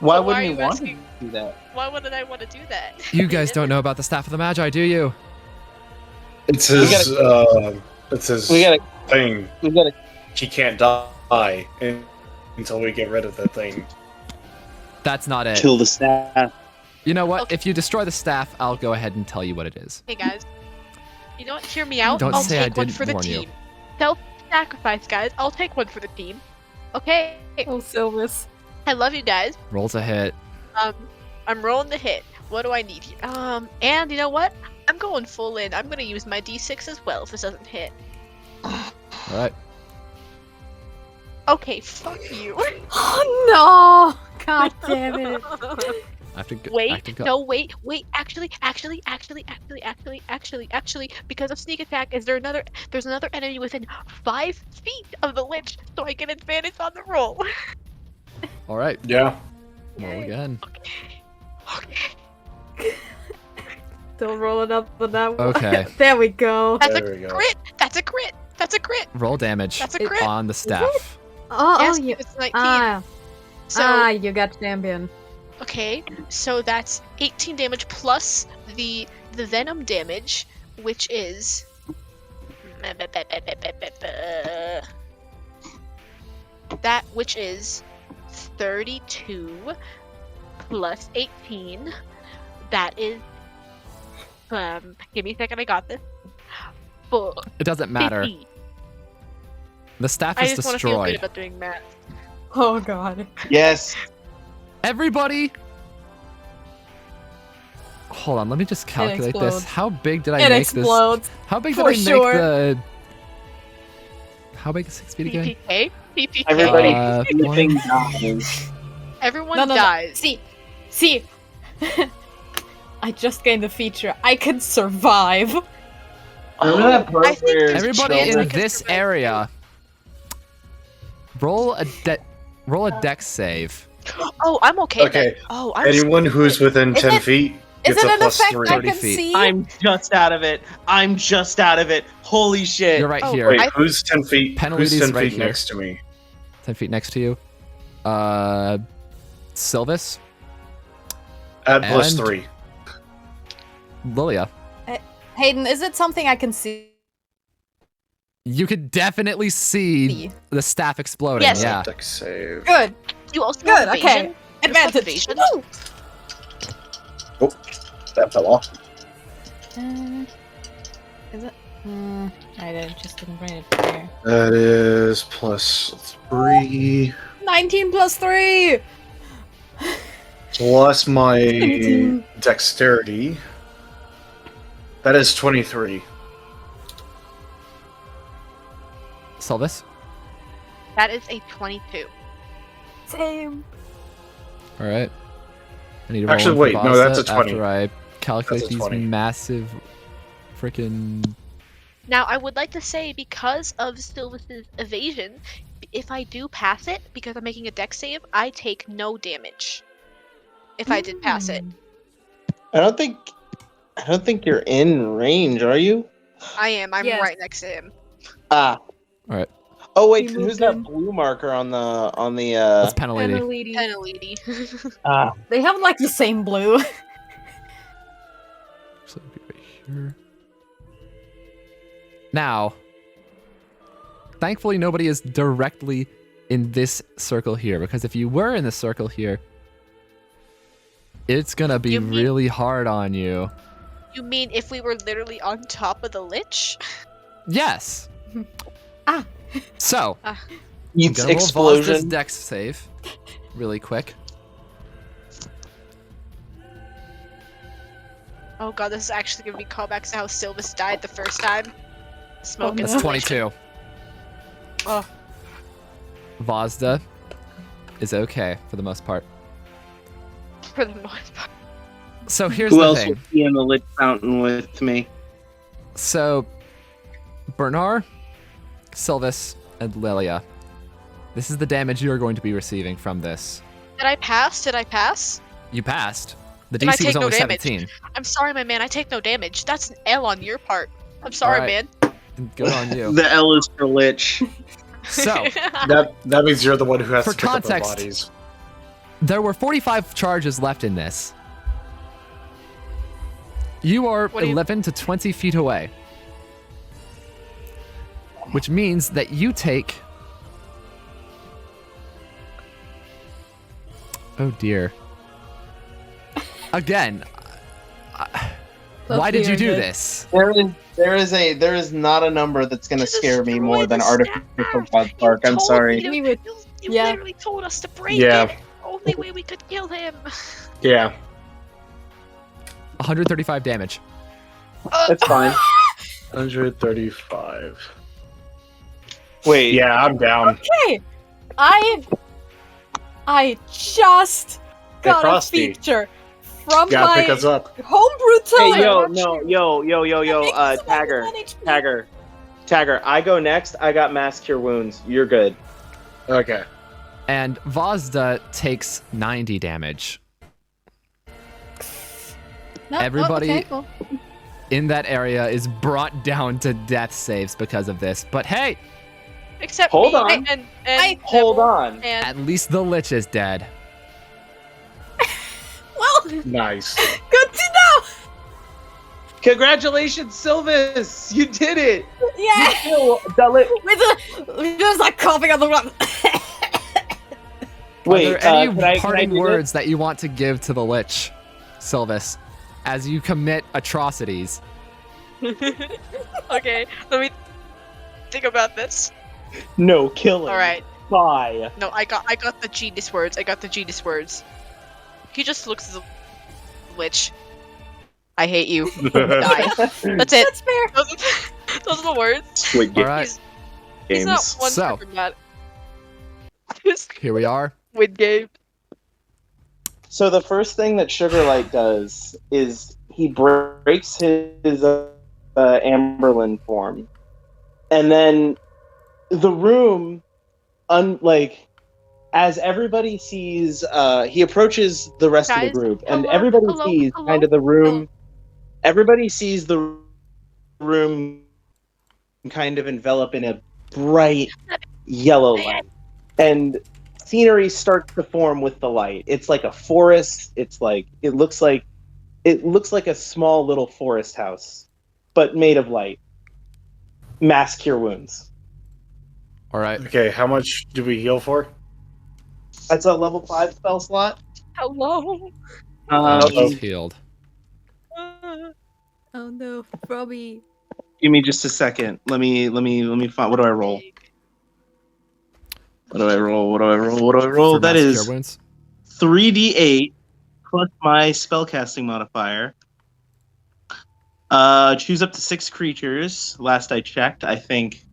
Speaker 6: Why
Speaker 8: So why
Speaker 6: wouldn't
Speaker 8: are
Speaker 6: he
Speaker 8: you
Speaker 6: want
Speaker 8: asking-
Speaker 6: to do that?
Speaker 8: Why wouldn't I want to do that?
Speaker 1: You guys don't know about the Staff of the Magi, do you?
Speaker 3: It's his. It's his
Speaker 6: We gotta,
Speaker 3: thing.
Speaker 6: we gotta.
Speaker 3: He can't die until we get rid of the thing.
Speaker 1: That's not it.
Speaker 6: Kill the staff.
Speaker 1: You know what?
Speaker 8: Okay.
Speaker 1: If you destroy the staff, I'll go ahead and tell you what it is.
Speaker 8: Hey guys, you know what? Hear me out.
Speaker 1: Don't
Speaker 8: I'll
Speaker 1: say I
Speaker 8: take one
Speaker 1: didn't
Speaker 8: for the
Speaker 1: warn you.
Speaker 8: team. Self-sacrifice, guys. I'll take one for the team. Okay.
Speaker 2: Oh, Sylvis.
Speaker 8: I love you guys.
Speaker 1: Rolls a hit.
Speaker 8: I'm rolling the hit. What do I need here? And you know what? I'm going full in. I'm gonna use my D6 as well if this doesn't hit.
Speaker 1: Alright.
Speaker 8: Okay, fuck you.
Speaker 2: Oh no! God damn it.
Speaker 1: I have to go.
Speaker 8: Wait, no, wait. Actually, because of sneak attack, there's another enemy within 5 feet of the Lich, so I get advantage on the roll.
Speaker 1: Alright.
Speaker 3: Yeah.
Speaker 1: Roll again.
Speaker 8: Okay.
Speaker 2: Still rolling up on that one.
Speaker 1: Okay.
Speaker 2: There we go.
Speaker 8: That's
Speaker 3: There
Speaker 8: a
Speaker 3: we go.
Speaker 8: crit. That's a crit. That's a crit.
Speaker 1: Roll damage
Speaker 8: That's a crit.
Speaker 1: on the staff.
Speaker 2: Oh,
Speaker 8: Yes,
Speaker 2: you.
Speaker 8: it's 19. So
Speaker 2: You got champion.
Speaker 8: okay, so that's 18 damage plus the venom damage, which is that which is 32 plus 18. That is give me a second, I got this.
Speaker 1: It doesn't matter.
Speaker 8: 50.
Speaker 1: The staff
Speaker 8: I
Speaker 1: is
Speaker 8: just want to feel good
Speaker 1: destroyed.
Speaker 8: about doing math.
Speaker 2: Oh god.
Speaker 6: Yes.
Speaker 1: Everybody! Hold on, let me just calculate this.
Speaker 2: explodes.
Speaker 1: How big did I
Speaker 2: It
Speaker 1: make
Speaker 2: explodes.
Speaker 1: this? How big did
Speaker 2: For
Speaker 1: I make
Speaker 2: sure.
Speaker 1: the... How big is 6 feet again?
Speaker 8: PPK? PPK?
Speaker 6: Everybody,
Speaker 1: One-
Speaker 6: everything dies.
Speaker 8: Everyone
Speaker 2: No.
Speaker 8: dies.
Speaker 2: See. I just gained the feature. I can survive.
Speaker 6: Remember that part
Speaker 8: I think
Speaker 6: where
Speaker 8: there's
Speaker 1: Everybody
Speaker 8: chance I
Speaker 1: in
Speaker 8: could
Speaker 1: this
Speaker 8: survive.
Speaker 1: area, roll a dex save.
Speaker 8: Oh, I'm okay.
Speaker 3: Okay.
Speaker 8: Then. Oh, I'm
Speaker 3: Anyone who's within
Speaker 2: Is
Speaker 3: 10
Speaker 2: it-
Speaker 3: feet
Speaker 2: Is
Speaker 3: gets
Speaker 2: it
Speaker 3: a
Speaker 2: an
Speaker 3: plus
Speaker 2: effect
Speaker 3: 3.
Speaker 2: I
Speaker 1: 30
Speaker 2: can
Speaker 1: feet.
Speaker 2: see?
Speaker 6: I'm just out of it. Holy shit.
Speaker 1: You're right
Speaker 8: Oh,
Speaker 1: here.
Speaker 3: Wait,
Speaker 8: I-
Speaker 3: who's 10 feet?
Speaker 1: Peneliti's
Speaker 3: Who's 10
Speaker 1: right
Speaker 3: feet
Speaker 1: here.
Speaker 3: next to me?
Speaker 1: 10 feet next to you. Sylvis,
Speaker 3: Add plus
Speaker 1: And-
Speaker 3: 3.
Speaker 1: Lilia.
Speaker 2: Hayden, is it something I can see?
Speaker 1: You could definitely see the staff exploding.
Speaker 8: Yes.
Speaker 1: Yeah.
Speaker 3: Dex save.
Speaker 2: Good.
Speaker 8: You also
Speaker 2: Good.
Speaker 8: have
Speaker 2: Okay.
Speaker 8: evasion?
Speaker 2: Advantage.
Speaker 8: Evasion?
Speaker 2: Woo!
Speaker 3: That fell off.
Speaker 2: Is it? I just didn't write it there.
Speaker 3: That is plus 3.
Speaker 2: 19 plus 3!
Speaker 3: Plus my
Speaker 2: 19.
Speaker 3: dexterity. That is 23.
Speaker 1: Sylvis.
Speaker 8: That is a 22.
Speaker 2: Same.
Speaker 1: All right. I need to
Speaker 3: Actually,
Speaker 1: roll
Speaker 3: wait, no, that's a 20.
Speaker 1: After I calculate
Speaker 3: That's a
Speaker 1: these
Speaker 3: 20.
Speaker 1: massive freaking.
Speaker 8: Now, I would like to say, because of Sylvis's evasion, if I do pass it, because I'm making a dex save, I take no damage. If I did pass it.
Speaker 6: I don't think you're in range, are you?
Speaker 8: I am. I'm
Speaker 2: Yes.
Speaker 8: right next to him.
Speaker 6: Ah.
Speaker 1: Alright.
Speaker 6: Oh wait,
Speaker 2: He
Speaker 6: who's
Speaker 2: moved
Speaker 6: that
Speaker 2: in.
Speaker 6: blue marker on the
Speaker 1: That's Peneliti.
Speaker 2: Peneliti.
Speaker 8: Peneliti.
Speaker 6: Ah.
Speaker 2: They have like the same blue.
Speaker 1: So it'd be right here. Now, thankfully nobody is directly in this circle here, because if you were in the circle here, it's gonna be
Speaker 8: You mean-
Speaker 1: really hard on you.
Speaker 8: You mean if we were literally on top of the Lich?
Speaker 1: Yes.
Speaker 2: Ah.
Speaker 1: So, I'm
Speaker 6: Eats
Speaker 1: gonna roll Vazda's
Speaker 6: explosion.
Speaker 1: dex save really quick.
Speaker 8: Oh god, this is actually gonna be callbacks to how Sylvis died the first time. Smoking.
Speaker 2: no.
Speaker 1: That's 22.
Speaker 8: Oh.
Speaker 1: Vazda is okay for the most part.
Speaker 8: For the most part.
Speaker 1: So here's
Speaker 6: Who
Speaker 1: the
Speaker 6: else
Speaker 1: thing.
Speaker 6: will be in the lit fountain with me?
Speaker 1: So, Bernar, Sylvis, and Lilia. This is the damage you are going to be receiving from this.
Speaker 8: Did I pass? Did I pass?
Speaker 1: You passed. The
Speaker 8: Then I
Speaker 1: DC was
Speaker 8: take no
Speaker 1: only
Speaker 8: damage.
Speaker 1: 17.
Speaker 8: I'm sorry, my man. I take no damage. That's an L on your part. I'm sorry,
Speaker 1: Alright.
Speaker 8: man.
Speaker 1: Good on you.
Speaker 6: The L is for Lich.
Speaker 1: So,
Speaker 3: That means you're the one who has
Speaker 1: For
Speaker 3: to pick up their
Speaker 1: context-
Speaker 3: bodies.
Speaker 1: there were 45 charges left in this. You are
Speaker 8: What do you-
Speaker 1: 11 to 20 feet away. Which means that you take... Oh dear. Again. Why did you do this?
Speaker 6: There is not a number that's gonna
Speaker 8: Just
Speaker 6: scare me
Speaker 8: destroy
Speaker 6: more than
Speaker 8: the
Speaker 6: artificial
Speaker 8: staff.
Speaker 6: blood spark. I'm
Speaker 8: told
Speaker 6: sorry.
Speaker 8: me to-
Speaker 2: We would-
Speaker 8: You
Speaker 2: Yeah.
Speaker 8: literally told us to break
Speaker 3: Yeah.
Speaker 8: it. Only way we could kill him.
Speaker 3: Yeah.
Speaker 1: 135 damage.
Speaker 6: That's fine.
Speaker 3: 135.
Speaker 6: Wait.
Speaker 3: Yeah, I'm down.
Speaker 2: Okay, I just got a
Speaker 3: Frosty.
Speaker 2: feature from
Speaker 3: Gotta
Speaker 2: my
Speaker 3: pick us up.
Speaker 2: homebrew tower.
Speaker 6: Hey, Tagger, I go next. I got mass cure wounds. You're good.
Speaker 3: Okay.
Speaker 1: And Vazda takes 90 damage.
Speaker 2: No,
Speaker 1: everybody-
Speaker 2: okay, cool.
Speaker 1: In that area is brought down to death saves because of this. But hey,
Speaker 8: Except
Speaker 6: Hold
Speaker 8: me
Speaker 6: on.
Speaker 8: and
Speaker 6: Hold
Speaker 8: Neville
Speaker 6: on.
Speaker 8: And
Speaker 1: at least the Lich is dead.
Speaker 2: Well,
Speaker 3: Nice.
Speaker 2: good to know.
Speaker 6: Congratulations, Sylvis! You did it!
Speaker 2: Yeah, with just like coughing on the ground.
Speaker 6: Wait,
Speaker 1: Are there any
Speaker 6: can I
Speaker 1: parting
Speaker 6: do this?
Speaker 1: words that you want to give to the Lich, Sylvis, as you commit atrocities?
Speaker 8: okay, let me think about this.
Speaker 6: No, kill him.
Speaker 8: All right.
Speaker 6: Bye.
Speaker 8: No, I got the genius words. I got the genius words. He just looks at the Lich. I hate you. Die. That's it.
Speaker 2: That's fair.
Speaker 8: Those are the words.
Speaker 6: Squid
Speaker 1: All right,
Speaker 8: He's not
Speaker 6: games.
Speaker 8: one
Speaker 1: So.
Speaker 8: step from that. Just
Speaker 1: here we are.
Speaker 8: win game.
Speaker 6: So the first thing that Sugarlight does is he breaks his Amberlin form, and then the room, as everybody sees, he approaches the rest of
Speaker 8: Guys,
Speaker 6: the group, and
Speaker 8: hello,
Speaker 6: everybody
Speaker 8: hello,
Speaker 6: sees
Speaker 8: hello,
Speaker 6: kind of the room.
Speaker 8: hello.
Speaker 6: Everybody sees the room kind of envelop in a bright yellow light, and scenery starts to form with the light. It's like a forest. It's like it looks like a small little forest house, but made of light. Mass cure wounds.
Speaker 1: All right.
Speaker 3: Okay, how much do we heal for?
Speaker 6: That's a level 5 spell slot.
Speaker 8: Hello.
Speaker 1: He's healed.
Speaker 2: Oh no, Robbie.
Speaker 6: Give me just a second. Let me find. What do I roll? What do I roll?
Speaker 1: For
Speaker 6: That
Speaker 1: mass
Speaker 6: is
Speaker 1: cure wounds.
Speaker 6: 3d8 plus my spellcasting modifier. Choose up to 6 creatures. Last I checked, I think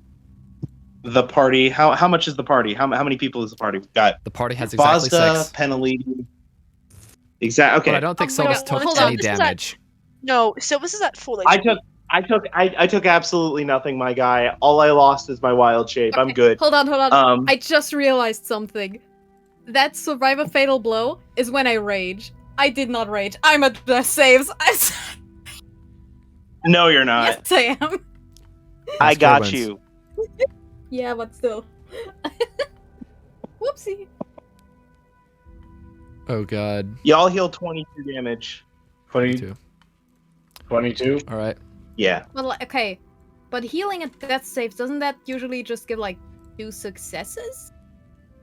Speaker 6: the party. How much is the party? How many people is the party? We've got
Speaker 1: The party has exactly
Speaker 6: Vazda,
Speaker 1: 6.
Speaker 6: Peneliti. Exactly.
Speaker 1: But I
Speaker 6: Okay.
Speaker 1: don't think
Speaker 8: Oh my
Speaker 1: Sylvis
Speaker 8: God,
Speaker 1: took
Speaker 8: hold on,
Speaker 1: any
Speaker 8: this is
Speaker 1: damage.
Speaker 8: No, Sylvis is at full
Speaker 6: I
Speaker 8: HP.
Speaker 6: took absolutely nothing, my guy. All I lost is my wild shape. I'm
Speaker 2: Okay,
Speaker 6: good.
Speaker 2: Hold on.
Speaker 6: I
Speaker 2: I just realized something. That survive a fatal blow is when I rage. I did not rage. I'm at death saves.
Speaker 6: No, you're not.
Speaker 2: Yes, I am.
Speaker 6: I
Speaker 1: Square
Speaker 6: got
Speaker 1: wins.
Speaker 6: you.
Speaker 2: Yeah, but still. Whoopsie.
Speaker 1: Oh god.
Speaker 6: Y'all heal 22 damage.
Speaker 3: 22. 22?
Speaker 1: All right.
Speaker 6: Yeah.
Speaker 2: Well, okay. But healing at death saves, doesn't that usually just give, like, 2 successes?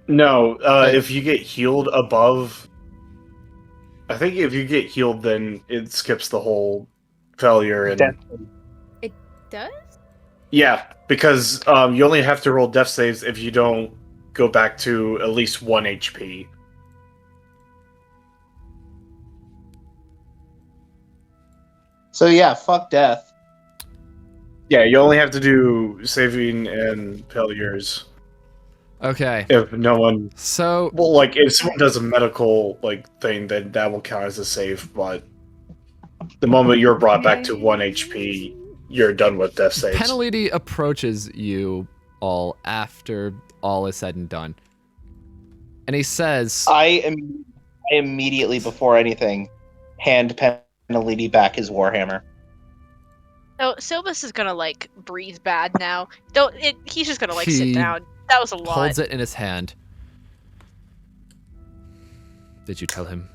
Speaker 3: No, if you get healed above... I think if you get healed, then it skips the whole failure. And
Speaker 2: It does?
Speaker 3: yeah, because you only have to roll death saves if you don't go back to at least 1 HP.
Speaker 6: So yeah, fuck death.
Speaker 3: Yeah, you only have to do saving and failures
Speaker 1: Okay.
Speaker 3: if no one...
Speaker 1: So
Speaker 3: Well, like, if someone does a medical, like, thing, then that will count as a save, but the moment you're brought back to 1 HP, you're done with death saves.
Speaker 1: Peneliti approaches you all after all is said and done. And he says,
Speaker 6: I immediately, before anything, hand Peneliti back his warhammer.
Speaker 8: So Sylvis is gonna like breathe bad now. He's just gonna like sit
Speaker 1: He
Speaker 8: down. That was a lot.
Speaker 1: holds it in his hand. Did you tell him?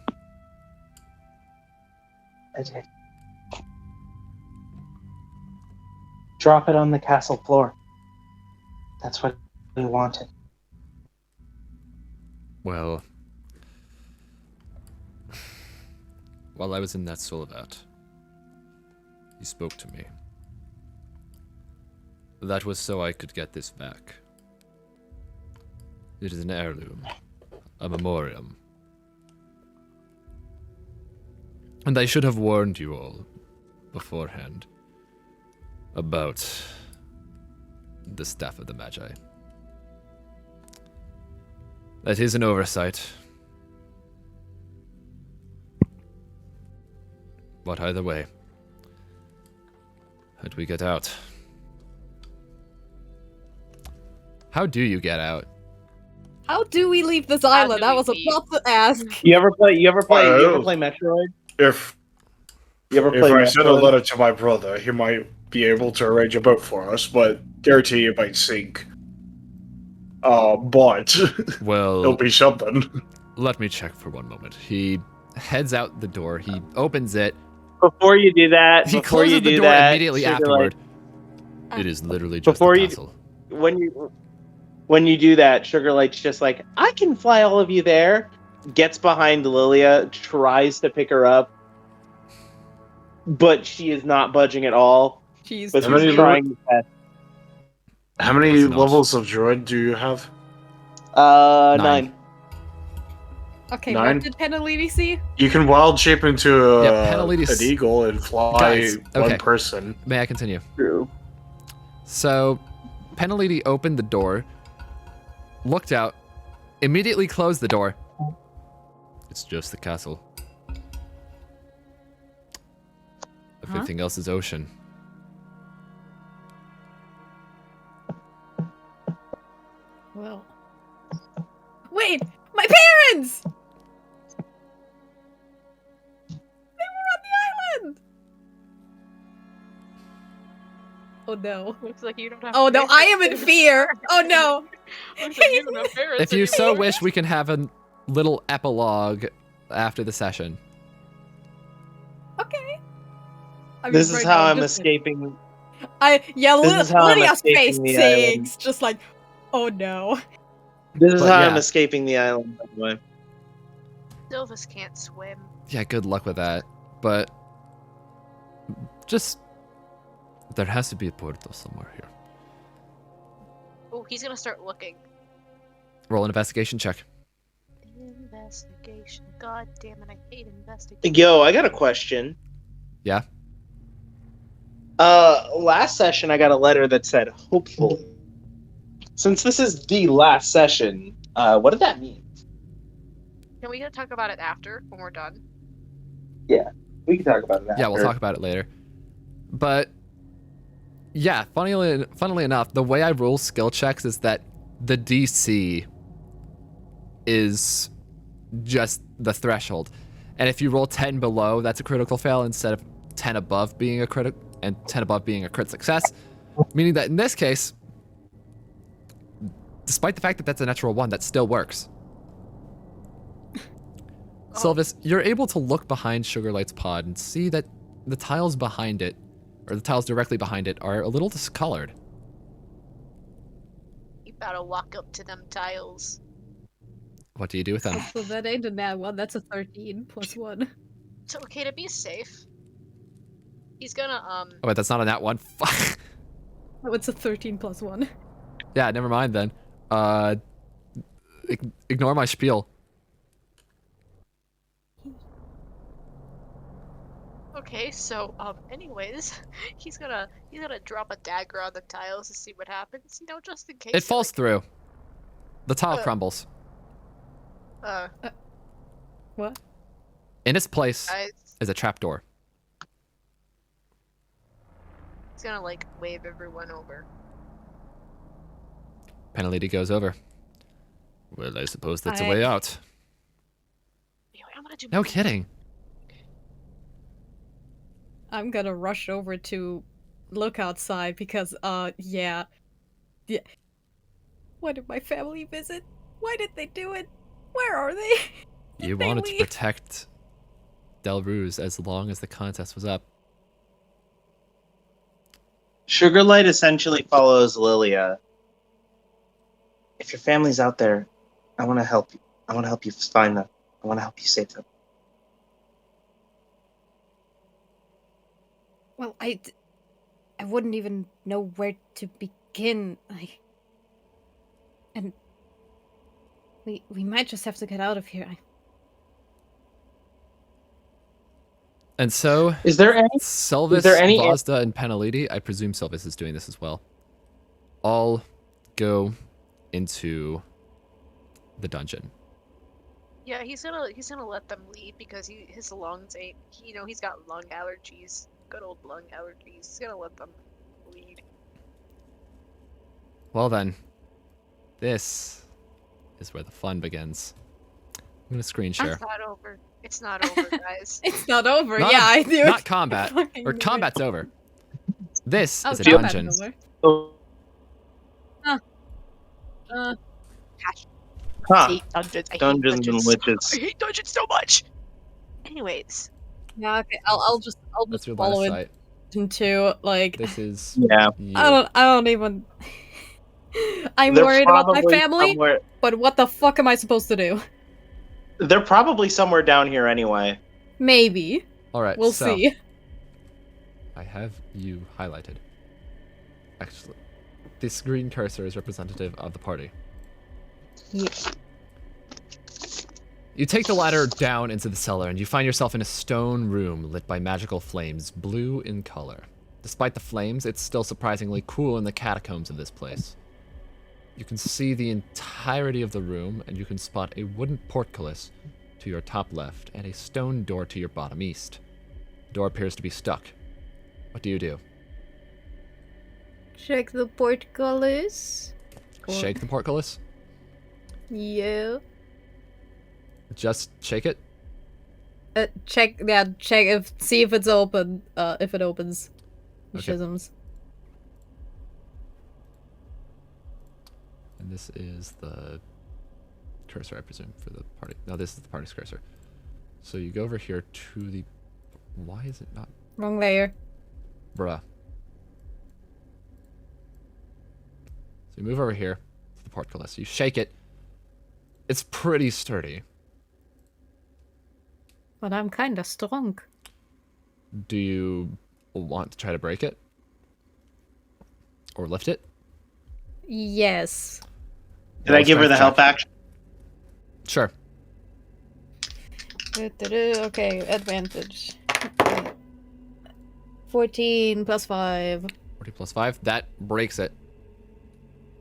Speaker 5: I did. Drop it on the castle floor. That's what we wanted.
Speaker 1: Well, while I was in that Sullivat, he spoke to me. That was so I could get this back. It is an heirloom, a memoriam. And I should have warned you all beforehand about the Staff of the Magi. That is an oversight. But either way, how'd we get out? How do you get out?
Speaker 2: How do we leave this
Speaker 9: How
Speaker 2: island?
Speaker 9: do
Speaker 2: That
Speaker 9: we
Speaker 2: was a
Speaker 9: leave?
Speaker 2: lot to ask.
Speaker 6: You ever play
Speaker 3: Oh.
Speaker 6: Metroid?
Speaker 3: If
Speaker 6: You ever
Speaker 3: if
Speaker 6: play
Speaker 3: I send a
Speaker 6: Metroid?
Speaker 3: letter to my brother, he might be able to arrange a boat for us, but guarantee it might sink. But it'll
Speaker 1: Well,
Speaker 3: be something.
Speaker 1: let me check for one moment. He heads out the door. He opens it.
Speaker 6: Before you do that,
Speaker 1: He
Speaker 6: before you
Speaker 1: closes the
Speaker 6: do
Speaker 1: door
Speaker 6: that,
Speaker 1: immediately
Speaker 6: Sugarlight,
Speaker 1: afterward. It is literally just
Speaker 6: Before
Speaker 1: a
Speaker 6: you-
Speaker 1: castle.
Speaker 6: when you do that, Sugarlight's just like, I can fly all of you there. Gets behind Lilia, tries to pick her up, but she is not budging at all.
Speaker 2: Jeez.
Speaker 6: But
Speaker 3: How many
Speaker 6: she's trying to test.
Speaker 3: How many
Speaker 1: It's not.
Speaker 3: levels of droid do you have?
Speaker 6: 9.
Speaker 2: Okay,
Speaker 3: 9?
Speaker 2: what did Peneliti see?
Speaker 3: You can wild shape into
Speaker 1: Yeah, Peneliti's-
Speaker 3: an eagle and fly
Speaker 1: Guys,
Speaker 3: one
Speaker 1: okay.
Speaker 3: person.
Speaker 1: May I continue?
Speaker 6: True.
Speaker 1: So, Peneliti opened the door, looked out, immediately closed the door. It's just the castle. Everything else is ocean.
Speaker 2: Well. Wait! My parents! They were on the island! Oh no.
Speaker 8: Looks like you don't have.
Speaker 2: Oh no, I am in fear! Oh no!
Speaker 8: Looks like you don't have parents
Speaker 1: If you so
Speaker 8: anymore.
Speaker 1: wish, we can have a little epilogue after the session.
Speaker 2: Okay. I mean,
Speaker 6: This is
Speaker 2: right
Speaker 6: how
Speaker 2: now,
Speaker 6: I'm
Speaker 2: just-
Speaker 6: escaping.
Speaker 2: Yeah,
Speaker 6: This is how I'm
Speaker 2: Lydia's face
Speaker 6: escaping the island.
Speaker 2: sings, just like, oh no.
Speaker 6: This is
Speaker 1: But
Speaker 6: how
Speaker 1: yeah.
Speaker 6: I'm escaping the island, by the way.
Speaker 8: Sylvis can't swim.
Speaker 1: Yeah, good luck with that. But just there has to be a portal somewhere here.
Speaker 8: Oh, he's gonna start looking.
Speaker 1: Roll an investigation check.
Speaker 8: Investigation. God damn it, I hate investigation.
Speaker 6: Yo, I got a question.
Speaker 1: Yeah.
Speaker 6: Last session I got a letter that said hopeful. Since this is the last session, what did that mean?
Speaker 8: Can we talk about it after when we're done?
Speaker 6: We can talk about it after.
Speaker 1: Yeah, we'll talk about it later. But yeah, funnily enough, the way I rule skill checks is that the DC is just the threshold. And if you roll 10 below, that's a critical fail instead of 10 above being a crit and 10 above being a crit success. Meaning that in this case, despite the fact that that's a natural 1, that still works. Sylvis, you're able to look behind Sugarlight's pod and see that the tiles behind it, or the tiles directly behind it, are a little discolored.
Speaker 9: You better walk up to them tiles.
Speaker 1: What do you do with them?
Speaker 2: So that ain't a nat 1, that's a 13 plus 1.
Speaker 9: It's okay to be safe. He's gonna
Speaker 1: Oh wait, that's not a nat 1. Fuck.
Speaker 2: Oh, it's a 13 plus 1.
Speaker 1: Yeah, never mind then. Ignore my spiel.
Speaker 9: Okay, so anyways, he's gonna drop a dagger on the tiles to see what happens, you know, just in case.
Speaker 1: It falls through. The tile crumbles.
Speaker 2: What?
Speaker 1: In its place
Speaker 9: Guys,
Speaker 1: is a trapdoor.
Speaker 9: he's gonna like wave everyone over.
Speaker 1: Peneliti goes over. Well, I suppose that's a way out.
Speaker 9: Anyway, I'm gonna do.
Speaker 1: No kidding.
Speaker 2: I'm gonna rush over to look outside because, yeah. Why did my family visit? Why did they do it? Where are they?
Speaker 1: You
Speaker 2: They
Speaker 1: wanted to
Speaker 2: leave.
Speaker 1: protect Del Ruse as long as the contest was up.
Speaker 6: Sugarlight essentially follows Lilia. If your family's out there, I want to help you. I want to help you find them. I want to help you save them.
Speaker 2: Well, I wouldn't even know where to begin. And we might just have to get out of here.
Speaker 1: And so,
Speaker 6: Is there any?
Speaker 1: Sylvis,
Speaker 6: any-
Speaker 1: Vazda, and Peneliti, I presume Sylvis is doing this as well, all go into the dungeon.
Speaker 9: Yeah, he's gonna let them leave because his lungs ain't. He's got lung allergies. Good old lung allergies. He's gonna let them lead.
Speaker 1: Well then, this is where the fun begins. I'm gonna screen share.
Speaker 9: It's not over. It's not over, guys.
Speaker 2: It's not over.
Speaker 1: Not-
Speaker 2: yeah, I do.
Speaker 1: Not combat,
Speaker 2: Fucking
Speaker 1: or
Speaker 2: knew it.
Speaker 1: combat's over. This
Speaker 2: Oh,
Speaker 1: is a
Speaker 2: combat's
Speaker 1: dungeon.
Speaker 2: over.
Speaker 6: Oh,
Speaker 9: I hate dungeons. I hate
Speaker 6: Dungeons and Liches.
Speaker 9: I hate dungeons so much. Anyways,
Speaker 2: Yeah, okay. I'll just
Speaker 1: That's your
Speaker 2: follow
Speaker 1: last
Speaker 2: it
Speaker 1: sight.
Speaker 2: into like.
Speaker 1: This is
Speaker 6: Yeah.
Speaker 1: you.
Speaker 2: I don't even. I'm
Speaker 6: They're
Speaker 2: worried about my
Speaker 6: probably
Speaker 2: family,
Speaker 6: somewhere-
Speaker 2: but what the fuck am I supposed to do?
Speaker 6: They're probably somewhere down here anyway.
Speaker 2: Maybe.
Speaker 1: All right,
Speaker 2: We'll
Speaker 1: so
Speaker 2: see.
Speaker 1: I have you highlighted. Actually, this green cursor is representative of the party.
Speaker 2: Yeah.
Speaker 1: You take the ladder down into the cellar and you find yourself in a stone room lit by magical flames, blue in color. Despite the flames, it's still surprisingly cool in the catacombs of this place. You can see the entirety of the room and you can spot a wooden portcullis to your top left and a stone door to your bottom east. The door appears to be stuck. What do you do?
Speaker 2: Check the portcullis.
Speaker 1: Shake the portcullis?
Speaker 2: Yeah.
Speaker 1: Just shake it?
Speaker 2: Check. Yeah. Check. See if it's open. If it opens.
Speaker 1: Okay.
Speaker 2: Schisms.
Speaker 1: And this is the cursor, I presume, for the party. No, this is the party's cursor. So you go over here to the... Why is it not...
Speaker 2: Wrong layer.
Speaker 1: Bruh. So you move over here to the portcullis. You shake it. It's pretty sturdy.
Speaker 2: But I'm kinda strong.
Speaker 1: Do you want to try to break it? Or lift it?
Speaker 2: Yes.
Speaker 6: Did I give her the help action?
Speaker 1: Sure.
Speaker 2: Okay, advantage. 14 plus 5.
Speaker 1: 40 plus 5. That breaks it.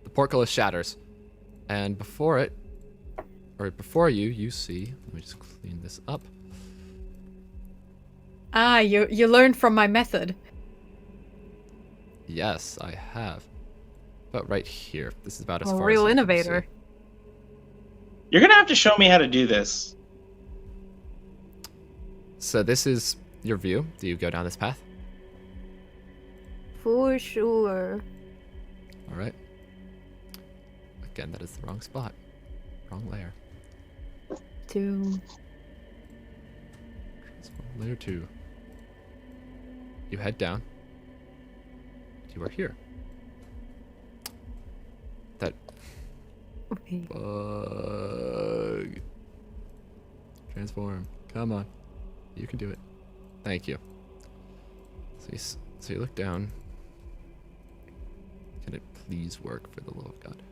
Speaker 1: The portcullis shatters. And before it, or before you, you see... Let me just clean this up.
Speaker 2: Ah, you learned from my method.
Speaker 1: Yes, I have. But right here. This is about as
Speaker 2: I'm a
Speaker 1: far
Speaker 2: real
Speaker 1: as you can
Speaker 2: innovator.
Speaker 1: see.
Speaker 6: You're gonna have to show me how to do this.
Speaker 1: So this is your view. Do you go down this path?
Speaker 2: For sure.
Speaker 1: All right. Again, that is the wrong spot. Wrong layer.
Speaker 2: 2.
Speaker 1: Layer 2. You head down. You are here. That
Speaker 2: Okay.
Speaker 1: bug. Transform. Come on. You can do it. Thank you. So you look down. Can it please work for the love of God?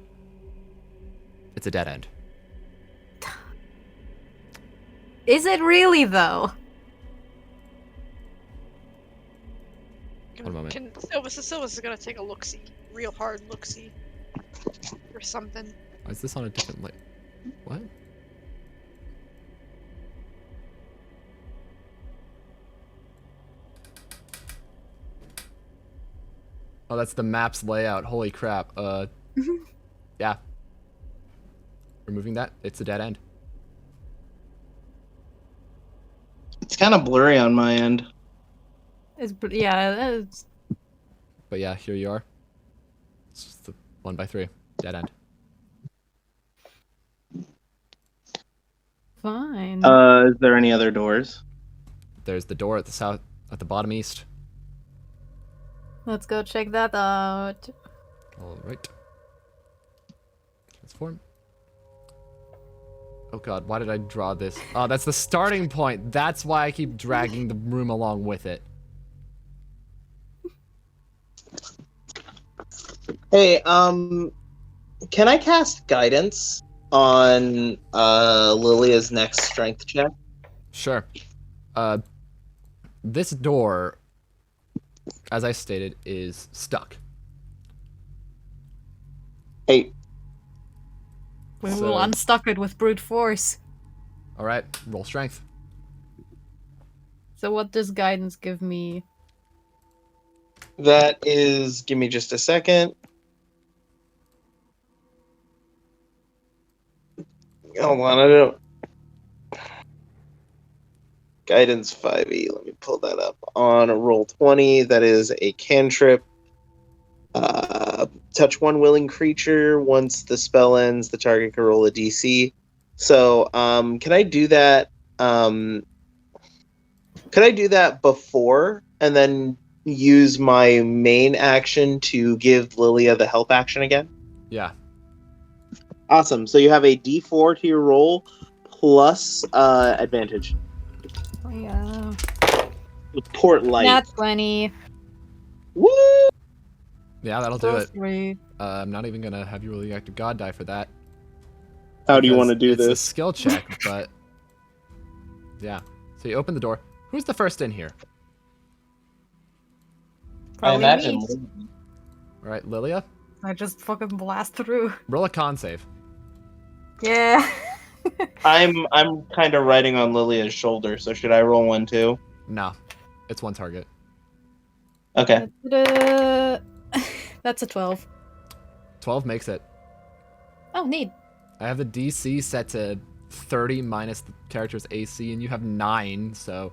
Speaker 1: It's a dead end.
Speaker 2: Is it really though?
Speaker 1: One moment.
Speaker 8: Sylvis is gonna take a look-see. Real hard look-see. Or something.
Speaker 1: Why is this on a different layer? What? Oh, that's the map's layout. Holy crap. Yeah. Removing that, it's a dead end.
Speaker 6: It's kind of blurry on my end.
Speaker 2: It's
Speaker 1: But yeah, here you are. It's just the 1x3. Dead end.
Speaker 2: fine.
Speaker 6: Is there any other doors?
Speaker 1: There's the door at the bottom east.
Speaker 2: Let's go check that out.
Speaker 1: Alright. Transform. Oh god, why did I draw this? Oh, that's the starting point. That's why I keep dragging the room along with it.
Speaker 6: Hey, can I cast guidance on Lilia's next strength check?
Speaker 1: Sure. This door, as I stated, is stuck.
Speaker 6: Hey,
Speaker 2: We
Speaker 1: So-
Speaker 2: will unstuck it with brute force.
Speaker 1: Alright, roll strength.
Speaker 2: So what does guidance give me?
Speaker 6: that is. Give me just a second. Hold on, I don't. Guidance 5e. Let me pull that up. On a roll 20, that is a cantrip. Touch one willing creature. Once the spell ends, the target can roll a DC. So, can I do that? Could I do that before and then use my main action to give Lilia the help action again?
Speaker 1: Yeah.
Speaker 6: Awesome. So you have a D4 to your roll plus advantage.
Speaker 2: Oh, yeah.
Speaker 6: With port light.
Speaker 2: Nat 20.
Speaker 6: Woo!
Speaker 1: Yeah, that'll do it.
Speaker 2: 3.
Speaker 1: I'm not even gonna have you roll the active god die for that.
Speaker 6: How do you
Speaker 1: because
Speaker 6: want to do
Speaker 1: it's a
Speaker 6: this?
Speaker 1: skill check, but yeah. So you open the door. Who's the first in here?
Speaker 2: Probably me.
Speaker 1: All right, Lilia,
Speaker 2: I just fucking blast through.
Speaker 1: roll a con save.
Speaker 2: Yeah.
Speaker 6: I'm kind of riding on Lilia's shoulder, so should I roll one too?
Speaker 1: No, it's one target.
Speaker 6: Okay.
Speaker 2: That's a 12.
Speaker 1: 12 makes it.
Speaker 2: Oh, neat.
Speaker 1: I have the DC set to 30 minus the character's AC, and you have 9, so...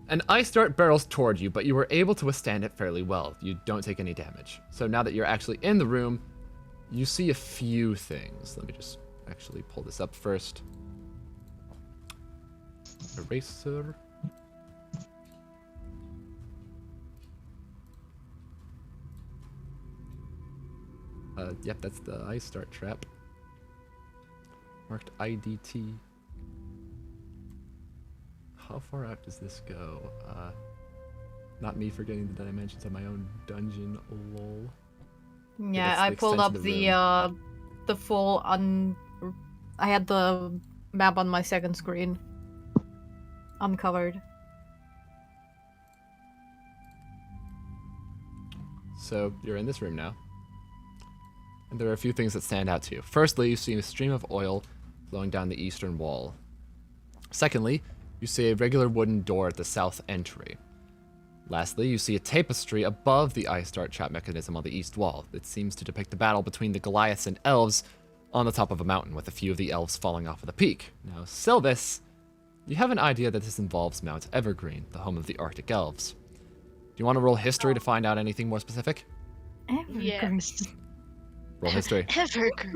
Speaker 1: An ice dart barrels toward you, but you were able to withstand it fairly well. You don't take any damage. So now that you're actually in the room, you see a few things. Let me just actually pull this up first. Eraser. Yep, that's the ice dart trap. Marked IDT. How far out does this go? Not me forgetting the dimensions of my own dungeon, lol.
Speaker 2: Yeah,
Speaker 1: that's
Speaker 2: I
Speaker 1: the
Speaker 2: pulled
Speaker 1: extent
Speaker 2: up
Speaker 1: of the
Speaker 2: the full I had the map on my second screen. Uncovered.
Speaker 1: So you're in this room now. And there are a few things that stand out to you. Firstly, you see a stream of oil flowing down the eastern wall. Secondly, you see a regular wooden door at the south entry. Lastly, you see a tapestry above the ice dart trap mechanism on the east wall that seems to depict the battle between the Goliaths and elves on the top of a mountain, with a few of the elves falling off of the peak. Now, Sylvis, you have an idea that this involves Mount Evergreen, the home of the Arctic elves. Do you want to roll history to find out anything more specific?
Speaker 9: Yes.
Speaker 1: Roll history.
Speaker 9: Evergreen.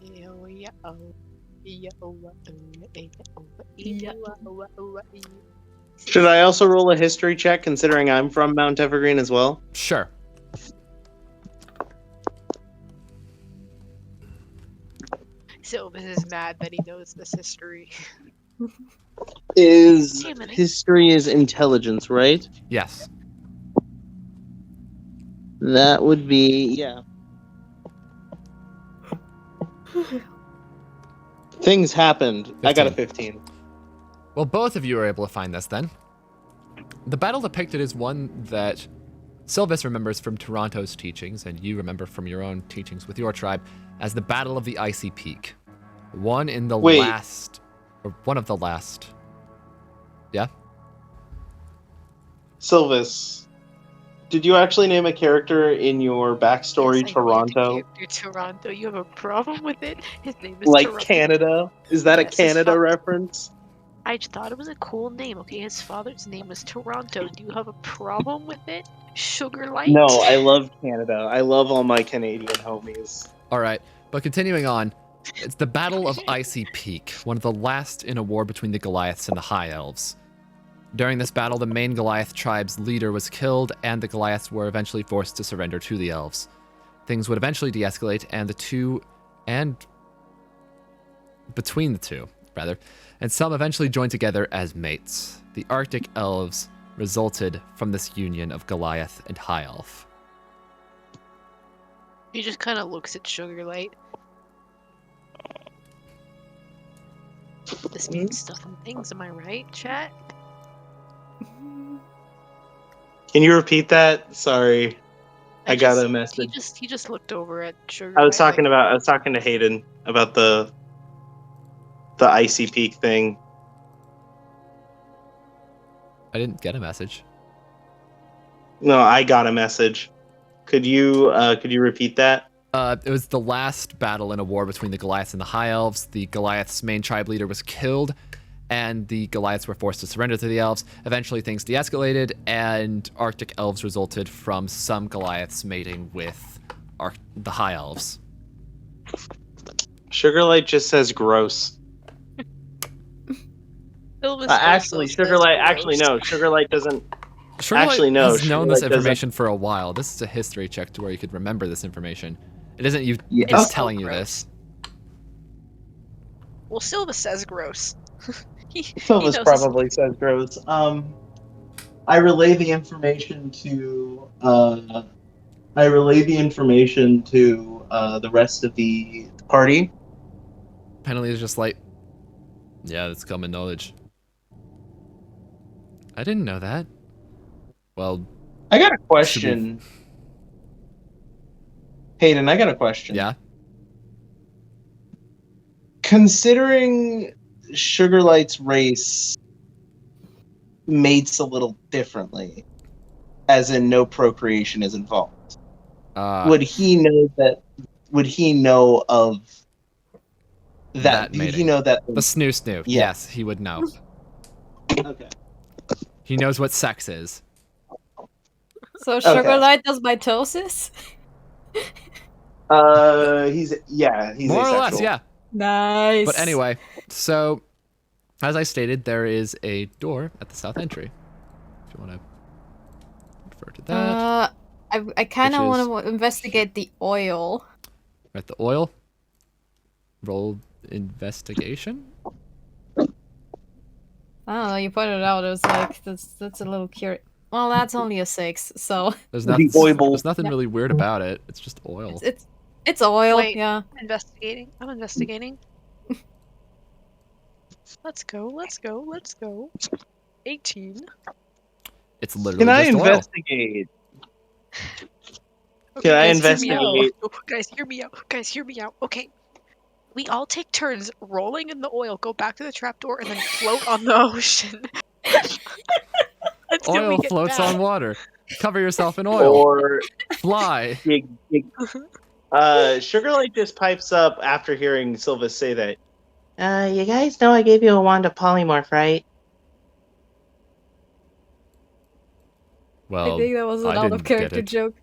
Speaker 9: Yo, yo, yo,
Speaker 6: Should I also roll a history check, considering I'm from Mount Evergreen as well?
Speaker 1: Sure.
Speaker 9: Sylvis is mad that he knows this history.
Speaker 6: History is intelligence, right?
Speaker 1: Yes.
Speaker 6: That would be, yeah. Things happened.
Speaker 1: 15.
Speaker 6: I got a 15.
Speaker 1: Well, both of you are able to find this then. The battle depicted is one that Sylvis remembers from Toronto's teachings, and you remember from your own teachings with your tribe, as the Battle of the Icy Peak. One of the last. Yeah?
Speaker 6: Sylvis, did you actually name a character in your backstory
Speaker 9: Yes,
Speaker 6: Toronto?
Speaker 9: Toronto, you have a problem with it? His name is
Speaker 6: Like
Speaker 9: Toronto.
Speaker 6: Canada? Is that
Speaker 9: Yes,
Speaker 6: a
Speaker 9: his
Speaker 6: Canada reference?
Speaker 9: I just thought it was a cool name, okay? His father's name was Toronto. Do you have a problem with it? Sugarlight?
Speaker 6: No, I love Canada. I love all my Canadian homies.
Speaker 1: Alright, but continuing on, it's the Battle of Icy Peak, one of the last in a war between the Goliaths and the High Elves. During this battle, the main Goliath tribe's leader was killed, and the Goliaths were eventually forced to surrender to the Elves. Things would eventually de-escalate, between the two, and some eventually joined together as mates. The Arctic Elves resulted from this union of Goliath and High Elf.
Speaker 9: He just kind of looks at Sugarlight. This means stuff and things, am I right, chat?
Speaker 6: Can you repeat that? Sorry. I got a message.
Speaker 9: He just looked over at Sugarlight.
Speaker 6: I was talking to Hayden about the Icy Peak thing.
Speaker 1: I didn't get a message.
Speaker 6: No, I got a message. Could you repeat that?
Speaker 1: It was the last battle in a war between the Goliaths and the High Elves. The Goliaths' main tribe leader was killed, and the Goliaths were forced to surrender to the Elves. Eventually, things de-escalated, and Arctic Elves resulted from some Goliaths mating with the High Elves.
Speaker 6: Sugarlight just says gross. Actually, Sugarlight. Actually, no. Sugarlight doesn't.
Speaker 1: Sugarlight
Speaker 6: actually, no.
Speaker 1: has known this
Speaker 6: Sugarlight
Speaker 1: information for a while. This is a history check to where you could remember this information. It isn't you
Speaker 6: Yes.
Speaker 1: just telling you this.
Speaker 9: Well, Sylvis says gross.
Speaker 6: Sylvis probably says gross. I relay the information to. The rest of the party.
Speaker 1: Peneliti is just like, yeah, that's common knowledge. I didn't know that. Well,
Speaker 6: I got a question. Hayden, I got a question.
Speaker 1: Yeah?
Speaker 6: Considering Sugarlight's race mates a little differently, as in no procreation is involved, would he know of that? Would he know that?
Speaker 1: The snoo.
Speaker 6: Yeah.
Speaker 1: Yes, he would know.
Speaker 6: Okay.
Speaker 1: He knows what sex is.
Speaker 2: So Sugarlight does mitosis?
Speaker 6: He's
Speaker 1: more
Speaker 6: asexual.
Speaker 1: or less, yeah.
Speaker 2: Nice.
Speaker 1: But anyway, so as I stated, there is a door at the south entry. If you want to refer to that.
Speaker 2: I kind of want to investigate the oil.
Speaker 1: Right, the oil. Roll investigation.
Speaker 2: I don't know, you pointed it out, it was like, that's a little curious. Well, that's only a 6, so...
Speaker 1: There's nothing really weird about it. It's just oil.
Speaker 2: It's oil,
Speaker 9: Wait,
Speaker 2: yeah.
Speaker 9: I'm investigating. Let's go. 18.
Speaker 1: It's literally
Speaker 6: Can I
Speaker 1: just oil.
Speaker 6: investigate?
Speaker 9: Okay,
Speaker 6: Can I
Speaker 9: guys,
Speaker 6: investigate?
Speaker 9: Guys, hear me out. Okay.
Speaker 8: we all take turns rolling in the oil, go back to the trapdoor, and then float on the ocean. Until we
Speaker 1: Oil
Speaker 8: get
Speaker 1: floats
Speaker 8: back.
Speaker 1: on water. Cover yourself in oil.
Speaker 5: Or
Speaker 1: Fly.
Speaker 5: Sugarlight just pipes up after hearing Sylvis say that. You guys know I gave you a wand of polymorph, right?
Speaker 1: Well,
Speaker 2: I think that was an
Speaker 1: I
Speaker 2: out
Speaker 1: didn't
Speaker 2: of
Speaker 1: get
Speaker 2: character
Speaker 1: it.
Speaker 2: joke.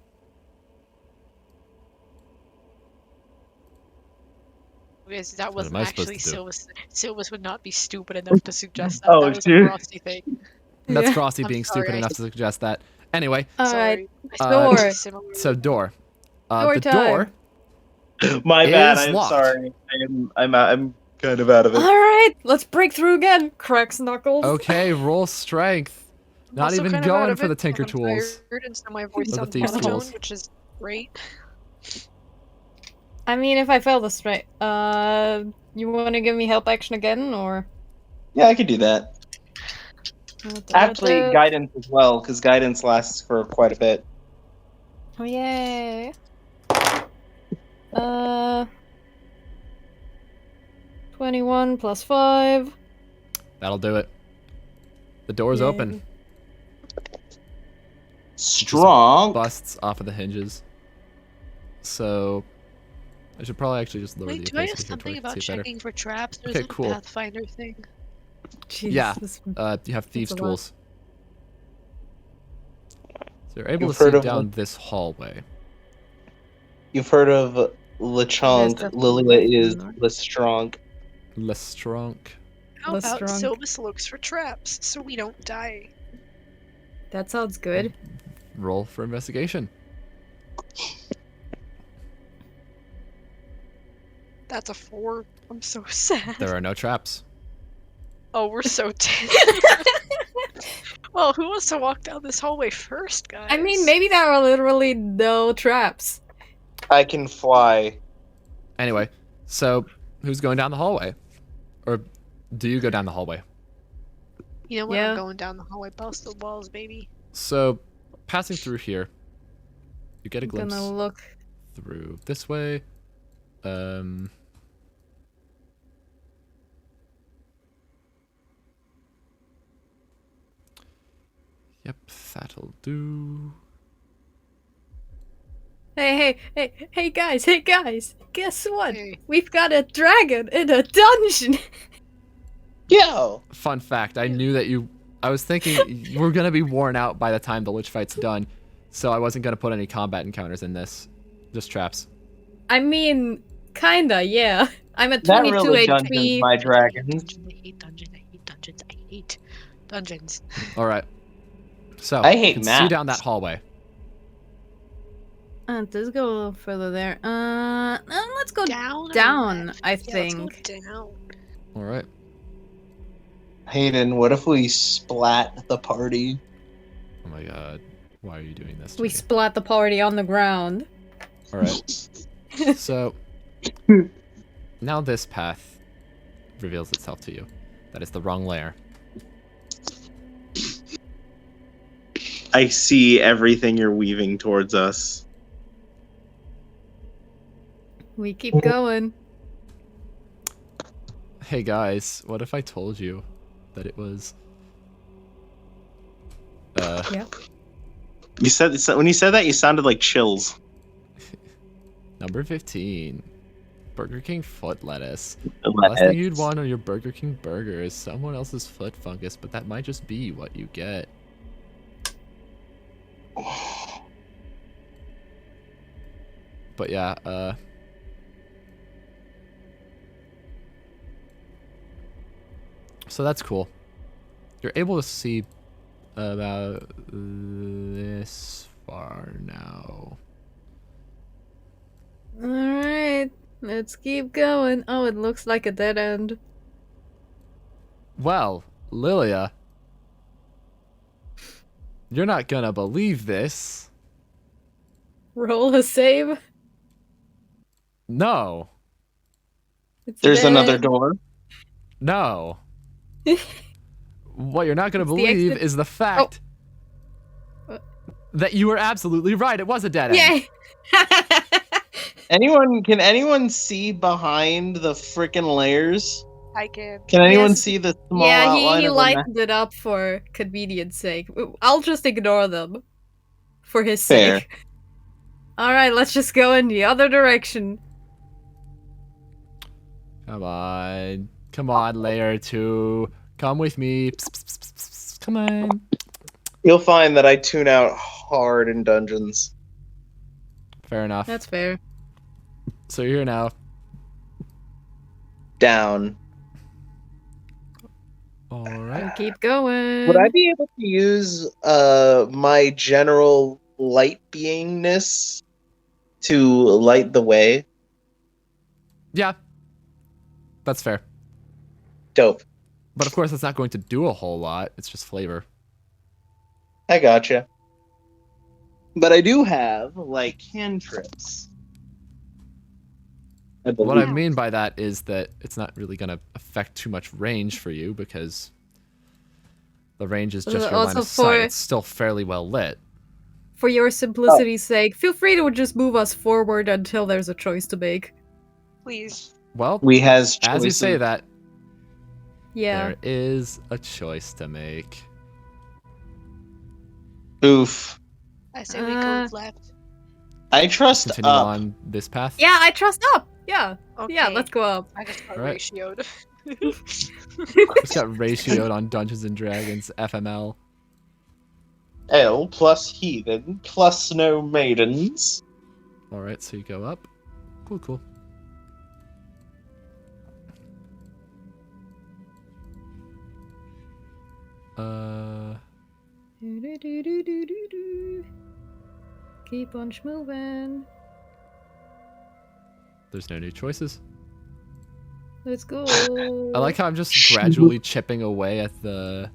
Speaker 8: Because that
Speaker 1: What
Speaker 8: wasn't
Speaker 1: am I supposed
Speaker 8: actually
Speaker 1: to do?
Speaker 8: Sylvis. Sylvis would not be stupid enough to suggest that.
Speaker 5: Oh,
Speaker 8: That was
Speaker 5: shoot.
Speaker 8: a Frosty thing.
Speaker 1: That's
Speaker 2: Yeah.
Speaker 1: Frosty
Speaker 8: I'm
Speaker 1: being
Speaker 8: sorry,
Speaker 1: stupid
Speaker 8: I-
Speaker 1: enough to suggest that. Anyway,
Speaker 2: Alright,
Speaker 8: Sorry.
Speaker 2: door.
Speaker 1: so door.
Speaker 2: Door
Speaker 1: The
Speaker 2: time.
Speaker 1: door
Speaker 5: My bad.
Speaker 1: Is
Speaker 5: I'm
Speaker 1: locked.
Speaker 5: sorry. I'm kind of out of it.
Speaker 2: Alright, let's break through again. Cracks knuckles.
Speaker 1: Okay, roll strength.
Speaker 8: I'm
Speaker 1: Not
Speaker 8: also
Speaker 1: even
Speaker 8: kind of out
Speaker 1: going
Speaker 8: of
Speaker 1: for the
Speaker 8: it,
Speaker 1: Tinker
Speaker 8: I'm
Speaker 1: Tools.
Speaker 8: tired, and so my voice
Speaker 1: Or the
Speaker 8: sounds
Speaker 1: Thieves'
Speaker 8: monotone,
Speaker 1: Tools.
Speaker 8: which is great.
Speaker 2: I mean, if I fail the straight, you want to give me help action again, or?
Speaker 6: Yeah, I could do that. Actually, guidance as well, because guidance lasts for quite a bit.
Speaker 2: Oh yay! 21 plus 5.
Speaker 1: That'll do it. The door's
Speaker 2: Yay.
Speaker 1: open.
Speaker 6: Strong.
Speaker 1: Busts off of the hinges. So I should probably actually just lower
Speaker 8: Wait,
Speaker 1: the
Speaker 8: do I
Speaker 1: opacity
Speaker 8: have
Speaker 1: here
Speaker 8: something
Speaker 1: so I
Speaker 8: about
Speaker 1: can see it better.
Speaker 8: checking for traps? Or
Speaker 1: Okay,
Speaker 8: is it
Speaker 1: cool.
Speaker 8: a Pathfinder thing?
Speaker 2: Jeez,
Speaker 1: Yeah.
Speaker 2: this-
Speaker 1: You have thieves'
Speaker 2: a lot.
Speaker 1: tools. So you're able
Speaker 6: You've
Speaker 1: to
Speaker 6: heard
Speaker 1: see
Speaker 6: of
Speaker 1: down
Speaker 6: them?
Speaker 1: this hallway.
Speaker 6: You've heard of Lechonk,
Speaker 2: Yes,
Speaker 6: Lilia is
Speaker 2: definitely.
Speaker 6: Lestrong.
Speaker 1: Lestronk.
Speaker 8: How
Speaker 2: Less
Speaker 8: about
Speaker 2: strong.
Speaker 8: Sylvis looks for traps so we don't die?
Speaker 2: That sounds good.
Speaker 1: Roll for investigation.
Speaker 8: That's a 4. I'm so sad.
Speaker 1: There are no traps.
Speaker 8: Oh, we're so dead. Well, who wants to walk down this hallway first, guys?
Speaker 2: I mean, maybe there are literally no traps.
Speaker 6: I can fly.
Speaker 1: Anyway, so who's going down the hallway? Or do you go down the hallway?
Speaker 8: You know what?
Speaker 2: Yeah.
Speaker 8: I'm going down the hallway, bust the walls, baby.
Speaker 1: So passing through here, you get a
Speaker 2: I'm
Speaker 1: glimpse
Speaker 2: gonna look.
Speaker 1: through this way. Yep, that'll do.
Speaker 2: Hey guys! Guess what?
Speaker 8: Hey.
Speaker 2: We've got a dragon in a dungeon.
Speaker 6: Yo!
Speaker 1: Fun fact, I knew that I was thinking we're gonna be worn out by the time the Lich fight's done, so I wasn't gonna put any combat encounters in this. Just traps.
Speaker 2: I mean, kinda, yeah. I'm at
Speaker 6: That
Speaker 2: 22
Speaker 6: really
Speaker 2: HP.
Speaker 6: dungeons my dragon.
Speaker 8: I hate dungeons. I hate dungeons.
Speaker 1: Alright. So
Speaker 6: I hate
Speaker 1: you can see
Speaker 6: maps.
Speaker 1: down that hallway.
Speaker 2: Let's go a little further there. Let's go
Speaker 8: Down? or
Speaker 2: down,
Speaker 8: left?
Speaker 2: I
Speaker 8: Yeah,
Speaker 2: think.
Speaker 8: let's go down.
Speaker 1: Alright.
Speaker 6: Hayden, what if we splat the party?
Speaker 1: Oh my god. Why are you doing this to
Speaker 2: We
Speaker 1: me?
Speaker 2: splat the party on the ground.
Speaker 1: Alright. So now this path reveals itself to you. That is the wrong layer.
Speaker 5: I see everything you're weaving towards us.
Speaker 2: We keep going.
Speaker 1: Hey guys, what if I told you that it was
Speaker 2: Yeah.
Speaker 5: You said when you said that, you sounded like Chills.
Speaker 1: number 15. Burger King foot lettuce. The last thing you'd want on your Burger King burger is someone else's foot fungus, but that might just be what you get. But yeah, so that's cool. You're able to see about this far now.
Speaker 2: Alright, let's keep going. Oh, it looks like a dead end.
Speaker 1: Well, Lilia, you're not gonna believe this.
Speaker 2: Roll a save.
Speaker 1: No.
Speaker 2: It's
Speaker 6: There's
Speaker 2: dead.
Speaker 6: another door.
Speaker 1: No. What you're not gonna
Speaker 2: It's the
Speaker 1: believe
Speaker 2: exit-
Speaker 1: is the fact that you were absolutely right. It was a dead end.
Speaker 2: Yay!
Speaker 6: Can anyone see behind the frickin' layers?
Speaker 8: I can.
Speaker 6: Can anyone
Speaker 2: Yes.
Speaker 6: see the small
Speaker 2: Yeah,
Speaker 6: outline
Speaker 2: he
Speaker 6: of a map?
Speaker 2: lightened it up for convenience sake. I'll just ignore them. For his
Speaker 6: Fair.
Speaker 2: sake. Alright, let's just go in the other direction.
Speaker 1: Come on. Come on, layer 2. Come with me. Psst, psst, psst, psst, psst. Come on.
Speaker 6: You'll find that I tune out hard in dungeons.
Speaker 1: Fair enough.
Speaker 2: That's fair.
Speaker 1: So you're here now.
Speaker 6: Down.
Speaker 1: Alright.
Speaker 2: Keep going.
Speaker 6: Would I be able to use my general light beingness to light the way?
Speaker 1: Yeah. That's fair.
Speaker 6: Dope.
Speaker 1: But of course, it's not going to do a whole lot. It's just flavor.
Speaker 6: I gotcha. But I do have, like, cantrips.
Speaker 1: What I mean by that is that it's not really going to affect too much range for you because the range is just your line
Speaker 2: Also
Speaker 1: of sight. It's still fairly well lit.
Speaker 2: For your simplicity's sake, feel free to just move us forward until there's a choice to make.
Speaker 8: Please.
Speaker 1: Well,
Speaker 6: We has
Speaker 1: as you say
Speaker 6: choices.
Speaker 1: that,
Speaker 2: Yeah.
Speaker 1: there is a choice to make.
Speaker 6: Oof.
Speaker 8: I say we go left.
Speaker 6: I trust
Speaker 1: Continue
Speaker 6: up.
Speaker 1: on this path.
Speaker 2: Yeah, I trust up. Yeah.
Speaker 8: Okay.
Speaker 2: Yeah, let's go up.
Speaker 8: I just got
Speaker 1: Alright.
Speaker 8: ratioed.
Speaker 1: It's got ratioed on Dungeons and Dragons FML.
Speaker 6: L plus heathen plus no maidens.
Speaker 1: Alright, so you go up. Cool, cool.
Speaker 2: Keep on moving.
Speaker 1: There's no new choices.
Speaker 2: Let's go.
Speaker 1: I like how I'm just gradually chipping away at the...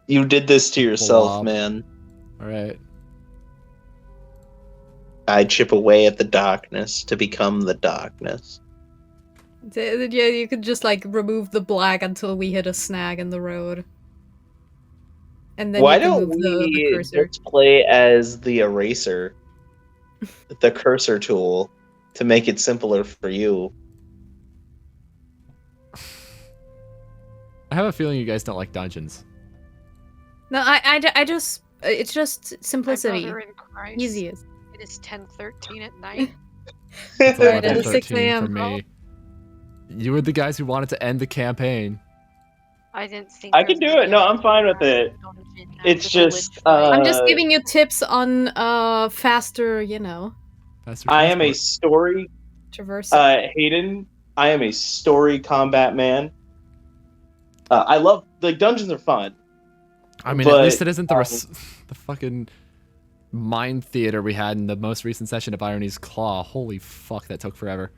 Speaker 6: You did this to yourself,
Speaker 1: Blob.
Speaker 6: man.
Speaker 1: Alright.
Speaker 6: I chip away at the darkness to become the darkness.
Speaker 2: Yeah, you could just like remove the black until we hit a snag in the road. And then
Speaker 6: Why
Speaker 2: you can
Speaker 6: don't
Speaker 2: move the
Speaker 6: we
Speaker 2: cursor.
Speaker 6: just play as the eraser? The cursor tool to make it simpler for you.
Speaker 1: I have a feeling you guys don't like dungeons.
Speaker 2: No, I just it's just
Speaker 8: My
Speaker 2: simplicity.
Speaker 8: brother in Christ.
Speaker 2: Easiest.
Speaker 8: It is 10:13 at night.
Speaker 1: It's
Speaker 2: Right,
Speaker 1: 11:13
Speaker 2: at 6 a.m.
Speaker 1: for me. You were the guys who wanted to end the campaign.
Speaker 8: I didn't think
Speaker 6: I
Speaker 8: there
Speaker 6: can
Speaker 8: was
Speaker 6: do
Speaker 8: gonna
Speaker 6: it.
Speaker 8: be
Speaker 6: No,
Speaker 8: a
Speaker 6: I'm fine with it.
Speaker 8: dungeon
Speaker 6: It's
Speaker 8: after the
Speaker 6: just,
Speaker 8: Lich fight.
Speaker 2: I'm just giving you tips on faster, you know,
Speaker 1: Faster
Speaker 6: I am a
Speaker 1: transport.
Speaker 6: story
Speaker 2: traversing.
Speaker 6: Hayden, I am a story combat man. I love like dungeons are fun.
Speaker 1: I mean,
Speaker 6: but,
Speaker 1: at least it isn't the fucking mind theater we had in the most recent session of Irony's Claw. Holy fuck, that took forever.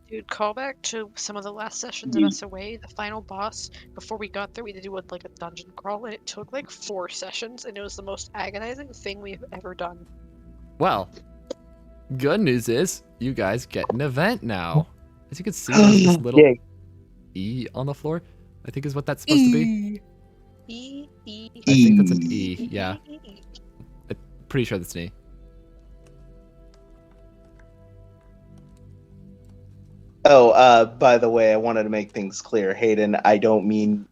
Speaker 8: Dude, call back to some of the last sessions of SOA. The final boss, before we got there, we had to do like a dungeon crawl, and it took like 4 sessions, and it was the most agonizing thing we've ever done.
Speaker 1: Well, good news is you guys get an event now. As you can see, there's this little
Speaker 6: Yay.
Speaker 1: E on the floor. I think is what that's supposed to be.
Speaker 8: E.
Speaker 1: I think that's an E. Yeah, pretty sure that's an E.
Speaker 6: Oh, by the way, I wanted to make things clear, Hayden. I don't mean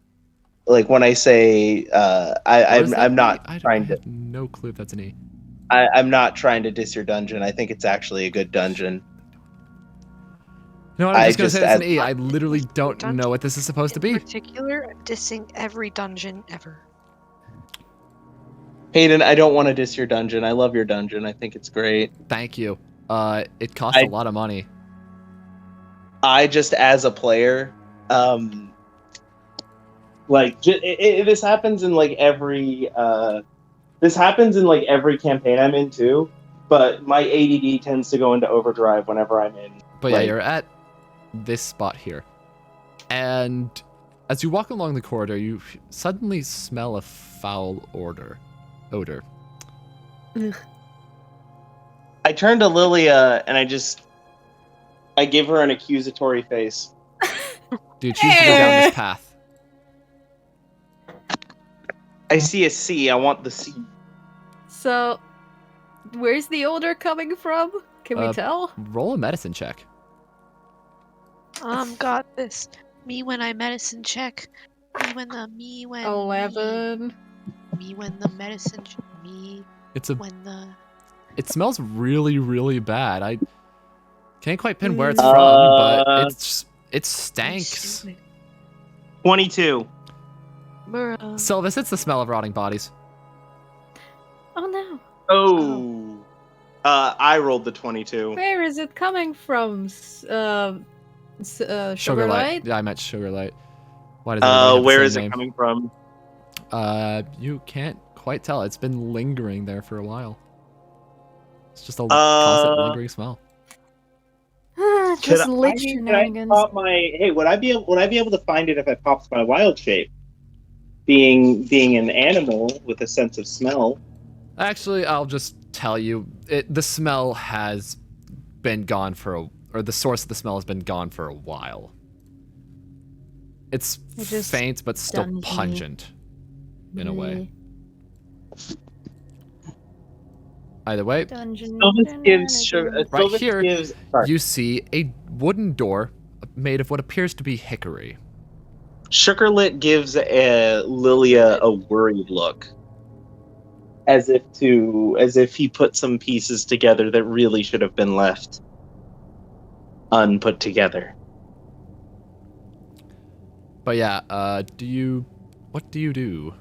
Speaker 6: like when I say I'm not trying
Speaker 1: I
Speaker 6: to.
Speaker 1: have no clue if that's an E.
Speaker 6: I'm not trying to diss your dungeon. I think it's actually a good dungeon.
Speaker 1: No, I'm just gonna
Speaker 6: just
Speaker 1: say it's an
Speaker 6: add-
Speaker 1: E. I literally don't know what this is supposed to be.
Speaker 8: In particular, I'm dissing every dungeon ever.
Speaker 6: Hayden, I don't want to diss your dungeon. I love your dungeon. I think it's great.
Speaker 1: Thank you. It costs a lot of money.
Speaker 6: I just, as a player, like this happens in like every campaign I'm in too. But my ADD tends to go into overdrive whenever I'm in.
Speaker 1: But yeah, you're at this spot here, and as you walk along the corridor, you suddenly smell a foul odor.
Speaker 2: Ugh.
Speaker 6: I turn to Lilia and I give her an accusatory face.
Speaker 1: Dude, choose to go down this path.
Speaker 6: I see a C. I want the C.
Speaker 2: So, Where's the odor coming from? Can we tell?
Speaker 1: Roll a medicine check.
Speaker 8: Got this. Me when I medicine check. Me when
Speaker 2: 11.
Speaker 8: Me when the medicine me
Speaker 1: It's a.
Speaker 8: when the
Speaker 1: It smells really, really bad. I can't quite pin where it's from, but it stanks.
Speaker 6: 22.
Speaker 1: Sylvis, it's the smell of rotting bodies.
Speaker 2: Oh no.
Speaker 6: Oh. I rolled the 22.
Speaker 2: Where is it coming from? Sugarlight?
Speaker 1: Yeah, I meant Sugarlight. Why does everybody have the
Speaker 6: Where
Speaker 1: same
Speaker 6: is it
Speaker 1: name?
Speaker 6: coming from?
Speaker 1: You can't quite tell. It's been lingering there for a while. It's just a constant lingering smell.
Speaker 2: Just Lich shenanigans.
Speaker 6: Would I be able to find it if I popped my wild shape? Being an animal with a sense of smell.
Speaker 1: Actually, I'll just tell you, the smell has been gone or the source of the smell has been gone for a while. It's faint, but still pungent, in a way. Either way, right here, you see a wooden door made of what appears to be hickory.
Speaker 6: Sugarlight gives Lilia a worried look, as if he put some pieces together that really should have been left unput together.
Speaker 1: But yeah, what do you do,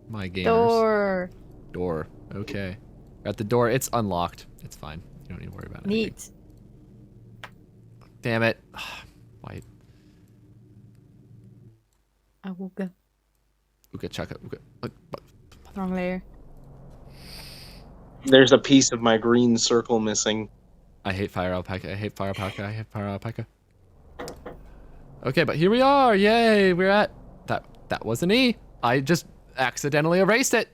Speaker 1: my gamers? Door. Okay. At the door, it's unlocked. It's fine. You don't need to worry about it.
Speaker 2: Neat.
Speaker 1: Damn it. Why?
Speaker 2: Awooga.
Speaker 1: Ooga chaka. Ooga.
Speaker 2: Wrong layer.
Speaker 6: There's a piece of my green circle missing.
Speaker 1: I hate fire alpaca. I hate fire alpaca. I hate fire alpaca. Okay, but here we are. Yay! We're at that was an E. I just accidentally erased it.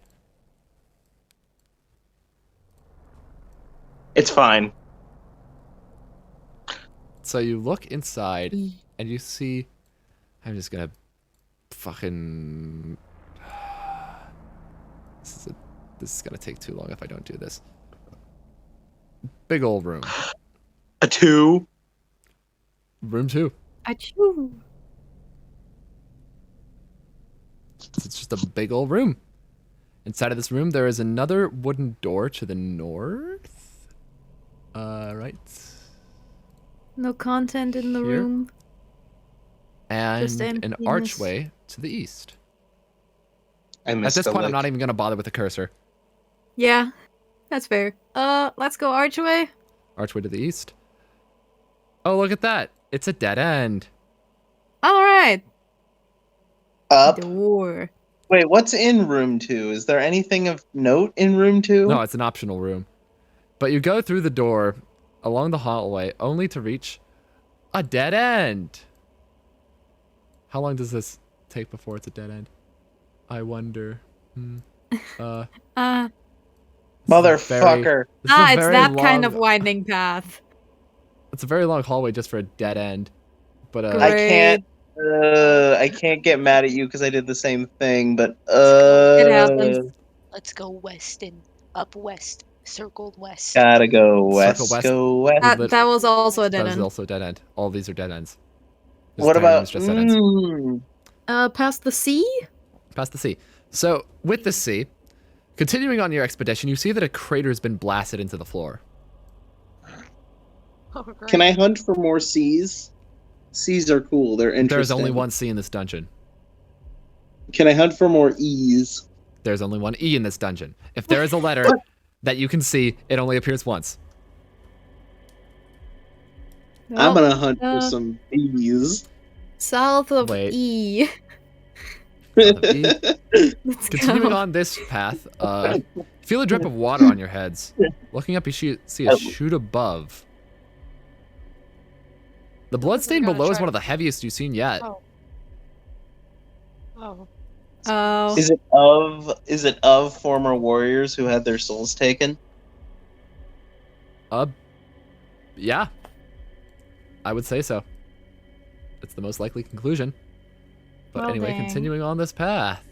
Speaker 6: It's fine.
Speaker 1: So you look inside and you see. I'm just gonna fucking. This is gonna take too long if I don't do this. Big old room.
Speaker 6: A 2.
Speaker 1: Room 2.
Speaker 2: Achoo.
Speaker 1: It's just a big old room. Inside of this room, there is another wooden door to the north. Right.
Speaker 2: No content in the
Speaker 1: Here.
Speaker 2: room.
Speaker 1: And
Speaker 2: Just
Speaker 1: an
Speaker 2: emptiness.
Speaker 1: archway to the east.
Speaker 6: I
Speaker 1: At
Speaker 6: missed
Speaker 1: this
Speaker 6: the
Speaker 1: point, I'm
Speaker 6: lick.
Speaker 1: not even gonna bother with the cursor.
Speaker 2: Yeah, that's fair. Let's go archway.
Speaker 1: Archway to the east. Oh, look at that. It's a dead end.
Speaker 2: All right.
Speaker 6: Up.
Speaker 2: Door.
Speaker 6: Wait, what's in room 2? Is there anything of note in room 2?
Speaker 1: No, it's an optional room. But you go through the door, along the hallway, only to reach a dead end. How long does this take before it's a dead end? I wonder.
Speaker 6: Motherfucker.
Speaker 1: This is a
Speaker 2: It's
Speaker 1: very
Speaker 2: that kind
Speaker 1: long-
Speaker 2: of winding path.
Speaker 1: It's a very long hallway just for a dead end. But
Speaker 2: Great.
Speaker 6: I can't get mad at you because I did the same thing, but
Speaker 2: It happens.
Speaker 8: Let's go west and up west, circled west.
Speaker 6: Gotta go west.
Speaker 1: Circle west.
Speaker 6: Go west.
Speaker 2: That was also a
Speaker 1: that
Speaker 2: dead
Speaker 1: is
Speaker 2: end.
Speaker 1: also a dead end. All these are dead ends. This
Speaker 6: What
Speaker 1: entire room
Speaker 6: about
Speaker 1: is just dead ends.
Speaker 2: Past the sea?
Speaker 1: Past the sea. So, with the sea, continuing on your expedition, you see that a crater has been blasted into the floor.
Speaker 8: Oh, great.
Speaker 6: Can I hunt for more C's? C's are cool. They're interesting.
Speaker 1: There's only one C in this dungeon.
Speaker 6: Can I hunt for more E's?
Speaker 1: There's only one E in this dungeon. If there is a letter that you can see, it only appears once.
Speaker 6: I'm gonna hunt for some B's.
Speaker 2: South of
Speaker 1: Wait.
Speaker 2: E.
Speaker 1: South of E.
Speaker 2: Let's
Speaker 1: Continuing
Speaker 2: go.
Speaker 1: on this path, feel a drip of water on your heads. Looking up, you see a chute above. The bloodstain
Speaker 8: gotta
Speaker 1: below is
Speaker 8: try
Speaker 1: one of the heaviest you've seen yet.
Speaker 8: Oh.
Speaker 2: Oh.
Speaker 6: Is it of former warriors who had their souls taken?
Speaker 1: Yeah. I would say so. It's the most likely conclusion. But
Speaker 2: Well,
Speaker 1: anyway,
Speaker 2: dang.
Speaker 1: continuing on this path.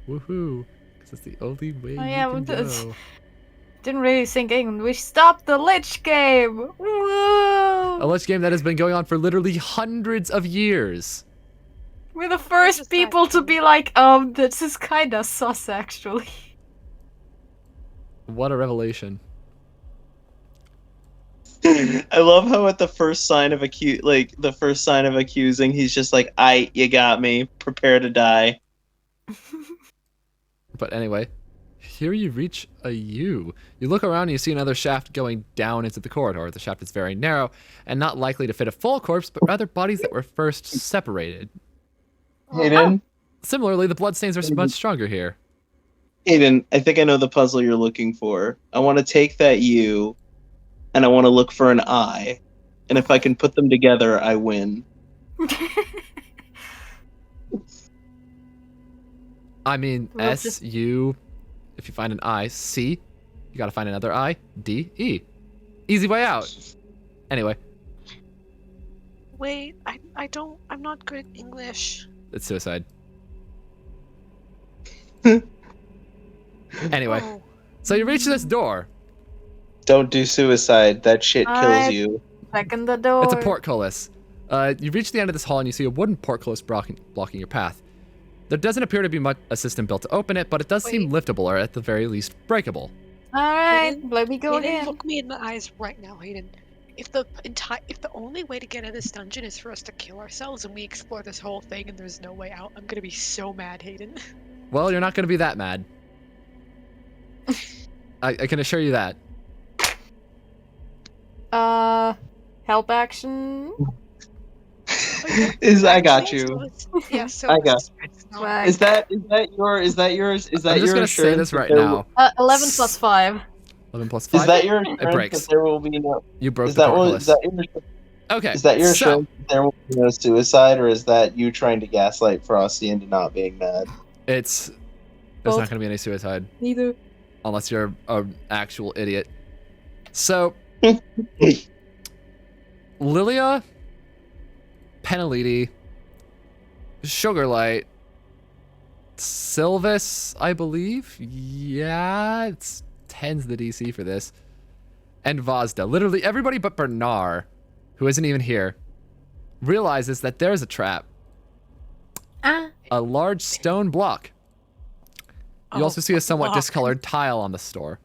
Speaker 1: Woohoo. Because it's the only way
Speaker 2: Oh, yeah,
Speaker 1: you can
Speaker 2: with this-
Speaker 1: go.
Speaker 2: Didn't really sink in. We stopped the Lich game! Woo!
Speaker 1: A Lich game that has been going on for literally hundreds of years.
Speaker 2: We're the first people to be like, this is kinda sus, actually.
Speaker 1: What a revelation.
Speaker 6: I love how at the first sign of accusing, he's just like, you got me. Prepare to die.
Speaker 1: But anyway, here you reach a U. You look around and you see another shaft going down into the corridor. The shaft is very narrow and not likely to fit a full corpse, but rather bodies that were first separated.
Speaker 6: Hayden?
Speaker 1: Similarly, the bloodstains are much stronger here.
Speaker 6: Hayden, I think I know the puzzle you're looking for. I want to take that U, and I want to look for an I. And if I can put them together, I win.
Speaker 1: I mean, S, U, if you find an I, C, you gotta find another I, D, E. Easy way out. Anyway.
Speaker 8: Wait, I'm not good at English.
Speaker 1: It's suicide. Anyway, so you reach this door.
Speaker 6: Don't do suicide. That shit kills you.
Speaker 2: Second the door.
Speaker 1: It's a portcullis. You reach the end of this hall and you see a wooden portcullis blocking your path. There doesn't appear to be much a system built to open it, but it does seem liftable, or at the very least breakable.
Speaker 2: Alright, let me go
Speaker 8: Hayden,
Speaker 2: in.
Speaker 8: look me in the eyes right now, Hayden. If the only way to get out of this dungeon is for us to kill ourselves and we explore this whole thing and there's no way out, I'm gonna be so mad, Hayden.
Speaker 1: Well, you're not gonna be that mad. I can assure you that.
Speaker 2: Help action.
Speaker 6: I got you.
Speaker 8: Yeah, so
Speaker 6: I got.
Speaker 2: Swag.
Speaker 6: Is that yours?
Speaker 1: I'm just gonna say this right now.
Speaker 2: 11 plus 5.
Speaker 1: 11 plus 5.
Speaker 6: Is that your assurance
Speaker 1: It breaks.
Speaker 6: that there will be no?
Speaker 1: You broke
Speaker 6: Is
Speaker 1: the
Speaker 6: that
Speaker 1: portcullis. Okay.
Speaker 6: Is that your
Speaker 1: so,
Speaker 6: assurance that there will be no suicide, or is that you trying to gaslight Frosty into not being mad?
Speaker 1: there's
Speaker 2: Both.
Speaker 1: not gonna be any suicide.
Speaker 2: Neither.
Speaker 1: Unless you're an actual idiot. So, Lilia, Peneliti, Sugarlight, Sylvis, I believe. Yeah, it's 10's the DC for this. And Vazda. Literally everybody but Bernar, who isn't even here, realizes that there's a trap. A large stone block. You also see a somewhat discolored tile on the floor.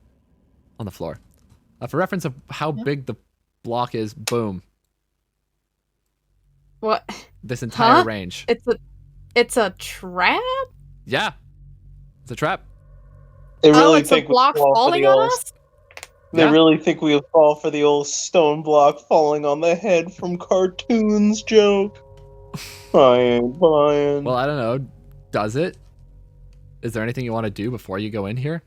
Speaker 1: For reference of how big the block is, boom.
Speaker 2: What?
Speaker 1: This entire range.
Speaker 2: It's a trap?
Speaker 1: Yeah. It's a trap.
Speaker 6: They really
Speaker 2: it's a
Speaker 6: think
Speaker 2: block falling on us?
Speaker 6: They really think we'll fall for the old stone block falling on the head from cartoons joke. I ain't buying.
Speaker 1: Well, I don't know. Does it? Is there anything you want to do before you go in here?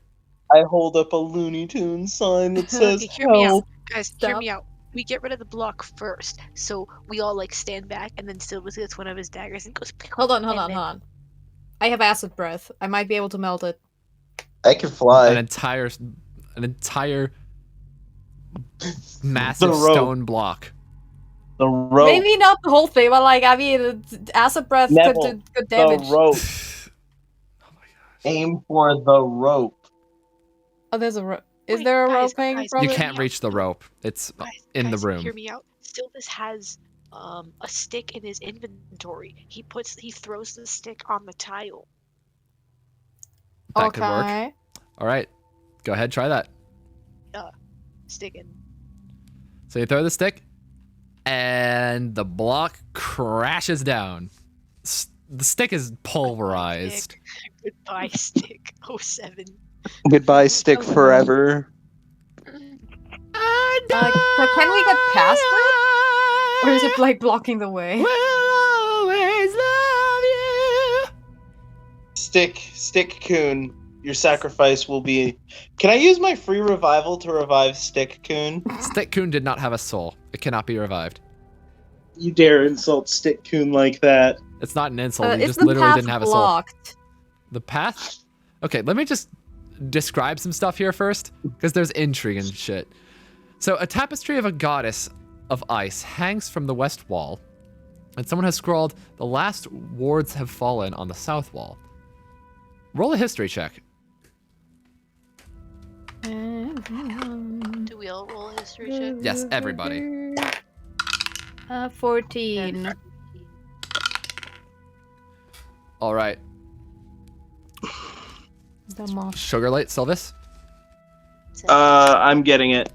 Speaker 6: I hold up a Looney Tunes sign that says
Speaker 8: Okay, hear me out.
Speaker 6: help.
Speaker 8: Guys, hear me out. We get rid of the block first, so we all stand back, and then Sylvis gets one of his daggers and goes.
Speaker 2: Hold on. I have acid breath. I might be able to melt it.
Speaker 6: I can fly.
Speaker 1: An entire massive stone block.
Speaker 6: The rope.
Speaker 2: Maybe not the whole thing, but acid breath
Speaker 6: Neville,
Speaker 2: could do good damage.
Speaker 6: The rope. Aim for the rope.
Speaker 2: Oh, there's a rope. Is there a rope hanging from
Speaker 1: You
Speaker 2: it?
Speaker 1: can't reach the rope. It's in the room.
Speaker 8: Hear me out. Sylvis has a stick in his inventory. He throws the stick on the tile.
Speaker 1: That could work. All right. Go ahead, try that.
Speaker 8: Stick in.
Speaker 1: So you throw the stick, and the block crashes down. The stick is pulverized.
Speaker 8: Goodbye, stick. 07.
Speaker 6: Goodbye, stick forever.
Speaker 2: So can we get past it? Or is it blocking the way?
Speaker 1: We'll always love you.
Speaker 6: Stick Coon, your sacrifice will be. Can I use my free revival to revive Stick Coon?
Speaker 1: Stick Coon did not have a soul. It cannot be revived.
Speaker 6: You dare insult Stick Coon like that?
Speaker 1: It's not an insult. He
Speaker 2: Is
Speaker 1: just
Speaker 2: the
Speaker 1: literally
Speaker 2: path
Speaker 1: didn't have a soul.
Speaker 2: blocked?
Speaker 1: The path? Okay, let me just describe some stuff here first, because there's intrigue and shit. So, a tapestry of a goddess of ice hangs from the west wall, and someone has scrawled, "The last wards have fallen" on the south wall. Roll a history check.
Speaker 9: Do we all roll history check?
Speaker 1: Yes, everybody.
Speaker 2: 14.
Speaker 1: All right. Sugarlight, Sylvis.
Speaker 6: I'm getting it.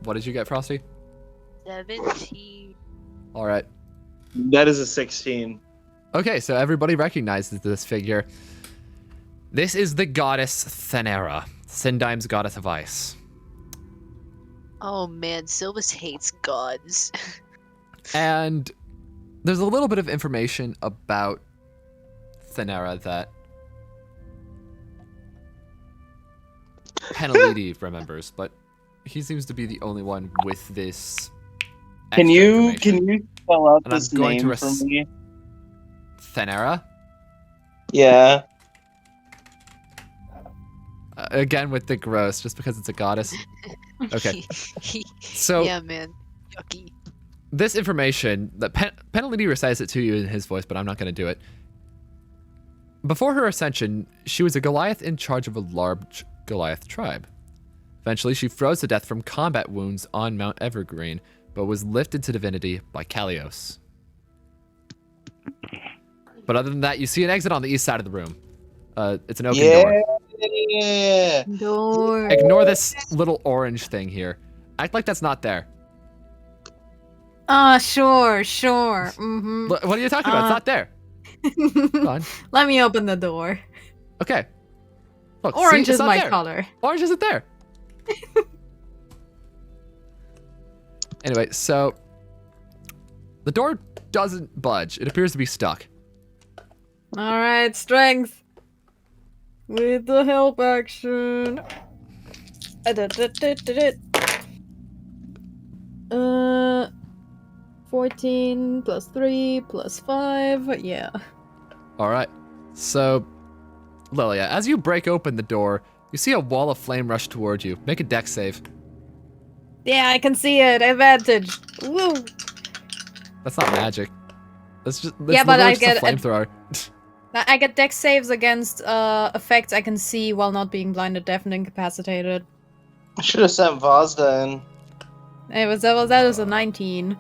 Speaker 1: What did you get, Frosty?
Speaker 9: 17.
Speaker 1: All right.
Speaker 6: That is a 16.
Speaker 1: Okay, so everybody recognizes this figure. This is the goddess Thanera, Sindaim's goddess of ice.
Speaker 9: Oh man, Sylvis hates gods.
Speaker 1: And there's a little bit of information about Thanera that Peneliti remembers, but he seems to be the only one with this.
Speaker 6: Can you spell out
Speaker 1: And
Speaker 6: this
Speaker 1: I'm going
Speaker 6: name
Speaker 1: to
Speaker 6: for me?
Speaker 1: Thanera?
Speaker 6: Yeah.
Speaker 1: Again with the gross, just because it's a goddess. Okay. So
Speaker 9: yeah, man, yucky.
Speaker 1: this information, that Peneliti recites it to you in his voice, but I'm not going to do it. Before her ascension, she was a Goliath in charge of a large Goliath tribe. Eventually, she froze to death from combat wounds on Mount Evergreen, but was lifted to divinity by Kalios. But other than that, you see an exit on the east side of the room. It's an open door.
Speaker 6: Yeah.
Speaker 2: Door.
Speaker 1: Ignore this little orange thing here. Act like that's not there.
Speaker 2: Sure. Mm-hmm.
Speaker 1: What are you talking about? It's not there. Come on.
Speaker 2: Let me open the door.
Speaker 1: Okay. Look,
Speaker 2: Orange
Speaker 1: see, it's
Speaker 2: is
Speaker 1: not
Speaker 2: my
Speaker 1: there.
Speaker 2: color.
Speaker 1: Orange isn't there. Anyway, so the door doesn't budge. It appears to be stuck.
Speaker 2: Alright, strength. With the help action. 14 plus 3 plus 5. Yeah.
Speaker 1: All right. So, Lilia, as you break open the door, you see a wall of flame rush toward you. Make a dex save.
Speaker 2: Yeah, I can see it. Advantage. Woo.
Speaker 1: That's not magic. That's just
Speaker 2: Yeah, but I
Speaker 1: just a
Speaker 2: get
Speaker 1: flamethrower.
Speaker 2: I get dex saves against effects I can see while not being blinded, deafened, incapacitated.
Speaker 6: I should have sent Vazda in.
Speaker 2: That was a 19.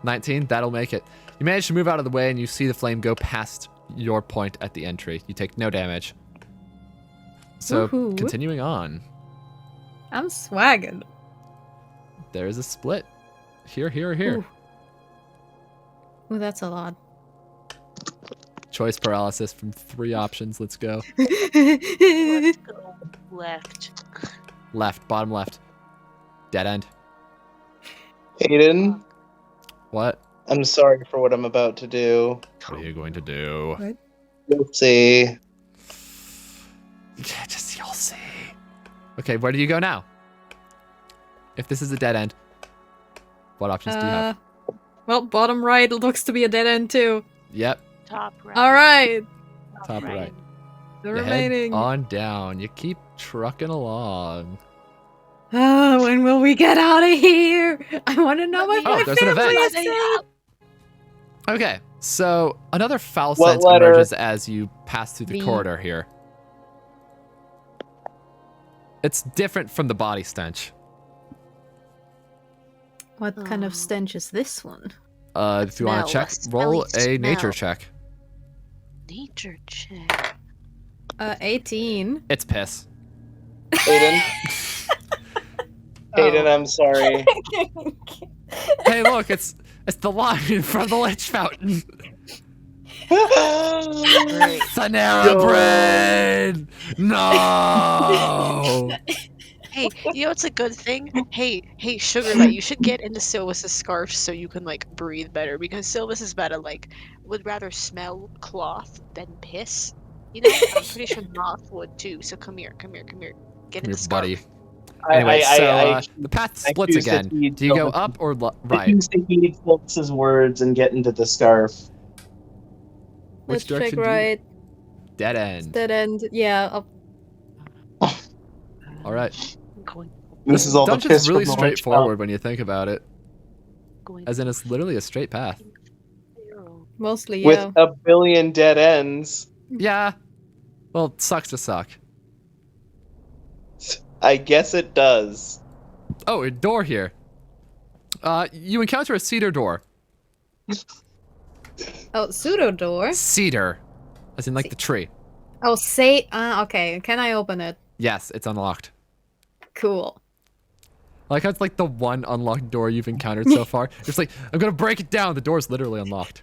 Speaker 1: 19, that'll make it. You manage to move out of the way and you see the flame go past your point at the entry. You take no damage. So,
Speaker 2: Woohoo.
Speaker 1: continuing on.
Speaker 2: I'm swagging.
Speaker 1: There is a split. Here.
Speaker 2: Ooh, that's a lot.
Speaker 1: Choice paralysis from 3 options. Let's go.
Speaker 9: Let's go left.
Speaker 1: Left, bottom left. Dead end.
Speaker 6: Hayden,
Speaker 1: What?
Speaker 6: I'm sorry for what I'm about to do.
Speaker 1: What are you going to do?
Speaker 6: You'll see.
Speaker 1: Yeah, just you'll see. Okay, where do you go now? If this is a dead end, what options do you have?
Speaker 2: Well, bottom right looks to be a dead end too.
Speaker 1: Yep,
Speaker 9: Top right.
Speaker 2: Alright.
Speaker 1: top right.
Speaker 2: The
Speaker 1: You
Speaker 2: remaining.
Speaker 1: head on down. You keep trucking along.
Speaker 2: When will we get out of here? I want to know if my
Speaker 1: there's an
Speaker 2: family
Speaker 1: event.
Speaker 2: is safe.
Speaker 1: Okay, so another foul
Speaker 6: What
Speaker 1: scent
Speaker 6: letter?
Speaker 1: emerges as you pass through the
Speaker 2: V.
Speaker 1: corridor here. It's different from the body stench.
Speaker 2: What kind of stench is this one?
Speaker 1: If you want to
Speaker 9: Smell,
Speaker 1: check,
Speaker 9: a
Speaker 1: roll
Speaker 9: smelly
Speaker 1: a nature
Speaker 9: smell.
Speaker 1: check.
Speaker 9: Nature check.
Speaker 2: 18.
Speaker 1: It's piss.
Speaker 6: Hayden. Hayden, I'm sorry.
Speaker 1: Hey, look, it's the line from the Lich Fountain. Thanera brain! No!
Speaker 8: Hey, you know what's a good thing? Hey, Sugarlight, you should get into Sylvis's scarf so you can like breathe better because Sylvis is better would rather smell cloth than piss. You know, I'm pretty sure Moth would too. So come here. Get in
Speaker 1: Your
Speaker 8: the scarf.
Speaker 1: buddy. Anyway, the path
Speaker 6: I
Speaker 1: splits
Speaker 6: choose to
Speaker 1: again.
Speaker 6: heed
Speaker 1: Do you go
Speaker 6: Sylvis-
Speaker 1: up or
Speaker 6: I
Speaker 1: right?
Speaker 6: choose to heed Sylvis's words and get into the scarf.
Speaker 2: Let's
Speaker 1: Which
Speaker 2: check
Speaker 1: direction do you-
Speaker 2: right.
Speaker 1: Dead end.
Speaker 2: Dead end. Yeah. Up.
Speaker 1: All right.
Speaker 8: I'm going,
Speaker 6: This is all the
Speaker 1: Dungeon's
Speaker 6: piss
Speaker 1: really
Speaker 6: from the Lich
Speaker 1: straightforward when you think about it.
Speaker 8: going
Speaker 1: As in, it's literally a straight path.
Speaker 8: arrow.
Speaker 2: Mostly,
Speaker 6: with
Speaker 2: yeah.
Speaker 6: a billion dead ends.
Speaker 1: Yeah. Well, it sucks to suck.
Speaker 6: I guess it does.
Speaker 1: Oh, a door here. You encounter a cedar door.
Speaker 2: Oh, pseudo door.
Speaker 1: Cedar, as in like the tree.
Speaker 2: Oh, say. Okay. Can I open it?
Speaker 1: Yes, it's unlocked.
Speaker 2: Cool.
Speaker 1: I like how it's like the one unlocked door you've encountered so far. It's like, I'm gonna break it down. The door's literally unlocked.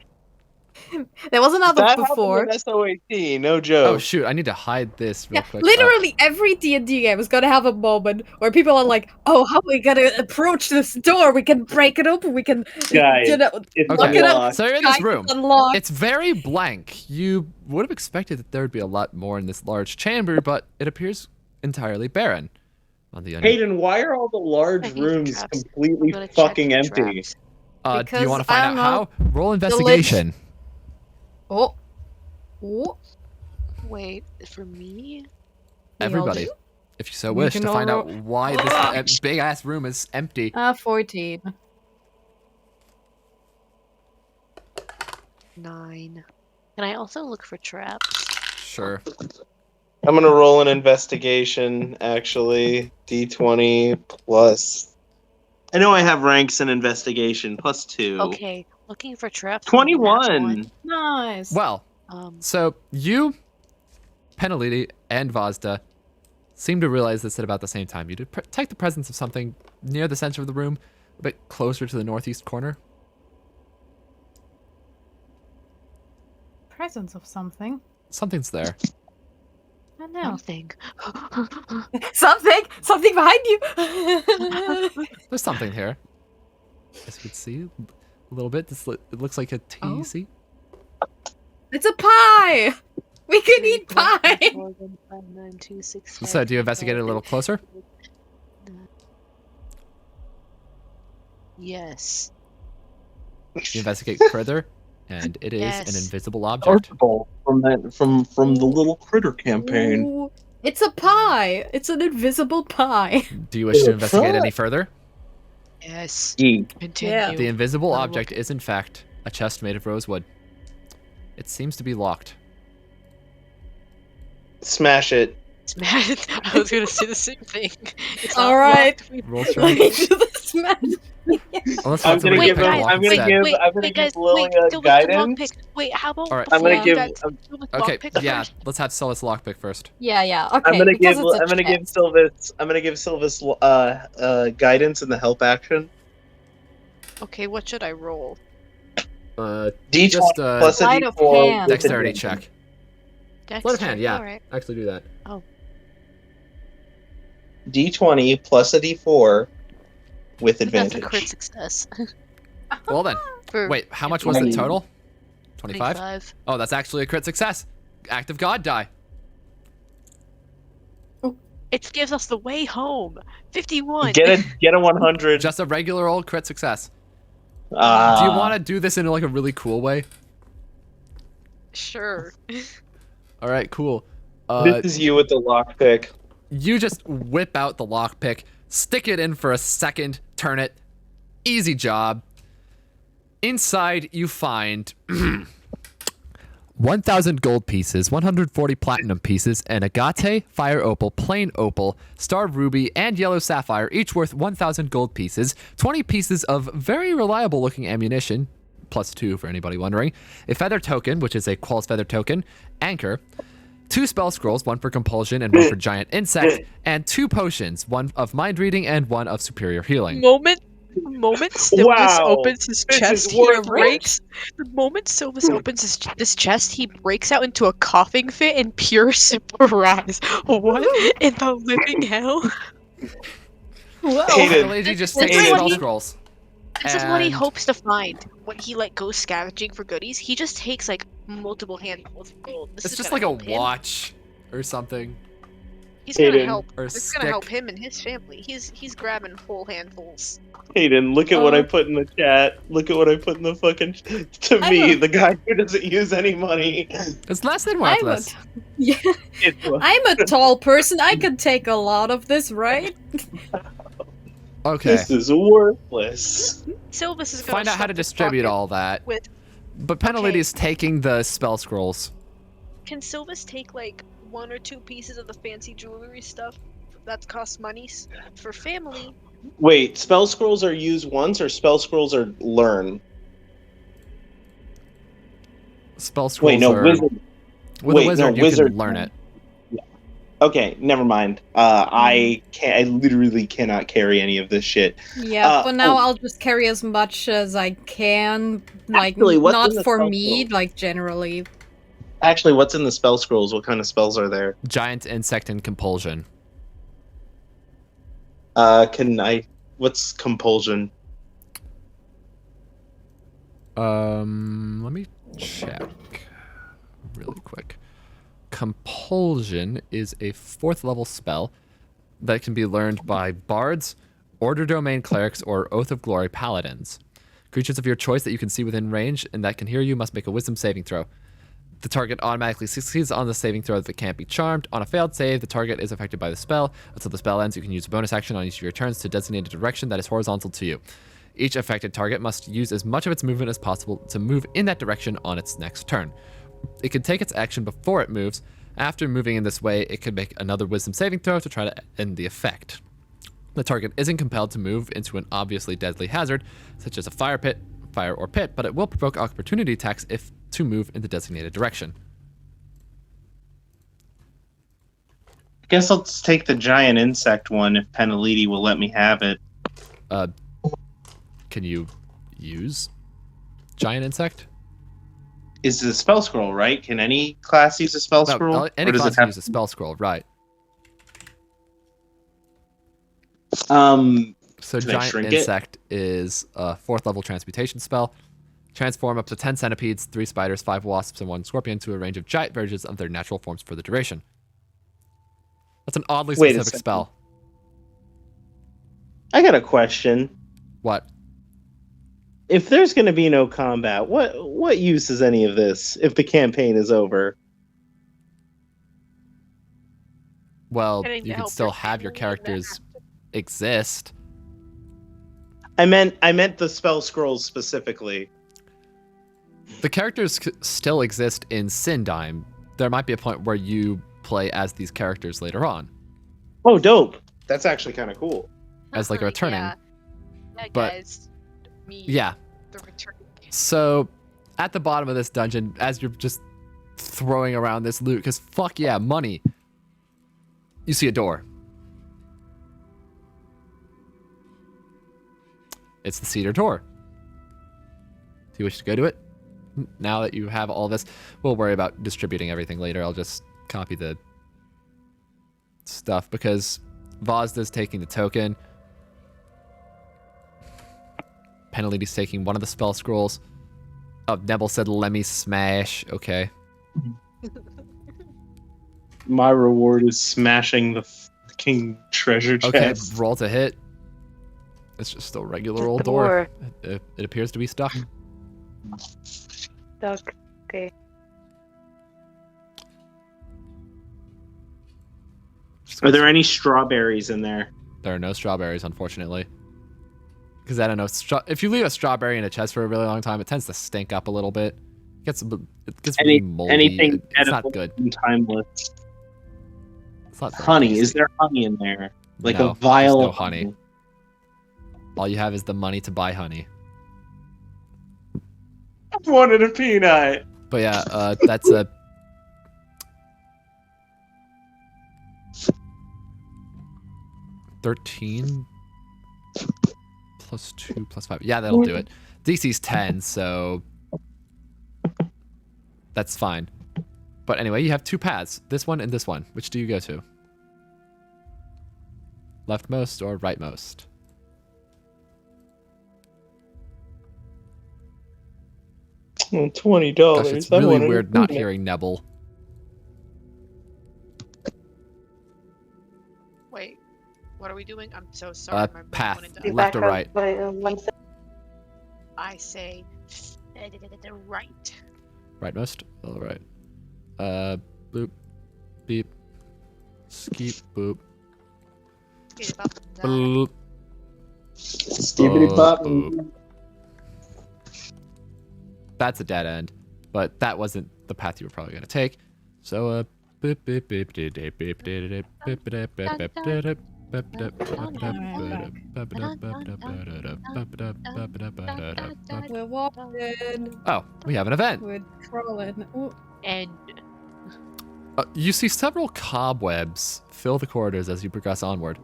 Speaker 2: There was another
Speaker 6: That
Speaker 2: before.
Speaker 6: happened in SOAT, no joke.
Speaker 1: Oh shoot, I need to hide this real
Speaker 2: Yeah,
Speaker 1: quick.
Speaker 2: literally every D&D game is gonna have a moment where people are like, "Oh, how are we gonna approach this door? We can break it open. We can,
Speaker 6: Guys,
Speaker 2: you know,
Speaker 6: it's
Speaker 2: look it up.
Speaker 6: unlocked.
Speaker 1: So you're in
Speaker 2: Guys,
Speaker 1: this room.
Speaker 2: it's unlocked."
Speaker 1: It's very blank. You would have expected that there would be a lot more in this large chamber, but it appears entirely barren. On the
Speaker 6: Hayden, why are all the large
Speaker 9: I need
Speaker 6: rooms
Speaker 9: traps.
Speaker 6: completely
Speaker 9: I'm gonna check
Speaker 6: fucking
Speaker 9: for
Speaker 6: empty?
Speaker 9: traps.
Speaker 1: do you
Speaker 2: Because
Speaker 1: want to find
Speaker 2: I
Speaker 1: out
Speaker 2: don't
Speaker 1: how? Roll
Speaker 2: Lich-
Speaker 1: investigation.
Speaker 2: Oh. Oh.
Speaker 9: Wait, for me?
Speaker 1: Everybody, if you so
Speaker 2: We
Speaker 1: wish,
Speaker 2: can
Speaker 1: to find
Speaker 2: all
Speaker 1: out why this big ass room is empty.
Speaker 2: 14.
Speaker 9: 9. Can I also look for traps?
Speaker 1: Sure.
Speaker 6: I'm gonna roll an investigation, actually. D20 plus. I know I have ranks in investigation, plus 2.
Speaker 9: Okay, looking for traps.
Speaker 6: 21!
Speaker 2: Nice.
Speaker 1: Well, so you, Peneliti, and Vazda seem to realize this at about the same time. You detect the presence of something near the center of the room, a bit closer to the northeast corner.
Speaker 2: Presence of something.
Speaker 1: Something's there.
Speaker 2: I don't know.
Speaker 9: Something.
Speaker 2: Something behind you.
Speaker 1: There's something here. As you can see, a little bit. It looks like a tea.
Speaker 2: Oh.
Speaker 1: See?
Speaker 2: It's a pie. We can eat pie.
Speaker 1: So, do you investigate it a little closer?
Speaker 9: Yes.
Speaker 1: You investigate further, and it is an
Speaker 9: Yes.
Speaker 1: invisible object.
Speaker 6: From the little critter campaign.
Speaker 2: Ooh, it's a pie. It's an invisible pie.
Speaker 1: Do you wish to investigate any further?
Speaker 9: Yes.
Speaker 6: Yeet.
Speaker 9: Continue.
Speaker 1: The invisible
Speaker 9: I'll
Speaker 1: object is, in fact, a chest made of rosewood. It seems to be locked.
Speaker 6: Smash it.
Speaker 9: Smash it. I was gonna say the same thing. It's
Speaker 2: All
Speaker 9: not
Speaker 2: right.
Speaker 9: locked. We-
Speaker 1: Roll
Speaker 2: Let
Speaker 1: strength.
Speaker 2: me do the smash.
Speaker 1: Unless
Speaker 6: I'm
Speaker 1: that's a
Speaker 6: gonna
Speaker 1: way
Speaker 6: give
Speaker 1: to
Speaker 6: him.
Speaker 1: pick a lock
Speaker 6: I'm gonna
Speaker 1: instead.
Speaker 6: give.
Speaker 9: Wait,
Speaker 6: I'm gonna
Speaker 9: wait, guys,
Speaker 6: give Lilia
Speaker 9: wait, Sylvis,
Speaker 6: guidance.
Speaker 9: lockpick. Wait, how about
Speaker 1: All right.
Speaker 6: I'm gonna
Speaker 9: before
Speaker 6: give.
Speaker 9: that,
Speaker 6: I'm,
Speaker 9: Sylvis
Speaker 1: Okay,
Speaker 9: lockpick
Speaker 1: yeah,
Speaker 9: first?
Speaker 1: let's have Sylvis lockpick first.
Speaker 2: Yeah. Okay.
Speaker 6: I'm gonna
Speaker 2: because
Speaker 6: give.
Speaker 2: it's a
Speaker 6: I'm gonna give
Speaker 2: chest.
Speaker 6: Sylvis. I'm gonna give Sylvis guidance in the help action.
Speaker 9: Okay, what should I roll?
Speaker 6: D20
Speaker 1: Just,
Speaker 6: plus a
Speaker 2: Sleight of
Speaker 6: D4
Speaker 2: hand.
Speaker 6: with
Speaker 1: Dexterity
Speaker 6: advantage.
Speaker 1: check.
Speaker 9: Dex
Speaker 1: Sleight of hand,
Speaker 9: check,
Speaker 1: yeah.
Speaker 9: alright.
Speaker 1: Actually do that.
Speaker 6: D20 plus a D4 with
Speaker 9: That's a
Speaker 6: advantage.
Speaker 9: crit success.
Speaker 1: Well then,
Speaker 9: For
Speaker 1: wait, how much was it
Speaker 6: 20.
Speaker 1: total? 25?
Speaker 9: 25.
Speaker 1: Oh, that's actually a crit success. Act of God die.
Speaker 9: It gives us the way home. 51.
Speaker 6: Get a 100.
Speaker 1: Just a regular old crit success. Do you
Speaker 6: Ah.
Speaker 1: want to do this in like a really cool way?
Speaker 9: Sure.
Speaker 1: All right, cool.
Speaker 6: This is you with the lockpick.
Speaker 1: You just whip out the lockpick, stick it in for a second, turn it. Easy job. Inside, you find 1,000 gold pieces, 140 platinum pieces, an agate, fire opal, plain opal, star ruby, and yellow sapphire, each worth 1,000 gold pieces, 20 pieces of very reliable looking ammunition, +2 for anybody wondering, a feather token, which is a Qual's feather token, anchor, 2 spell scrolls, 1 for compulsion and 1 for giant insect, and 2 potions, 1 of mind reading and 1 of superior healing.
Speaker 8: Moment Sylvis
Speaker 6: Wow,
Speaker 8: opens his
Speaker 6: this
Speaker 8: chest,
Speaker 6: is
Speaker 8: he
Speaker 6: worthless.
Speaker 8: breaks. The moment Sylvis opens this chest, he breaks out into a coughing fit in pure surprise. What in the living hell?
Speaker 6: Hayden,
Speaker 1: The lady just
Speaker 9: This
Speaker 1: takes
Speaker 9: is what
Speaker 1: spell
Speaker 9: he-
Speaker 1: scrolls.
Speaker 9: This is what he
Speaker 1: And-
Speaker 9: hopes to find when he goes scavenging for goodies. He just takes like multiple handfuls of gold. This
Speaker 1: It's
Speaker 9: is
Speaker 1: just
Speaker 9: gonna
Speaker 1: like a
Speaker 9: help him.
Speaker 1: watch or something.
Speaker 9: He's gonna
Speaker 6: Hayden.
Speaker 9: help.
Speaker 1: Or a
Speaker 9: This is
Speaker 1: stick.
Speaker 9: gonna help him and his family. He's grabbing whole handfuls.
Speaker 6: Hayden, look at what I put in the chat. Look at what I put in the fucking. To
Speaker 2: I
Speaker 6: me,
Speaker 2: don't-
Speaker 6: the guy who doesn't use any money.
Speaker 1: It's less than
Speaker 2: I'm a,
Speaker 1: worthless.
Speaker 2: yeah,
Speaker 6: It's,
Speaker 2: I'm a tall person. I can take a lot of this, right?
Speaker 1: Okay.
Speaker 6: This is worthless.
Speaker 9: Sylvis is gonna
Speaker 1: Find out how
Speaker 9: stuff
Speaker 1: to
Speaker 9: his
Speaker 1: distribute
Speaker 9: pocket
Speaker 1: all that.
Speaker 9: with.
Speaker 1: But Peneliti
Speaker 9: Okay.
Speaker 1: is taking the spell scrolls.
Speaker 9: Can Sylvis take like 1 or 2 pieces of the fancy jewelry stuff
Speaker 8: That costs money for family.
Speaker 6: Wait, spell scrolls are used once, or spell scrolls are learn?
Speaker 1: Spell scrolls
Speaker 6: Wait, no,
Speaker 1: are...
Speaker 6: wizard.
Speaker 1: With
Speaker 6: Wait,
Speaker 1: a wizard,
Speaker 6: no,
Speaker 1: you
Speaker 6: wizard.
Speaker 1: can learn it.
Speaker 6: Okay, never mind. I can't. I literally cannot carry any of this shit.
Speaker 2: Yeah, for now
Speaker 6: oh.
Speaker 2: I'll just carry as much as I can. Like,
Speaker 6: Actually, what's
Speaker 2: not
Speaker 6: in the
Speaker 2: for
Speaker 6: spell
Speaker 2: me,
Speaker 6: scroll?
Speaker 2: like generally.
Speaker 6: Actually, what's in the spell scrolls? What kind of spells are there?
Speaker 1: Giant insect and compulsion.
Speaker 6: What's compulsion?
Speaker 1: Let me check really quick. Compulsion is a 4th level spell that can be learned by bards, Order Domain clerics, or Oath of Glory paladins. Creatures of your choice that you can see within range and that can hear you must make a wisdom saving throw. The target automatically succeeds on the saving throw if it can't be charmed. On a failed save, the target is affected by the spell. Until the spell ends, you can use a bonus action on each of your turns to designate a direction that is horizontal to you. Each affected target must use as much of its movement as possible to move in that direction on its next turn. It can take its action before it moves. After moving in this way, it can make another wisdom saving throw to try to end the effect. The target isn't compelled to move into an obviously deadly hazard, such as a fire or pit, but it will provoke opportunity attacks if to move in the designated direction.
Speaker 6: I guess I'll take the giant insect one if Peneliti will let me have it.
Speaker 1: Can you use giant insect?
Speaker 6: Is it a spell scroll, right? Can any class use a spell scroll?
Speaker 1: No, any
Speaker 6: Or does
Speaker 1: class
Speaker 6: it
Speaker 1: can
Speaker 6: have...
Speaker 1: use a spell scroll, right? So
Speaker 6: Can I
Speaker 1: giant
Speaker 6: shrink it?
Speaker 1: insect is a 4th level transmutation spell. Transform up to 10 centipedes, 3 spiders, 5 wasps, and 1 scorpion to a range of giant versions of their natural forms for the duration. That's an oddly
Speaker 6: Wait a
Speaker 1: specific
Speaker 6: second.
Speaker 1: spell.
Speaker 6: I got a question.
Speaker 1: What?
Speaker 6: If there's going to be no combat, what use is any of this if the campaign is over?
Speaker 1: Well,
Speaker 8: Getting to
Speaker 1: you can
Speaker 8: help
Speaker 1: still
Speaker 8: your
Speaker 1: have your
Speaker 8: family
Speaker 1: characters exist.
Speaker 6: I meant the spell scrolls specifically.
Speaker 1: The characters still exist in Sindime. There might be a point where you play as these characters later on.
Speaker 6: Oh, dope. That's actually kind of cool.
Speaker 1: As like a returning.
Speaker 9: Yeah,
Speaker 1: but-
Speaker 9: guys. Me.
Speaker 1: Yeah.
Speaker 9: The returning.
Speaker 1: So, at the bottom of this dungeon, as you're just throwing around this loot, because fuck yeah, money, you see a door. It's the cedar door. Do you wish to go to it? Now that you have all this, we'll worry about distributing everything later. I'll just copy the stuff because Vazda's taking the token. Peneliti's taking one of the spell scrolls. Oh, Nebel said, let me smash. Okay.
Speaker 6: My reward is smashing the fucking treasure
Speaker 1: Okay,
Speaker 6: chest.
Speaker 1: roll to hit. It's just a regular old door. It appears to be stuck.
Speaker 10: Stuck. Okay.
Speaker 6: Are there any strawberries in there?
Speaker 1: There are no strawberries, unfortunately. Because I don't know, if you leave a strawberry in a chest for a really long time, it tends to stink up a little bit. It gets really moldy.
Speaker 6: Anything
Speaker 1: It's not
Speaker 6: edible
Speaker 1: good.
Speaker 6: and timeless.
Speaker 1: It's not very
Speaker 6: Honey.
Speaker 1: tasty.
Speaker 6: Is there honey in there? Like
Speaker 1: No,
Speaker 6: a vial
Speaker 1: there's no
Speaker 6: of
Speaker 1: honey. All you have is the money to buy honey.
Speaker 6: I wanted a peanut.
Speaker 1: But yeah, that's a... $13 plus 2 plus 5. Yeah, that'll do it. DC's 10, so that's fine. But anyway, you have 2 paths. This one and this one. Which do you go to? Leftmost or rightmost?
Speaker 6: Oh, $20.
Speaker 1: Gosh, it's really weird not hearing Nebel.
Speaker 8: Wait, what are we doing? I'm so sorry. My brain
Speaker 1: Path,
Speaker 8: went into-
Speaker 10: Be
Speaker 1: left
Speaker 10: back
Speaker 1: or
Speaker 10: up
Speaker 1: right?
Speaker 10: by, 1 second.
Speaker 8: I say the right.
Speaker 1: Rightmost? All right. Boop. Beep. Skeep. Boop.
Speaker 8: Okay, about to die.
Speaker 1: Boop.
Speaker 6: Skibbity bop.
Speaker 1: Boop. That's a dead end, but that wasn't the path you were probably going to take. So,
Speaker 2: We're walking.
Speaker 1: Oh, we have an event.
Speaker 2: We're crawling. Ooh.
Speaker 9: And
Speaker 1: You see several cobwebs fill the corridors as you progress onward.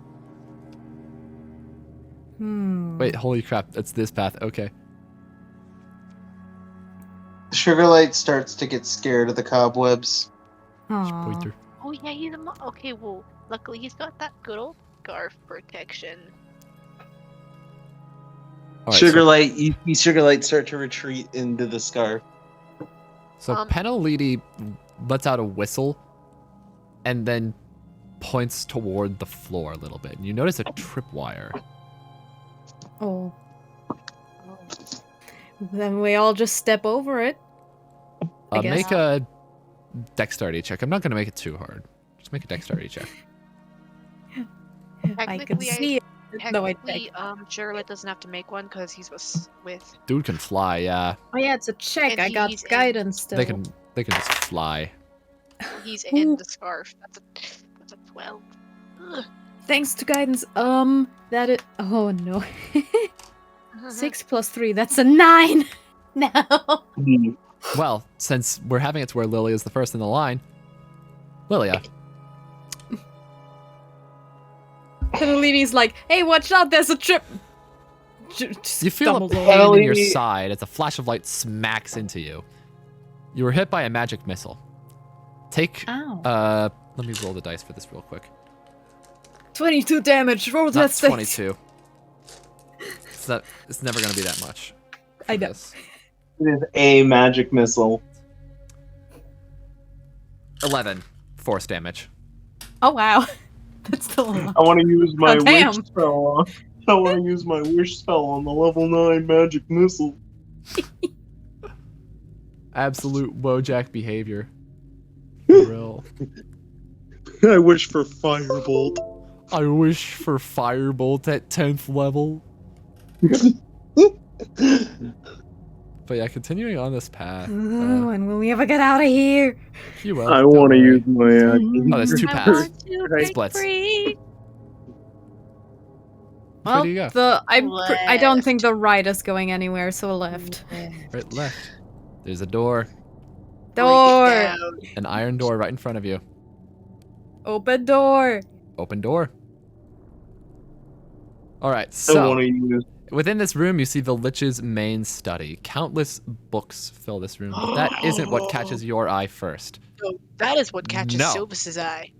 Speaker 1: Wait, holy crap, it's this path. Okay.
Speaker 6: Sugarlight starts to get scared of the cobwebs.
Speaker 2: Aw.
Speaker 1: Pointer.
Speaker 9: oh yeah, he's okay. Well, luckily he's got that good old scarf protection.
Speaker 1: All right, so-
Speaker 6: Sugarlight, you see Sugarlight start to retreat into the scarf.
Speaker 1: So Peneliti lets out a whistle and then points toward the floor a little bit. And you notice a tripwire.
Speaker 2: Oh. Then we all just step over it. I guess.
Speaker 1: Make a dexterity check. I'm not going to make it too hard. Just make a dexterity check.
Speaker 2: I can
Speaker 9: Technically,
Speaker 2: see it. No, I
Speaker 9: Technically, Sugarlight doesn't have to make one because he's with.
Speaker 1: Dude can fly, yeah.
Speaker 2: Oh yeah, it's a check.
Speaker 9: And
Speaker 2: I got
Speaker 9: he's in-
Speaker 2: guidance still.
Speaker 1: They can just fly.
Speaker 9: He's in the scarf. That's a 12. Ugh.
Speaker 2: Thanks to guidance. That it. Oh no. 6 plus 3. That's a 9. No.
Speaker 1: Well, since we're having it to where Lilia is the first in the line, Lilia.
Speaker 2: Peneliti's like, hey, watch out, there's a trip.
Speaker 1: You feel a pain in your side as a flash of light smacks into you. You were hit by a magic missile. Take,
Speaker 2: Ow.
Speaker 1: let me roll the dice for this real quick.
Speaker 2: 22 damage. Roll
Speaker 1: Not
Speaker 2: that state.
Speaker 1: 22. It's never going to be that much.
Speaker 2: I know.
Speaker 1: This.
Speaker 6: It is a magic missile.
Speaker 1: 11 force damage.
Speaker 2: Oh wow. That's still a lot.
Speaker 6: I want to use my
Speaker 2: Oh, damn.
Speaker 6: wish spell. I want to use my wish spell on the level 9 magic missile.
Speaker 1: Absolute Wojak behavior. For real.
Speaker 6: I wish for firebolt.
Speaker 1: I wish for firebolt at 10th level. But yeah, continuing on this path.
Speaker 2: When will we ever get out of here?
Speaker 1: You will.
Speaker 6: I
Speaker 1: don't
Speaker 6: want to
Speaker 1: worry.
Speaker 6: use my.
Speaker 1: Oh, there's 2
Speaker 9: I
Speaker 1: paths.
Speaker 9: want to break
Speaker 1: Splits.
Speaker 9: free.
Speaker 1: Which way do you go?
Speaker 2: I don't think the right is going anywhere, so left.
Speaker 1: Right, left. There's a door.
Speaker 2: Door.
Speaker 9: Break it down.
Speaker 1: An iron door right in front of you.
Speaker 2: Open door.
Speaker 1: Open door. Alright,
Speaker 6: I want
Speaker 1: so
Speaker 6: to use.
Speaker 1: within this room you see the Lich's main study. Countless books fill this room, but that isn't what catches your eye first.
Speaker 8: So that is what catches
Speaker 1: No.
Speaker 8: Sylvis's eye.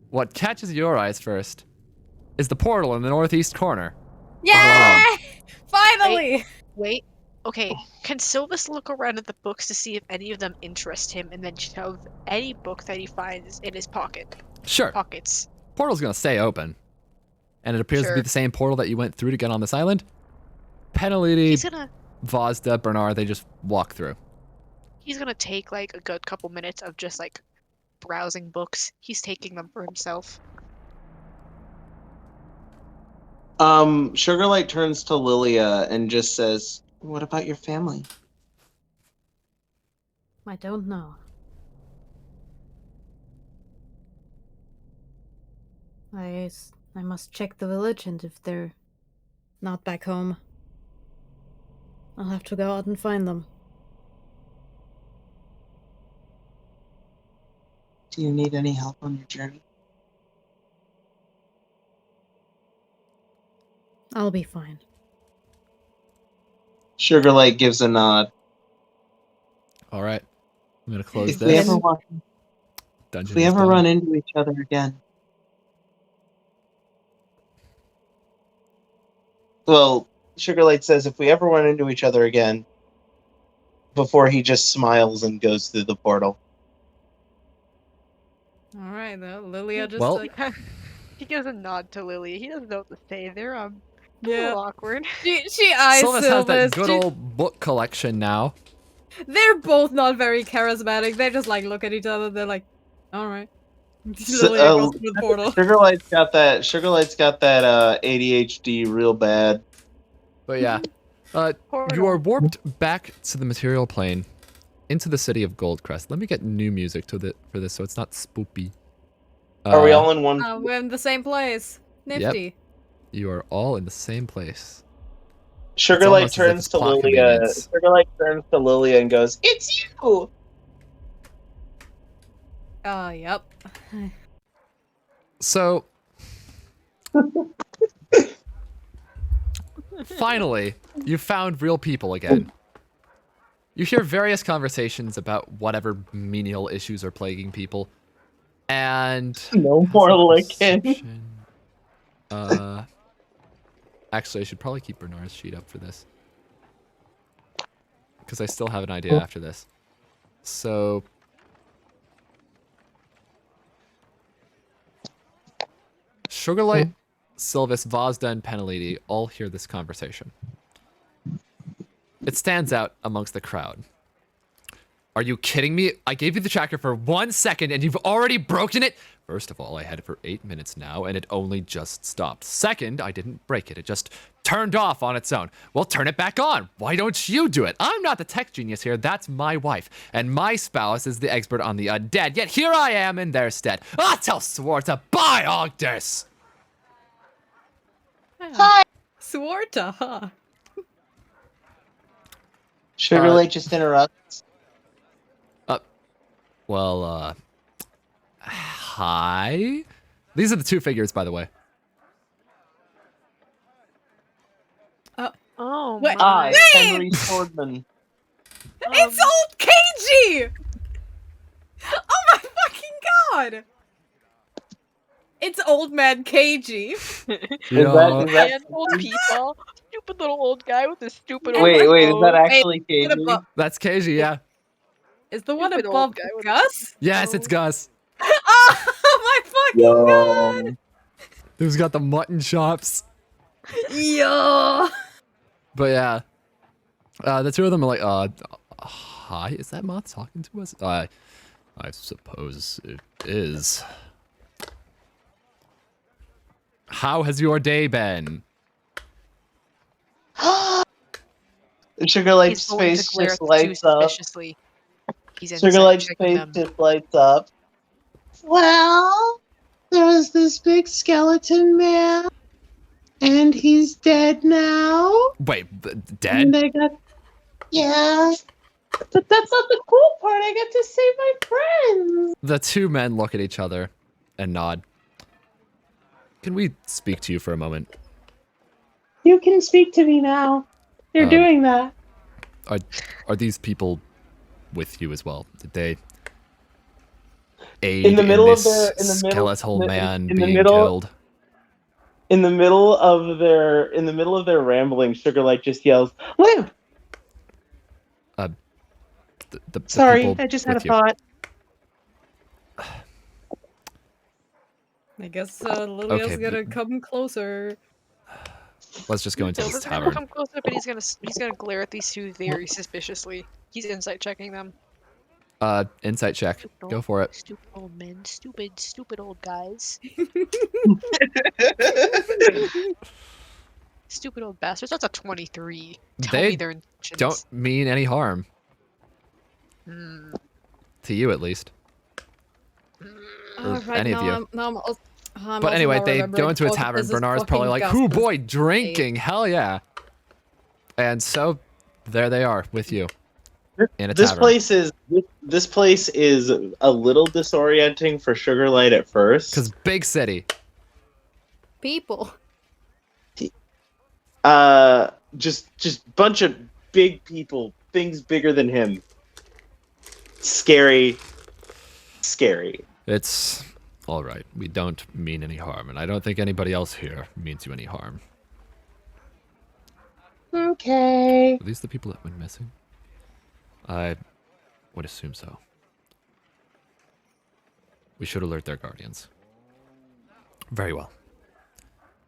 Speaker 1: What catches your eyes first is the portal in the northeast corner.
Speaker 2: Yeah! Finally!
Speaker 8: Wait. Okay, can Sylvis look around at the books to see if any of them interest him and then shove any book that he finds in his
Speaker 1: Sure.
Speaker 8: pockets?
Speaker 1: Portal's gonna stay open. And it appears to be
Speaker 8: Sure.
Speaker 1: the same portal that you went through to get on this island. Peneliti,
Speaker 8: He's gonna
Speaker 1: Vazda, Bernar, they just walk through.
Speaker 8: take like a good couple minutes of just like browsing books. He's taking them for himself.
Speaker 6: Sugarlight turns to Lilia and just says, "What about your family?"
Speaker 2: I don't know. I must check the village, and if they're not back home, I'll have to go out and find them.
Speaker 6: Do you need any help on your journey?
Speaker 2: I'll be fine.
Speaker 6: Sugarlight gives a nod.
Speaker 1: Alright. I'm gonna close
Speaker 6: If we
Speaker 1: this. Dungeon is done.
Speaker 6: run into each other again. Well, Sugarlight says if we ever run into each other again, before he just smiles and goes through the portal.
Speaker 2: Alright, Lilia just
Speaker 1: Well-
Speaker 8: He gives a nod to Lily. He doesn't know what to say. They're a
Speaker 2: Yeah.
Speaker 8: little awkward.
Speaker 2: She eyes
Speaker 1: Sylvis has that
Speaker 2: Sylvis.
Speaker 1: good old book collection now.
Speaker 2: They're both not very charismatic. They just like look at each other. They're like, all right.
Speaker 6: So,
Speaker 2: Lilia goes through the portal.
Speaker 6: Sugarlight's got that ADHD real bad.
Speaker 1: But yeah. You are warped back to the material plane into the city of Goldcrest. Let me get new music for this so it's not spoopy.
Speaker 6: Are we all in one?
Speaker 2: We're in the same place. Nifty.
Speaker 1: Yep. You are all in the same place.
Speaker 6: Sugarlight
Speaker 1: almost as if
Speaker 6: turns
Speaker 1: it's
Speaker 6: to
Speaker 1: plot
Speaker 6: Lilia.
Speaker 1: convenience.
Speaker 6: Sugarlight turns to Lilia and goes, "It's you."
Speaker 2: Yep.
Speaker 1: So, finally, you found real people again. You hear various conversations about whatever menial issues are plaguing people. And...
Speaker 6: No more licking.
Speaker 1: Actually, I should probably keep Bernard's sheet up for this. Because I still have an idea after this. So... Sugarlight, Sylvis, Vazda, and Peneliti all hear this conversation. It stands out amongst the crowd. Are you kidding me? I gave you the tracker for 1 second and you've already broken it? First of all, I had it for 8 minutes now and it only just stopped. Second, I didn't break it. It just turned off on its own. Well, turn it back on. Why don't you do it? I'm not the tech genius here. That's my wife. And my spouse is the expert on the undead. Yet here I am in their stead. I tell Swarta, buy Ogdus!
Speaker 7: Hi.
Speaker 2: Swarta, huh?
Speaker 6: Sugarlight just interrupts.
Speaker 1: Hi? These are the two figures, by the way.
Speaker 8: Oh
Speaker 2: Wait,
Speaker 8: my.
Speaker 6: Henry Swordman.
Speaker 2: It's old KG! Oh my fucking god! It's old man KG.
Speaker 6: Is that
Speaker 8: And old people. Stupid little old guy with his stupid.
Speaker 6: wait,
Speaker 8: old
Speaker 6: is that
Speaker 8: nose.
Speaker 6: actually KG?
Speaker 1: That's KG, yeah.
Speaker 2: Is the one
Speaker 8: Stupid old
Speaker 2: above
Speaker 8: guy with
Speaker 2: Gus?
Speaker 1: Yes, it's Gus.
Speaker 2: Oh my fucking god!
Speaker 1: Who's got the mutton chops.
Speaker 2: Yo!
Speaker 1: But yeah. The two of them are like, hi, is that Moth talking to us? I suppose it is. How has your day been?
Speaker 6: Sugarlight's
Speaker 8: He's going to
Speaker 6: face
Speaker 8: glare
Speaker 6: just
Speaker 8: at the two
Speaker 6: lights up.
Speaker 8: suspiciously. He's inside
Speaker 6: Sugarlight's
Speaker 8: checking
Speaker 6: face
Speaker 8: them.
Speaker 6: just lights up.
Speaker 7: Well, there was this big skeleton man, and he's dead now.
Speaker 1: Wait,
Speaker 7: And
Speaker 1: dead?
Speaker 7: I got, yeah. But that's not the cool part. I got to save my friends.
Speaker 1: The two men look at each other and nod. Can we speak to you for a moment?
Speaker 7: You can speak to me now. You're doing that.
Speaker 1: Are these people with you as well? Did they aid
Speaker 6: In the middle of
Speaker 1: this
Speaker 6: their, in the middle,
Speaker 1: skeletal man
Speaker 6: in the
Speaker 1: being
Speaker 6: middle,
Speaker 1: killed?
Speaker 6: in the middle of their rambling, Sugarlight just yells, "Lamp!"
Speaker 1: The
Speaker 7: Sorry,
Speaker 1: people
Speaker 7: I just had a
Speaker 1: with you.
Speaker 7: thought.
Speaker 2: I guess Lilia's
Speaker 1: Okay,
Speaker 2: gonna come closer.
Speaker 1: Let's just go into this
Speaker 8: Silver's gonna
Speaker 1: tavern.
Speaker 8: come closer, but he's gonna glare at these two very suspiciously. He's insight checking them.
Speaker 1: Insight check. Go for it.
Speaker 8: Stupid old men. Stupid old guys. Stupid old bastards. That's a 23. Tell
Speaker 1: They
Speaker 8: me their intentions.
Speaker 1: Don't mean any harm.
Speaker 8: Hmm.
Speaker 1: To you, at least. Or any of you.
Speaker 2: I'm
Speaker 1: But
Speaker 2: also
Speaker 1: anyway,
Speaker 2: not
Speaker 1: they
Speaker 2: remembering
Speaker 1: go into a
Speaker 2: what
Speaker 1: tavern.
Speaker 2: this is
Speaker 1: Bernard's probably like,
Speaker 2: fucking
Speaker 1: "Hoo
Speaker 2: Gus's
Speaker 1: boy,
Speaker 2: name."
Speaker 1: drinking, hell yeah!" And so, there they are with you in a
Speaker 6: This
Speaker 1: tavern.
Speaker 6: place is a little disorienting for Sugarlight at first.
Speaker 1: Because big city.
Speaker 2: People.
Speaker 6: Just bunch of big people, things bigger than him. Scary.
Speaker 1: It's all right. We don't mean any harm, and I don't think anybody else here means you any harm.
Speaker 7: Okay.
Speaker 1: Are these the people that went missing? I would assume so. We should alert their guardians. Very well.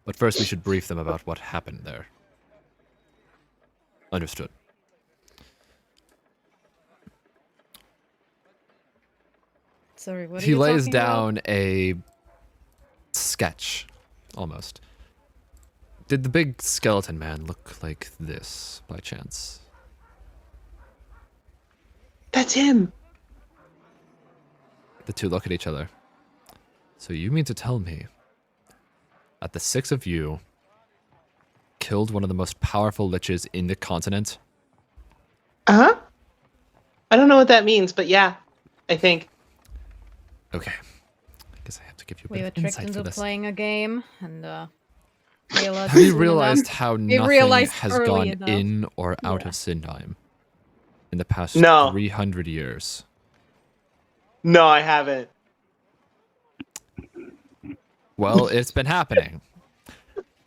Speaker 1: But first we should brief them about what happened there. Understood.
Speaker 2: Sorry, what are
Speaker 1: He
Speaker 2: you
Speaker 1: lays
Speaker 2: talking
Speaker 1: down a sketch, almost. Did the big skeleton man look like this, by chance?
Speaker 6: That's him.
Speaker 1: The two look at each other. So you mean to tell me that the 6 of you killed one of the most powerful liches in the continent?
Speaker 6: Uh-huh. I don't know what that means, but yeah, I think.
Speaker 1: Okay. I guess I have to give you a
Speaker 2: We
Speaker 1: bit
Speaker 2: were
Speaker 1: of
Speaker 2: tricked
Speaker 1: insight for
Speaker 2: into
Speaker 1: this.
Speaker 2: playing a game, and realized.
Speaker 1: Have you realized how nothing
Speaker 2: realized
Speaker 1: has
Speaker 2: early
Speaker 1: gone
Speaker 2: enough.
Speaker 1: in or out
Speaker 2: Yeah.
Speaker 1: of Sindheim in the past
Speaker 6: No.
Speaker 1: 300 years?
Speaker 6: No, I haven't.
Speaker 1: Well, it's been happening.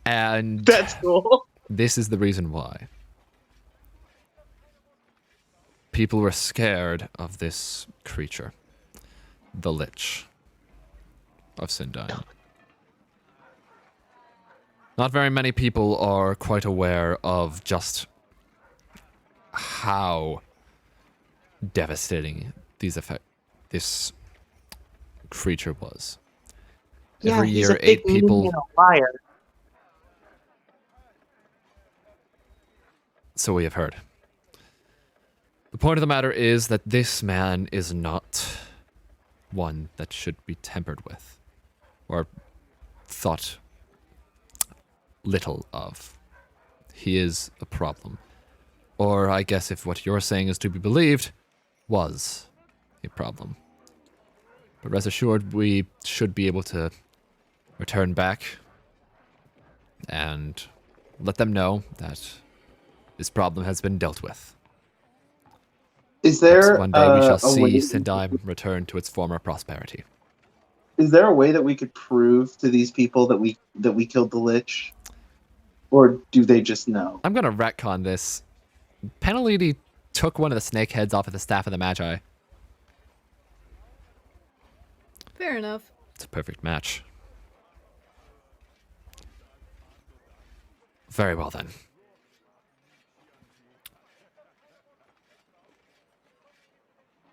Speaker 1: And
Speaker 6: That's cool.
Speaker 1: this is the reason why. People were scared of this creature, the Lich of Sindheim. Not very many people are quite aware of just how devastating this creature was.
Speaker 6: Yeah,
Speaker 1: Every
Speaker 6: he's
Speaker 1: year,
Speaker 6: a big
Speaker 1: 8 people.
Speaker 6: mean liar.
Speaker 1: So we have heard. The point of the matter is that this man is not one that should be tampered with or thought little of. He is a problem. Or I guess if what you're saying is to be believed, was a problem. But rest assured, we should be able to return back and let them know that this problem has been dealt with.
Speaker 6: Is
Speaker 1: Perhaps
Speaker 6: there
Speaker 1: one day we shall
Speaker 6: a way?
Speaker 1: see Sindheim return to its former prosperity.
Speaker 6: Is there a way that we could prove to these people that we killed the Lich, or do they just know?
Speaker 1: I'm gonna retcon this. Peneliti took one of the snake heads off of the staff of the Magi.
Speaker 2: Fair enough.
Speaker 1: It's a perfect match. Very well then.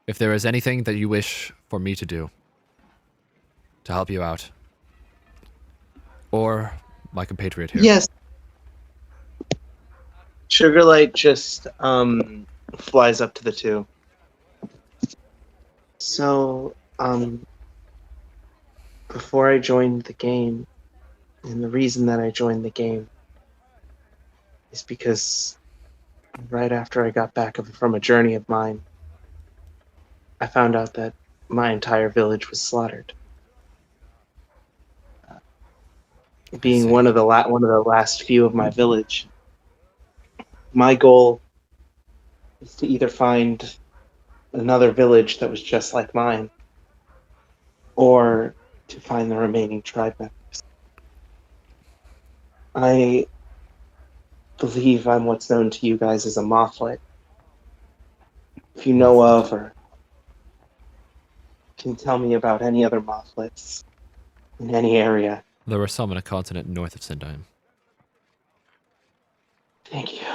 Speaker 1: If there is anything that you wish for me to do to help you out, or my compatriot here.
Speaker 6: Yes. Sugarlight just flies up to the two. So, before I joined the game, and the reason that I joined the game is because right after I got back from a journey of mine, I found out that my entire village was slaughtered. Being one of the last few of my village, my goal is to either find another village that was just like mine, or to find the remaining tribe members. I believe I'm what's known to you guys as a mothlet. If you know of or can tell me about any other mothlets in any area.
Speaker 1: There were some on a continent north of Sindheim.
Speaker 6: Thank you.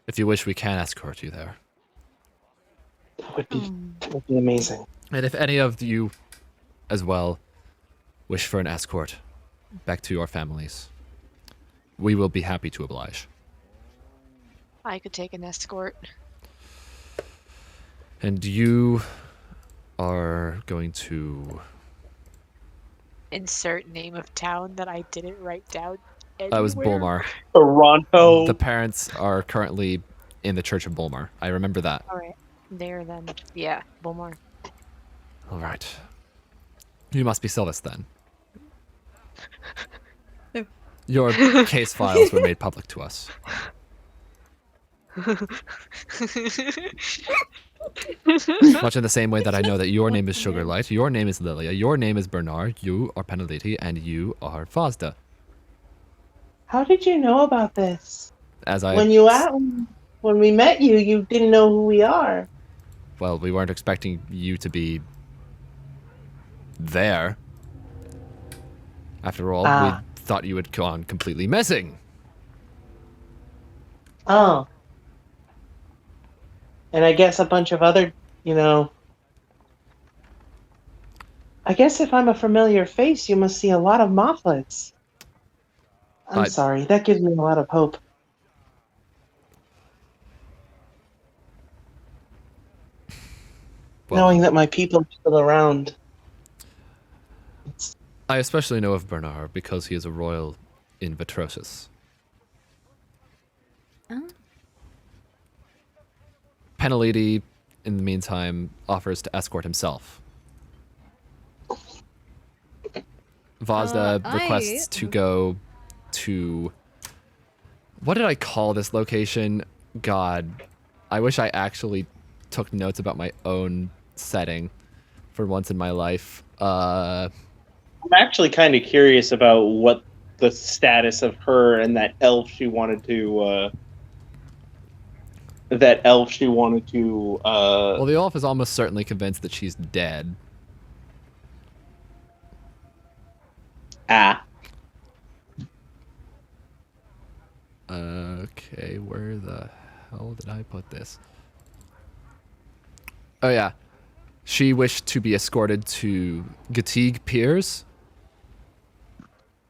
Speaker 1: If you wish, we can escort you there.
Speaker 6: That would be amazing.
Speaker 1: And if any of you as well wish for an escort back to your families, we will be happy to oblige.
Speaker 8: I could take an escort.
Speaker 1: And you are going to...
Speaker 8: Insert name of town that I didn't write down anywhere.
Speaker 1: That was Bolmar.
Speaker 6: Toronto.
Speaker 1: The parents are currently in the Church of Bolmar. I remember that.
Speaker 8: Alright, there then. Yeah, Bulmar.
Speaker 1: All right. You must be Sylvis then.
Speaker 2: No.
Speaker 1: Your case files were made public to us. Much in the same way that I know that your name is Sugarlight, your name is Lilia, your name is Bernar, you are Peneliti, and you are Fazda.
Speaker 7: How did you know about this?
Speaker 1: As I...
Speaker 7: When we met you, you didn't know who we are.
Speaker 1: Well, we weren't expecting you to be... there. After all, we thought you had gone completely missing.
Speaker 7: Oh. And I guess a bunch of other, I guess if I'm a familiar face, you must see a lot of mothlets. I'm sorry, that gives me a lot of hope.
Speaker 1: Well,
Speaker 7: knowing that my people are still around.
Speaker 1: I especially know of Bernar because he is a royal in Vitrosis.
Speaker 2: Oh.
Speaker 1: Peneliti, in the meantime, offers to escort himself. Vazda requests to go to... What did I call this location? God, I wish I actually took notes about my own setting for once in my life.
Speaker 6: I'm actually kind of curious about what the status of her and that elf she wanted to.
Speaker 1: Well, the elf is almost certainly convinced that she's dead. Okay, where the hell did I put this? Oh yeah. She wished to be escorted to Gatig Piers,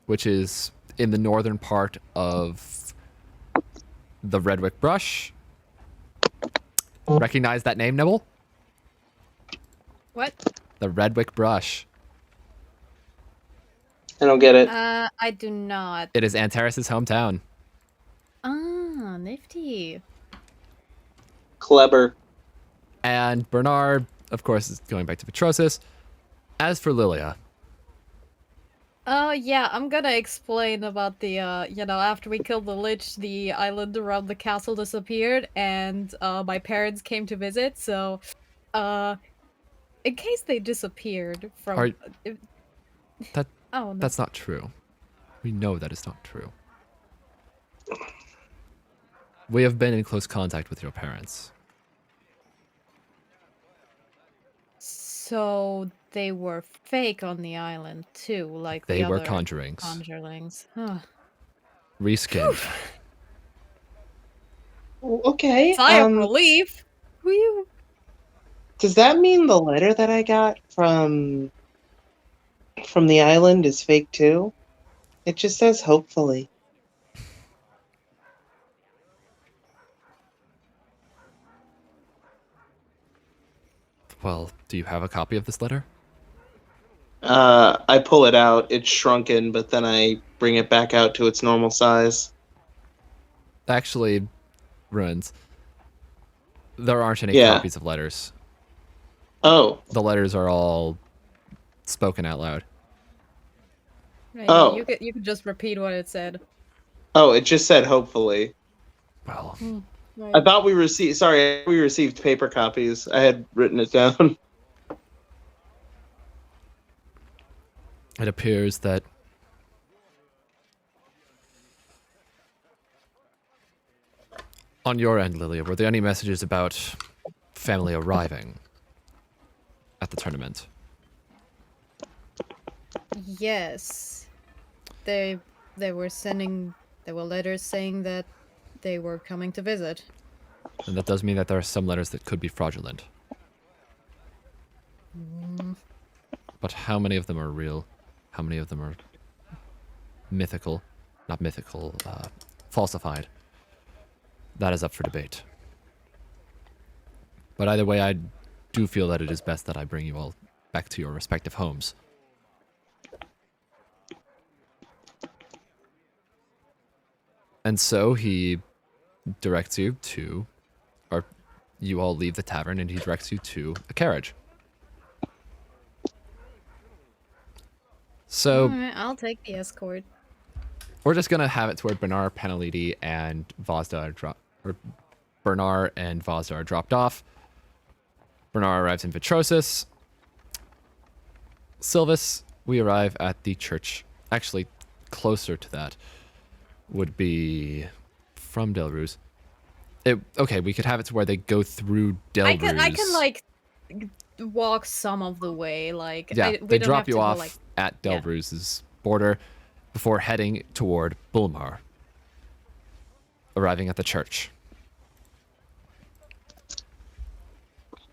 Speaker 1: which is in the northern part of the Redwick Brush. Recognize that name, Nibble?
Speaker 2: What?
Speaker 1: The Redwick Brush.
Speaker 6: I don't get it.
Speaker 2: I do not.
Speaker 1: It is Antares' hometown.
Speaker 2: Ah, nifty.
Speaker 6: Clever.
Speaker 1: And Bernar, of course, is going back to Vitrosis. As for Lilia,
Speaker 2: Yeah, I'm gonna explain about the, after we killed the Lich, the island around the castle disappeared, and, my parents came to visit, so, in case they disappeared from... Oh, no.
Speaker 1: That's not true. We know that is not true. We have been in close contact with your parents.
Speaker 2: So they were fake on the island too, like
Speaker 1: They
Speaker 2: the
Speaker 1: were
Speaker 2: other
Speaker 1: conjurings.
Speaker 2: conjurelings. Huh.
Speaker 1: Reskinned.
Speaker 7: Okay.
Speaker 2: Sigh of relief. Whew.
Speaker 7: Does that mean the letter that I got from the island is fake too? It just says hopefully.
Speaker 1: Well, do you have a copy of this letter?
Speaker 6: I pull it out. It's shrunken, but then I bring it back out to its normal size.
Speaker 1: Actually, Ruins, there aren't any
Speaker 6: Yeah.
Speaker 1: copies of letters.
Speaker 6: Oh.
Speaker 1: The letters are all spoken out loud.
Speaker 2: Right,
Speaker 6: Oh.
Speaker 2: You could just repeat what it said.
Speaker 6: Oh, it just said hopefully.
Speaker 1: Well,
Speaker 2: Right.
Speaker 6: I thought we received paper copies. I had written it down.
Speaker 1: it appears that on your end, Lilia, were there any messages about family arriving at the tournament?
Speaker 2: Yes. They were letters saying that they were coming to visit.
Speaker 1: And that does mean that there are some letters that could be fraudulent. But how many of them are real? How many of them are mythical? Not mythical, falsified. That is up for debate. But either way, I do feel that it is best that I bring you all back to your respective homes. And so he directs you to, or you all leave the tavern and he directs you to a carriage. So
Speaker 2: Alright, I'll take the escort.
Speaker 1: we're just gonna have it to where Bernar, Peneliti, and Vazda Bernar and Vazda are dropped off. Bernar arrives in Vitrosis. Sylvis, we arrive at the church. Actually, closer to that would be from Delruse. Okay, we could have it to where they go through Delruse.
Speaker 2: I can like walk some of the way, like
Speaker 1: Yeah,
Speaker 2: we
Speaker 1: they
Speaker 2: don't
Speaker 1: drop
Speaker 2: have
Speaker 1: you
Speaker 2: to go,
Speaker 1: off
Speaker 2: like,
Speaker 1: at Delruse's border before heading toward Bulmar, arriving at the church.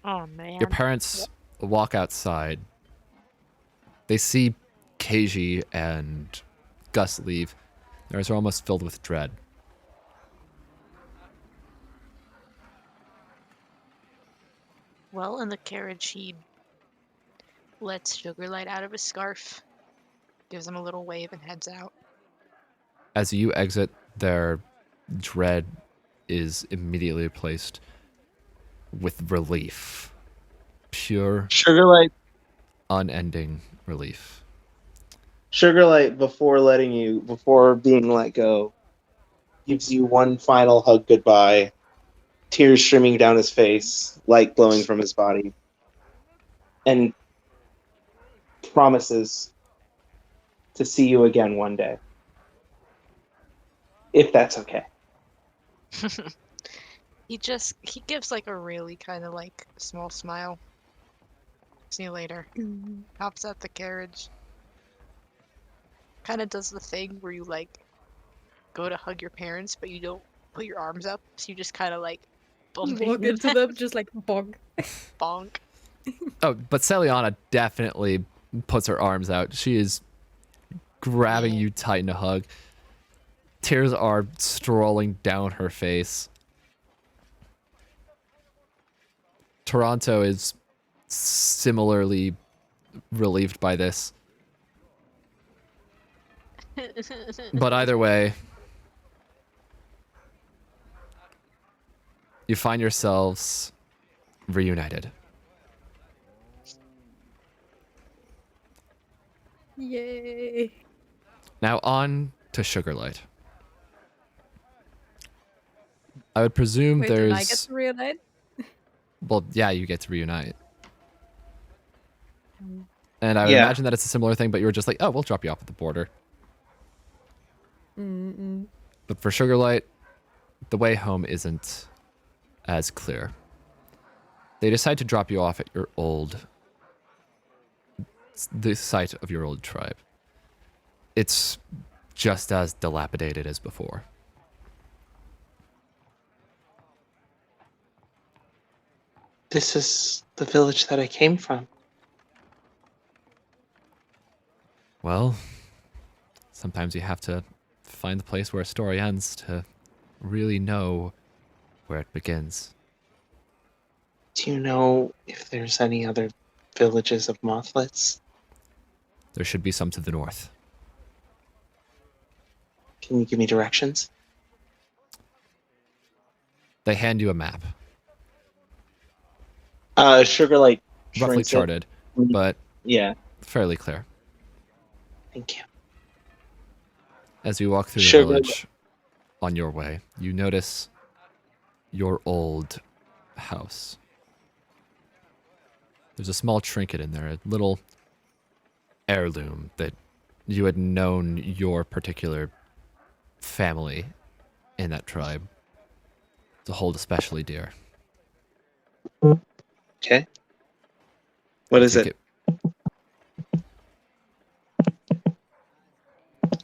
Speaker 9: Oh man.
Speaker 1: Your parents walk outside. They see Keiji and Gus leave. Their eyes are almost filled with dread.
Speaker 9: Well, in the carriage, he lets Sugarlight out of his scarf, gives him a little wave, and heads out.
Speaker 1: As you exit, their dread is immediately replaced with relief. Pure,
Speaker 5: Sugarlight,
Speaker 1: unending relief.
Speaker 5: Sugarlight, before being let go, gives you one final hug goodbye, tears streaming down his face, light glowing from his body, and promises to see you again one day. If that's okay.
Speaker 8: He gives like a really kind of like small smile. See you later. Hops out the carriage. Kind of does the thing where you like go to hug your parents, but you don't put your arms up, so you just kind of like bump
Speaker 2: Walk into them, just like bonk.
Speaker 8: bonk.
Speaker 1: Oh, but Celiana definitely puts her arms out. She is grabbing you tight in a hug. Tears are strolling down her face. Toronto is similarly relieved by this. But either way, you find yourselves reunited.
Speaker 2: Yay.
Speaker 1: Now on to Sugarlight. I would presume
Speaker 2: Wait,
Speaker 1: there's...
Speaker 2: did I get to reunite?
Speaker 1: Well, yeah, you get to reunite. And I would imagine that it's a similar thing, but you were just like, oh, we'll drop you off at the border. But for Sugarlight, the way home isn't as clear. They decide to drop you off at the site of your old tribe. It's just as dilapidated as before.
Speaker 7: This is the village that I came from.
Speaker 1: Well, sometimes you have to find the place where a story ends to really know where it begins.
Speaker 7: Do you know if there's any other villages of Mothlets?
Speaker 1: There should be some to the north.
Speaker 7: Can you give me directions?
Speaker 1: They hand you a map.
Speaker 5: Sugarlight
Speaker 1: Roughly
Speaker 5: shrinks it.
Speaker 1: charted, but
Speaker 5: Yeah,
Speaker 1: fairly clear.
Speaker 7: Thank you.
Speaker 1: As you walk through the
Speaker 5: Sugar-
Speaker 1: village on your way, you notice your old house. There's a small trinket in there, a little heirloom that you had known your particular family in that tribe to hold especially dear.
Speaker 7: Okay. What is
Speaker 1: Take
Speaker 7: it?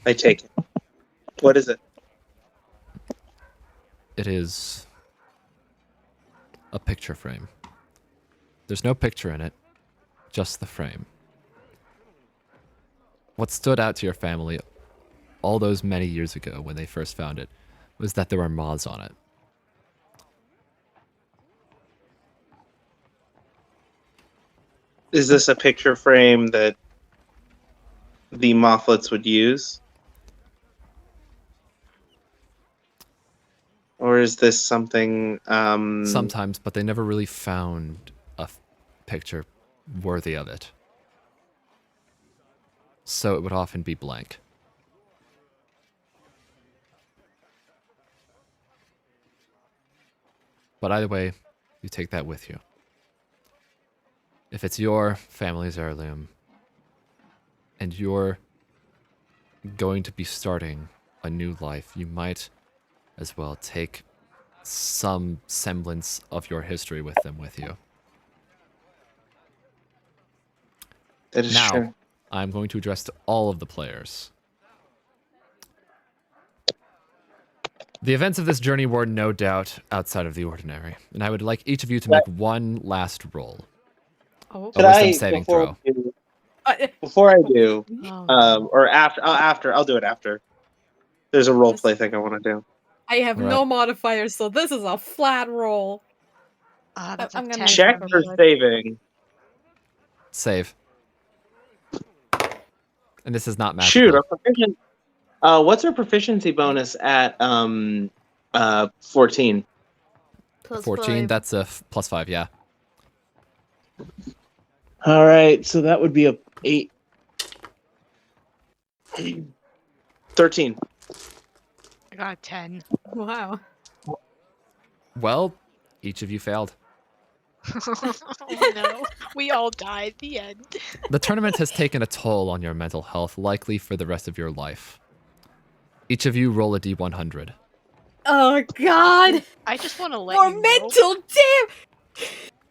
Speaker 7: I take it. What is it?
Speaker 1: It is a picture frame. There's no picture in it, just the frame. What stood out to your family all those many years ago when they first found it was that there were moths on it.
Speaker 5: Is this a picture frame that the Mothlets would use? Or is this something...
Speaker 1: Sometimes, but they never really found a picture worthy of it. So it would often be blank. But either way, you take that with you. If it's your family's heirloom, and you're going to be starting a new life, you might as well take some semblance of your history with them with you.
Speaker 7: That is
Speaker 1: Now,
Speaker 7: true.
Speaker 1: I'm going to address to all of the players. The events of this journey were no doubt outside of the ordinary, and I would like each of you to make one last roll.
Speaker 2: Oh.
Speaker 1: A
Speaker 5: Could
Speaker 1: wisdom
Speaker 5: I,
Speaker 1: saving
Speaker 5: before,
Speaker 1: throw.
Speaker 5: before I do,
Speaker 8: Oh.
Speaker 5: or after, I'll do it after. There's a roleplay thing I want to do.
Speaker 2: I have
Speaker 1: Alright.
Speaker 2: no modifiers, so this is a flat roll.
Speaker 8: That's
Speaker 2: I'm
Speaker 8: a
Speaker 2: gonna
Speaker 8: 10
Speaker 5: Check
Speaker 8: for
Speaker 5: for
Speaker 8: me.
Speaker 5: saving.
Speaker 1: Save. And this is not
Speaker 5: Shoot,
Speaker 1: magical.
Speaker 5: our proficient. What's our proficiency bonus at 14?
Speaker 2: Plus
Speaker 1: 14,
Speaker 2: 5.
Speaker 1: that's a +5, yeah.
Speaker 5: All right, so that would be a 8. 13.
Speaker 8: I got a 10.
Speaker 2: Wow.
Speaker 1: Well, each of you failed.
Speaker 8: Oh no. We all died at the end.
Speaker 1: The tournament has taken a toll on your mental health, likely for the rest of your life. Each of you roll a d100.
Speaker 2: Oh god!
Speaker 8: I just want to let
Speaker 2: More
Speaker 8: you know.
Speaker 2: mental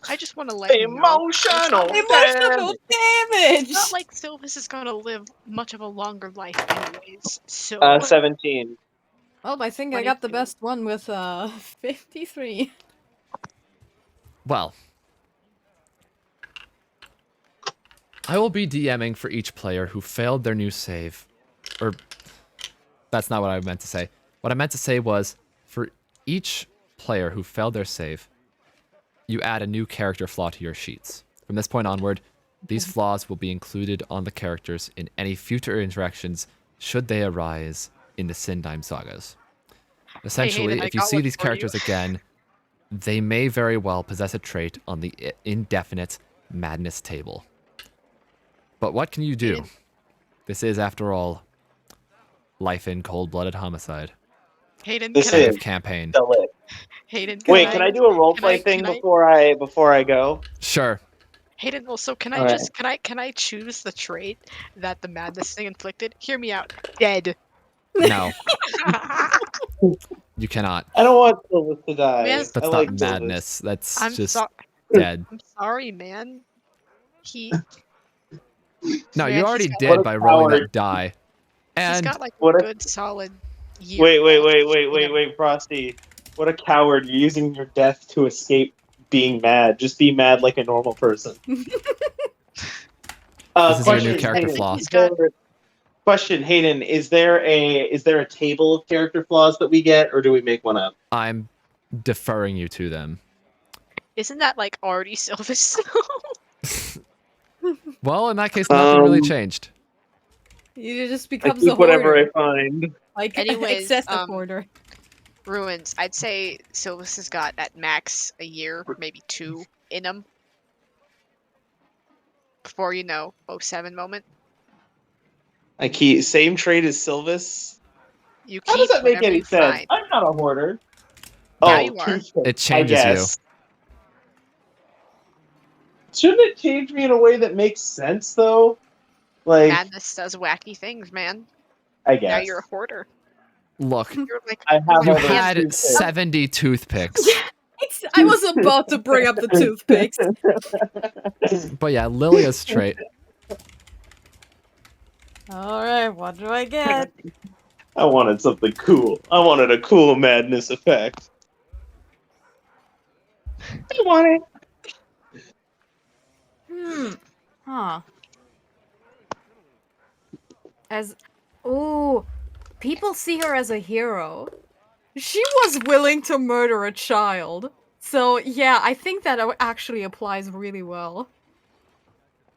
Speaker 8: I just want to let you know.
Speaker 5: Emotional
Speaker 2: emotional damage!
Speaker 8: It's not like Sylvis is going to live much of a longer life anyways, so...
Speaker 5: 17.
Speaker 2: Well, I think I got the
Speaker 8: 22.
Speaker 2: best one with 53.
Speaker 1: Well, I will be DMing for each player who failed their new save. Or, that's not what I meant to say. What I meant to say was, for each player who failed their save, you add a new character flaw to your sheets. From this point onward, these flaws will be included on the characters in any future interactions should they arise in the Sindime sagas. Essentially,
Speaker 8: Hayden, I
Speaker 1: if you
Speaker 8: got
Speaker 1: see
Speaker 8: one
Speaker 1: these
Speaker 8: for
Speaker 1: characters
Speaker 8: you.
Speaker 1: again, they may very well possess a trait on the indefinite madness table. But what can you do?
Speaker 8: Hayden.
Speaker 1: This is, after all, life in cold-blooded homicide.
Speaker 8: Hayden,
Speaker 5: This
Speaker 8: can
Speaker 1: End
Speaker 5: is
Speaker 1: of campaign.
Speaker 5: the lit.
Speaker 8: Hayden,
Speaker 5: Wait, can I do a roleplay thing
Speaker 8: can I-
Speaker 5: before I go?
Speaker 1: Sure.
Speaker 8: Hayden, also, can I
Speaker 5: Alright.
Speaker 8: just can I choose the trait that the madness thing inflicted? Hear me out. Dead.
Speaker 1: No, you cannot.
Speaker 5: I don't want Sylvis to die.
Speaker 8: Man,
Speaker 1: That's
Speaker 5: I
Speaker 1: not
Speaker 5: like Sylvis.
Speaker 1: madness. That's
Speaker 8: I'm
Speaker 1: just
Speaker 8: sorry.
Speaker 1: dead.
Speaker 8: I'm sorry, man. He.
Speaker 1: No,
Speaker 8: Man,
Speaker 1: you
Speaker 8: he's
Speaker 1: already
Speaker 8: got-
Speaker 1: did
Speaker 5: What a
Speaker 1: by rolling
Speaker 5: coward.
Speaker 1: that die.
Speaker 8: He's
Speaker 1: And
Speaker 8: got like a
Speaker 5: what a-
Speaker 8: good solid year.
Speaker 5: Wait, Frosty. What a coward. You're using your death to escape being mad. Just be mad like a normal person.
Speaker 1: This is your new character
Speaker 5: Hayden,
Speaker 1: flaw.
Speaker 5: is there- Question, Hayden, is there a table of character flaws that we get, or do we make one up?
Speaker 1: I'm deferring you to them.
Speaker 8: Isn't that like already Sylvis?
Speaker 1: Well, in that case, nothing really
Speaker 5: Um,
Speaker 1: changed.
Speaker 2: He just
Speaker 5: I
Speaker 2: becomes a
Speaker 5: keep whatever
Speaker 2: hoarder.
Speaker 5: I find.
Speaker 2: Like,
Speaker 8: Anyways,
Speaker 2: excessive hoarder.
Speaker 8: Ruins. I'd say Sylvis has got at max a year, maybe 2 in him. Before 07 moment.
Speaker 5: I keep same trait as Sylvis.
Speaker 8: You keep
Speaker 5: How does that make
Speaker 8: whatever
Speaker 5: any
Speaker 8: you
Speaker 5: sense?
Speaker 8: find.
Speaker 5: I'm not a hoarder.
Speaker 8: Now you are.
Speaker 5: toothpick,
Speaker 1: It changes
Speaker 5: I
Speaker 1: you.
Speaker 5: guess. Shouldn't it change me in a way that makes sense, though? Like,
Speaker 8: Madness does wacky things, man.
Speaker 5: I guess.
Speaker 8: Now you're a hoarder.
Speaker 1: Look,
Speaker 8: You're like,
Speaker 5: I have
Speaker 1: you
Speaker 5: all those
Speaker 1: had
Speaker 5: toothpicks.
Speaker 1: 70 toothpicks.
Speaker 2: I was about to bring up the toothpicks.
Speaker 1: But yeah, Lilia's trait.
Speaker 2: Alright, what do I get?
Speaker 5: I wanted something cool. I wanted a cool madness effect. I want it.
Speaker 2: Huh. Ooh, people see her as a hero. She was willing to murder a child. So, yeah, I think that actually applies really well.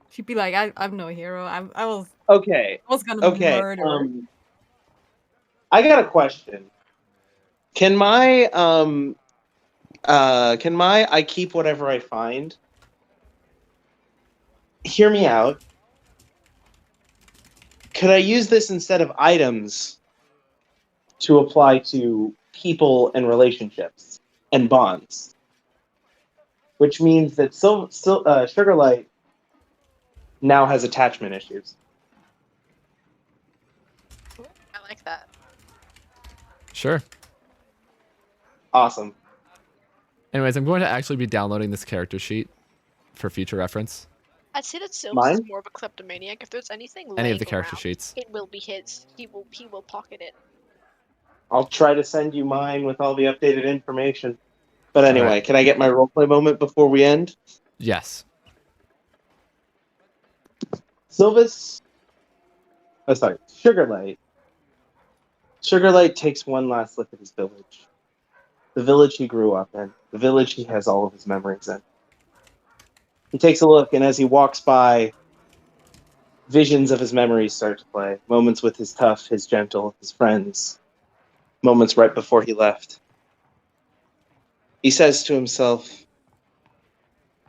Speaker 2: She'd be like, I'm no hero. I was gonna
Speaker 5: Okay.
Speaker 2: murder.
Speaker 5: I got a question. Can my I keep whatever I find? Hear me out. Could I use this instead of items to apply to people and relationships and bonds? Which means that Sugarlight now has attachment issues.
Speaker 8: I like that.
Speaker 1: Sure.
Speaker 5: Awesome.
Speaker 1: Anyways, I'm going to actually be downloading this character sheet for future reference.
Speaker 8: I'd say that Sylvis
Speaker 5: Mine?
Speaker 8: is more of a kleptomaniac. If there's anything
Speaker 1: Any of the
Speaker 8: laying
Speaker 1: character
Speaker 8: around,
Speaker 1: sheets.
Speaker 8: it will be his. He will pocket it.
Speaker 5: I'll try to send you mine with all the updated information. But anyway,
Speaker 1: Alright.
Speaker 5: Can I get my roleplay moment before we end?
Speaker 1: Yes.
Speaker 5: Sylvis. Oh, sorry. Sugarlight. Sugarlight takes one last look at his village. the village he grew up in, the village he has all of his memories in. He takes a look, and as he walks by, visions of his memories start to play. Moments with his tough, his gentle, his friends. Moments right before he left. He says to himself,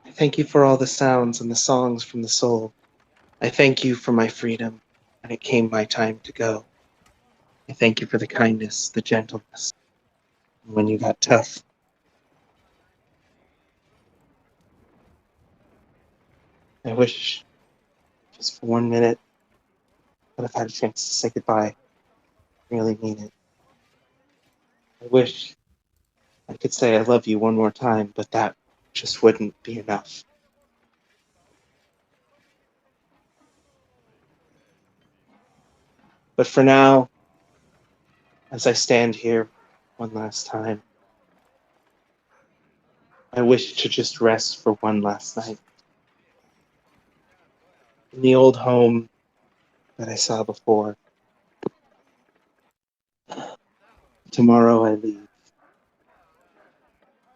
Speaker 5: I thank you for all the sounds and the songs from the soul. I thank you for my freedom when it came my time to go. I thank you for the kindness, the gentleness, when you got tough. I wish, just for 1 minute, that I've had a chance to say goodbye. I really mean it. I wish I could say I love you one more time, but that just wouldn't be enough. But for now, as I stand here one last time, I wish to just rest for one last night. In the old home that I saw before. Tomorrow I leave.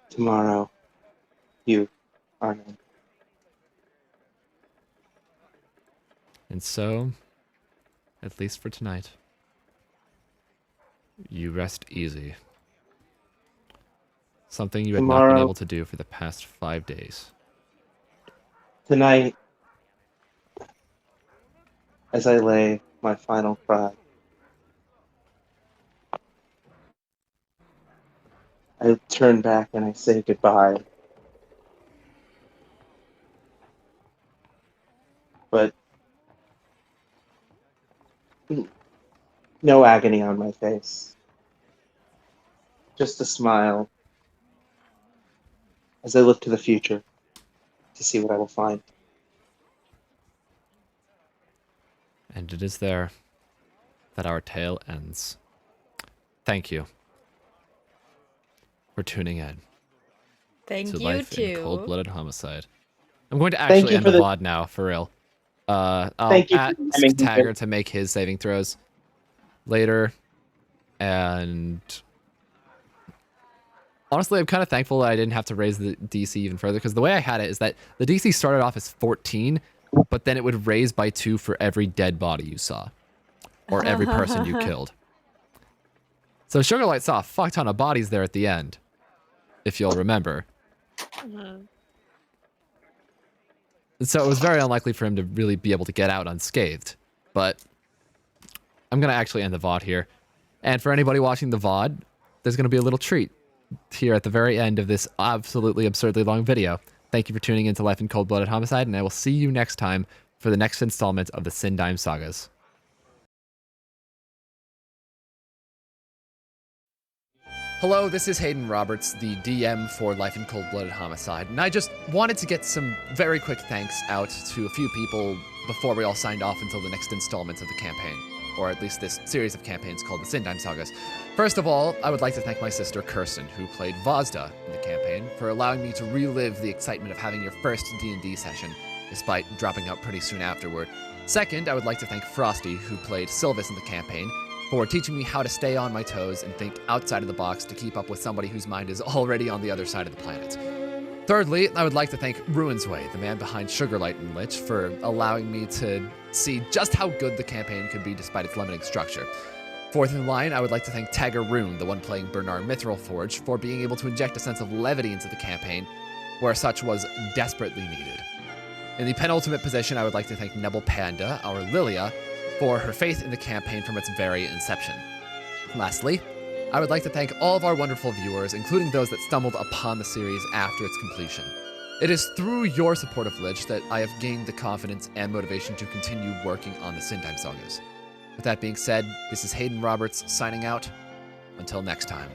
Speaker 5: Tomorrow, you are known.
Speaker 1: And so, at least for tonight, you rest easy. Something you had not been
Speaker 5: Tomorrow-
Speaker 1: able to do for the past 5 days.
Speaker 5: Tonight, as I lay my final cry, I turn back and I say goodbye. But no agony on my face. Just a smile as I look to the future to see what I will find.
Speaker 1: And it is there that our tale ends. Thank you for tuning in
Speaker 2: Thank
Speaker 1: to
Speaker 2: you
Speaker 1: Life in
Speaker 2: too.
Speaker 1: Cold-Blooded Homicide. I'm going to
Speaker 5: Thank
Speaker 1: actually
Speaker 5: you
Speaker 1: end
Speaker 5: for
Speaker 1: the
Speaker 5: the-
Speaker 1: VOD now, for real. I'll
Speaker 5: Thank you for
Speaker 1: ask
Speaker 5: timing.
Speaker 1: Tagger to make his saving throws later. And honestly, I'm kind of thankful that I didn't have to raise the DC even further, because the way I had it is that the DC started off as 14, but then it would raise by 2 for every dead body you saw, or every person you killed. So Sugarlight saw a fuck ton of bodies there at the end, if you'll remember.
Speaker 8: Mhm.
Speaker 1: And so it was very unlikely for him to really be able to get out unscathed. But I'm going to actually end the VOD here. And for anybody watching the VOD, there's going to be a little treat here at the very end of this absolutely absurdly long video. Thank you for tuning into Life in Cold-Blooded Homicide, and I will see you next time for the next installment of the Sindime Sagas. Hello, this is Hayden Roberts, the DM for Life in Cold-Blooded Homicide, and I just wanted to get some very quick thanks out to a few people before we all signed off until the next installment of the campaign, or at least this series of campaigns called the Sindime Sagas. First of all, I would like to thank my sister Kirsten, who played Vazda in the campaign, for allowing me to relive the excitement of having your first D&D session, despite dropping out pretty soon afterward. Second, I would like to thank Frosty, who played Sylvis in the campaign, for teaching me how to stay on my toes and think outside of the box to keep up with somebody whose mind is already on the other side of the planet. Thirdly, I would like to thank Ruinsway, the man behind Sugarlight and Lich, for allowing me to see just how good the campaign could be despite its limiting structure. Fourth in line, I would like to thank Tagger Rune, the one playing Bernar Mithril Forge, for being able to inject a sense of levity into the campaign, where such was desperately needed. In the penultimate position, I would like to thank Nebel Panda, our Lilia, for her faith in the campaign from its very inception. Lastly, I would like to thank all of our wonderful viewers, including those that stumbled upon the series after its completion. It is through your support of Lich that I have gained the confidence and motivation to continue working on the Sindime Sagas. With that being said, this is Hayden Roberts signing out. Until next time.